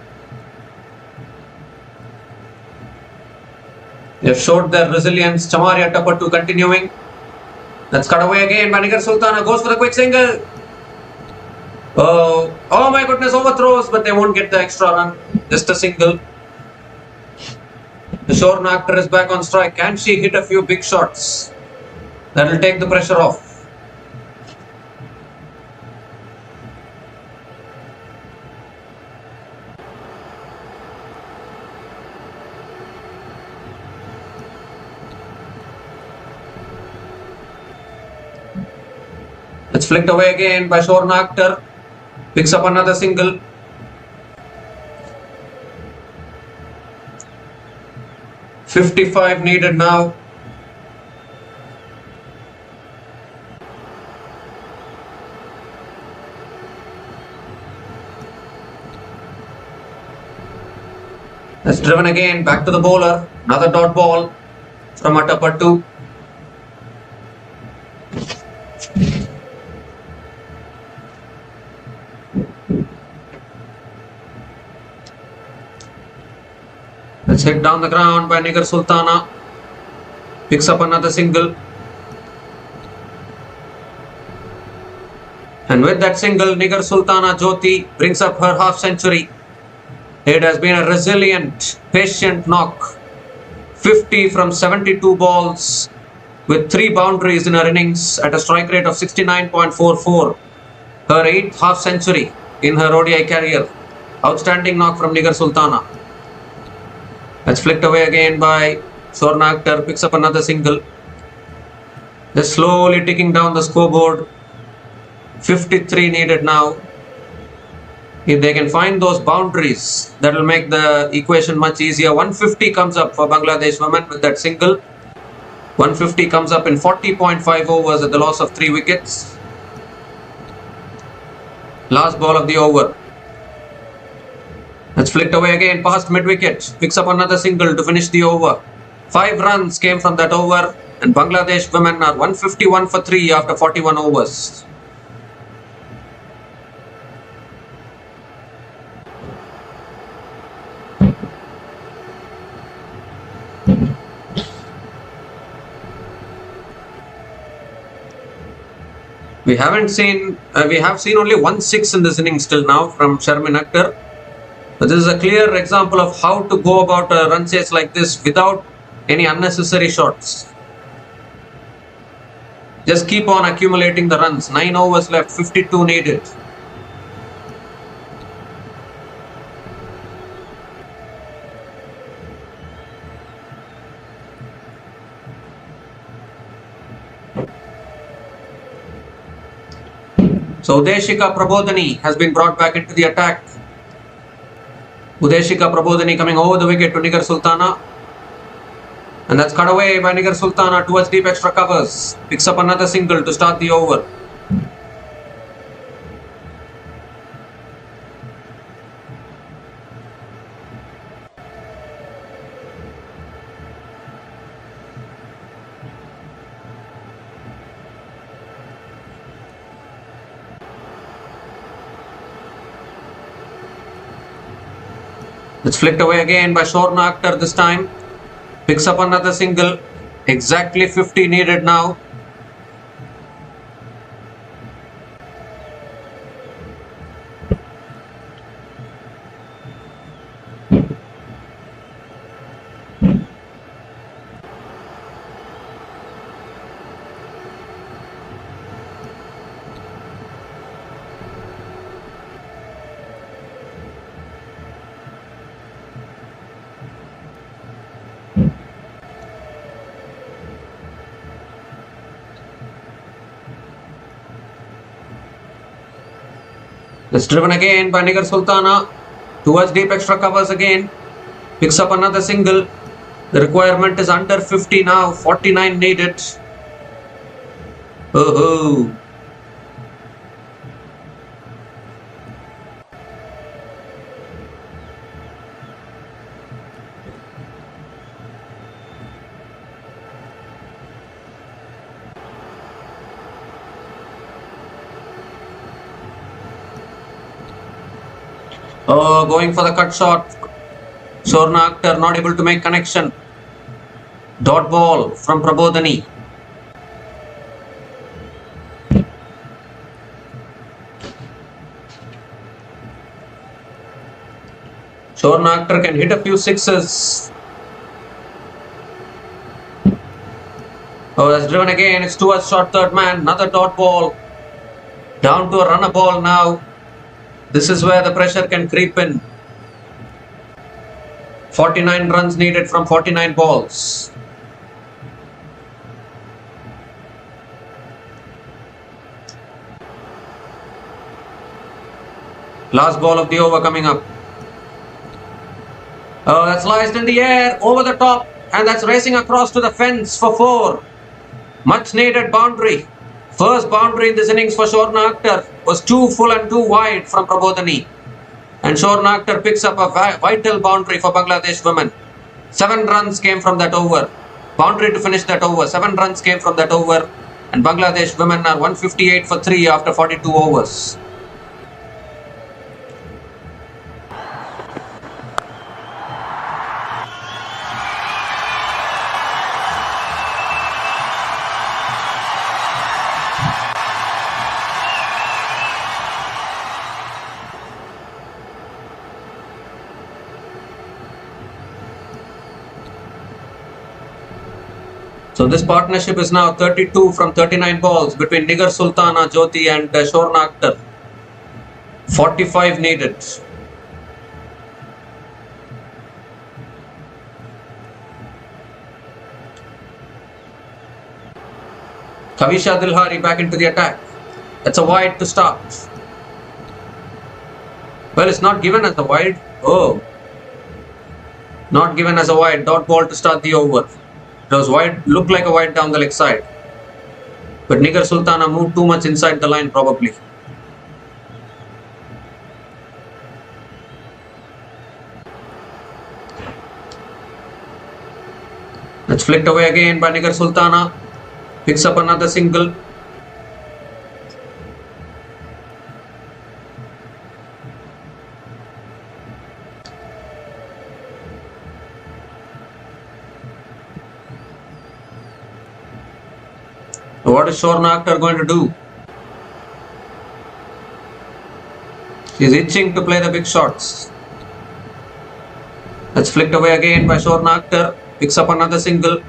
They have showed their resilience. Chamaria Tapattu continuing. Let's cut away again. Nigar Sultana goes for a quick single. Oh my goodness, overthrows, but they won't get the extra run. Just a single. The Shornakar is back on strike. Can she hit a few big shots? That will take the pressure off. It's flicked away again by Shornakar. Picks up another single. .55 needed now. That's driven again. Back to the bowler. Another dot ball from Atapattu. That's hit down the ground by Nigar Sultana. Picks up another single. And with that single, Nigar Sultana Jyoti brings up her half century. It has been a resilient, patient knock. 50 from 72 balls with 3 boundaries in her innings at a strike rate of 69.44. Her 8th half century in her ODI career. Outstanding knock from Nigar Sultana. That's flicked away again by Swarna Akhtar. Picks up another single. They're slowly ticking down the scoreboard. 53 needed now. If they can find those boundaries, that will make the equation much easier. 150 comes up for Bangladesh women with that single. 150 comes up in 40.5 overs at the loss of 3 wickets. Last ball of the over. That's flicked away again past mid-wicket. Picks up another single to finish the over. 5 runs came from that over, and Bangladesh women are 151 for 3 after 41 overs. We have seen only 1 6 in this innings till now from Sharmin Akhtar. But this is a clear example of how to go about a run chase like this without any unnecessary shots. Just keep on accumulating the runs. 9 overs left, 52 needed. So Udeshika Prabodhani has been brought back into the attack. Udeshika Prabodhani coming over the wicket to Nigar Sultana. And that's cut away by Nigar Sultana towards deep extra covers. Picks up another single to start the over. It's flicked away again by Swarna Akhtar this time. Picks up another single. Exactly 50 needed now. It's driven again by Nigar Sultana towards deep extra covers again. Picks up another single. The requirement is under 50 now. 49 needed. Oh. Oh, going for the cut shot. Swarna Akhtar not able to make connection. Dot ball from Prabodhani. Swarna Akhtar can hit a few sixes. Oh, that's driven again. It's towards short third man. Another dot ball. Down to a runner ball now. This is where the pressure can creep in. 49 runs needed from 49 balls. Last ball of the over coming up. Oh, that's sliced in the air, over the top, and that's racing across to the fence for 4. Much needed boundary. First boundary in this innings for Swarna Akhtar was 2 full and 2 wide from Prabodhani. And Swarna Akhtar picks up a vital boundary for Bangladesh women. 7 runs came from that over. Boundary to finish that over. 7 runs came from that over. And Bangladesh women are 158 for 3 after 42 overs. So this partnership is now 32 from 39 balls between Nigar Sultana Jyoti and Shorna Akhtar. 45 needed. Kavisha Dilhari back into the attack. That's a wide to start. Well, it's not given as a wide. Oh. Not given as a wide. Dot ball to start the over. It was wide, looked like a wide down the leg side. But Nigar Sultana moved too much inside the line probably. That's flicked away again by Nigar Sultana. Picks up another single. What is Shorna Akhtar going to do? She's itching to play the big shots. That's flicked away again by Shorna Akhtar. Picks up another single.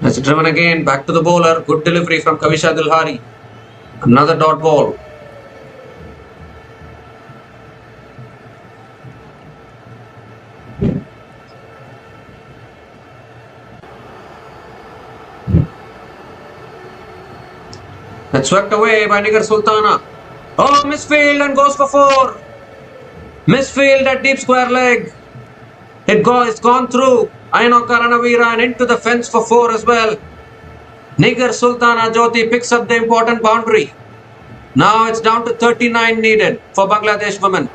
That's driven again, back to the bowler. Good delivery from Kavisha Dilhari. Another dot ball. That's swept away by Nigar Sultana. Oh, misfield and goes for 4. Misfield at deep square leg. It's gone through. Ainoka Ranavira and into the fence for 4 as well. Nigar Sultana Jyoti picks up the important boundary. Now it's down to 39 needed for Bangladesh women.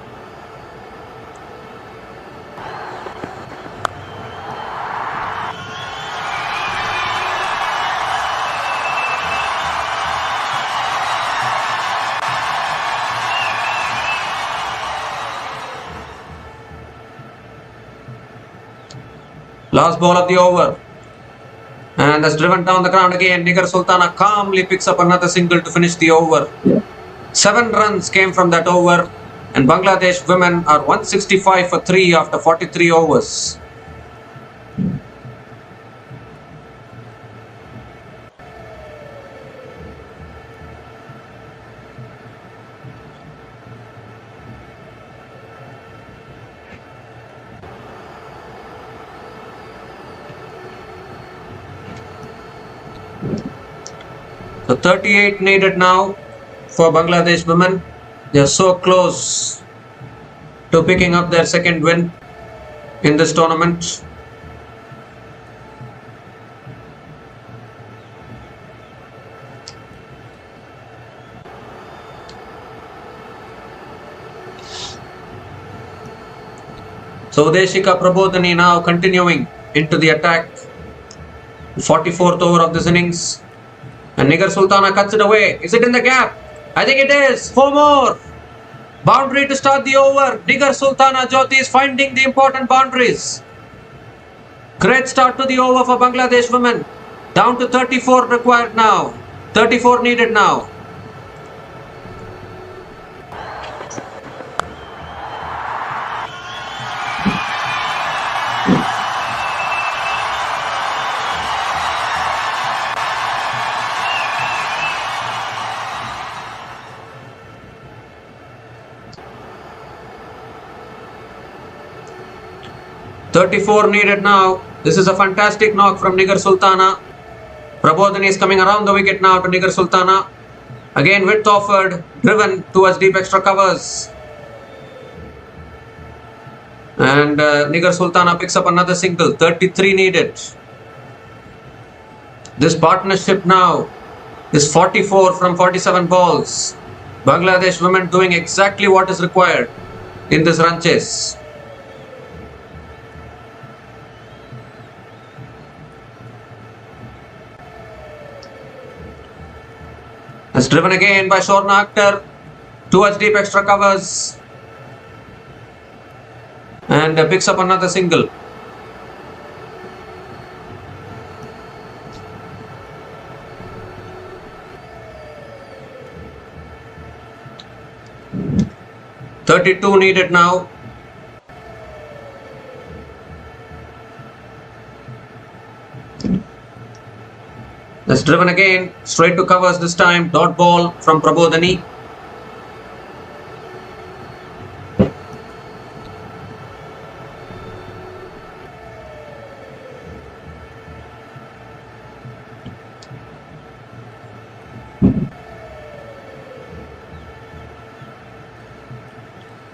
Last ball of the over. And that's driven down the ground again. Nigar Sultana calmly picks up another single to finish the over. 7 runs came from that over. And Bangladesh women are 165 for 3 after 43 overs. So 38 needed now for Bangladesh women. They are so close to picking up their second win in this tournament. So Udeshika Prabodhani now continuing into the attack. 44th over of this innings. And Nigar Sultana cuts it away. Is it in the gap? I think it is. 4 more. Boundary to start the over. Nigar Sultana Jyoti is finding the important boundaries. Great start to the over for Bangladesh women. Down to 34 required now. 34 needed now. .34 needed now. This is a fantastic knock from Nigar Sultana. Prabodhani is coming around the wicket now to Nigar Sultana. Again width offered, driven towards deep extra covers. And Nigar Sultana picks up another single. 33 needed. This partnership now is 44 from 47 balls. Bangladesh women doing exactly what is required in this run chase. It's driven again by Shorna Akhtar towards deep extra covers. and picks up another single. .32 needed now. That's driven again, straight to covers this time. Dot ball from Prabodhani.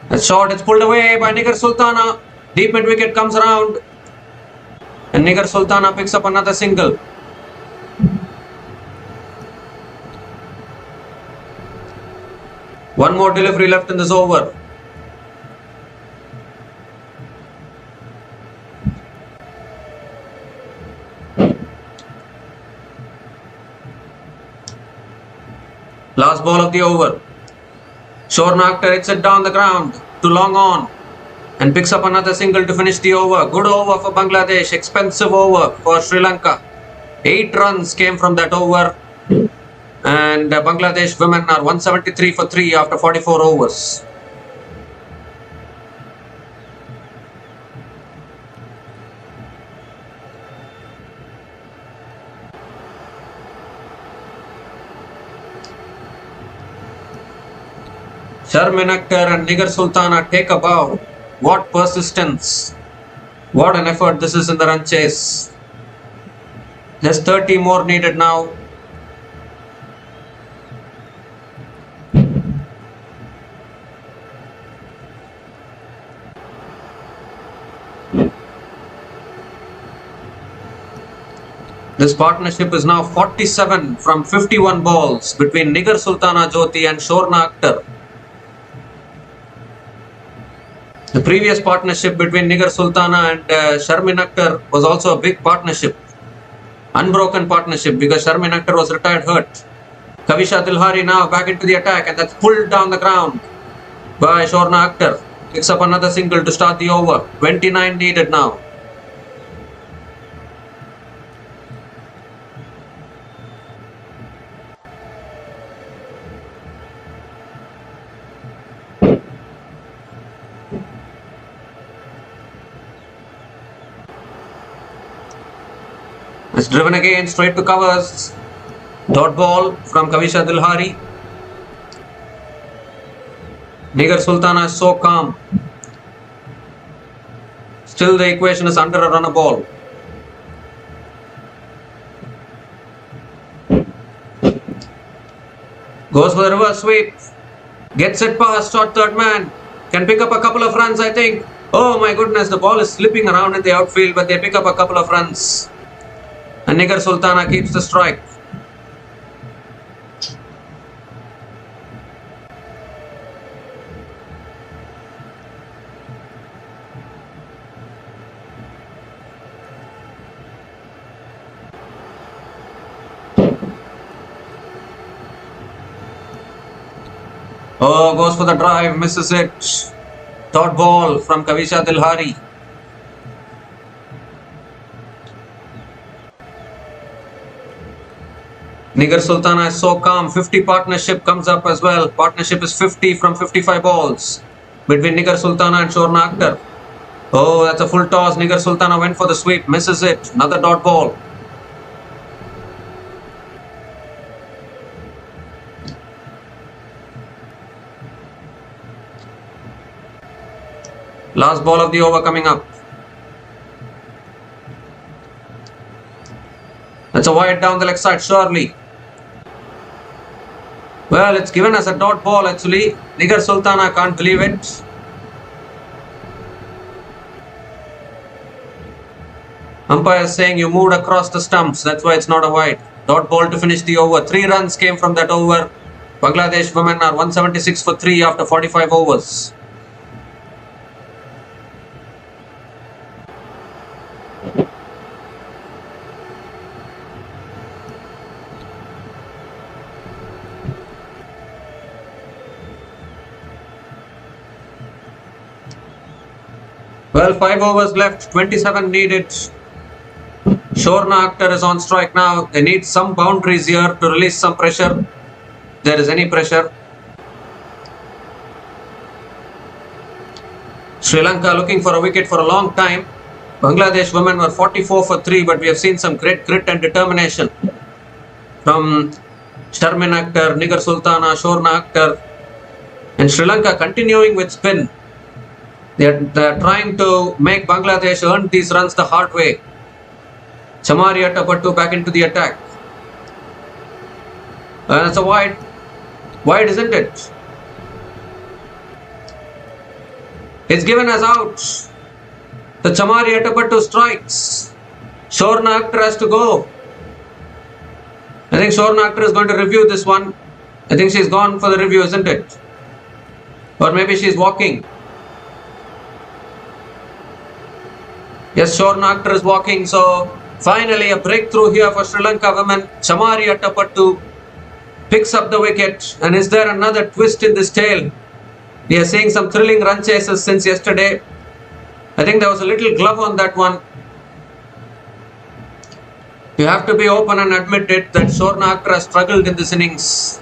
That shot is pulled away by Nigar Sultana. Deep mid wicket comes around, and Nigar Sultana picks up another single. One more delivery left in this over. Last ball of the over. Shornakter hits it down the ground to long on and picks up another single to finish the over. Good over for Bangladesh, expensive over for Sri Lanka. 8 runs came from that over, and Bangladesh women are 173 for 3 after 44 overs. Sharmin Akhtar and Nigar Sultana take a bow. What persistence. What an effort this is in the run chase. Just 30 more needed now. This partnership is now 47 from 51 balls between Nigar Sultana Jyoti and Shorna Akhtar. The previous partnership between Nigar Sultana and Sharmin Akhtar was also a big partnership. Unbroken partnership because Sharmin Akhtar was retired hurt. Kavisha Tilhari now back into the attack, and that's pulled down the ground by Shorna Akhtar. Picks up another single to start the over. 29 needed now. It's driven again, straight to covers. Dot ball from Kavisha Dilhari. Nigar Sultana is so calm. Still the equation is under a run a ball. Goes for the reverse sweep. Gets it past short third man. Can pick up a couple of runs, I think. Oh my goodness, the ball is slipping around in the outfield, but they pick up a couple of runs. And Nigar Sultana keeps the strike. Oh, goes for the drive, misses it. Dot ball from Kavisha Dilhari. Nigar Sultana is so calm. 50 partnership comes up as well. Partnership is 50 from 55 balls between Nigar Sultana and Shorna Akhtar. Oh, that's a full toss. Nigar Sultana went for the sweep, misses it. Another dot ball. Last ball of the over coming up. That's a wide down the leg side, surely. Well, it's given as a dot ball actually. Nigar Sultana can't believe it. Umpire is saying you moved across the stumps. That's why it's not a wide. Dot ball to finish the over. 3 runs came from that over. Bangladesh women are 176 for 3 after 45 overs. Well, 5 overs left, 27 needed. Shorna Akhtar is on strike now. They need some boundaries here to release some pressure. If there is any pressure. Sri Lanka looking for a wicket for a long time. Bangladesh women were 44 for 3, but we have seen some great grit and determination from Sharmin Akhtar, Nigar Sultana, Shorna Akhtar, and Sri Lanka continuing with spin. They are trying to make Bangladesh earn these runs the hard way. Chamari Attapattu back into the attack. And it's a wide, isn't it? It's given as out. The Chamari Attapattu strikes. Shorna Akhtar has to go. I think Shorna Akhtar is going to review this one. I think she's gone for the review, isn't it? Or maybe she's walking. Yes, Shorna Akhtar is walking. So finally a breakthrough here for Sri Lanka women. Chamari Attapattu picks up the wicket. And is there another twist in this tale? We are seeing some thrilling run chases since yesterday. I think there was a little glove on that one. You have to be open and admit it that Shorna Akhtar has struggled in this innings.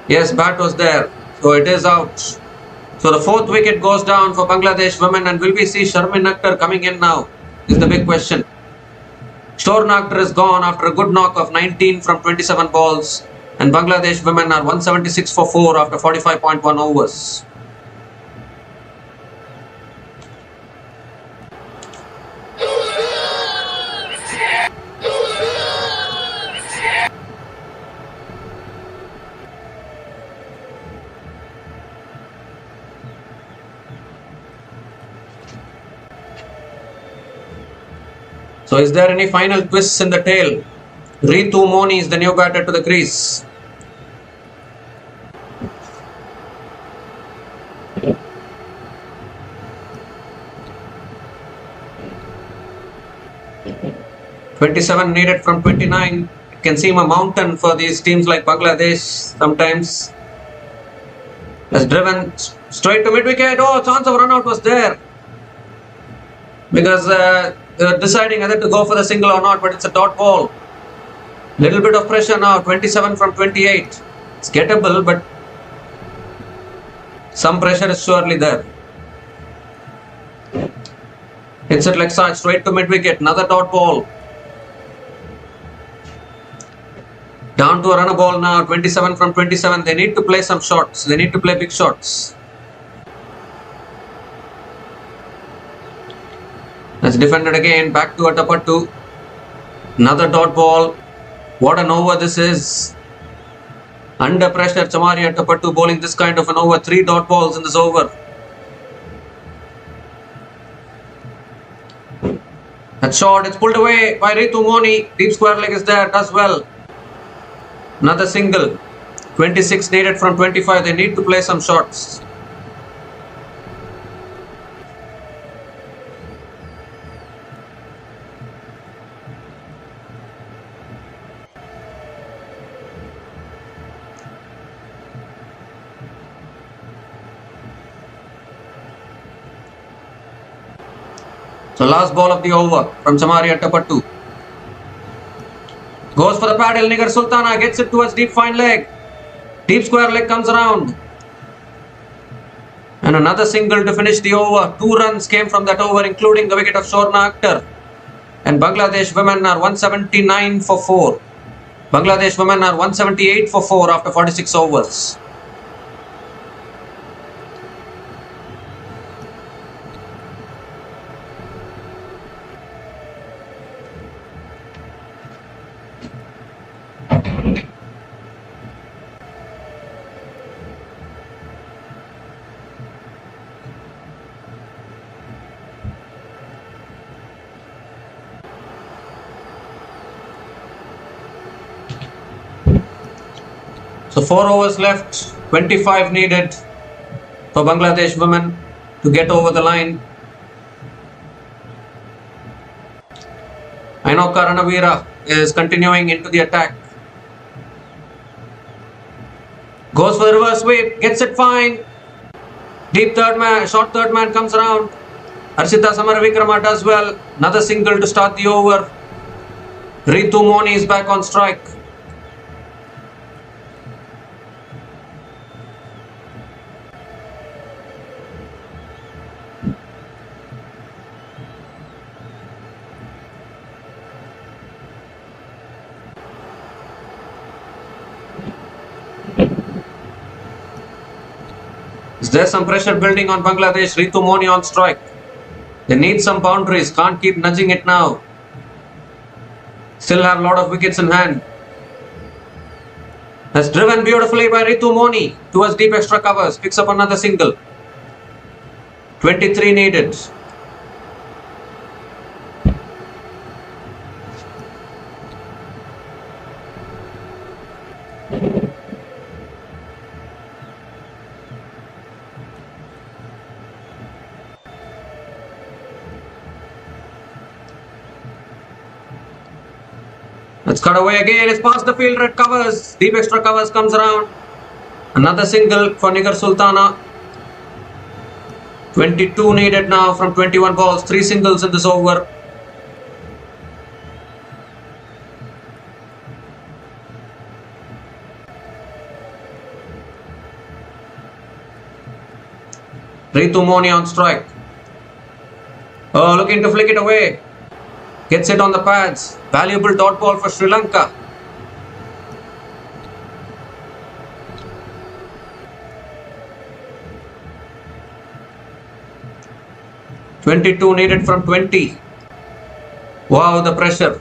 Yes, bat was there. So it is out. So the 4th wicket goes down for Bangladesh women, and will we see Sharmin Akhtar coming in now? Is the big question. Shorna Akhtar is gone after a good knock of 19 from 27 balls, and Bangladesh women are 176 for 4 after 45.1 overs. So is there any final twists in the tail? Ritu Moni is the new batter to the crease. .27 needed from 29. It can seem a mountain for these teams like Bangladesh sometimes. Has driven straight to mid-wicket. Oh, chance of run out was there. Because they were deciding whether to go for the single or not, but it's a dot ball. Little bit of pressure now, 27 from 28. It's gettable, but some pressure is surely there. Hits it leg side, straight to mid-wicket, another dot ball. Down to a runner ball now, 27 from 27. They need to play some shots. They need to play big shots. That's defended again, back to Attapattu. Another dot ball. What an over this is. Under pressure, Chamari Attapattu bowling this kind of an over. 3 dot balls in this over. That shot, it's pulled away by Ritu Moni. Deep square leg is there, does well. Another single. 26 needed from 25. They need to play some shots. So last ball of the over from Chamari Attapattu. Goes for the paddle. Nigar Sultana gets it towards deep fine leg. Deep square leg comes around. And another single to finish the over. 2 runs came from that over, including the wicket of Shorna Akhtar. And Bangladesh women are 179 for 4. Bangladesh women are 178 for 4 after 46 overs. So 4 overs left, 25 needed for Bangladesh women to get over the line. Ainoka Ranavira is continuing into the attack. Goes for the reverse sweep, gets it fine. Deep third man, short third man comes around. Harshita Samaravikrama does well. Another single to start the over. Ritu Moni is back on strike. Is there some pressure building on Bangladesh? Ritu Moni on strike. They need some boundaries. Can't keep nudging it now. Still have a lot of wickets in hand. That's driven beautifully by Ritu Moni towards deep extra covers. Picks up another single. 23 needed. Let's cut away again. It's past the field. Red covers. Deep extra covers comes around. Another single for Nigar Sultana. 22 needed now from 21 balls. 3 singles in this over. Ritu Moni on strike. Oh, looking to flick it away. Gets it on the pads. Valuable dot ball for Sri Lanka. .22 needed from 20. Wow, the pressure.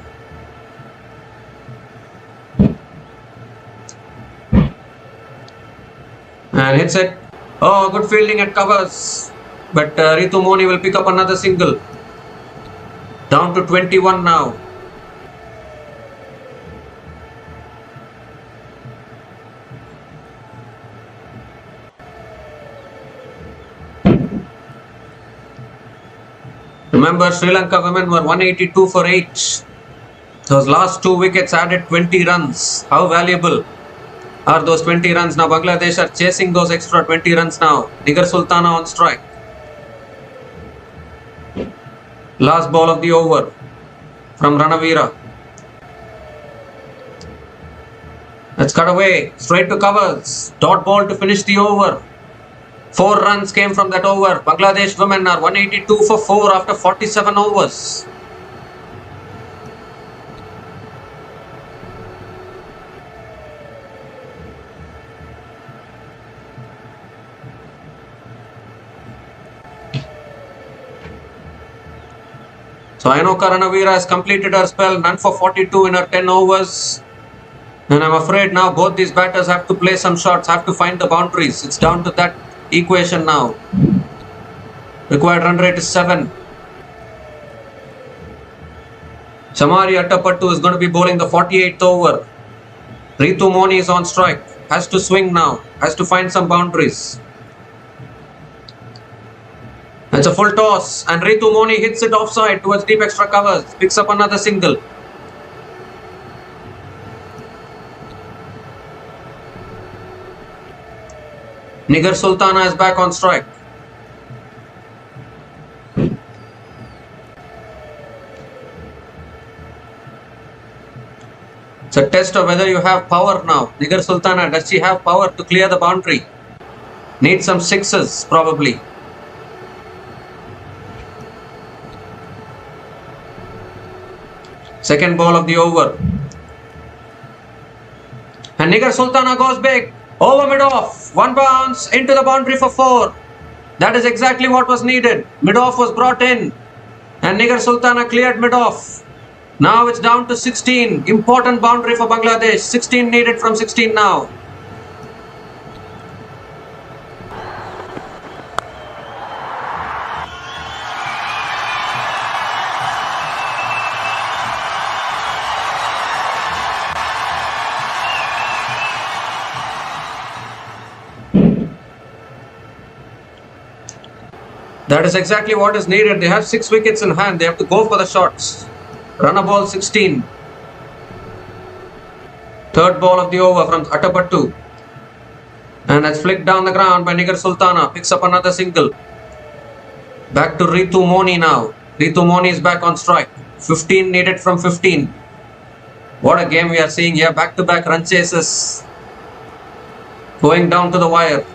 And hits it. Oh, good fielding at covers. But Ritu Moni will pick up another single. Down to 21 now. Remember, Sri Lanka women were 182 for 8. Those last 2 wickets added 20 runs. How valuable are those 20 runs? Now Bangladesh are chasing those extra 20 runs now. Nigar Sultana on strike. Last ball of the over from Ranavira. Let's cut away. Straight to covers. Dot ball to finish the over. 4 runs came from that over. Bangladesh women are 182 for 4 after 47 overs. So Ainoka Ranavira has completed her spell, none for 42 in her 10 overs. And I'm afraid now both these batters have to play some shots, have to find the boundaries. It's down to that equation now. Required run rate is 7. Shamari Attapattu is going to be bowling the 48th over. Ritu Moni is on strike. Has to swing now. Has to find some boundaries. It's a full toss and Ritu Moni hits it offside towards deep extra covers. Picks up another single. Nigar Sultana is back on strike. It's a test of whether you have power now. Nigar Sultana, does she have power to clear the boundary? Needs some sixes probably. Second ball of the over. And Nigar Sultana goes big. Over mid-off. 1 bounce into the boundary for 4. That is exactly what was needed. Mid-off was brought in. And Nigar Sultana cleared mid-off. Now it's down to 16. Important boundary for Bangladesh. 16 needed from 16 now. That is exactly what is needed. They have 6 wickets in hand. They have to go for the shots. Run a ball 16. Third ball of the over from Attapattu. And that's flicked down the ground by Nigar Sultana. Picks up another single. Back to Ritu Moni now. Ritu Moni is back on strike. 15 needed from 15. What a game we are seeing here. Back-to-back run chases. Going down to the wire.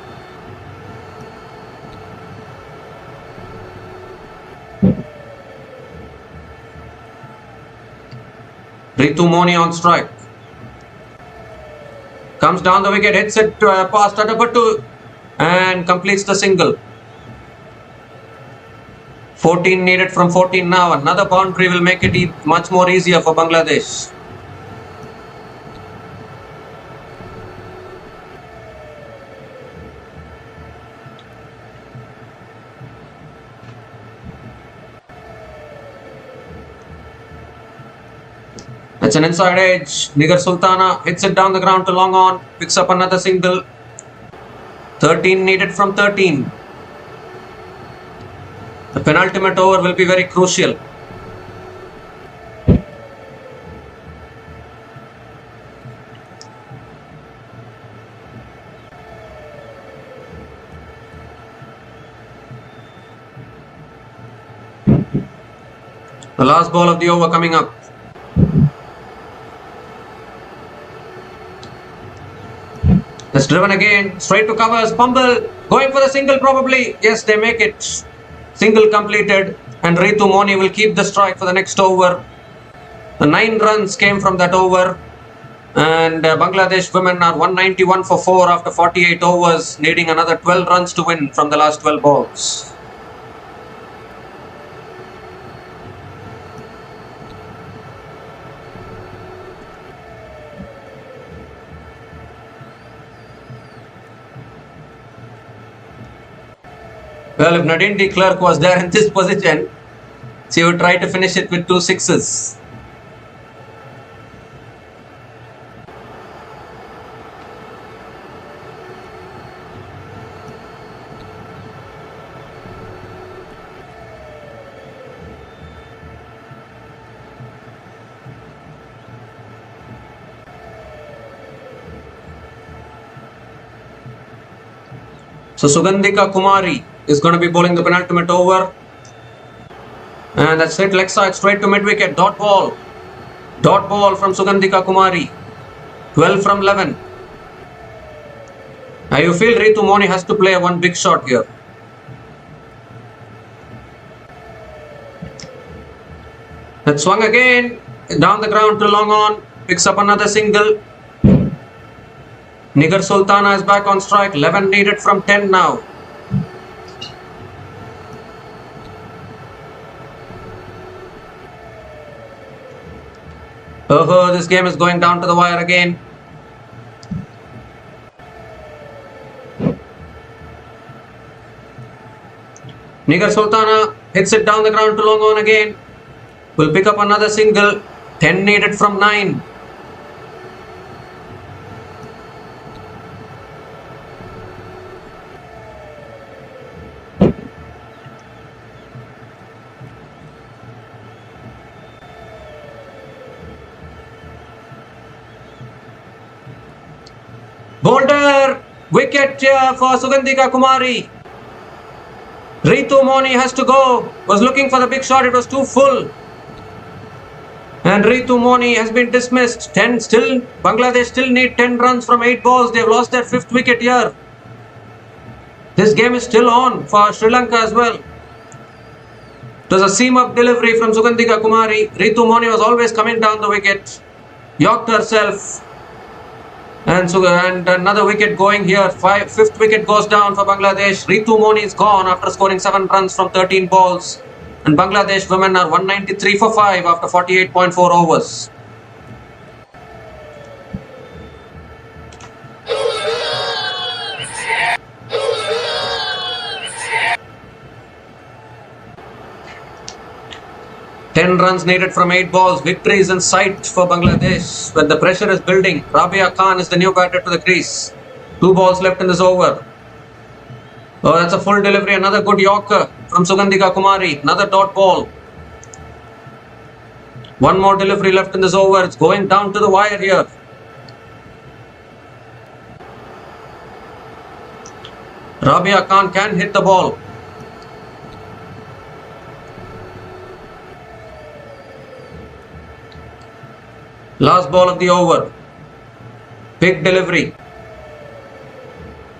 Ritu Moni on strike. Comes down the wicket, hits it past Adapattu and completes the single. 14 needed from 14 now. Another boundary will make it much more easier for Bangladesh. It's an inside edge. Nigar Sultana hits it down the ground to long on. Picks up another single. 13 needed from 13. The penultimate over will be very crucial. The last ball of the over coming up. It's driven again, straight to covers, fumble, going for the single probably. Yes, they make it. Single completed and Ritu Moni will keep the strike for the next over. The 9 runs came from that over and Bangladesh women are 191 for 4 after 48 overs, needing another 12 runs to win from the last 12 balls. Well, if Nadine de Klerk was there in this position, she would try to finish it with 2 sixes. So Sugandhika Kumari is going to be bowling the penultimate over. And that's hit leg side straight to mid wicket. Dot ball. Dot ball from Sugandhika Kumari. 12 from 11. Now you feel Ritu Moni has to play one big shot here. That swung again. Down the ground to long on. Picks up another single. Nigar Sultana is back on strike. 11 needed from 10 now. Oh, this game is going down to the wire again. Nigar Sultana hits it down the ground to long on again. Will pick up another single. 10 needed from 9. Boulder, wicket for Sugandhika Kumari. Ritu Moni has to go. Was looking for the big shot. It was too full. And Ritu Moni has been dismissed. 10 still. Bangladesh still need 10 runs from 8 balls. They've lost their 5th wicket here. This game is still on for Sri Lanka as well. It was a seam-up delivery from Sugandhika Kumari. Ritu Moni was always coming down the wicket. Yorked herself. And another wicket going here. 5th wicket goes down for Bangladesh. Ritu Moni is gone after scoring 7 runs from 13 balls. And Bangladesh women are 193 for 5 after 48.4 overs. Ten runs needed from 8 balls. Victory is in sight for Bangladesh, but the pressure is building. Rabia Khan is the new batter to the crease. 2 balls left in this over. Oh, that's a full delivery. Another good Yorker from Sugandhika Kumari. Another dot ball. 1 more delivery left in this over. It's going down to the wire here. Rabia Khan can hit the ball. Last ball of the over. Big delivery.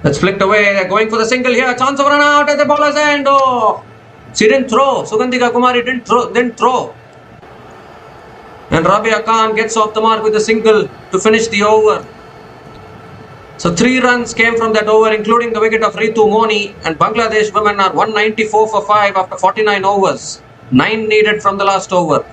That's flicked away. They're going for the single here. Chance of run out at the bowler's end. Oh, she didn't throw. Sugandhika Kumari didn't throw. And Rabia Khan gets off the mark with a single to finish the over. So 3 runs came from that over, including the wicket of Ritu Moni, and Bangladesh women are 194 for 5 after 49 overs. 9 needed from the last over.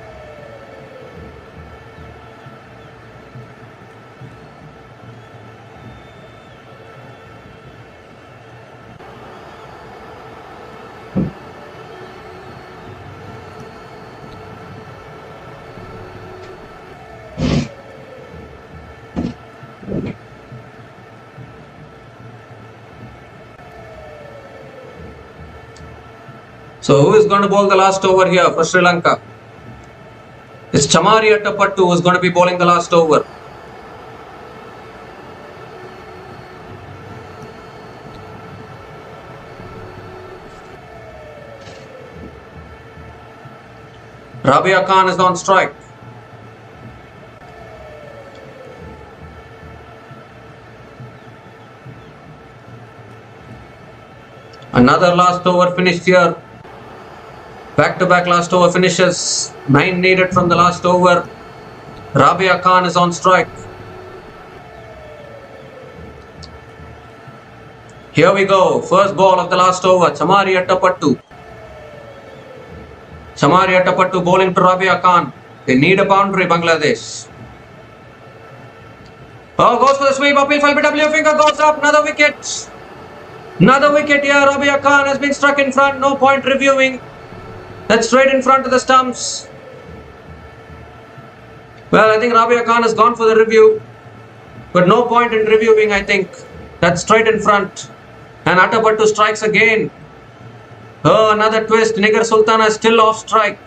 So who is going to bowl the last over here for Sri Lanka? It's Chamari Attapattu who is going to be bowling the last over. Rabia Khan is on strike. Another last over finished here. Back-to-back last over finishes. 9 needed from the last over. Rabia Khan is on strike. Here we go. First ball of the last over. Chamari Attapattu. Chamari Attapattu bowling to Rabia Khan. They need a boundary, Bangladesh. Oh, goes for the sweep. Uphill for BW. Finger goes up. Another wicket. Another wicket here. Rabia Khan has been struck in front. No point reviewing. That's straight in front of the stumps. Well, I think Rabia Khan has gone for the review. But no point in reviewing, I think. That's straight in front. And Attapattu strikes again. Oh, another twist. Nigar Sultana is still off strike.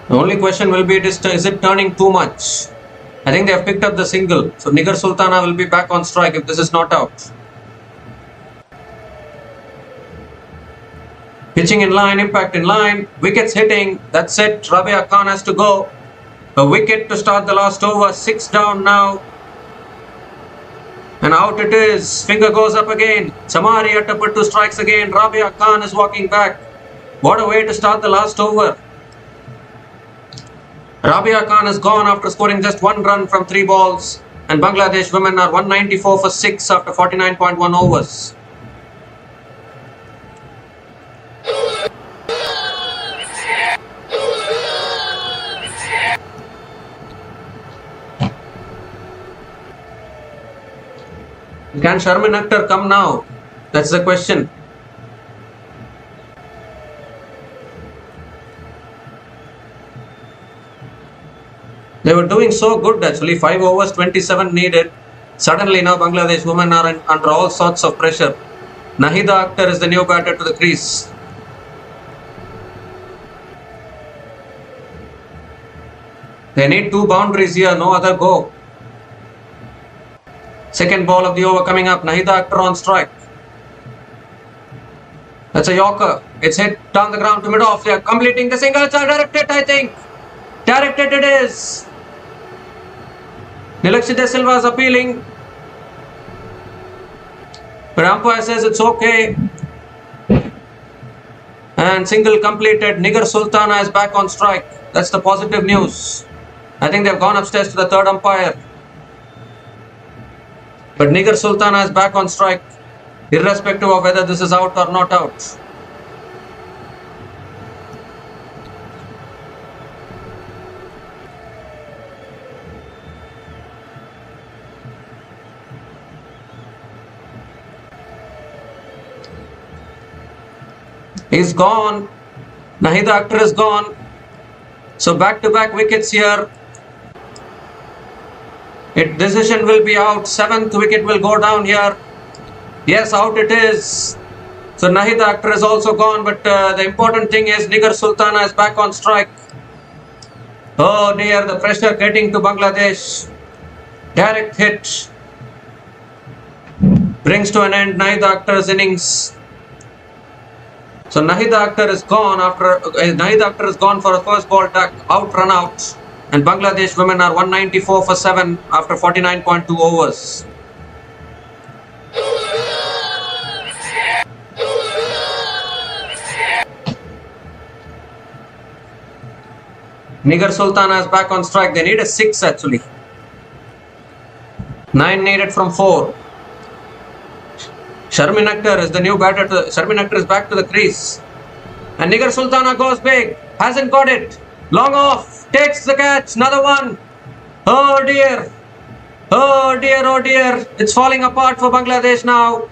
The only question will be, is it turning too much? I think they have picked up the single. So Nigar Sultana will be back on strike if this is not out. Pitching in line, impact in line, wickets hitting. That's it. Rabia Khan has to go. A wicket to start the last over. 6 down now. And out it is. Finger goes up again. Chamari Attapattu strikes again. Rabia Khan is walking back. What a way to start the last over. Rabia Khan is gone after scoring just 1 run from 3 balls, and Bangladesh women are 194 for 6 after 49.1 overs. Can Sharmin Akhtar come now? That's the question. They were doing so good actually. 5 overs, 27 needed. Suddenly now Bangladesh women are under all sorts of pressure. Nahida Akhtar is the new batter to the crease. They need 2 boundaries here, no other go. Second ball of the over coming up. Nahida Akhtar on strike. That's a Yorker. It's hit down the ground to mid-off. They are completing the single. It's directed, I think. Directed it is. Nilakshi De Silva is appealing. But umpire says it's okay. And single completed. Nigar Sultana is back on strike. That's the positive news. I think they've gone upstairs to the third umpire. But Nigar Sultana is back on strike, irrespective of whether this is out or not out. He's gone. Nahida Akhtar is gone. So back-to-back wickets here. Decision will be out. 7th wicket will go down here. Yes, out it is. So Nahid Akhtar is also gone, but the important thing is Nigar Sultana is back on strike. Oh dear, the pressure getting to Bangladesh. Direct hit brings to an end Nahid Akhtar's innings. So Nahid Akhtar is gone for a first ball duck, run out, and Bangladesh women are 194 for 7 after 49.2 overs. Nigar Sultana is back on strike. They need a 6 actually. 9 needed from 4. Sharmin Akhtar is the new batter. Sharmin Akhtar is back to the crease. And Nigar Sultana goes big. Hasn't got it. Long off. Takes the catch. Another one. Oh dear. Oh dear, oh dear. It's falling apart for Bangladesh now.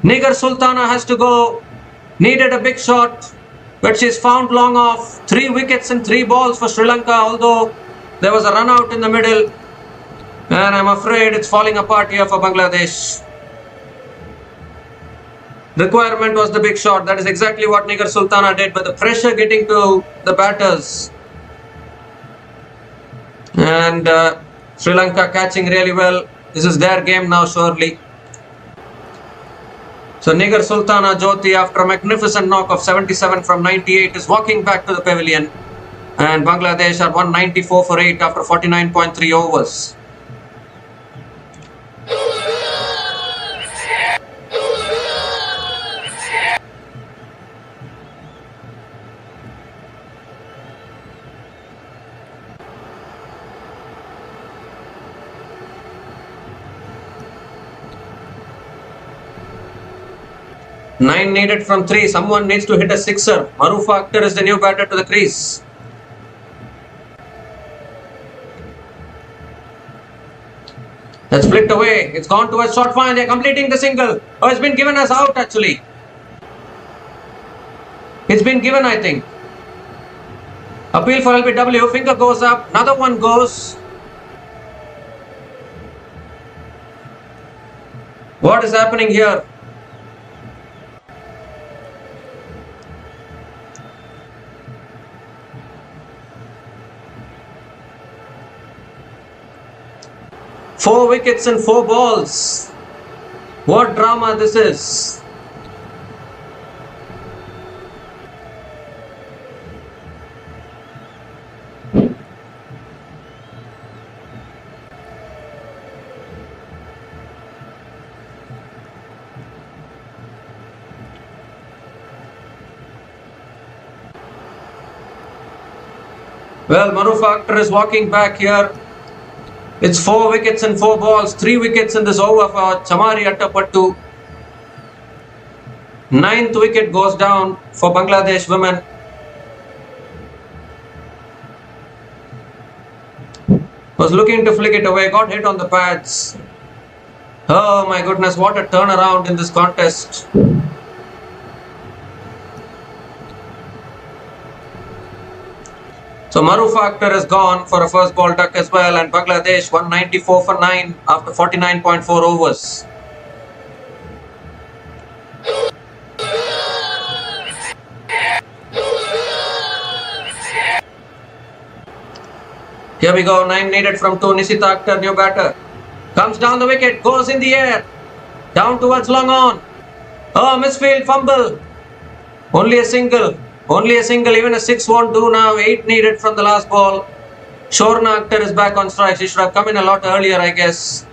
Nigar Sultana has to go. Needed a big shot, but she's found long off. 3 wickets and 3 balls for Sri Lanka, although there was a run out in the middle. And I'm afraid it's falling apart here for Bangladesh. Requirement was the big shot. That is exactly what Nigar Sultana did, but the pressure getting to the batters. And Sri Lanka catching really well. This is their game now, surely. So Nigar Sultana Jyoti, after a magnificent knock of 77 from 98, is walking back to the pavilion. And Bangladesh are 194 for 8 after 49.3 overs. Nine needed from 3. Someone needs to hit a sixer. Maruf Akhtar is the new batter to the crease. That's flicked away. It's gone towards short fine. They're completing the single. Oh, it's been given as out actually. It's been given, I think. Appeal for LBW. Finger goes up. Another one goes. What is happening here? Four wickets and 4 balls. What drama this is. Well, Maruf Akhtar is walking back here. It's 4 wickets and 4 balls, 3 wickets in this over for Chamari Attapattu. 9th wicket goes down for Bangladesh women. Was looking to flick it away, got hit on the pads. Oh my goodness, what a turnaround in this contest. So Maruf Akhtar is gone for a first ball duck as well, and Bangladesh 194 for 9 after 49.4 overs. Here we go, 9 needed from 2. Nisita Akhtar, new batter. Comes down the wicket, goes in the air. Down towards long on. Oh, misfield, fumble. Only a single. Even a 6 won't do now. 8 needed from the last ball. Shorna Akhtar is back on strike. She should have come in a lot earlier, I guess.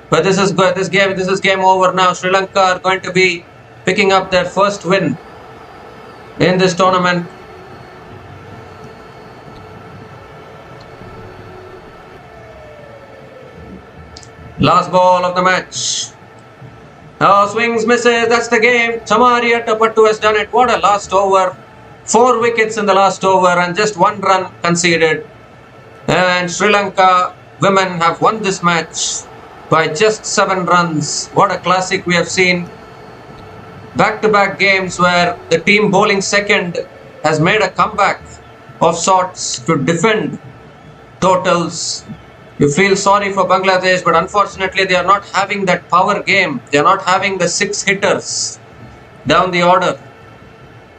But this is good. This is game over now. Sri Lanka are going to be picking up their first win in this tournament. Last ball of the match. Oh, swings, misses. That's the game. Chamari Attapattu has done it. What a last over. 4 wickets in the last over and just 1 run conceded. And Sri Lanka women have won this match by just 7 runs. What a classic we have seen. Back-to-back games where the team bowling second has made a comeback of sorts to defend totals. You feel sorry for Bangladesh, but unfortunately they are not having that power game. They are not having the 6 hitters down the order.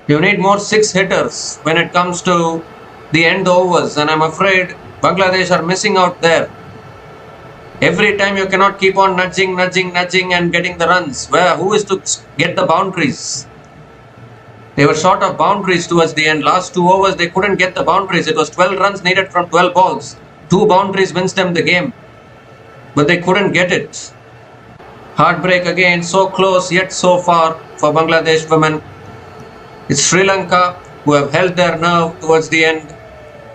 You need more 6 hitters when it comes to the end overs, and I'm afraid Bangladesh are missing out there. Every time you cannot keep on nudging and getting the runs. Who is to get the boundaries? They were short of boundaries towards the end. Last 2 overs they couldn't get the boundaries. It was 12 runs needed from 12 balls. 2 boundaries wins them the game, but they couldn't get it. Heartbreak again, so close yet so far for Bangladesh women. It's Sri Lanka who have held their nerve towards the end,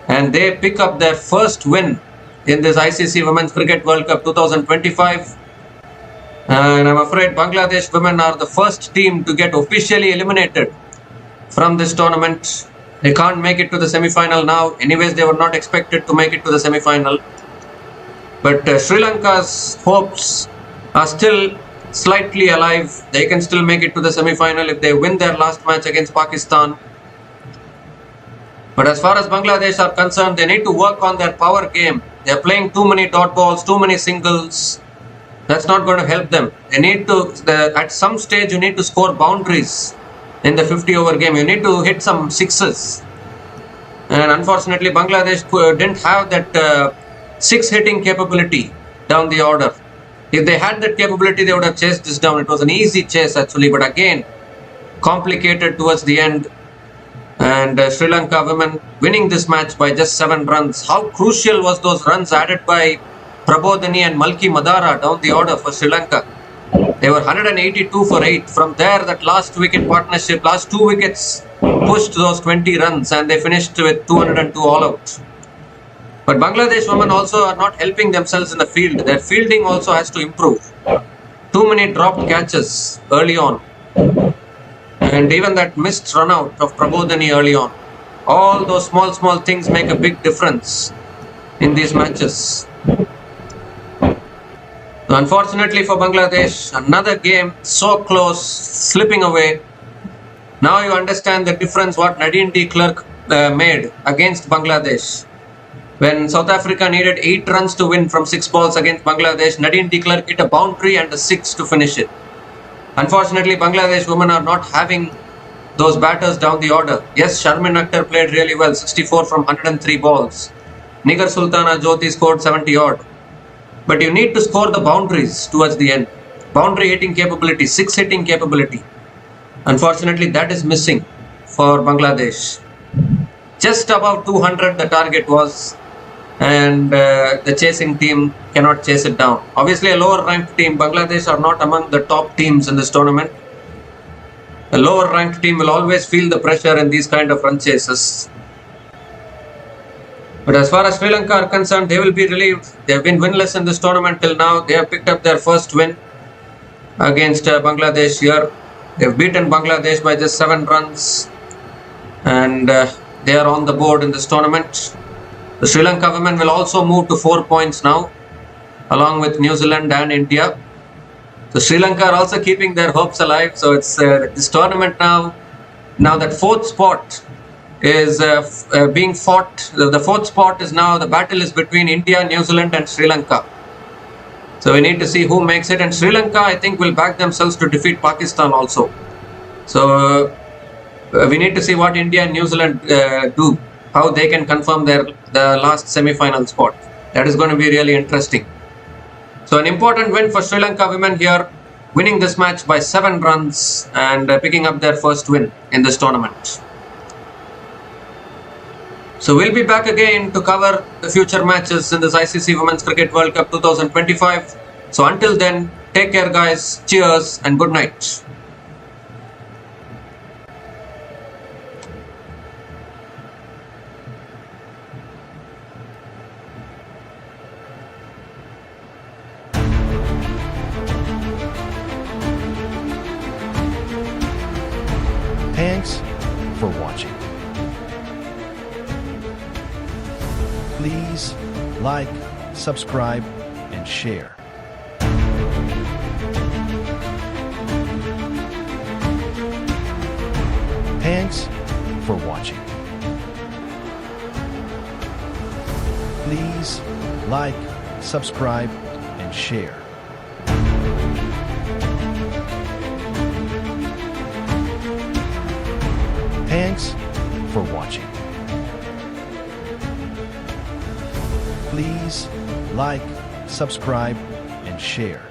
and they pick up their first win in this ICC Women's Cricket World Cup 2025. And I'm afraid Bangladesh women are the first team to get officially eliminated from this tournament. They can't make it to the semi-final now. Anyways, they were not expected to make it to the semi-final. But Sri Lanka's hopes are still slightly alive. They can still make it to the semi-final if they win their last match against Pakistan. But as far as Bangladesh are concerned, they need to work on their power game. They are playing too many dot balls, too many singles. That's not going to help them. They need to, at some stage, you need to score boundaries. In the 50-over game, you need to hit some sixes, and unfortunately Bangladesh didn't have that 6 hitting capability down the order. If they had that capability, they would have chased this down. It was an easy chase actually, but again complicated towards the end, and Sri Lanka women winning this match by just 7 runs. How crucial was those runs added by Prabodhini and Malki Madara down the order for Sri Lanka? They were 182 for 8. From there, that last wicket partnership, last 2 wickets pushed those 20 runs, and they finished with 202 all out. But Bangladesh women also are not helping themselves in the field. Their fielding also has to improve. Too many dropped catches early on, and even that missed run out of Prabodhini early on. All those small things make a big difference in these matches. Unfortunately for Bangladesh, another game so close, slipping away. Now you understand the difference what Nadine de Klerk made against Bangladesh. When South Africa needed 8 runs to win from 6 balls against Bangladesh, Nadine de Klerk hit a boundary and a 6 to finish it. Unfortunately, Bangladesh women are not having those batters down the order. Yes, Sharmin Akhtar played really well, 64 from 103 balls. Nigar Sultana Jyoti scored 70 odd. But you need to score the boundaries towards the end. Boundary hitting capability, 6 hitting capability. Unfortunately, that is missing for Bangladesh. Just above 200 the target was, and the chasing team cannot chase it down. Obviously, a lower ranked team. Bangladesh are not among the top teams in this tournament. A lower ranked team will always feel the pressure in these kind of run chases. But as far as Sri Lanka are concerned, they will be relieved. They have been winless in this tournament till now. They have picked up their first win against Bangladesh here. They have beaten Bangladesh by just 7 runs, and they are on the board in this tournament. The Sri Lanka women will also move to 4 points now, along with New Zealand and India. So Sri Lanka are also keeping their hopes alive. So it's this tournament now that 4th spot is being fought. The 4th spot is now, the battle is between India, New Zealand and Sri Lanka. So we need to see who makes it, and Sri Lanka I think will back themselves to defeat Pakistan also. So we need to see what India and New Zealand do, how they can confirm the last semi-final spot. That is going to be really interesting. So an important win for Sri Lanka women here, winning this match by 7 runs and picking up their first win in this tournament. So we'll be back again to cover the future matches in this ICC Women's Cricket World Cup 2025. So until then, take care guys, cheers and good night. Thanks for watching. Please like, subscribe, and share. Thanks for watching. Please like, subscribe, and share. Thanks for watching. Please like, subscribe, and share.